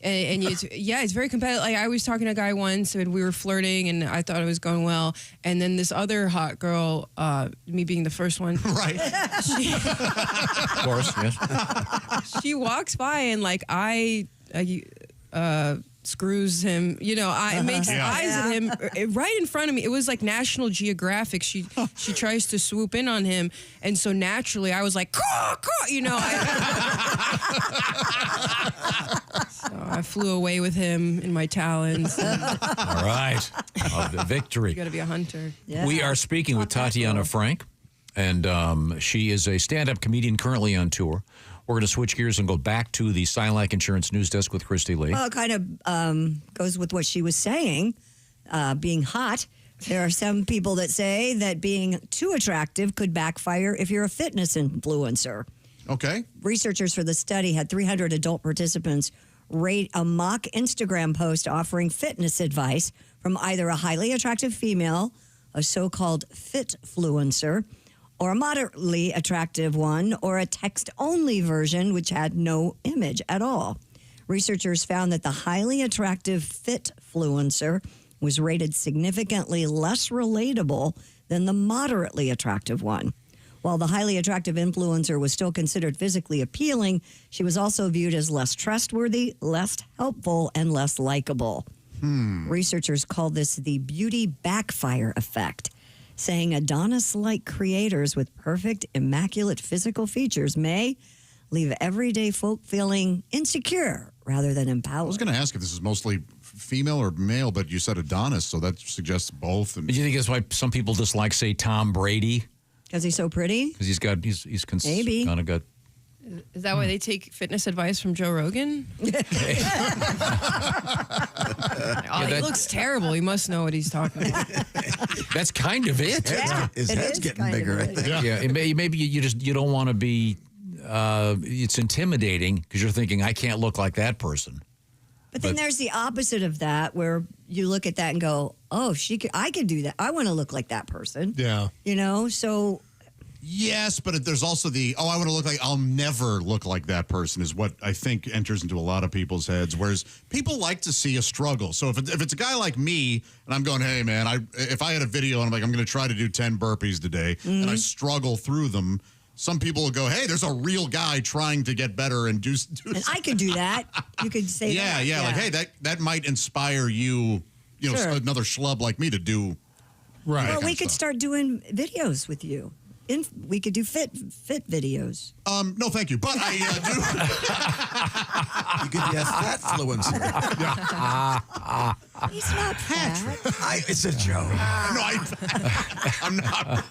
Speaker 5: It's very competitive. Like I was talking to a guy once, and we were flirting, and I thought it was going well. And then this other hot girl, me being the first one,
Speaker 1: right?
Speaker 2: Of course, yes.
Speaker 5: She walks by, and screws him, makes eyes at him right in front of me. It was like National Geographic. She tries to swoop in on him, and so naturally I was like, caw, caw, So I flew away with him in my talons.
Speaker 2: All right, the victory.
Speaker 5: You got to be a hunter.
Speaker 3: Yeah.
Speaker 2: We are speaking with Tatiana Frank, and she is a stand-up comedian currently on tour. We're going to switch gears and go back to the Silac Insurance News Desk with Christy Lee.
Speaker 3: Well, it kind of goes with what she was saying, being hot. There are some people that say that being too attractive could backfire if you're a fitness influencer.
Speaker 1: Okay.
Speaker 3: Researchers for the study had 300 adult participants rate a mock Instagram post offering fitness advice from either a highly attractive female, a so-called fit-fluencer, or a moderately attractive one, or a text-only version which had no image at all. Researchers found that the highly attractive fit-fluencer was rated significantly less relatable than the moderately attractive one. While the highly attractive influencer was still considered physically appealing, she was also viewed as less trustworthy, less helpful, and less likable. Researchers call this the beauty backfire effect, saying Adonis-like creators with perfect, immaculate physical features may leave everyday folk feeling insecure rather than empowered.
Speaker 1: I was going to ask if this is mostly female or male, but you said Adonis, so that suggests both.
Speaker 2: Do you think that's why some people dislike, say, Tom Brady?
Speaker 3: Because he's so pretty?
Speaker 2: Because he's
Speaker 3: Maybe.
Speaker 2: kind of got...
Speaker 5: Is that why they take fitness advice from Joe Rogan? He looks terrible. He must know what he's talking about.
Speaker 2: That's kind of it.
Speaker 18: His head's getting bigger, I think.
Speaker 2: Yeah, maybe you don't want to be... it's intimidating because you're thinking, I can't look like that person.
Speaker 3: But then there's the opposite of that, where you look at that and go, "Oh, I could do that. I want to look like that person."
Speaker 4: Yeah,
Speaker 3: So
Speaker 1: yes, but there's also the I want to look like I'll never look like that person is what I think enters into a lot of people's heads. Whereas people like to see a struggle. So if it's a guy like me and I'm going, "Hey man, if I had a video and I'm like I'm going to try to do 10 burpees today," and I struggle through them. Some people will go, "Hey, there's a real guy trying to get better and do."
Speaker 3: And I could do that. You could say that.
Speaker 1: Yeah. Like, hey, that might inspire you.
Speaker 3: Sure.
Speaker 1: Another schlub like me to do.
Speaker 4: Right.
Speaker 3: Well, we could start doing videos with you. We could do fit videos.
Speaker 1: No, thank you. But I do.
Speaker 18: You could be a fat fluencer.
Speaker 3: He's not fat.
Speaker 18: It's a joke.
Speaker 1: No, I'm not.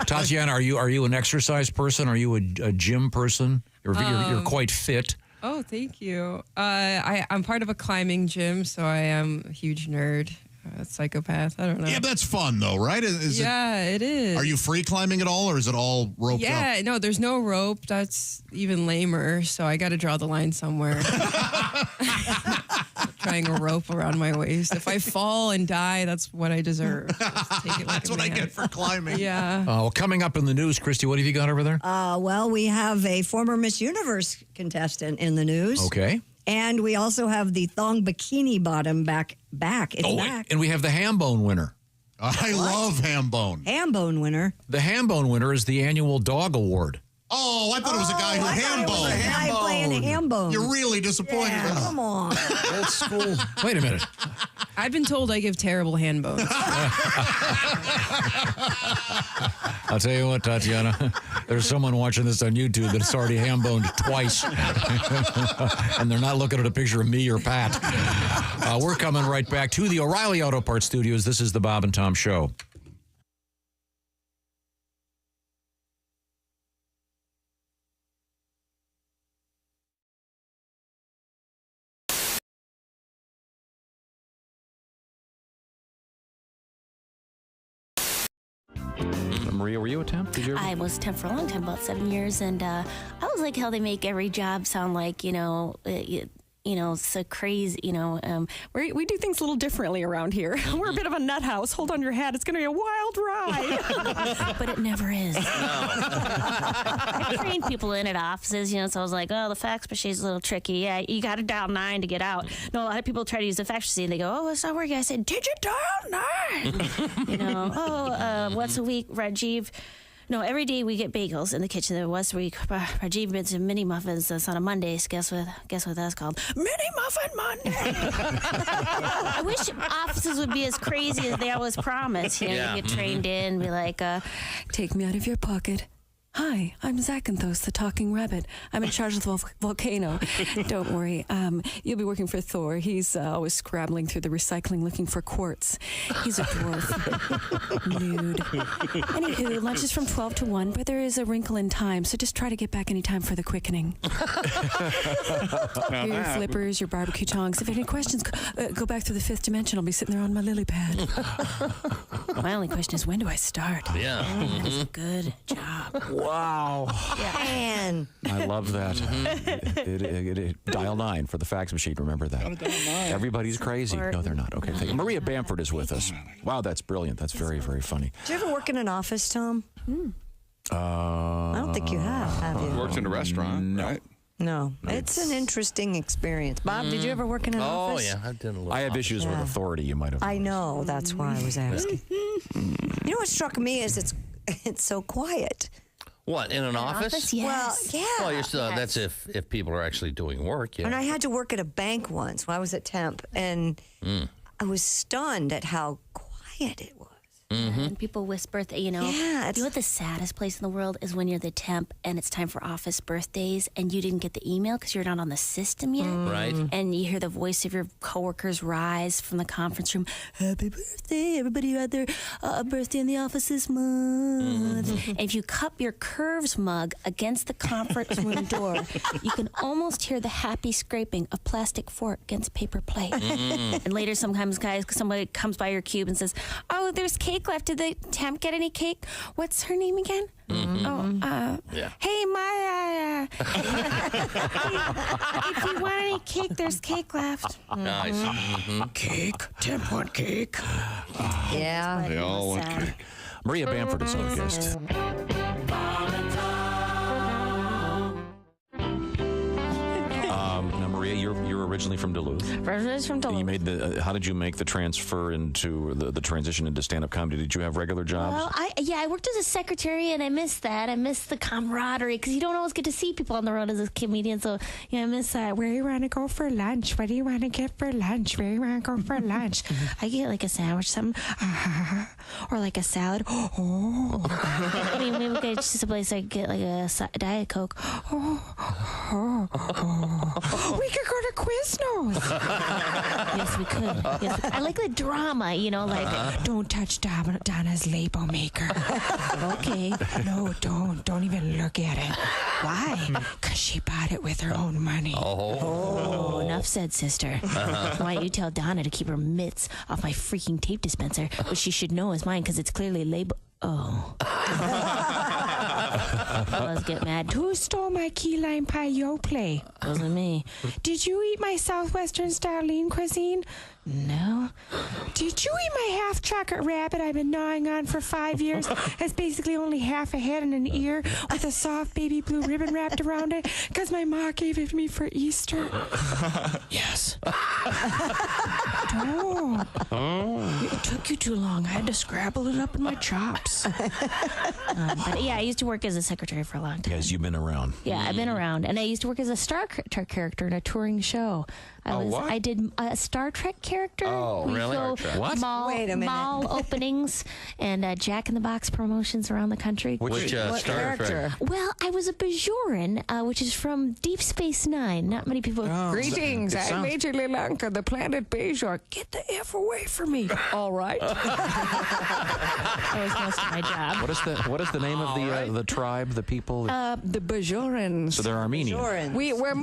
Speaker 2: Tatiana, are you an exercise person? Are you a gym person? You're quite fit.
Speaker 5: Oh, thank you. I'm part of a climbing gym, so I am a huge nerd. Psychopath. I don't know.
Speaker 1: Yeah, but that's fun though, right?
Speaker 5: It is.
Speaker 1: Are you free climbing at all, or is it all roped up?
Speaker 5: Yeah, no, there's no rope. That's even lamer. So I got to draw the line somewhere. Trying a rope around my waist. If I fall and die, that's what I deserve.
Speaker 1: That's what I get for climbing.
Speaker 5: Yeah.
Speaker 2: Well, coming up in the news, Christy, what have you got over there?
Speaker 3: Well, we have a former Miss Universe contestant in the news.
Speaker 2: Okay.
Speaker 3: And we also have the thong bikini bottom back. It's back.
Speaker 2: And we have the Hambone winner.
Speaker 1: I love Hambone.
Speaker 3: Hambone winner.
Speaker 2: The Hambone winner is the annual dog award.
Speaker 1: Oh, I thought it was a guy who Hambone.
Speaker 3: A guy playing a Hambone.
Speaker 1: You're really disappointed.
Speaker 3: Yeah, come on.
Speaker 18: Old school.
Speaker 2: Wait a minute.
Speaker 5: I've been told I give terrible hand bones.
Speaker 2: I'll tell you what, Tatiana, there's someone watching this on YouTube that's already hamboned twice. And they're not looking at a picture of me or Pat. We're coming right back to the O'Reilly Auto Parts Studios. This is the Bob and Tom Show. Maria, were you a temp?
Speaker 8: I was a temp for a long time, about 7 years, and I always like how they make every job sound like, so crazy,
Speaker 10: we do things a little differently around here. We're a bit of a nut house. Hold on your hat. It's going to be a wild ride.
Speaker 8: But it never is. I trained people in at offices, so I was like, oh, the fax machine's a little tricky. Yeah, you got to dial 9 to get out. No, a lot of people try to use the fax machine. They go, oh, it's not working. I said, did you dial 9? Once a week, Rajiv. No, every day we get bagels in the kitchen. Once a week, Rajiv made some mini muffins. That's on a Monday. Guess what that's called? Mini Muffin Monday. I wish offices would be as crazy as they always promise. You get trained in, be like,
Speaker 10: take me out of your pocket. Hi, I'm Zachanthos, the talking rabbit. I'm in charge of the volcano. Don't worry. You'll be working for Thor. He's always scrabbling through the recycling looking for quartz. He's a dwarf. Nude. Anywho, lunch is from 12 to 1, but there is a wrinkle in time, so just try to get back any time for the quickening. Here are your flippers, your barbecue tongs. If you have any questions, go back to the 5th dimension. I'll be sitting there on my lily pad.
Speaker 8: My only question is, when do I start?
Speaker 21: Yeah.
Speaker 8: That is a good job.
Speaker 2: Wow.
Speaker 3: Man.
Speaker 2: I love that. Dial 9 for the fax machine. Remember that. Everybody's crazy. No, they're not. Okay. Thank you. Maria Bamford is with us. Wow, that's brilliant. That's very, very funny.
Speaker 3: Did you ever work in an office, Tom? I don't think you have you?
Speaker 20: Worked in a restaurant,
Speaker 2: no.
Speaker 20: right?
Speaker 3: No. It's an interesting experience. Bob, did you ever work in an office?
Speaker 21: Oh, yeah. I've done a little.
Speaker 2: I have issues with authority, you might have.
Speaker 3: I know. That's why I was asking. You know what struck me is it's so quiet.
Speaker 21: What, in an office?
Speaker 3: Yes. Well, yeah.
Speaker 21: Well, you're still, that's if people are actually doing work, yeah.
Speaker 3: And I had to work at a bank once when I was at Temp, and I was stunned at how quiet it was.
Speaker 8: And people whisper, you know what the saddest place in the world is when you're the temp and it's time for office birthdays and you didn't get the email because you're not on the system yet.
Speaker 21: Right.
Speaker 8: And you hear the voice of your coworkers rise from the conference room. Happy birthday, everybody who had their birthday in the office this month. And if you cup your Curves mug against the conference room door, you can almost hear the happy scraping of plastic fork against paper plate. And later sometimes, guys, somebody comes by your cube and says, oh, there's cake left. Did the temp get any cake? What's her name again? Hey, Maya. If you want any cake, there's cake left.
Speaker 21: Nice.
Speaker 2: Cake? Temp want cake?
Speaker 3: Yeah.
Speaker 20: They all want cake.
Speaker 2: Maria Bamford is our guest. Now, Maria, you're originally from Duluth.
Speaker 8: Originally from Duluth.
Speaker 2: You made how did you make the transfer into the transition into stand-up comedy? Did you have regular jobs?
Speaker 8: Well, I worked as a secretary, and I missed that. I missed the camaraderie because you don't always get to see people on the road as a comedian. So I miss that. Where do you want to go for lunch? What do you want to get for lunch? Where do you want to go for lunch? I get like a sandwich, something, or like a salad. I mean, maybe we could go to a place I get like a Diet Coke. We could go to Quiznos. Yes, we could. Yes, I like the drama, like don't touch Donna's label maker. Okay, no, don't even look at it. Why? Because she bought it with her own money. Oh, enough said, sister. Why don't you tell Donna to keep her mitts off my freaking tape dispenser, which she should know is mine because it's clearly labeled. Oh. Fellas get mad. Who stole my key lime pie yo play? Wasn't me. Did you eat my Southwestern style lean cuisine? No. Did you eat my half chocolate rabbit I've been gnawing on for 5 years? It's basically only half a head and an ear with a soft baby blue ribbon wrapped around it because my ma gave it to me for Easter. Yes. Don't. It took you too long. I had to scrabble it up in my chops. But yeah, I used to work as a secretary for a long time.
Speaker 2: Yes, you've been around.
Speaker 8: Yeah, I've been around. And I used to work as a Star Trek character in a touring show. I did a Star Trek character.
Speaker 21: Oh, really?
Speaker 2: What?
Speaker 3: Wait a minute.
Speaker 8: Mall openings and Jack in the Box promotions around the country.
Speaker 21: Which Star Trek?
Speaker 8: Well, I was a Bajoran, which is from Deep Space Nine. Not many people.
Speaker 5: Greetings, I'm Major Lilanka, the planet Bajor. Get the F away from me. All right.
Speaker 8: That was most of my job.
Speaker 2: What is the name of the tribe, the people?
Speaker 5: The Bajorans.
Speaker 2: So they're Armenian.
Speaker 5: We were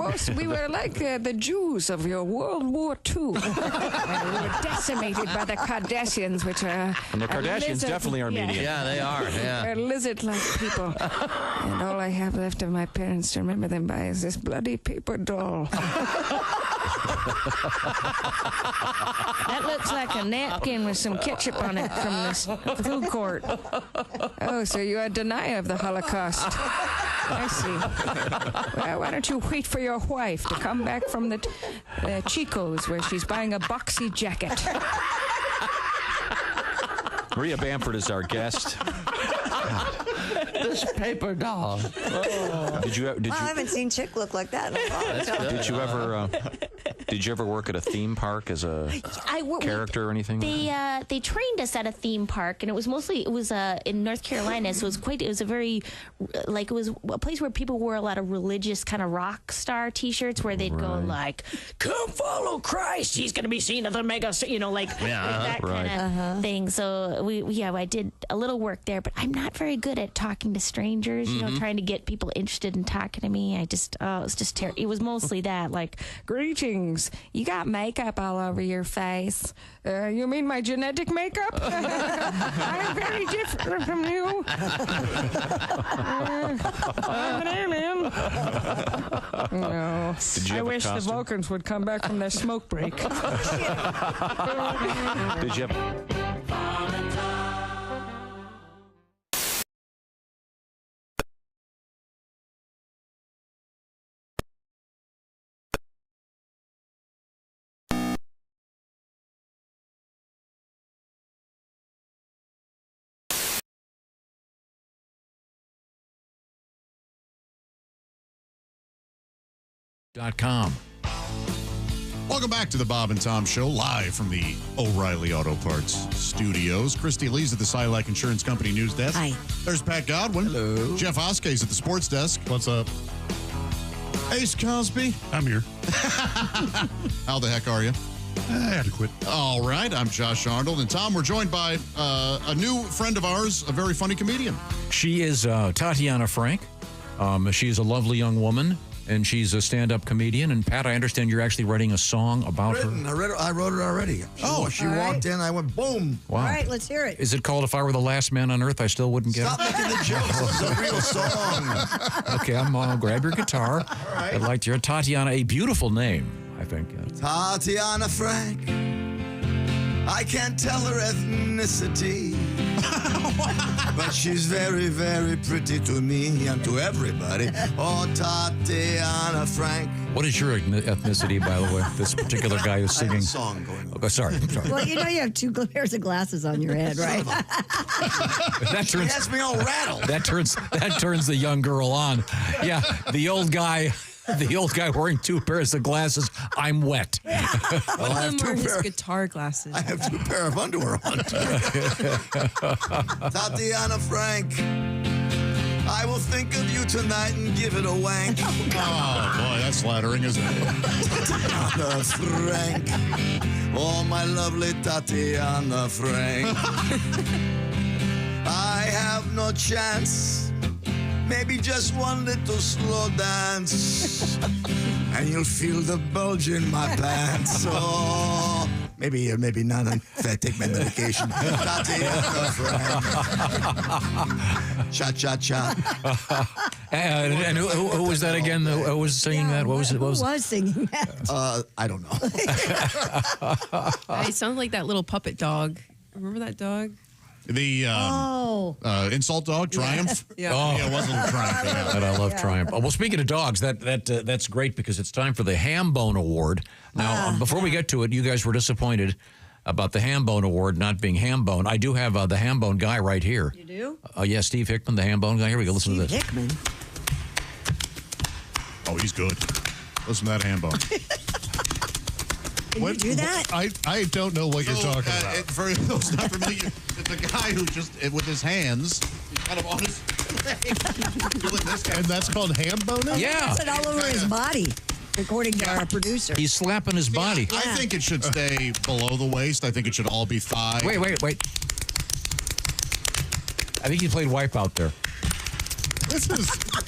Speaker 5: like the Jews of your World War II. We were decimated by the Kardashians, which are...
Speaker 2: And the Kardashians definitely Armenian.
Speaker 21: Yeah, they are. Yeah.
Speaker 5: They're lizard-like people. And all I have left of my parents to remember them by is this bloody paper doll. That looks like a napkin with some ketchup on it from this food court. Oh, so you're a denier of the Holocaust. I see. Well, why don't you wait for your wife to come back from the Chico's where she's buying a boxy jacket.
Speaker 2: Maria Bamford is our guest.
Speaker 21: This paper doll.
Speaker 2: Oh.
Speaker 3: I haven't seen Chick look like that in a long time.
Speaker 2: Did you ever work at a theme park as a character or anything?
Speaker 8: They trained us at a theme park, and it was in North Carolina, so it was a very it was a place where people wore a lot of religious kind of rock star T-shirts where they'd go like, "Come follow Christ, he's going to be seen at the mega," that kind of thing. So I did a little work there, but I'm not very good at talking to strangers. Trying to get people interested in talking to me. It was just terrible. It was mostly that, like, greetings.
Speaker 15: things. You got makeup all over your face. You mean my genetic makeup? I'm very different from you. I'm an alien. No.
Speaker 21: Did you
Speaker 15: I
Speaker 21: have a
Speaker 15: wish the
Speaker 21: costume?
Speaker 15: Vulcans would come back from their smoke break.
Speaker 21: Did you have?
Speaker 2: .com.
Speaker 1: Welcome back to the Bob and Tom Show, live from the O'Reilly Auto Parts studios. Christy Lee's at the Silac Insurance Company news desk.
Speaker 3: Hi.
Speaker 1: There's Pat Godwin. Hello. Jeff Oskey's at the sports desk.
Speaker 4: What's up?
Speaker 1: Ace Cosby.
Speaker 12: I'm here.
Speaker 1: How the heck are you?
Speaker 12: Adequate.
Speaker 1: All right. I'm Josh Arnold. And Tom, we're joined by a new friend of ours, a very funny comedian.
Speaker 2: She is Tatiana Frank. She's a lovely young woman. And she's a stand-up comedian. And Pat, I understand you're actually writing a song about her.
Speaker 18: I wrote it already. She walked in. I went boom.
Speaker 2: Wow.
Speaker 3: All right, let's hear it.
Speaker 2: Is it called "If I Were the Last Man on Earth"? I still wouldn't get
Speaker 18: Stop
Speaker 2: it.
Speaker 18: making the jokes. It's a real song.
Speaker 2: Okay, I'll grab your guitar.
Speaker 18: All right.
Speaker 2: I'd like to hear Tatiana, a beautiful name, I think.
Speaker 14: Tatiana Frank. I can't tell her ethnicity. But she's very, very pretty to me and to everybody. Oh, Tatiana Frank.
Speaker 2: What is your ethnicity, by the way? This particular guy who's singing.
Speaker 14: I have a song going on.
Speaker 2: Okay, sorry.
Speaker 3: Well, you know you have 2 pairs of glasses on your head, right?
Speaker 2: That turns,
Speaker 14: has me all rattled.
Speaker 2: That turns the young girl on. Yeah, the old guy wearing 2 pairs of glasses. I'm wet.
Speaker 5: One of them are his guitar glasses.
Speaker 14: I have 2 pair of underwear on. Tatiana Frank. I will think of you tonight and give it a wank.
Speaker 1: Oh, boy, that's flattering, isn't it?
Speaker 14: Tatiana Frank. Oh, my lovely Tatiana Frank. I have no chance. Maybe just one little slow dance. And you'll feel the bulge in my pants. Oh, maybe not. Take my medication. Tatiana Frank. Cha-cha-cha.
Speaker 2: And who was that again? Who was singing that? What was it?
Speaker 3: Who was singing that?
Speaker 14: I don't know.
Speaker 5: He sounds like that little puppet dog. Remember that dog?
Speaker 1: The insult dog, Triumph.
Speaker 5: Yeah.
Speaker 2: Oh,
Speaker 1: Yeah, it was a little Triumph. Yeah.
Speaker 2: And I love Triumph. Oh, well, speaking of dogs, that's great because it's time for the Hambone Award. Now, before we get to it, you guys were disappointed about the Hambone Award not being Hambone. I do have the Hambone guy right here.
Speaker 3: You do?
Speaker 2: Yeah, Steve Hickman, the Hambone guy. Here we go. Listen to this.
Speaker 3: Hickman.
Speaker 1: Oh, he's good. Listen to that Hambone.
Speaker 3: Can you do that?
Speaker 4: I don't know what you're talking about.
Speaker 1: For those not familiar, it's a guy who just, with his hands, he's kind of on his leg, doing this kind
Speaker 4: And that's called ham boning?
Speaker 2: Yeah.
Speaker 3: That's it all over his body, according to our producer.
Speaker 2: He's slapping his body.
Speaker 1: I think it should stay below the waist. I think it should all be thigh.
Speaker 2: Wait. I think he played Wipeout there.
Speaker 4: This is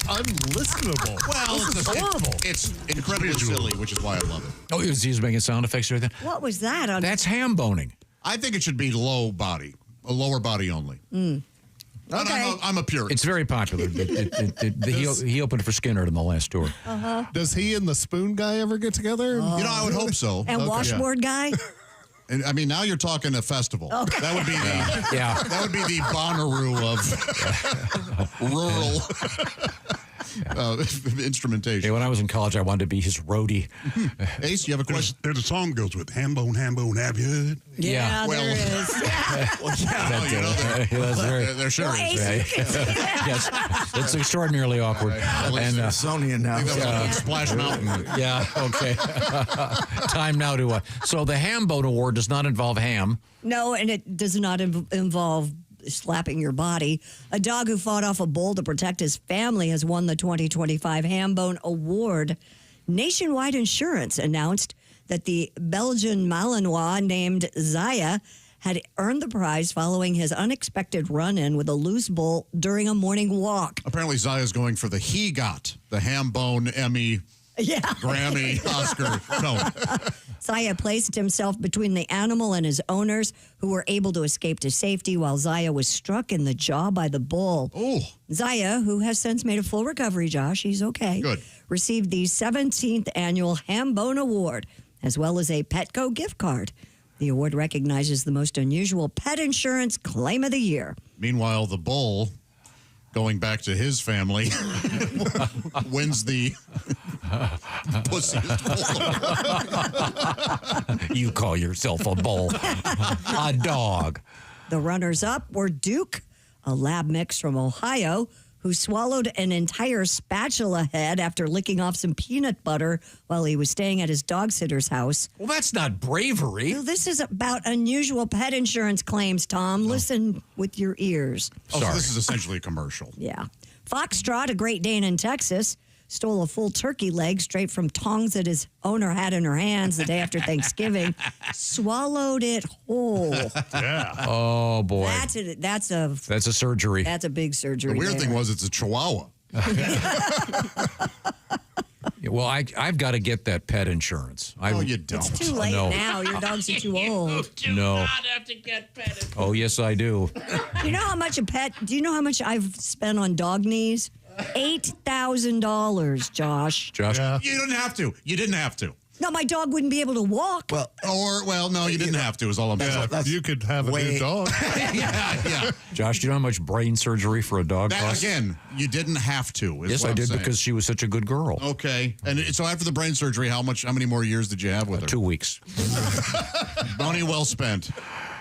Speaker 4: unlistenable.
Speaker 1: Well,
Speaker 4: this is horrible.
Speaker 1: It's incredibly silly, which is why I love it.
Speaker 2: Oh, he's making sound effects or anything?
Speaker 3: What was that?
Speaker 2: That's Hamboning.
Speaker 1: I think it should be low body, a lower body only.
Speaker 3: Okay.
Speaker 1: I'm a purist.
Speaker 2: It's very popular. He opened for Skinner in the last tour.
Speaker 3: Uh-huh.
Speaker 4: Does he and the spoon guy ever get together?
Speaker 1: I would hope so.
Speaker 3: And washboard guy?
Speaker 1: And I mean, now you're talking a festival.
Speaker 3: Okay.
Speaker 1: That would be that would be the Bonnaroo of rural instrumentation.
Speaker 2: Hey, when I was in college, I wanted to be his roadie.
Speaker 1: Ace, you have a question?
Speaker 12: There's a song that goes with Hambone, have you heard?
Speaker 3: Yeah, there is.
Speaker 1: There sure is.
Speaker 2: Yes, it's extraordinarily awkward.
Speaker 14: And Smithsonian now.
Speaker 1: Splash Mountain.
Speaker 2: Yeah, okay. Time now to... So the Hambone Award does not involve ham.
Speaker 3: No, and it does not involve slapping your body. A dog who fought off a bull to protect his family has won the 2025 Hambone Award. Nationwide Insurance announced that the Belgian Malinois named Zaya had earned the prize following his unexpected run-in with a loose bull during a morning walk.
Speaker 1: Apparently, Zaya's going for the HEGOT, the Hambone Emmy
Speaker 3: Yeah.
Speaker 1: Grammy, Oscar. No.
Speaker 3: Zaya placed himself between the animal and his owners, who were able to escape to safety while Zaya was struck in the jaw by the bull.
Speaker 1: Oh.
Speaker 3: Zaya, who has since made a full recovery, Josh, he's okay.
Speaker 1: Good.
Speaker 3: Received the 17th annual Hambone Award, as well as a Petco gift card. The award recognizes the most unusual pet insurance claim of the year.
Speaker 1: Meanwhile, the bull, going back to his family, wins the pussiest bull.
Speaker 2: You call yourself a bull. A dog.
Speaker 3: The runners-up were Duke, a lab mix from Ohio, who swallowed an entire spatula head after licking off some peanut butter while he was staying at his dog sitter's house.
Speaker 2: Well, that's not bravery.
Speaker 3: Well, this is about unusual pet insurance claims, Tom. Listen with your ears.
Speaker 1: Oh, so this is essentially a commercial.
Speaker 3: Yeah. Foxtrot, a Great Dane in Texas, stole a full turkey leg straight from tongs that his owner had in her hands the day after Thanksgiving, swallowed it whole.
Speaker 1: Yeah.
Speaker 2: Oh, boy.
Speaker 3: That's a
Speaker 2: surgery.
Speaker 3: That's a big surgery.
Speaker 1: The weird
Speaker 3: there.
Speaker 1: thing was it's a chihuahua.
Speaker 2: Well, I've got to get that pet insurance.
Speaker 1: You don't.
Speaker 3: It's too late
Speaker 2: No.
Speaker 3: now. Your dogs are too old.
Speaker 2: No.
Speaker 8: have to get petted.
Speaker 2: Oh, yes, I do.
Speaker 3: Do you know how much I've spent on dog knees? $8,000, Josh.
Speaker 2: Josh?
Speaker 1: You didn't have to. You didn't have to.
Speaker 3: No, my dog wouldn't be able to walk.
Speaker 1: No, you didn't have to, is all I'm saying.
Speaker 4: You could have a new dog.
Speaker 1: yeah.
Speaker 2: Josh, do you know how much brain surgery for a dog
Speaker 1: That,
Speaker 2: costs?
Speaker 1: again, you didn't have to.
Speaker 2: Yes, I did because she was such a good girl.
Speaker 1: Okay. And so after the brain surgery, how many more years did you have with her?
Speaker 2: 2 weeks.
Speaker 1: Money well spent.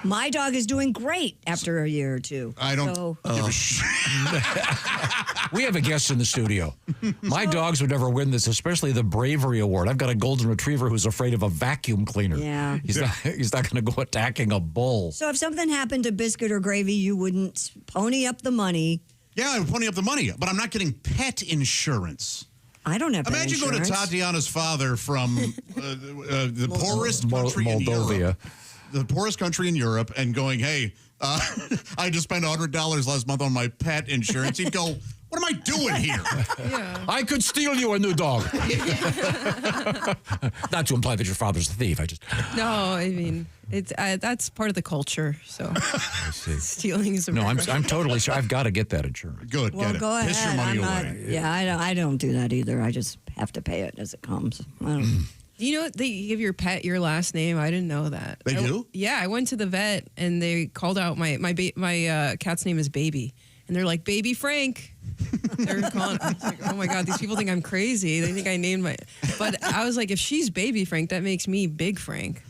Speaker 3: My dog is doing great after a year or two.
Speaker 1: I don't give a shit.
Speaker 2: We have a guest in the studio. My dogs would never win this, especially the Bravery Award. I've got a golden retriever who's afraid of a vacuum cleaner.
Speaker 3: Yeah.
Speaker 2: He's not going to go attacking a bull.
Speaker 3: So if something happened to Biscuit or Gravy, you wouldn't pony up the money.
Speaker 1: Yeah, I would pony up the money, but I'm not getting pet insurance.
Speaker 3: I don't have pet
Speaker 1: Imagine
Speaker 3: insurance.
Speaker 1: going to Tatiana's father from the poorest country in
Speaker 2: Moldova.
Speaker 1: Europe. The poorest country in Europe, and going, hey, I just spent $100 last month on my pet insurance. He'd go, what am I doing here?
Speaker 5: Yeah.
Speaker 2: I could steal you a new dog. Not to imply that your father's a thief.
Speaker 5: No, I mean, it's that's part of the culture. So stealing is a
Speaker 2: No, I'm
Speaker 5: requirement.
Speaker 2: totally sure. I've got to get that insurance.
Speaker 1: Good,
Speaker 3: Well, go ahead.
Speaker 1: Piss your money away.
Speaker 3: I don't do that either. I just have to pay it as it comes. I don't.
Speaker 5: You know, they give your pet your last name. I didn't know that.
Speaker 1: They do?
Speaker 5: Yeah, I went to the vet and they called out my cat's name is Baby, and they're like, Baby Frank. They're calling. I was like, oh my god, these people think I'm crazy. They think I named my. But I was like, if she's Baby Frank, that makes me Big Frank.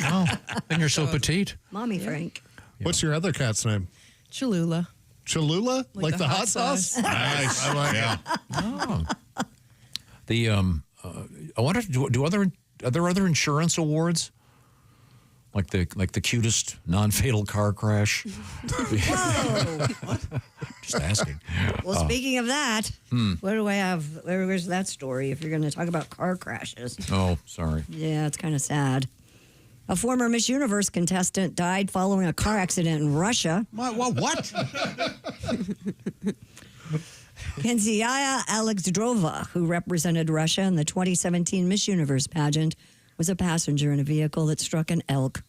Speaker 2: Oh, and you're so petite.
Speaker 3: Mommy Frank.
Speaker 4: What's your other cat's name?
Speaker 5: Cholula.
Speaker 4: Cholula? Like the hot sauce?
Speaker 1: Nice.
Speaker 4: I like
Speaker 1: Yeah.
Speaker 2: Oh. The I wonder, are there other insurance awards? Like the cutest non-fatal car crash?
Speaker 3: Whoa.
Speaker 2: Just asking.
Speaker 3: Well, speaking of that, what do I have? Where's that story? If you're going to talk about car crashes.
Speaker 2: Oh, sorry.
Speaker 3: Yeah, it's kind of sad. A former Miss Universe contestant died following a car accident in Russia.
Speaker 1: What?
Speaker 3: Kenziaya Alexandrova, who represented Russia in the 2017 Miss Universe pageant, was a passenger in a vehicle that struck an elk.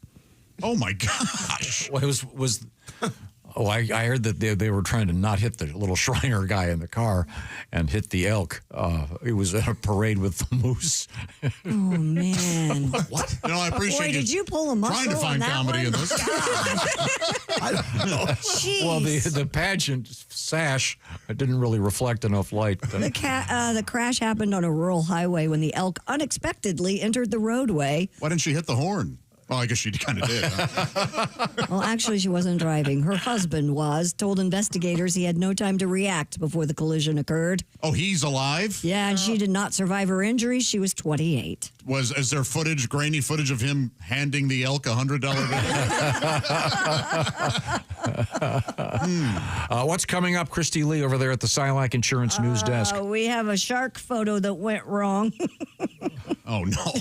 Speaker 1: Oh, my gosh.
Speaker 2: Well, it was I heard that they were trying to not hit the little Shriner guy in the car and hit the elk. It was at a parade with the moose.
Speaker 3: Oh, man.
Speaker 1: What? No, I appreciate
Speaker 3: Boy, did you pull a muscle
Speaker 1: trying to find
Speaker 3: on that
Speaker 1: comedy
Speaker 3: one?
Speaker 1: in this.
Speaker 2: I don't know.
Speaker 3: Jeez.
Speaker 2: Well, the pageant sash didn't really reflect enough light.
Speaker 3: The crash happened on a rural highway when the elk unexpectedly entered the roadway.
Speaker 1: Why didn't she hit the horn? Well, I guess she kind of did. Huh?
Speaker 3: Well, actually, she wasn't driving. Her husband was. Told investigators he had no time to react before the collision occurred.
Speaker 1: Oh, he's alive?
Speaker 3: Yeah, and she did not survive her injuries. She was 28.
Speaker 1: Is there grainy footage of him handing the elk $100 bill?
Speaker 2: What's coming up, Christy Lee, over there at the Silac Insurance News Desk?
Speaker 3: We have a shark photo that went wrong.
Speaker 1: Oh, no.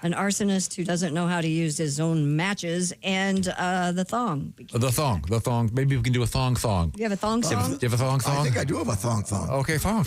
Speaker 3: an arsonist who doesn't know how to use his own matches, and the thong.
Speaker 2: The thong. Maybe we can do a thong.
Speaker 3: You have a thong song?
Speaker 2: Do you have a thong?
Speaker 18: I think I do have a thong.
Speaker 2: Okay, thong.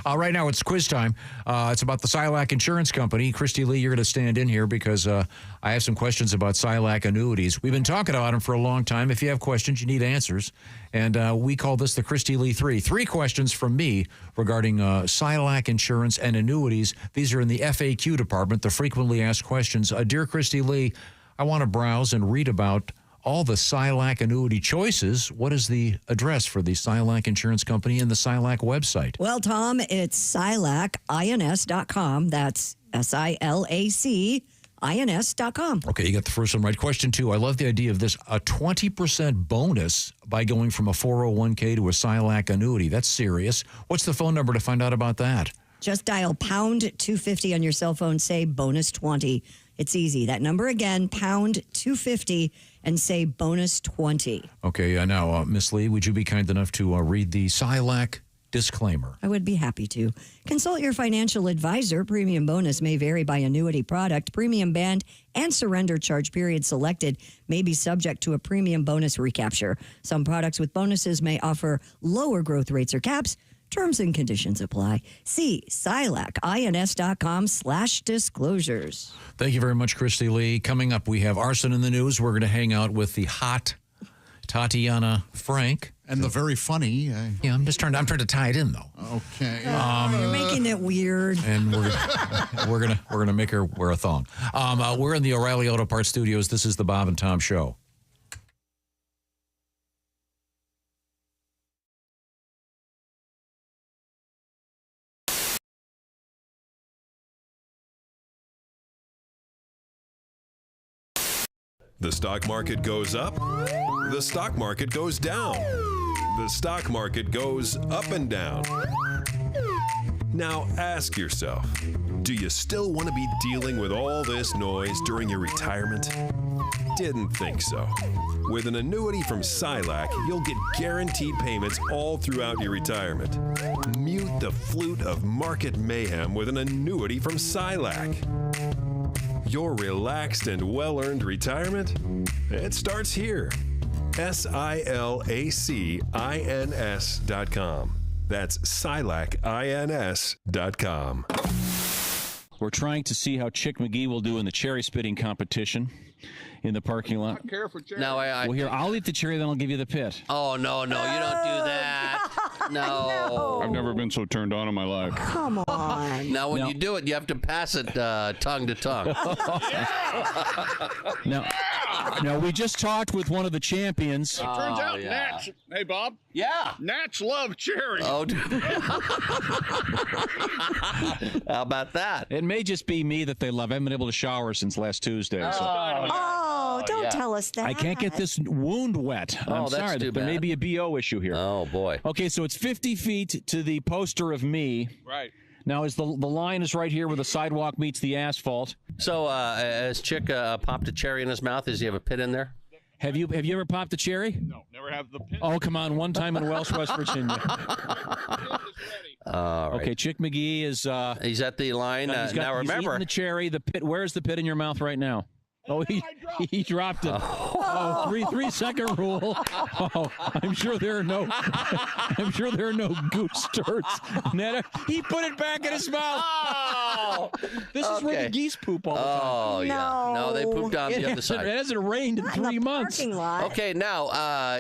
Speaker 2: Right now it's quiz time. It's about the Silac Insurance Company. Christy Lee, you're going to stand in here because I have some questions about Silac annuities. We've been talking about them for a long time. If you have questions, you need answers. And we call this the Christy Lee 3. 3 questions from me regarding Silac insurance and annuities. These are in the FAQ department, the frequently asked questions. Dear Christy Lee, I want to browse and read about all the Silac annuity choices. What is the address for the Silac Insurance Company and the Silac website?
Speaker 3: Well, Tom, it's silacins.com. That's SILACINS.com.
Speaker 2: Okay, you got the first one right. Question 2. I love the idea of this, a 20% bonus by going from a 401k to a Silac annuity. That's serious. What's the phone number to find out about that?
Speaker 3: Just dial pound 250 on your cell phone, say bonus 20. It's easy. That number again, pound 250, and say bonus 20.
Speaker 2: Okay, now, Miss Lee, would you be kind enough to read the Silac disclaimer?
Speaker 3: I would be happy to. Consult your financial advisor. Premium bonus may vary by annuity product. Premium band and surrender charge period selected may be subject to a premium bonus recapture. Some products with bonuses may offer lower growth rates or caps. Terms and conditions apply. See silacins.com/disclosures.
Speaker 2: Thank you very much, Christy Lee. Coming up, we have arson in the news. We're going to hang out with the hot Tatiana Frank.
Speaker 1: And the very funny.
Speaker 2: Yeah, I'm trying to tie it in, though.
Speaker 1: Okay.
Speaker 3: You're making it weird.
Speaker 2: And we're gonna make her wear a thong. We're in the O'Reilly Auto Parts Studios. This is the Bob and Tom Show.
Speaker 13: The stock market goes up, the stock market goes down, the stock market goes up and down. Now ask yourself, do you still want to be dealing with all this noise during your retirement? Didn't think so. With an annuity from Silac, you'll get guaranteed payments all throughout your retirement. Mute the flute of market mayhem with an annuity from Silac. Your relaxed and well-earned retirement? It starts here. SILACINS.com. That's SILACINS.com.
Speaker 17: We're trying to see how Chick McGee will do in the cherry spitting competition in the parking lot.
Speaker 6: Care for cherry.
Speaker 17: Well, here, I'll eat the cherry, then I'll give you the pit.
Speaker 6: Oh, no, you don't do that. No.
Speaker 20: I've never been so turned on in my life.
Speaker 3: Come on.
Speaker 6: Now, when you do it, you have to pass it tongue to tongue.
Speaker 17: Now, we just talked with one of the champions.
Speaker 20: It turns out Nats. Hey, Bob.
Speaker 6: Yeah.
Speaker 20: Nats love cherry.
Speaker 6: Oh, how about that?
Speaker 17: It may just be me that they love. I haven't been able to shower since last Tuesday.
Speaker 3: Oh, don't tell us that.
Speaker 17: I can't get this wound wet. I'm
Speaker 6: that's
Speaker 17: sorry.
Speaker 6: too
Speaker 17: There may
Speaker 6: bad.
Speaker 17: be a BO issue here.
Speaker 6: Oh, boy.
Speaker 17: Okay, so it's 50 feet to the poster of me.
Speaker 20: Right.
Speaker 17: Now, is the line is right here where the sidewalk meets the asphalt.
Speaker 6: So, has Chick popped a cherry in his mouth? Does he have a pit in there?
Speaker 17: Have you ever popped a cherry?
Speaker 20: No, never have the pit.
Speaker 17: Oh, come on. One time in Welsh, West Virginia.
Speaker 6: All right.
Speaker 17: Okay, Chick McGee is...
Speaker 6: he's at the line. Now,
Speaker 17: he's
Speaker 6: remember.
Speaker 17: eating the cherry. The pit. Where's the pit in your mouth right now? Oh, he dropped it. Oh, 3-second rule. Oh, I'm sure there are no goose turds. Netta, he put it back in his mouth.
Speaker 6: Oh,
Speaker 17: this is where the geese poop all the time.
Speaker 6: Oh, yeah. No, they pooped on the other side.
Speaker 17: It hasn't rained in 3 months.
Speaker 6: Okay, now,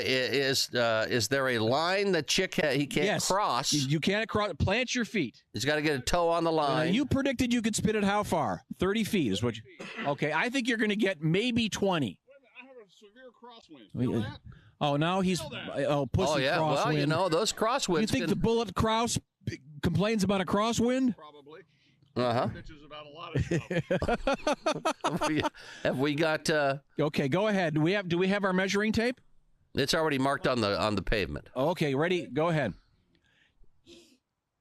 Speaker 6: is there a line that Chick he can't cross?
Speaker 17: You can't cross. Plant your feet.
Speaker 6: He's got to get a toe on the line.
Speaker 17: You predicted you could spit it how far? 30 feet is what you... Okay, I think you're going to get maybe 20.
Speaker 20: I have a severe crosswind. You know that?
Speaker 17: Oh, now he's... Oh, pussy
Speaker 6: Oh, yeah.
Speaker 17: crosswind.
Speaker 6: Well, you know, those crosswinds
Speaker 17: You think the bullet Kraus complains about a crosswind?
Speaker 20: Probably.
Speaker 6: Uh-huh.
Speaker 20: Bitches about a lot of stuff.
Speaker 6: Have we got...
Speaker 17: Okay, go ahead. Do we have our measuring tape?
Speaker 6: It's already marked on the pavement.
Speaker 17: Okay, ready? Go ahead.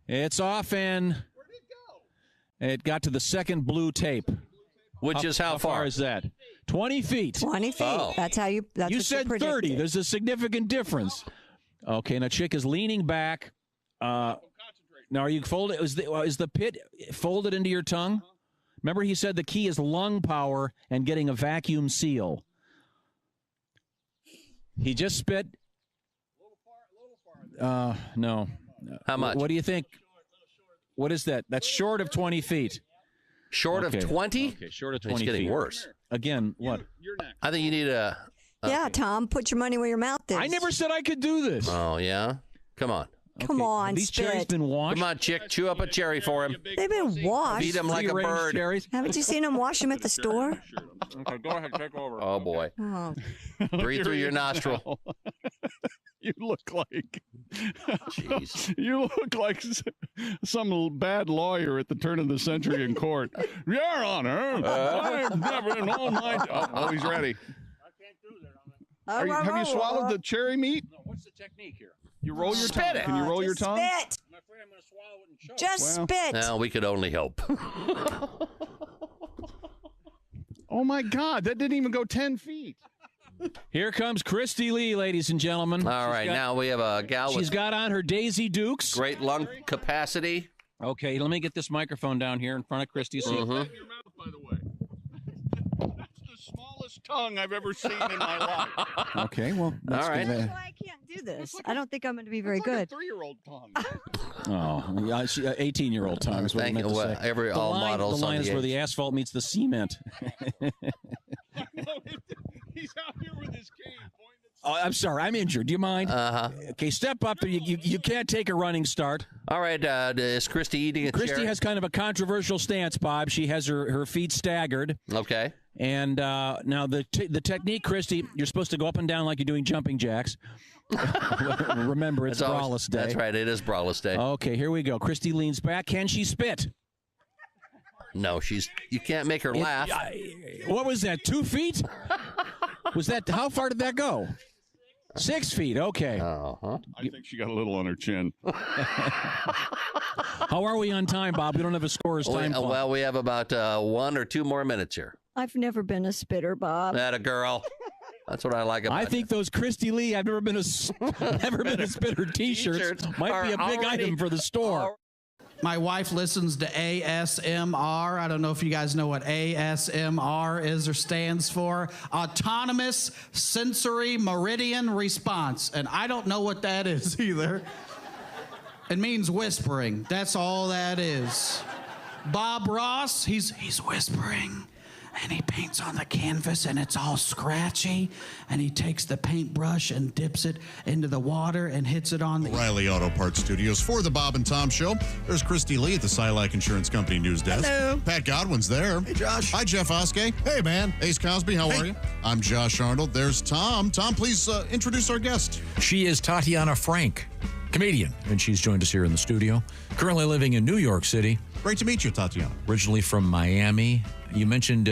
Speaker 17: It's off, and... Where'd it go? It got to the second blue tape.
Speaker 6: Which is how far?
Speaker 17: Is that? 20 feet.
Speaker 3: 20 feet.
Speaker 6: Oh.
Speaker 3: That's how you... That's
Speaker 17: You
Speaker 3: what
Speaker 17: said 30. There's a significant difference. Okay, now Chick is leaning back. Now, are you folded? Is the pit folded into your tongue?
Speaker 7: Remember, he said the key is lung power and getting a vacuum seal. He just spit. No.
Speaker 21: How much?
Speaker 7: What do you think? What is that? That's short of 20 feet.
Speaker 21: Short of 20?
Speaker 7: Okay, short of 20
Speaker 21: It's getting
Speaker 7: feet.
Speaker 21: worse.
Speaker 7: Again, what?
Speaker 21: I think you need a...
Speaker 3: Yeah, Tom, put your money where your mouth is.
Speaker 7: I never said I could do this.
Speaker 21: Oh, yeah? Come on.
Speaker 3: Come on,
Speaker 7: These
Speaker 3: spit.
Speaker 7: cherries been washed?
Speaker 21: Come on, chick. Chew up a cherry for him.
Speaker 3: They've been washed.
Speaker 21: Beat him like a
Speaker 7: Free-range
Speaker 21: bird.
Speaker 7: cherries?
Speaker 3: Haven't you seen them wash them at the store?
Speaker 7: Okay, go ahead. Take over.
Speaker 21: Oh, boy.
Speaker 3: Oh.
Speaker 21: Breathe through your nostril.
Speaker 20: You look like...
Speaker 21: Jeez.
Speaker 20: You look like some bad lawyer at the turn of the century in court. Your Honor, I've never known my... Oh, he's ready. Have you swallowed the cherry meat?
Speaker 7: No, what's the technique here?
Speaker 20: You roll your
Speaker 21: Spit
Speaker 20: tongue.
Speaker 21: it.
Speaker 20: Can you roll your
Speaker 3: Just
Speaker 20: tongue?
Speaker 3: spit.
Speaker 7: I'm afraid I'm going to swallow it and choke.
Speaker 3: Just
Speaker 20: Well.
Speaker 3: spit.
Speaker 21: Well, we could only hope.
Speaker 20: Oh, my God. That didn't even go 10 feet.
Speaker 7: Here comes Christy Lee, ladies and gentlemen.
Speaker 21: All right, now we have a gal
Speaker 7: She's
Speaker 21: with
Speaker 7: got on her Daisy Dukes.
Speaker 21: great lung capacity.
Speaker 7: Okay, let me get this microphone down here in front of Christy. So
Speaker 20: Your mouth, by the way. That's the smallest tongue I've ever seen in my life.
Speaker 7: Okay, well, that's
Speaker 21: All right.
Speaker 7: good.
Speaker 3: That's why I can't do this. I don't think I'm going to be very
Speaker 20: It's
Speaker 3: good.
Speaker 20: like a 3-year-old tongue.
Speaker 7: Oh, yeah, 18-year-old tongue is what I
Speaker 21: Thank
Speaker 7: meant
Speaker 21: you.
Speaker 7: to
Speaker 21: Well,
Speaker 7: say.
Speaker 21: every
Speaker 7: The
Speaker 21: all
Speaker 7: line,
Speaker 21: models
Speaker 7: the
Speaker 21: on
Speaker 7: line
Speaker 21: the
Speaker 7: is where
Speaker 21: age.
Speaker 7: the asphalt meets the cement.
Speaker 20: He's out here with his cane pointing.
Speaker 7: Oh, I'm sorry, I'm injured. Do you mind?
Speaker 21: Uh-huh.
Speaker 7: Okay, step up. You can't take a running start.
Speaker 21: All right, is Christy eating a
Speaker 7: Christy
Speaker 21: cherry?
Speaker 7: has kind of a controversial stance, Bob. She has her feet staggered.
Speaker 21: Okay.
Speaker 7: And now the technique, Christy, you're supposed to go up and down like you're doing jumping jacks. Remember, it's Braless Day.
Speaker 21: That's right, it is Braless Day.
Speaker 7: Okay, here we go. Christy leans back. Can she spit?
Speaker 21: No, you can't make her laugh.
Speaker 7: What was that, 2 feet? Was that, how far did that go? 6 feet, okay.
Speaker 21: Uh-huh.
Speaker 20: I think she got a little on her chin.
Speaker 7: How are we on time, Bob? We don't have a scorer's time clock.
Speaker 21: Well, we have about 1 or 2 more minutes here.
Speaker 3: I've never been a spitter, Bob.
Speaker 21: That a girl. That's what I like about
Speaker 7: I think those Christy Lee, I've never been a spitter T-shirts might be a big item for the store.
Speaker 19: My wife listens to ASMR. I don't know if you guys know what ASMR is or stands for. Autonomous Sensory Meridian Response. And I don't know what that is either. It means whispering. That's all that is. Bob Ross, he's whispering. And he paints on the canvas and it's all scratchy. And he takes the paintbrush and dips it into the water and hits it on the...
Speaker 1: O'Reilly Auto Parts Studios for the Bob and Tom Show. There's Christy Lee at the Silac Insurance Company news desk.
Speaker 18: Hello.
Speaker 1: Pat Godwin's there.
Speaker 18: Hey, Josh.
Speaker 1: Hi, Jeff Oskey.
Speaker 4: Hey, man.
Speaker 1: Ace Cosby, how are you? I'm Josh Arnold. There's Tom. Tom, please introduce our guest.
Speaker 2: She is Tatiana Frank, comedian, and she's joined us here in the studio. Currently living in New York City.
Speaker 1: Great to meet you, Tatiana.
Speaker 2: Originally from Miami. You mentioned,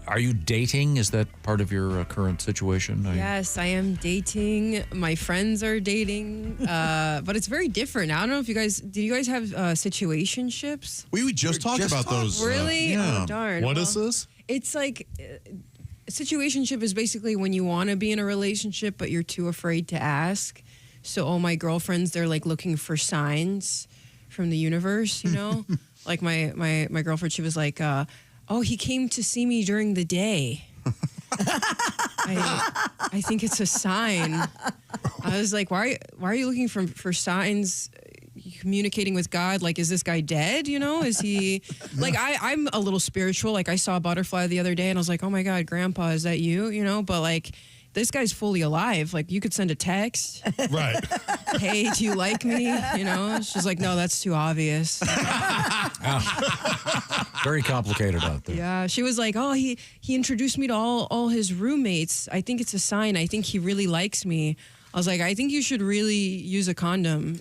Speaker 2: are you dating? Is that part of your current situation?
Speaker 5: Yes, I am dating. My friends are dating, but it's very different. I don't know if you guys, do you guys have situationships?
Speaker 1: We just talked about those.
Speaker 5: Really?
Speaker 1: Yeah.
Speaker 5: Oh, darn.
Speaker 4: What is this?
Speaker 5: It's like, a situationship is basically when you want to be in a relationship, but you're too afraid to ask. So all my girlfriends, they're like looking for signs from the universe, you know? Like my girlfriend, she was like, oh, he came to see me during the day. I think it's a sign. I was like, why are you looking for signs? Communicating with God, like, is this guy dead? You know, is he like I'm a little spiritual. Like, I saw a butterfly the other day and I was like, oh my God, Grandpa, is that you? You know, but like, this guy's fully alive. Like, you could send a text.
Speaker 4: Right.
Speaker 5: Hey, do you like me? You know, she's like, no, that's too obvious.
Speaker 2: Very complicated out there.
Speaker 5: Yeah, she was like, oh, he introduced me to all his roommates. I think it's a sign. I think he really likes me. I was like, I think you should really use a condom.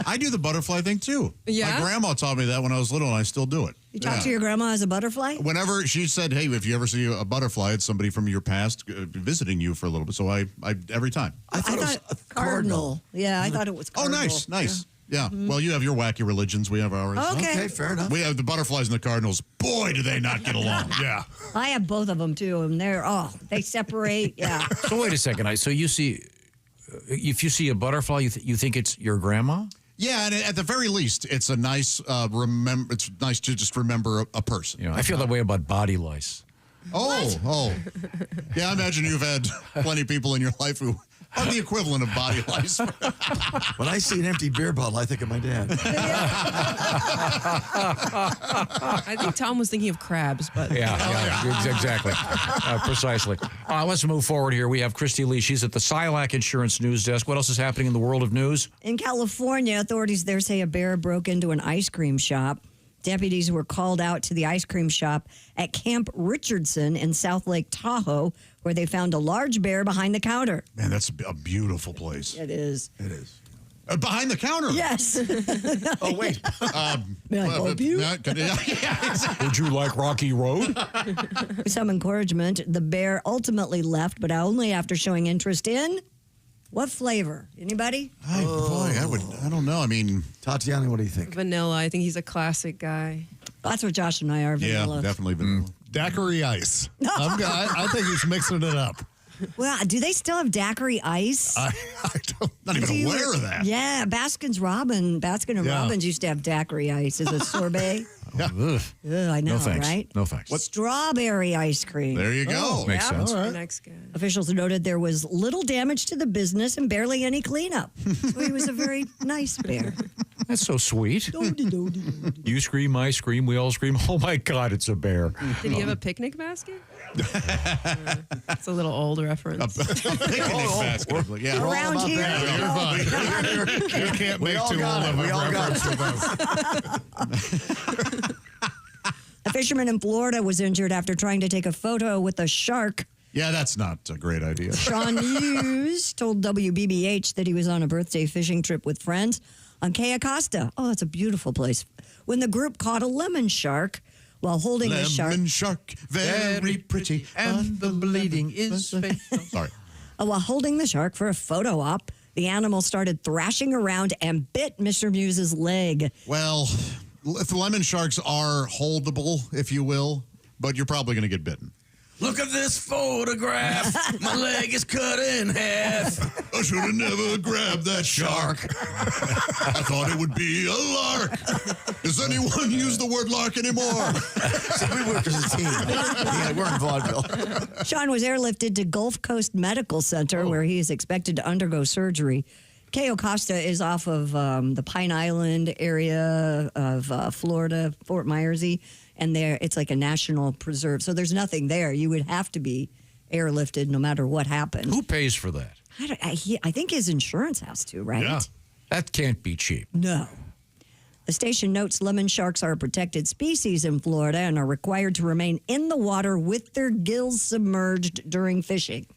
Speaker 1: I do the butterfly thing, too.
Speaker 3: Yeah?
Speaker 1: My grandma taught me that when I was little, and I still do it.
Speaker 3: You talk to your grandma as a butterfly?
Speaker 1: Whenever she said, hey, if you ever see a butterfly, it's somebody from your past visiting you for a little bit. So I every time.
Speaker 3: I thought it was a cardinal. Yeah, I thought it was cardinal.
Speaker 1: Oh, nice. Yeah. Well, you have your wacky religions. We have ours.
Speaker 3: Okay,
Speaker 18: fair enough.
Speaker 1: We have the butterflies and the cardinals. Boy, do they not get along. Yeah.
Speaker 3: I have both of them, too, and they separate. Yeah.
Speaker 2: So wait a second. So you see, if you see a butterfly, you think it's your grandma?
Speaker 1: Yeah, and at the very least, it's a nice It's nice to just remember a person.
Speaker 2: I feel that way about body lice.
Speaker 1: Oh. Yeah, I imagine you've had plenty of people in your life who are the equivalent of body lice.
Speaker 18: When I see an empty beer bottle, I think of my dad.
Speaker 5: I think Tom was thinking of crabs, but
Speaker 2: Exactly. Precisely. Let's move forward here. We have Christy Lee. She's at the Silac Insurance News Desk. What else is happening in the world of news?
Speaker 3: In California, authorities there say a bear broke into an ice cream shop. Deputies were called out to the ice cream shop at Camp Richardson in South Lake Tahoe, where they found a large bear behind the counter.
Speaker 1: Man, that's a beautiful place.
Speaker 3: It is.
Speaker 1: It is. Behind the counter?
Speaker 3: Yes.
Speaker 1: Oh, wait.
Speaker 3: May I help you?
Speaker 2: Would you like Rocky Road?
Speaker 3: With some encouragement, the bear ultimately left, but only after showing interest in what flavor? Anybody?
Speaker 1: Boy, I don't know. I mean,
Speaker 18: Tatiana, what do you think?
Speaker 5: vanilla. I think he's a classic guy.
Speaker 3: That's what Josh and I are, vanilla.
Speaker 1: Yeah, definitely vanilla.
Speaker 4: Daiquiri ice. I think he's mixing it up.
Speaker 3: Well, do they still have daiquiri ice?
Speaker 4: I don't.
Speaker 1: Not even aware of that.
Speaker 3: Yeah, Baskin and Robbins used to have daiquiri ice as a sorbet.
Speaker 1: Yeah.
Speaker 3: Ugh, I know,
Speaker 2: No thanks.
Speaker 3: right?
Speaker 2: No thanks.
Speaker 3: Strawberry ice cream.
Speaker 1: There you go.
Speaker 2: Makes sense.
Speaker 5: All right. Next guy.
Speaker 3: Officials noted there was little damage to the business and barely any cleanup. So he was a very nice bear.
Speaker 2: That's so sweet. You scream, I scream, we all scream. Oh my God, it's a bear.
Speaker 5: Did he have a picnic basket? It's a little old reference.
Speaker 1: Picnic basket. Yeah.
Speaker 3: Around here.
Speaker 4: You're fine. You can't make too old of a reference to this.
Speaker 3: A fisherman in Florida was injured after trying to take a photo with a shark.
Speaker 1: Yeah, that's not a great idea.
Speaker 3: Sean Hughes told WBBH that he was on a birthday fishing trip with friends on Cayo Costa. Oh, that's a beautiful place. When the group caught a lemon shark while holding the shark.
Speaker 1: Lemon shark, very pretty, and the bleeding is fatal. Sorry.
Speaker 3: While holding the shark for a photo op, the animal started thrashing around and bit Mr. Muse's leg.
Speaker 1: Well, lemon sharks are holdable, if you will, but you're probably going to get bitten.
Speaker 18: Look at this photograph. My leg is cut in half.
Speaker 1: I should have never grabbed that shark. I thought it would be a lark. Does anyone use the word lark anymore?
Speaker 18: We work as a team. Yeah, we're in vaudeville.
Speaker 3: Sean was airlifted to Gulf Coast Medical Center, where he is expected to undergo surgery. Cayo Costa is off of the Pine Island area of Florida, Fort Myersy, and there it's like a national preserve. So there's nothing there. You would have to be airlifted no matter what happened.
Speaker 2: Who pays for that?
Speaker 3: I think his insurance has to, right?
Speaker 2: Yeah. That can't be cheap.
Speaker 3: No. The station notes lemon sharks are a protected species in Florida and are required to remain in the water with their gills submerged during fishing.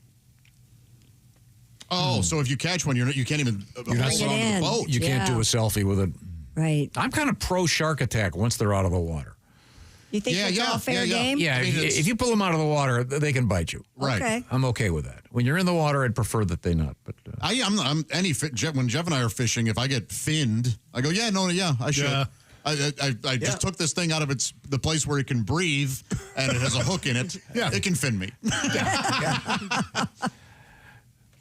Speaker 1: Oh, so if you catch one, you can't even hold it onto the boat.
Speaker 2: You can't do a selfie with it.
Speaker 3: Right.
Speaker 2: I'm kind of pro shark attack once they're out of the water.
Speaker 3: You think that's all fair game?
Speaker 2: Yeah,
Speaker 1: I mean,
Speaker 2: if you pull them out of the water, they can bite you.
Speaker 1: Right.
Speaker 3: Okay.
Speaker 2: I'm okay with that. When you're in the water, I'd prefer that they not. But
Speaker 1: I'm when Jeff and I are fishing, if I get finned, I go, I should.
Speaker 4: Yeah.
Speaker 1: I just took this thing out of the place where it can breathe, and it has a hook in it.
Speaker 4: Yeah.
Speaker 1: It can fin me.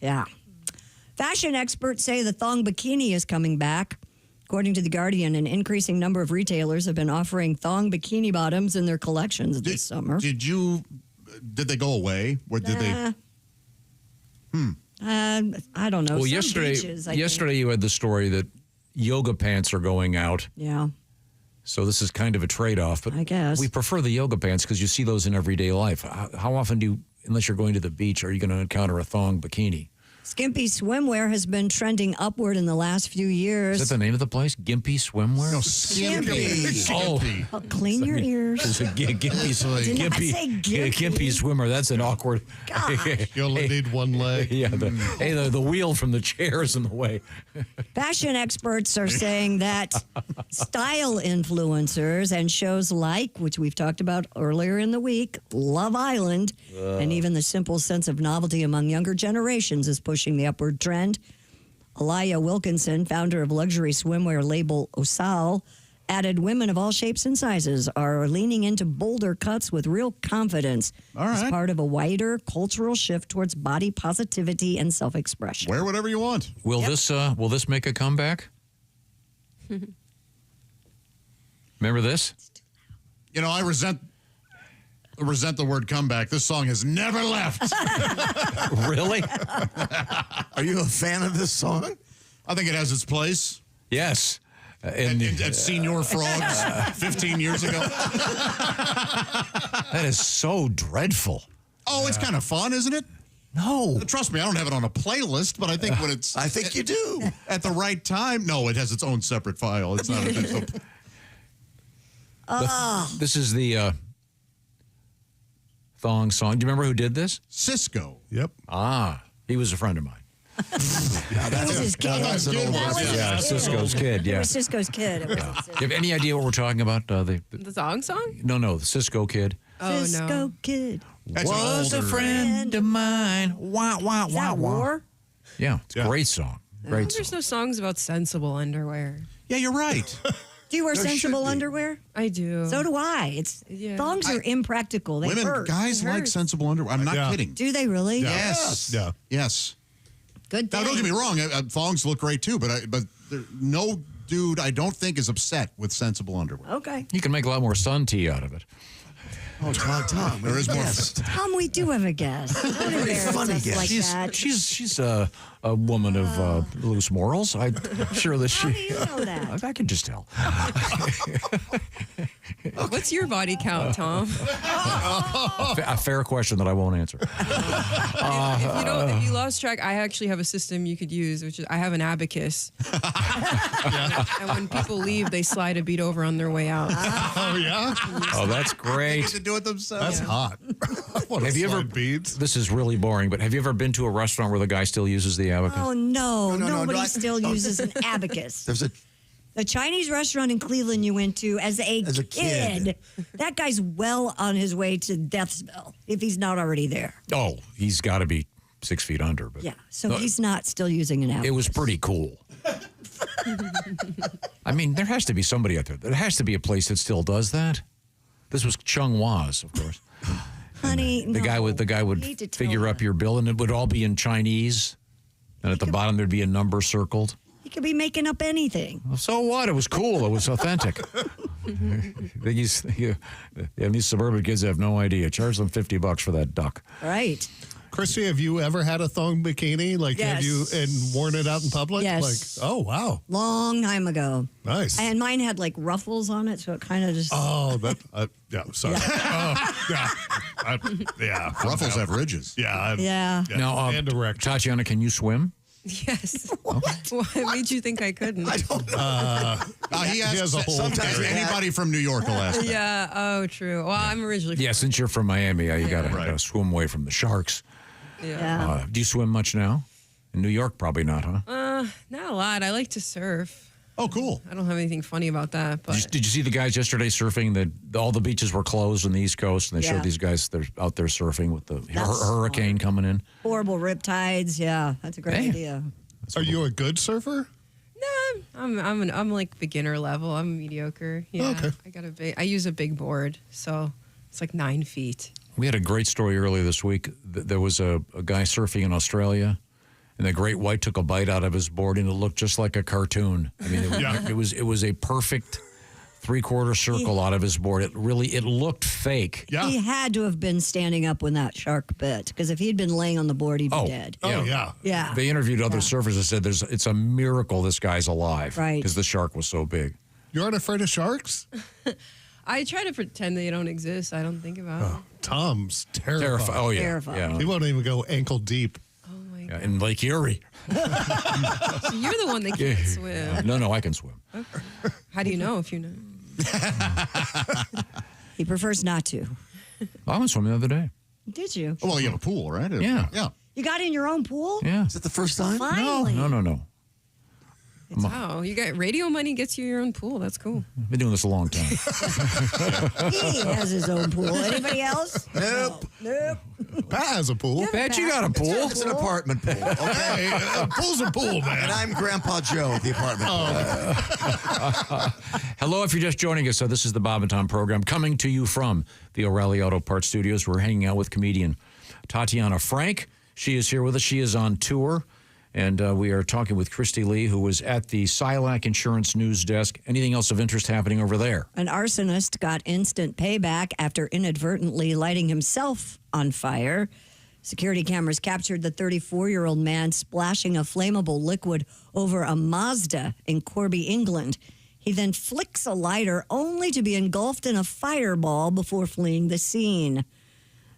Speaker 3: Yeah. Fashion experts say the thong bikini is coming back. According to The Guardian, an increasing number of retailers have been offering thong bikini bottoms in their collections this summer.
Speaker 1: Did they go away? Or did they?
Speaker 3: I don't know.
Speaker 2: well,
Speaker 3: Some
Speaker 2: yesterday
Speaker 3: beaches, I think.
Speaker 2: you had the story that yoga pants are going out.
Speaker 3: Yeah.
Speaker 2: So this is kind of a trade-off. But
Speaker 3: I guess.
Speaker 2: we prefer the yoga pants because you see those in everyday life. How often unless you're going to the beach, are you going to encounter a thong bikini?
Speaker 3: Skimpy swimwear has been trending upward in the last few years.
Speaker 2: Is that the name of the place? Gimpy Swimwear?
Speaker 1: No, Skimpy.
Speaker 3: Oh, clean your ears.
Speaker 2: It's a
Speaker 3: Did not say gimpy.
Speaker 2: Gimpy Swimmer. That's an awkward.
Speaker 4: You only need one leg.
Speaker 2: Yeah, the wheel from the chair is in the way.
Speaker 3: Fashion experts are saying that style influencers and shows like, which we've talked about earlier in the week, Love Island, and even the simple sense of novelty among younger generations is pushing the upward trend. Alaya Wilkinson, founder of luxury swimwear label Osal, added women of all shapes and sizes are leaning into bolder cuts with real confidence as part of a wider cultural shift towards body positivity and self-expression.
Speaker 1: Wear whatever you want.
Speaker 2: Will this make a comeback? Remember this?
Speaker 1: You know, I resent the word comeback. This song has never left.
Speaker 2: Really?
Speaker 18: Are you a fan of this song?
Speaker 1: I think it has its place.
Speaker 2: Yes.
Speaker 1: At Senior Frogs 15 years ago.
Speaker 2: That is so dreadful.
Speaker 1: Oh, it's kind of fun, isn't it?
Speaker 2: No.
Speaker 1: Trust me, I don't have it on a playlist, but I think when it's...
Speaker 18: I think you do.
Speaker 1: At the right time. No, it has its own separate file. It's not...
Speaker 2: This is the thong song. Do you remember who did this?
Speaker 1: Cisco.
Speaker 4: Yep.
Speaker 2: Ah, he was a friend of mine.
Speaker 3: That was his kid.
Speaker 1: That's an old one.
Speaker 2: Yeah, Cisco's kid.
Speaker 3: It
Speaker 2: Yeah.
Speaker 3: was Cisco's kid. It wasn't
Speaker 2: Do
Speaker 3: Cisco.
Speaker 2: you have any idea what we're talking about?
Speaker 5: The song?
Speaker 2: No, the Cisco kid.
Speaker 5: Oh,
Speaker 3: Cisco
Speaker 5: no.
Speaker 3: kid.
Speaker 2: Was a friend of mine. Wah, wah,
Speaker 3: Is
Speaker 2: wah,
Speaker 3: that
Speaker 2: wah.
Speaker 3: war?
Speaker 2: Yeah, it's a great song. Great song.
Speaker 5: There's no songs about sensible underwear.
Speaker 1: Yeah, you're right.
Speaker 3: Do you wear
Speaker 18: There
Speaker 3: sensible
Speaker 18: should be.
Speaker 3: underwear?
Speaker 5: I do.
Speaker 3: So do I. It's thongs are impractical. They
Speaker 1: Women,
Speaker 3: hurt.
Speaker 1: guys like sensible underwear. I'm not kidding.
Speaker 3: Do they really?
Speaker 1: Yes.
Speaker 4: Yeah.
Speaker 1: Yes.
Speaker 3: Good.
Speaker 1: Now, don't get me
Speaker 3: thing.
Speaker 1: wrong. Thongs look great too, but no dude I don't think is upset with sensible underwear.
Speaker 3: Okay.
Speaker 2: You can make a lot more sun tea out of it.
Speaker 18: Oh, Tom.
Speaker 1: There is more.
Speaker 3: Tom, we do have a guest. Don't embarrass
Speaker 18: funny
Speaker 3: us
Speaker 18: guest.
Speaker 3: like that.
Speaker 2: She's a woman of loose morals. I'm sure that
Speaker 3: How do
Speaker 2: she.
Speaker 3: you know that?
Speaker 2: I can just tell.
Speaker 5: What's your body count, Tom?
Speaker 2: A fair question that I won't answer.
Speaker 5: If you lost track, I actually have a system you could use, which is I have an abacus. And when people leave, they slide a beat over on their way out.
Speaker 4: Oh, yeah?
Speaker 2: Oh, that's
Speaker 1: They
Speaker 2: great.
Speaker 1: get to do it themselves.
Speaker 4: That's hot.
Speaker 2: Have you ever?
Speaker 4: Beads?
Speaker 2: This is really boring, but have you ever been to a restaurant where the guy still uses the abacus?
Speaker 3: Oh no,
Speaker 18: No,
Speaker 3: nobody
Speaker 18: I-
Speaker 3: still uses an abacus.
Speaker 18: There's a
Speaker 3: The Chinese restaurant in Cleveland you went to as a kid, that guy's well on his way to death spell if he's not already there.
Speaker 2: Oh, he's got to be 6 feet under. But
Speaker 3: Yeah, so
Speaker 2: No,
Speaker 3: he's not still using an abacus.
Speaker 2: it was pretty cool. I mean, there has to be somebody out there. There has to be a place that still does that. This was Chung Wa's, of course.
Speaker 3: Honey,
Speaker 2: The guy would
Speaker 3: hate to tell
Speaker 2: figure up your bill, and it would all be in Chinese. And at the bottom there'd be a number circled.
Speaker 3: He could be making up anything.
Speaker 2: Well, so what? It was cool. It was authentic. These suburban kids have no idea. Charge them $50 for that duck.
Speaker 3: Right.
Speaker 4: Christy, have you ever had a thong bikini? Like, have you and worn it out in public?
Speaker 3: Yes.
Speaker 4: Like, oh, wow.
Speaker 3: Long time ago.
Speaker 4: Nice.
Speaker 3: And mine had like ruffles on it, so it kind of just.
Speaker 4: Oh, that, yeah, sorry. Yeah.
Speaker 1: Ruffles have ridges.
Speaker 4: Yeah.
Speaker 3: Yeah.
Speaker 2: Now,
Speaker 4: and direct.
Speaker 2: Tatiana, can you swim?
Speaker 5: Yes. What made you think I couldn't?
Speaker 1: He has a whole. Sometimes anybody from New York will ask that.
Speaker 5: Yeah. Oh, true. Well, I'm originally from
Speaker 2: Yeah, since you're from Miami, you gotta swim away from the sharks.
Speaker 5: Yeah.
Speaker 2: Do you swim much now? In New York, probably not, huh?
Speaker 5: Not a lot. I like to surf.
Speaker 1: Oh, cool.
Speaker 5: I don't have anything funny about that, but
Speaker 2: Did you see the guys yesterday surfing? All the beaches were closed on the East Coast, and they
Speaker 3: Yeah.
Speaker 2: showed these guys they're out there surfing with the
Speaker 3: That's
Speaker 2: hurricane coming in.
Speaker 3: Horrible riptides. Yeah, that's a great idea.
Speaker 4: Are you a good surfer?
Speaker 5: I'm like beginner level. I'm mediocre. Yeah.
Speaker 4: Okay.
Speaker 5: I use a big board, so it's like 9 feet.
Speaker 2: We had a great story earlier this week. There was a guy surfing in Australia, and the great white took a bite out of his board, and it looked just like a cartoon. I mean, it was a perfect 3/4 circle out of his board. It looked fake.
Speaker 3: He had to have been standing up when that shark bit, because if he'd been laying on the board, he'd be dead. Yeah.
Speaker 2: They interviewed other surfers and said it's a miracle this guy's alive.
Speaker 3: Right.
Speaker 2: Because the shark was so big.
Speaker 4: You aren't afraid of sharks?
Speaker 5: I try to pretend they don't exist. I don't think about it.
Speaker 4: Tom's terrified.
Speaker 2: Oh, yeah.
Speaker 5: Terrified.
Speaker 2: Yeah.
Speaker 4: He won't even go ankle deep.
Speaker 2: Yeah, in Lake Erie.
Speaker 5: So you're the one that can't swim.
Speaker 2: No, I can swim.
Speaker 5: Okay. How do you know if you know?
Speaker 3: He prefers not to.
Speaker 2: I went swimming the other day.
Speaker 3: Did you?
Speaker 1: Oh, well, you have a pool, right?
Speaker 2: Yeah.
Speaker 1: Yeah.
Speaker 3: You got in your own pool?
Speaker 2: Yeah.
Speaker 18: Is it the first time?
Speaker 3: Finally.
Speaker 2: No.
Speaker 5: Wow, you got radio money gets you your own pool. That's cool.
Speaker 2: I've been doing this a long time.
Speaker 3: He has his own pool. Anybody else?
Speaker 18: Nope.
Speaker 3: Nope.
Speaker 4: Pat has a pool.
Speaker 2: Pat, you got a pool?
Speaker 18: It's an apartment pool. Okay.
Speaker 4: A pool's a pool, man.
Speaker 18: And I'm Grandpa Joe at the apartment pool.
Speaker 2: Hello, if you're just joining us. This is the Bob and Tom program coming to you from the O'Reilly Auto Parts Studios. We're hanging out with comedian Tatiana Frank. She is here with us. She is on tour. And we are talking with Christy Lee, who was at the Silac Insurance News Desk. Anything else of interest happening over there?
Speaker 3: An arsonist got instant payback after inadvertently lighting himself on fire. Security cameras captured the 34-year-old man splashing a flammable liquid over a Mazda in Corby, England. He then flicks a lighter only to be engulfed in a fireball before fleeing the scene.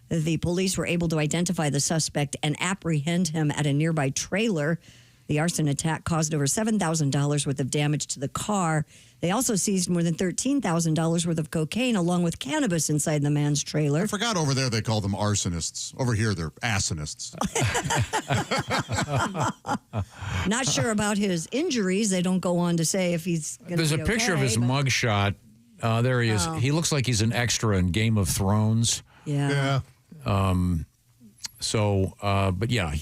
Speaker 3: The police were able to identify the suspect and apprehend him at a nearby trailer. The arson attack caused over $7,000 worth of damage to the car. They also seized more than $13,000 worth of cocaine along with cannabis inside the man's trailer.
Speaker 1: I forgot over there they call them arsonists. Over here they're arsonists.
Speaker 3: Not sure about his injuries. They don't go on to say if he's going to be
Speaker 2: There's a picture of his mugshot. There he is.
Speaker 3: Oh.
Speaker 2: He looks like he's an extra in Game of Thrones.
Speaker 3: Yeah.
Speaker 2: But yeah,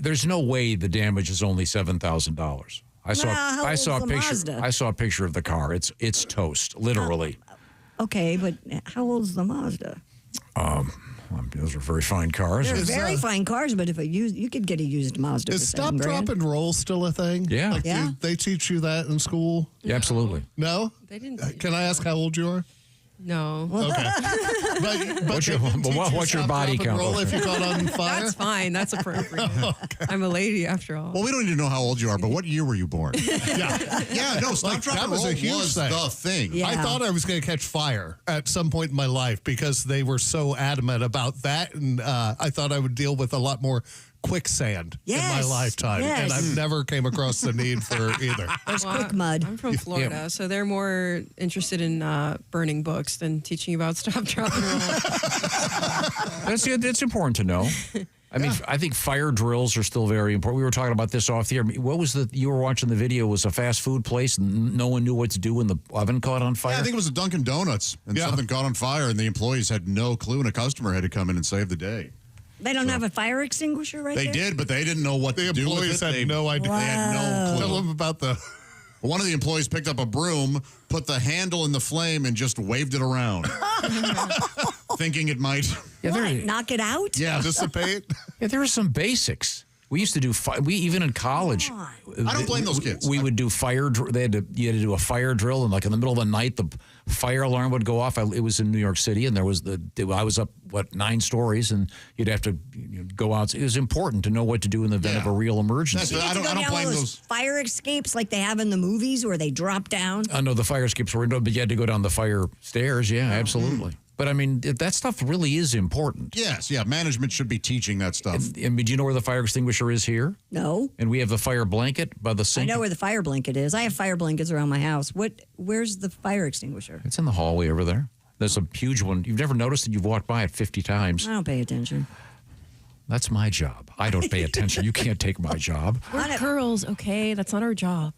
Speaker 2: there's no way the damage is only $7,000. I saw a picture.
Speaker 3: Mazda?
Speaker 2: I saw a picture of the car. It's toast, literally.
Speaker 3: Okay, but how old's the Mazda?
Speaker 2: Those are very fine cars.
Speaker 3: They're very fine cars, but if you could get a used Mazda.
Speaker 4: Is stop, drop, and roll still a thing?
Speaker 2: Yeah.
Speaker 4: Like
Speaker 3: Yeah.
Speaker 4: They teach you that in school?
Speaker 2: Yeah, absolutely.
Speaker 4: No?
Speaker 5: They didn't.
Speaker 4: Can I ask how old you are?
Speaker 5: No.
Speaker 4: Okay. But
Speaker 2: What's your body count?
Speaker 4: Roll if you caught on fire?
Speaker 5: That's fine. That's appropriate. I'm a lady after all.
Speaker 1: Well, we don't need to know how old you are, but what year were you born?
Speaker 4: Yeah,
Speaker 1: no, stop, drop,
Speaker 4: that
Speaker 1: and
Speaker 4: was
Speaker 1: roll
Speaker 4: a huge
Speaker 1: was
Speaker 4: thing.
Speaker 1: the thing.
Speaker 3: Yeah.
Speaker 4: I thought I was going to catch fire at some point in my life because they were so adamant about that, and I thought I would deal with a lot more quicksand in my
Speaker 3: Yes,
Speaker 4: lifetime,
Speaker 3: yes.
Speaker 4: and I've never came across the need for either.
Speaker 3: There's quick mud.
Speaker 5: I'm from Florida, so they're more interested in burning books than teaching you about stop, drop, and roll.
Speaker 2: That's important to know. I mean, I think fire drills are still very important. We were talking about this off the air. What was you were watching the video? Was a fast food place and no one knew what to do when the oven caught on fire?
Speaker 1: Yeah, I think it was a Dunkin' Donuts, and something caught on fire, and the employees had no clue, and a customer had to come in and save the day.
Speaker 3: They don't have a fire extinguisher right
Speaker 1: They
Speaker 3: there?
Speaker 1: did, but they didn't know what to do with it.
Speaker 4: The employees had no idea.
Speaker 1: They had no clue.
Speaker 4: Tell them about the...
Speaker 1: One of the employees picked up a broom, put the handle in the flame, and just waved it around, thinking it might...
Speaker 3: Knock it out?
Speaker 1: Yeah,
Speaker 4: dissipate.
Speaker 2: Yeah, there are some basics. We used to do even in college.
Speaker 1: I don't blame those kids.
Speaker 2: We would do fire. You had to do a fire drill, and like in the middle of the night, the fire alarm would go off. It was in New York City, and I was up 9 stories, and you'd have to go out. It was important to know what to do in the event of a real emergency.
Speaker 3: I don't blame those fire escapes like they have in the movies where they drop down.
Speaker 2: I know the fire escapes were, but you had to go down the fire stairs. Yeah, absolutely. But I mean, that stuff really is important.
Speaker 1: Yes, yeah. Management should be teaching that stuff.
Speaker 2: And do you know where the fire extinguisher is here?
Speaker 3: No.
Speaker 2: And we have the fire blanket by the sink.
Speaker 3: I know where the fire blanket is. I have fire blankets around my house. Where's the fire extinguisher?
Speaker 2: It's in the hallway over there. There's a huge one. You've never noticed it? You've walked by it 50 times.
Speaker 3: I don't pay attention.
Speaker 2: That's my job. I don't pay attention. You can't take my job.
Speaker 5: We're girls, okay? That's not our job.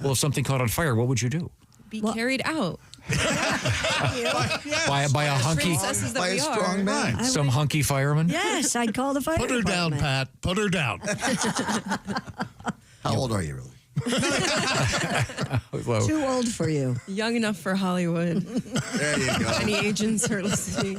Speaker 2: Well, if something caught on fire, what would you do?
Speaker 5: Be carried out.
Speaker 2: By a hunky,
Speaker 5: Princesses that we are.
Speaker 3: man.
Speaker 2: Some hunky fireman?
Speaker 3: Yes, I'd call the fire
Speaker 4: Put her down,
Speaker 3: department.
Speaker 4: Pat. Put her down.
Speaker 18: How old are you, really?
Speaker 3: Too old for you.
Speaker 5: Young enough for Hollywood.
Speaker 18: There you go.
Speaker 5: Any agents are listening.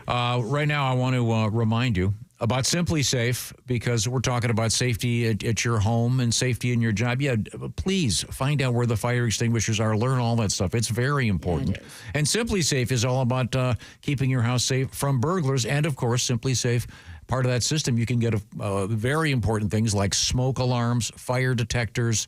Speaker 2: Right now, I want to remind you about Simply Safe, because we're talking about safety at your home and safety in your job. Yeah, please find out where the fire extinguishers are. Learn all that stuff. It's very important.
Speaker 3: Yeah,
Speaker 2: and Simply Safe is all about keeping your house safe from burglars. And, of course, Simply Safe, part of that system, you can get very important things like smoke alarms, fire detectors,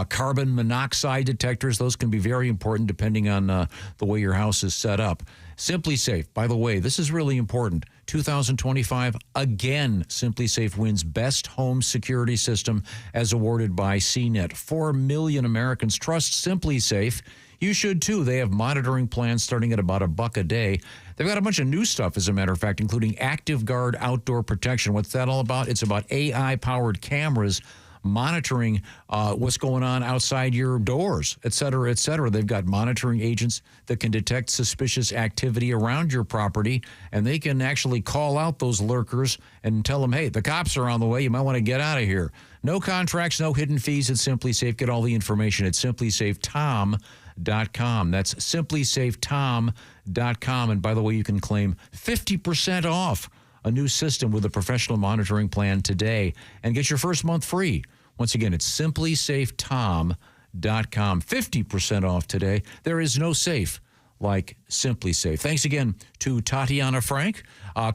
Speaker 2: carbon monoxide detectors. Those can be very important depending on the way your house is set up. Simply Safe, by the way, this is really important. 2025, again, Simply Safe wins Best Home Security System as awarded by CNET. 4 million Americans trust Simply Safe. You should, too. They have monitoring plans starting at about $1 a day. They've got a bunch of new stuff, as a matter of fact, including Active Guard outdoor protection. What's that all about? It's about AI-powered cameras monitoring what's going on outside your doors, et cetera, et cetera. They've got monitoring agents that can detect suspicious activity around your property, and they can actually call out those lurkers and tell them, hey, the cops are on the way. You might want to get out of here. No contracts, no hidden fees at Simply Safe. Get all the information at simplysafetom.com. That's simplysafetom.com. And by the way, you can claim 50% off a new system with a professional monitoring plan today and get your first month free. Once again, it's simplysafetom.com. 50% off today. There is no safe like Simply Safe. Thanks again to Tatiana Frank,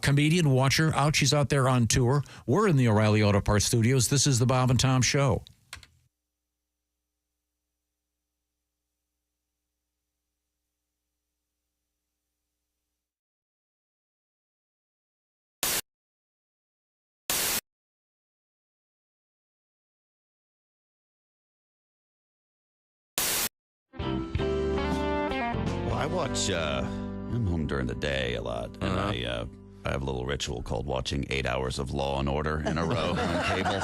Speaker 2: comedian. Watch her out. She's out there on tour. We're in the O'Reilly Auto Parts studios. This is the Bob and Tom Show.
Speaker 16: I watch, I'm home during the day a lot, and I have a little ritual called watching 8 hours of Law and Order in a row on cable.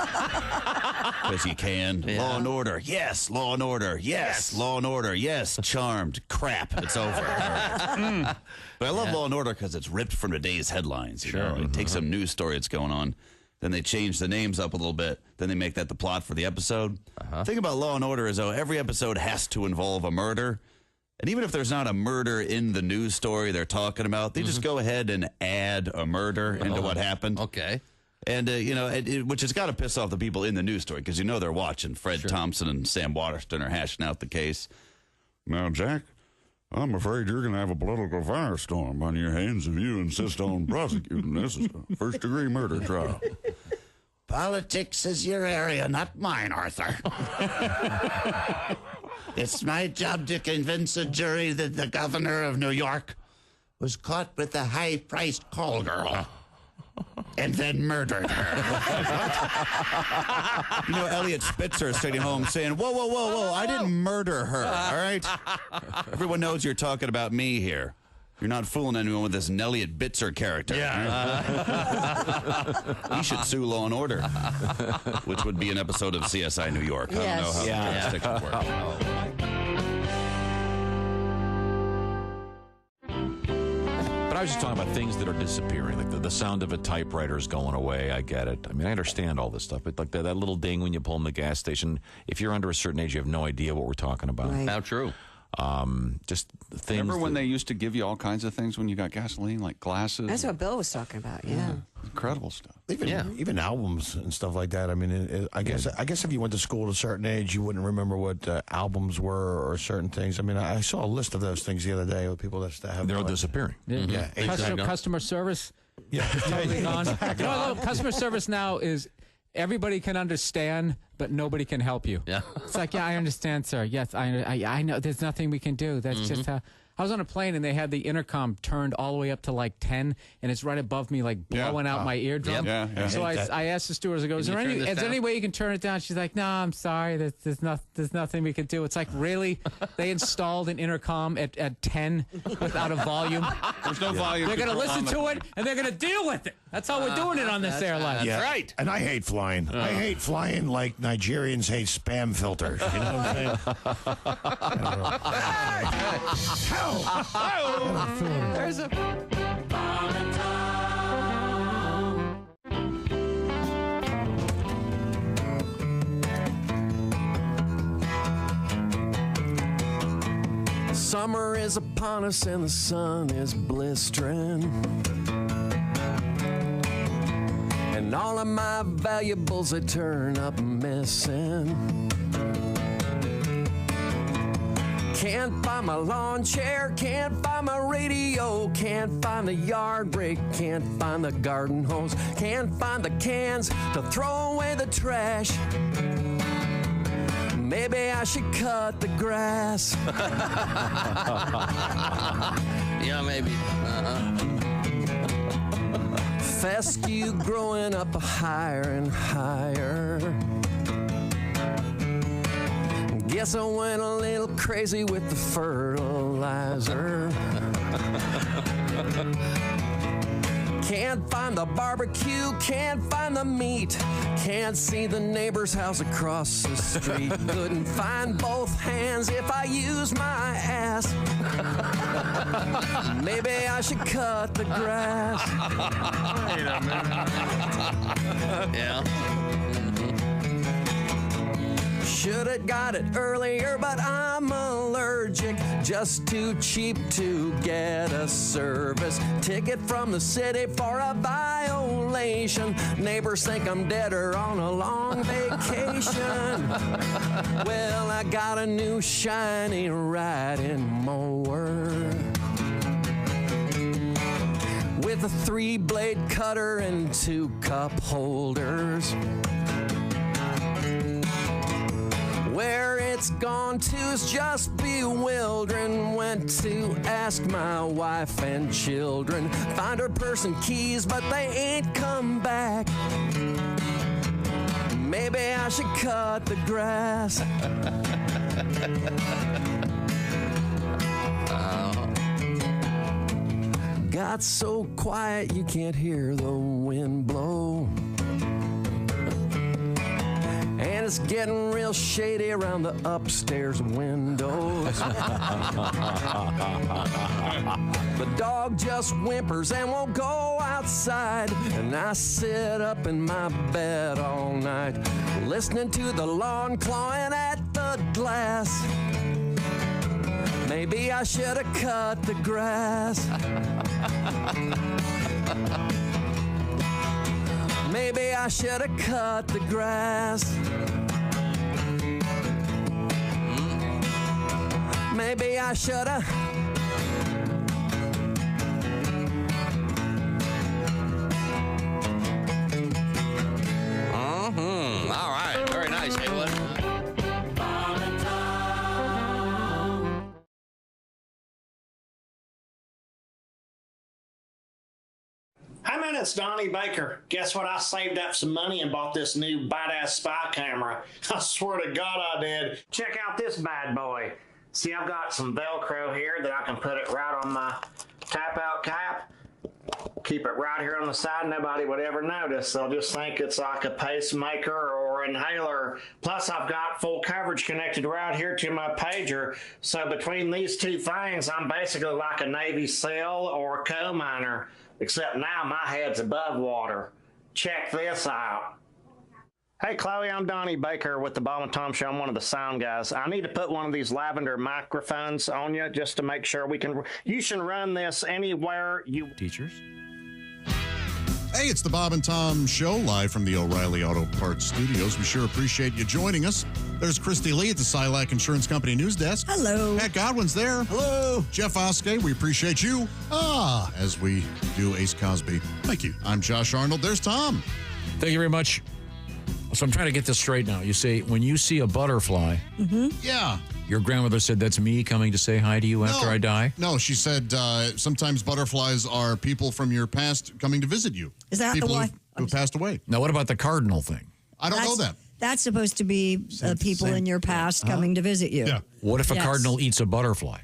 Speaker 16: Because you can. Yeah. Law and Order, yes. Law and Order, yes. Law and Order, yes. Charmed, crap, it's over. But I love Law and Order because it's ripped from today's headlines. You know? It takes some news story that's going on, then they change the names up a little bit, then they make that the plot for the episode. The thing about Law and Order is, though, every episode has to involve a murder. And even if there's not a murder in the news story they're talking about, they just go ahead and add a murder into what happened.
Speaker 21: Okay.
Speaker 16: And, which has got to piss off the people in the news story, because they're watching. Fred Thompson and Sam Waterston are hashing out the case.
Speaker 20: Now, Jack, I'm afraid you're going to have a political firestorm on your hands if you insist on prosecuting this as a first-degree murder trial.
Speaker 16: Politics is your area, not mine, Arthur. It's my job to convince a jury that the governor of New York was caught with a high-priced call girl and then murdered her. Elliot Spitzer is sitting home saying, whoa, I didn't murder her, all right? Everyone knows you're talking about me here. You're not fooling anyone with this Elliot Bitzer character. Yeah. He should sue Law and Order, which would be an episode of CSI New York. Yes. I don't know how jurisdictions work.
Speaker 2: But I was just talking about things that are disappearing, like the sound of a typewriter is going away. I get it. I mean, I understand all this stuff, but like that little ding when you pull in the gas station, if you're under a certain age, you have no idea what we're talking about.
Speaker 21: Right. How true.
Speaker 2: Just things.
Speaker 20: Remember when they used to give you all kinds of things when you got gasoline, like glasses?
Speaker 22: That's what Bill was talking about. Yeah.
Speaker 20: Incredible stuff.
Speaker 23: Even albums and stuff like that. I mean, I guess if you went to school at a certain age, you wouldn't remember what albums were or certain things. I mean, I saw a list of those things the other day with people that have.
Speaker 2: They're all disappearing.
Speaker 23: Yeah.
Speaker 24: Customer service.
Speaker 23: Yeah.
Speaker 24: Totally gone. You know, I love customer service now is everybody can understand, but nobody can help you.
Speaker 21: Yeah.
Speaker 24: It's like, yeah, I understand, sir. Yes, I know. There's nothing we can do. That's just how. I was on a plane and they had the intercom turned all the way up to like 10, and it's right above me, like blowing out my eardrum. So I asked the stewardess, I go, is there any way you can turn it down? She's like, no, I'm sorry. There's nothing we can do. It's like, really? They installed an intercom at 10 without a volume?
Speaker 20: There's no volume.
Speaker 24: They're going to listen to it and they're going to deal with it. That's how we're doing it on this airline.
Speaker 23: Yeah.
Speaker 21: That's right.
Speaker 23: And I hate flying. I hate flying like Nigerians hate spam filters. You know what I'm saying?
Speaker 24: There's a
Speaker 14: Summer is upon us and the sun is blistering, and all of my valuables they turn up missing. Can't find my lawn chair, can't find my radio, can't find the yard rake, can't find the garden hose, can't find the cans to throw away the trash. Maybe I should cut the grass.
Speaker 21: Yeah, maybe.
Speaker 14: Fescue growing up higher and higher. Guess I went a little crazy with the fertilizer. Can't find the barbecue, can't find the meat, can't see the neighbor's house across the street. Couldn't find both hands if I use my ass. Maybe I should cut the grass.
Speaker 21: Wait a minute. Yeah.
Speaker 14: Should have got it earlier, but I'm allergic. Just too cheap to get a service ticket from the city for a violation. Neighbors think I'm dead or on a long vacation. Well, I got a new shiny riding mower with a 3-blade cutter and 2 cup holders. Where it's gone to is just bewildering. Went to ask my wife and children. Find her purse and keys, but they ain't come back. Maybe I should cut the grass. Got so quiet you can't hear the wind blow. And it's getting real shady around the upstairs windows. The dog just whimpers and won't go outside. And I sit up in my bed all night, listening to the lawn clawing at the glass. Maybe I should have cut the grass. Maybe I should have cut the grass. Maybe I should have.
Speaker 9: All right. Very nice, Haywood.
Speaker 10: Hey man, it's Donnie Baker. Guess what? I saved up some money and bought this new badass spy camera. I swear to God I did. Check out this bad boy. See, I've got some Velcro here that I can put it right on my tap-out cap. Keep it right here on the side. Nobody would ever notice. They'll just think it's like a pacemaker or inhaler. Plus, I've got full coverage connected right here to my pager. So between these two things, I'm basically like a Navy SEAL or a coal miner. Except now my head's above water. Check this out. Hey Chloe, I'm Donnie Baker with the Bob and Tom Show. I'm one of the sound guys. I need to put one of these lavender microphones on you just to make sure we can. You should run this anywhere you.
Speaker 2: Teachers.
Speaker 1: Hey, it's the Bob and Tom Show, live from the O'Reilly Auto Parts Studios. We sure appreciate you joining us. There's Christy Lee at the Silac Insurance Company News Desk.
Speaker 3: Hello.
Speaker 1: Pat Godwin's there.
Speaker 18: Hello.
Speaker 1: Jeff Oskey, we appreciate you. As we do Ace Cosby.
Speaker 12: Thank you.
Speaker 1: I'm Josh Arnold. There's Tom.
Speaker 2: Thank you very much. So I'm trying to get this straight now. You say, when you see a butterfly,
Speaker 1: Yeah.
Speaker 2: your grandmother said that's me coming to say hi to you after I die?
Speaker 1: No, she said sometimes butterflies are people from your past coming to visit you.
Speaker 3: Is that
Speaker 1: people
Speaker 3: the one?
Speaker 1: who passed away?
Speaker 2: Now, what about the cardinal thing?
Speaker 1: I don't know that.
Speaker 3: That's supposed to be people in your past coming to visit you.
Speaker 1: Yeah.
Speaker 2: What if a cardinal eats a butterfly?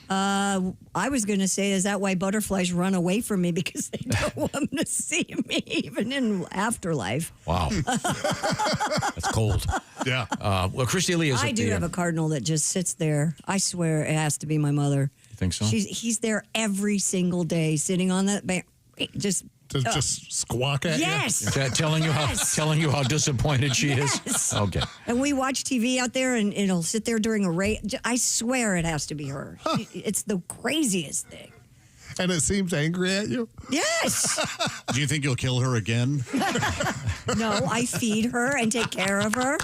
Speaker 3: I was going to say, is that why butterflies run away from me? Because they don't want to see me, even in afterlife.
Speaker 2: Wow. That's cold.
Speaker 1: Yeah.
Speaker 2: Well, Christy Lee is
Speaker 3: I do have a cardinal that just sits there. I swear it has to be my mother.
Speaker 2: You think so?
Speaker 3: He's there every single day, sitting on that bench, just
Speaker 4: squawk at
Speaker 3: yes.
Speaker 2: you? Telling you how disappointed she is? Okay.
Speaker 3: And we watch TV out there, and it'll sit there during a race. I swear it has to be her. It's the craziest thing.
Speaker 4: And it seems angry at you?
Speaker 3: Yes.
Speaker 1: Do you think you'll kill her again?
Speaker 3: No, I feed her and take care of her.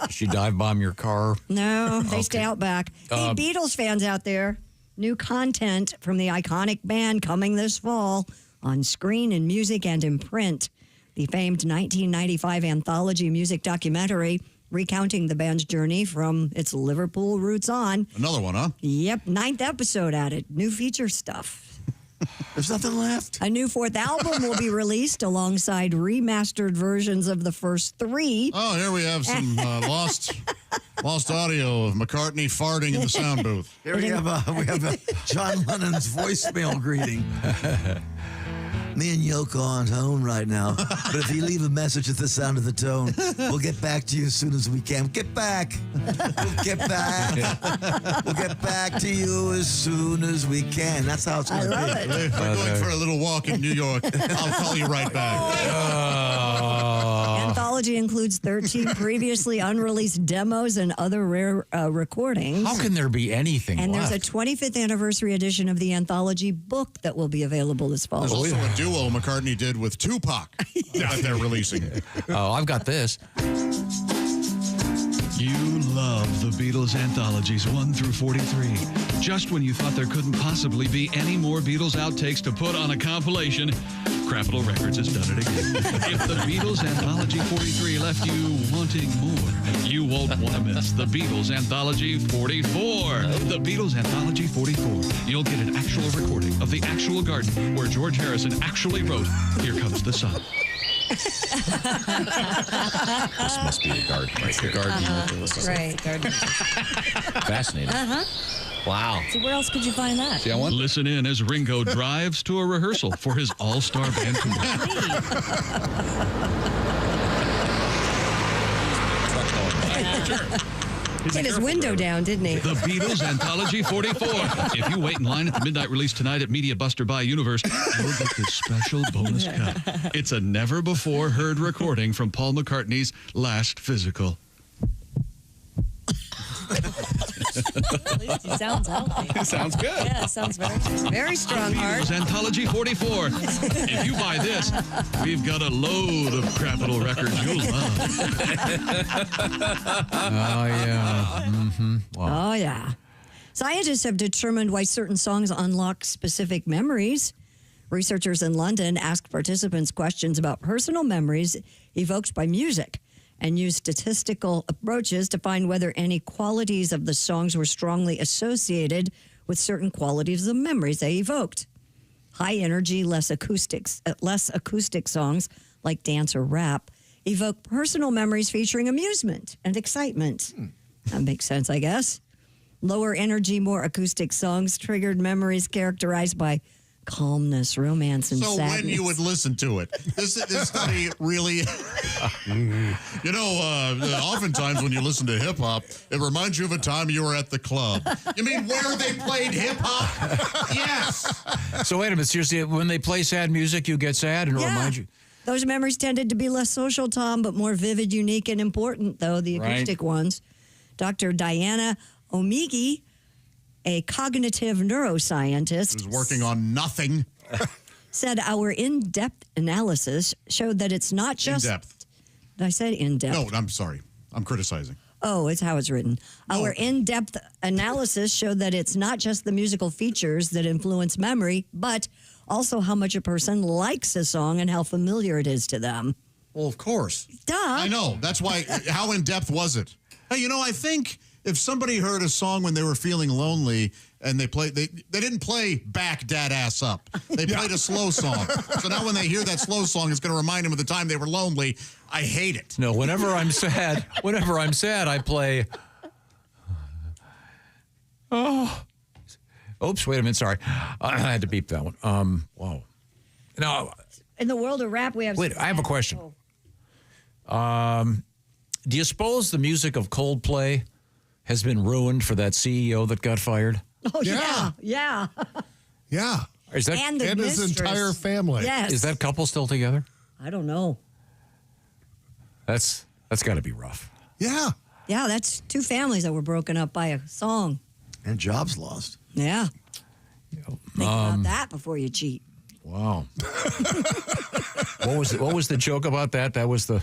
Speaker 2: She dive bomb your car?
Speaker 3: No, they stay out back. Hey, Beatles fans out there, new content from the iconic band coming this fall on screen, in music, and in print. The famed 1995 anthology music documentary recounting the band's journey from its Liverpool roots on.
Speaker 1: Another one, huh?
Speaker 3: Yep, 9th episode added. New feature stuff.
Speaker 18: There's nothing left.
Speaker 3: A new 4th album will be released alongside remastered versions of the first 3.
Speaker 1: Oh, here we have some lost audio of McCartney farting in the sound booth.
Speaker 18: Here we have John Lennon's voicemail greeting. Me and Yoko aren't home right now, but if you leave a message at the sound of the tone, we'll get back to you as soon as we can. Get back. We'll get back. We'll get back to you as soon as we can. That's how it's going to be.
Speaker 1: We're going for a little walk in New York. I'll call you right back.
Speaker 3: Anthology Anthology includes 13 previously unreleased demos and other rare recordings.
Speaker 2: How can there be anything
Speaker 3: And
Speaker 2: left?
Speaker 3: there's a 25th anniversary edition of the Anthology book that will be available this fall.
Speaker 1: There's also a duo McCartney did with Tupac that they're releasing.
Speaker 2: Oh, I've got this.
Speaker 8: You love the Beatles anthologies 1 through 43. Just when you thought there couldn't possibly be any more Beatles outtakes to put on a compilation, Capitol Records has done it again. If the Beatles Anthology 43 left you wanting more, you won't want to miss the Beatles Anthology 44. The Beatles Anthology 44. You'll get an actual recording of the actual garden where George Harrison actually wrote, "Here Comes the Sun."
Speaker 2: This must be a garden right here.
Speaker 3: Right. Garden.
Speaker 2: Fascinating.
Speaker 3: Uh-huh.
Speaker 2: Wow.
Speaker 3: See, where else could you find that?
Speaker 8: See, listen in as Ringo drives to a rehearsal for his all-star band
Speaker 3: Get his window down, didn't he?
Speaker 8: The Beatles Anthology 44. If you wait in line at the midnight release tonight at Media Buster by Universe, you'll get this special bonus cut. It's a never-before-heard recording from Paul McCartney's last physical.
Speaker 3: At least he sounds healthy.
Speaker 8: It sounds good.
Speaker 3: Yeah, it sounds very strong heart.
Speaker 8: Beatles Anthology 44. If you buy this, we've got a load of Capitol Records you'll love.
Speaker 2: Oh, yeah. Mm-hmm. Wow.
Speaker 3: Oh, yeah. Scientists have determined why certain songs unlock specific memories. Researchers in London asked participants questions about personal memories evoked by music and used statistical approaches to find whether any qualities of the songs were strongly associated with certain qualities of memories they evoked. High energy, less acoustic songs like dance or rap evoke personal memories featuring amusement and excitement. That makes sense, I guess. Lower energy, more acoustic songs triggered memories characterized by calmness, romance, and
Speaker 1: So
Speaker 3: sadness.
Speaker 1: when you would listen to it, this study really, oftentimes when you listen to hip hop, it reminds you of a time you were at the club. You mean where they played hip hop? Yes.
Speaker 2: So wait a minute, seriously, when they play sad music, you get sad and it reminds you?
Speaker 3: Those memories tended to be less social, Tom, but more vivid, unique, and important, though, the acoustic ones. Dr. Diana Omigi, a cognitive neuroscientist,
Speaker 1: Who's working on nothing.
Speaker 3: said our in-depth analysis showed that it's not just...
Speaker 1: In-depth.
Speaker 3: I said in-depth.
Speaker 1: No, I'm sorry. I'm criticizing.
Speaker 3: Oh, it's how it's written. Our in-depth analysis showed that it's not just the musical features that influence memory, but also how much a person likes a song and how familiar it is to them.
Speaker 1: Well, of course.
Speaker 3: Duh.
Speaker 1: I know. That's why. How in-depth was it? Hey, I think if somebody heard a song when they were feeling lonely and they didn't play Back That Ass Up. They played a slow song. So now when they hear that slow song, it's going to remind them of the time they were lonely. I hate it.
Speaker 2: No, whenever I'm sad, I play. Oops, wait a minute. Sorry. I had to beep that one. Whoa. Now,
Speaker 3: In the world of rap, we have...
Speaker 2: wait, I have a question. Do you suppose the music of Coldplay has been ruined for that CEO that got fired?
Speaker 3: Oh, yeah.
Speaker 4: Yeah.
Speaker 2: Is that
Speaker 3: And the
Speaker 4: and his
Speaker 3: mistress.
Speaker 4: entire family.
Speaker 3: Yes.
Speaker 2: Is that couple still together?
Speaker 3: I don't know.
Speaker 2: That's got to be rough.
Speaker 4: Yeah.
Speaker 3: Yeah, that's two families that were broken up by a song.
Speaker 18: And jobs lost.
Speaker 3: Yeah. Think about that before you cheat.
Speaker 2: Wow. What was the joke about that? That was the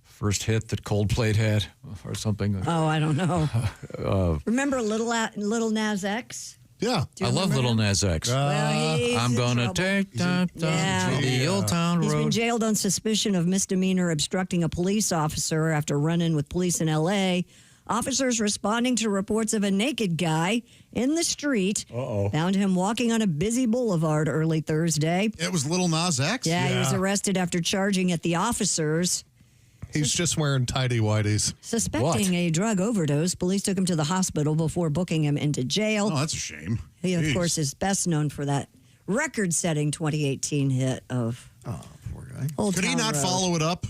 Speaker 2: first hit that Coldplay had or something?
Speaker 3: Oh, I don't know. Remember Little Nas X?
Speaker 4: Yeah.
Speaker 2: I love Little Nas X.
Speaker 3: Well, he's
Speaker 2: I'm
Speaker 3: in
Speaker 2: going to
Speaker 3: trouble.
Speaker 2: take the Old Town
Speaker 3: He's been
Speaker 2: Road.
Speaker 3: jailed on suspicion of misdemeanor obstructing a police officer after run-in with police in L.A. Officers responding to reports of a naked guy in the street found him walking on a busy boulevard early Thursday.
Speaker 1: It was Little Nas X?
Speaker 3: Yeah, he was arrested after charging at the officers.
Speaker 4: He's just wearing tidy whities.
Speaker 3: Suspecting a drug overdose, police took him to the hospital before booking him into jail.
Speaker 1: Oh, that's a shame.
Speaker 3: He, of
Speaker 1: Jeez.
Speaker 3: course, is best known for that record-setting 2018 hit of
Speaker 18: poor guy.
Speaker 3: Old
Speaker 1: Could he
Speaker 3: Town
Speaker 1: not
Speaker 3: Road.
Speaker 1: follow it up?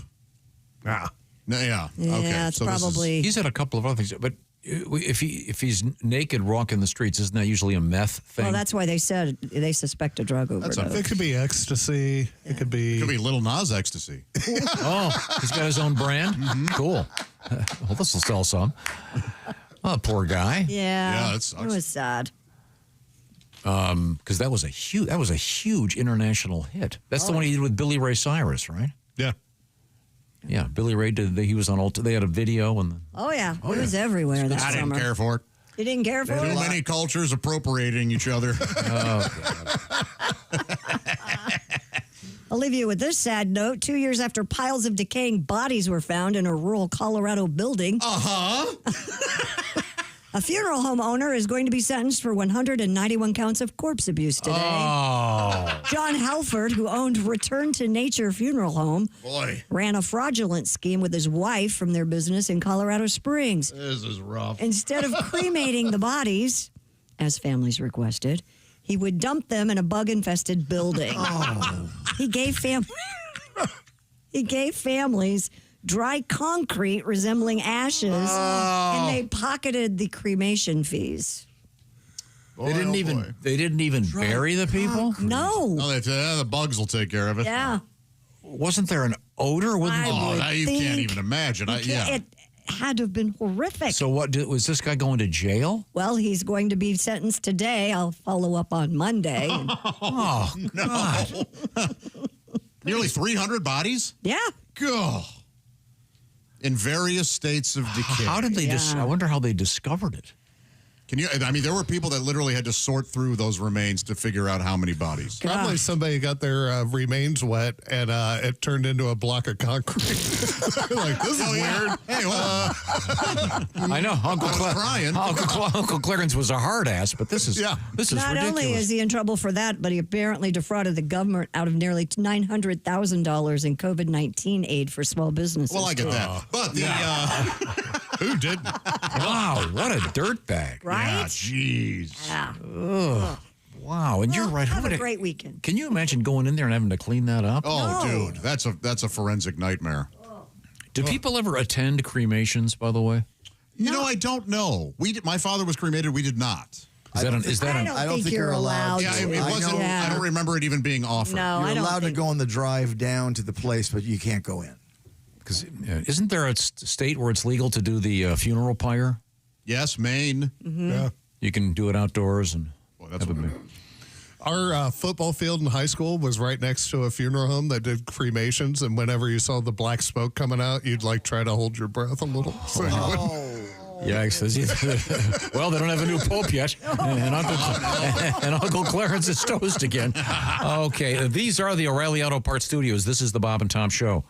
Speaker 4: Ah.
Speaker 1: No, yeah.
Speaker 3: Yeah,
Speaker 1: Okay.
Speaker 3: it's
Speaker 1: so this is-
Speaker 3: probably...
Speaker 2: He's had a couple of other things, but If he's naked walking the streets, isn't that usually a meth thing?
Speaker 3: Well, that's why they said they suspect a drug overdose.
Speaker 4: It could be ecstasy. It could be
Speaker 1: Little Nas ecstasy.
Speaker 2: Oh, he's got his own brand? Cool. Well, this will sell some. Oh, poor guy.
Speaker 3: Yeah,
Speaker 1: that sucks.
Speaker 3: It was sad.
Speaker 2: Because that was a huge international hit. That's the one he did with Billy Ray Cyrus, right?
Speaker 4: Yeah.
Speaker 2: Yeah, BillyRay he was on they had a video and
Speaker 3: Oh yeah, it was everywhere this
Speaker 1: I
Speaker 3: summer.
Speaker 1: didn't care for it.
Speaker 3: You didn't care for
Speaker 1: Too
Speaker 3: it?
Speaker 1: many cultures appropriating each other.
Speaker 3: I'll leave you with this sad note. 2 years after piles of decaying bodies were found in a rural Colorado building. A funeral home owner is going to be sentenced for 191 counts of corpse abuse today.
Speaker 1: Oh.
Speaker 3: John Halford, who owned Return to Nature Funeral Home, ran a fraudulent scheme with his wife from their business in Colorado Springs.
Speaker 1: This is rough.
Speaker 3: Instead of cremating the bodies, as families requested, he would dump them in a bug-infested building. He gave families dry concrete resembling ashes, and they pocketed the cremation fees.
Speaker 2: They didn't even bury the people?
Speaker 3: No.
Speaker 1: The bugs will take care of it.
Speaker 3: Yeah.
Speaker 2: Wasn't there an odor?
Speaker 1: Now you can't even imagine.
Speaker 3: It had to have been horrific.
Speaker 2: So was this guy going to jail?
Speaker 3: Well, he's going to be sentenced today. I'll follow up on Monday.
Speaker 2: Oh, God.
Speaker 1: Nearly 300 bodies?
Speaker 3: Yeah.
Speaker 1: God. In various states of decay.
Speaker 2: How did they I wonder how they discovered it.
Speaker 1: There were people that literally had to sort through those remains to figure out how many bodies.
Speaker 4: Probably somebody got their remains wet and it turned into a block of concrete. Like, this is weird.
Speaker 1: Hey, well,
Speaker 2: I know. Uncle Clarence was a hard ass, but this is
Speaker 3: Not
Speaker 2: ridiculous.
Speaker 3: only is he in trouble for that, but he apparently defrauded the government out of nearly $900,000 in COVID-19 aid for small businesses.
Speaker 1: Well, I get that. But who didn't?
Speaker 2: Wow, what a dirtbag.
Speaker 3: Right?
Speaker 1: Yeah, jeez.
Speaker 3: Yeah.
Speaker 2: Ugh. Wow, and you're right.
Speaker 3: Have a great weekend.
Speaker 2: Can you imagine going in there and having to clean that up?
Speaker 1: Oh, dude, that's a forensic nightmare.
Speaker 2: Do people ever attend cremations, by the way?
Speaker 1: I don't know. My father was cremated. We did not.
Speaker 3: I don't think you're allowed.
Speaker 1: Yeah, it wasn't. I don't remember it even being offered.
Speaker 3: No,
Speaker 18: you're allowed to go on the drive down to the place, but you can't go in.
Speaker 2: Because isn't there a state where it's legal to do the funeral pyre?
Speaker 1: Yes, Maine.
Speaker 3: Mm-hmm.
Speaker 4: Yeah.
Speaker 2: You can do it outdoors and.
Speaker 4: Our football field in high school was right next to a funeral home that did cremations, and whenever you saw the black smoke coming out, you'd try to hold your breath a little so you wouldn't.
Speaker 2: Yikes. Well, they don't have a new pope yet. And Uncle Clarence is toast again. Okay, these are the O'Reilly Auto Parts Studios. This is the Bob and Tom Show.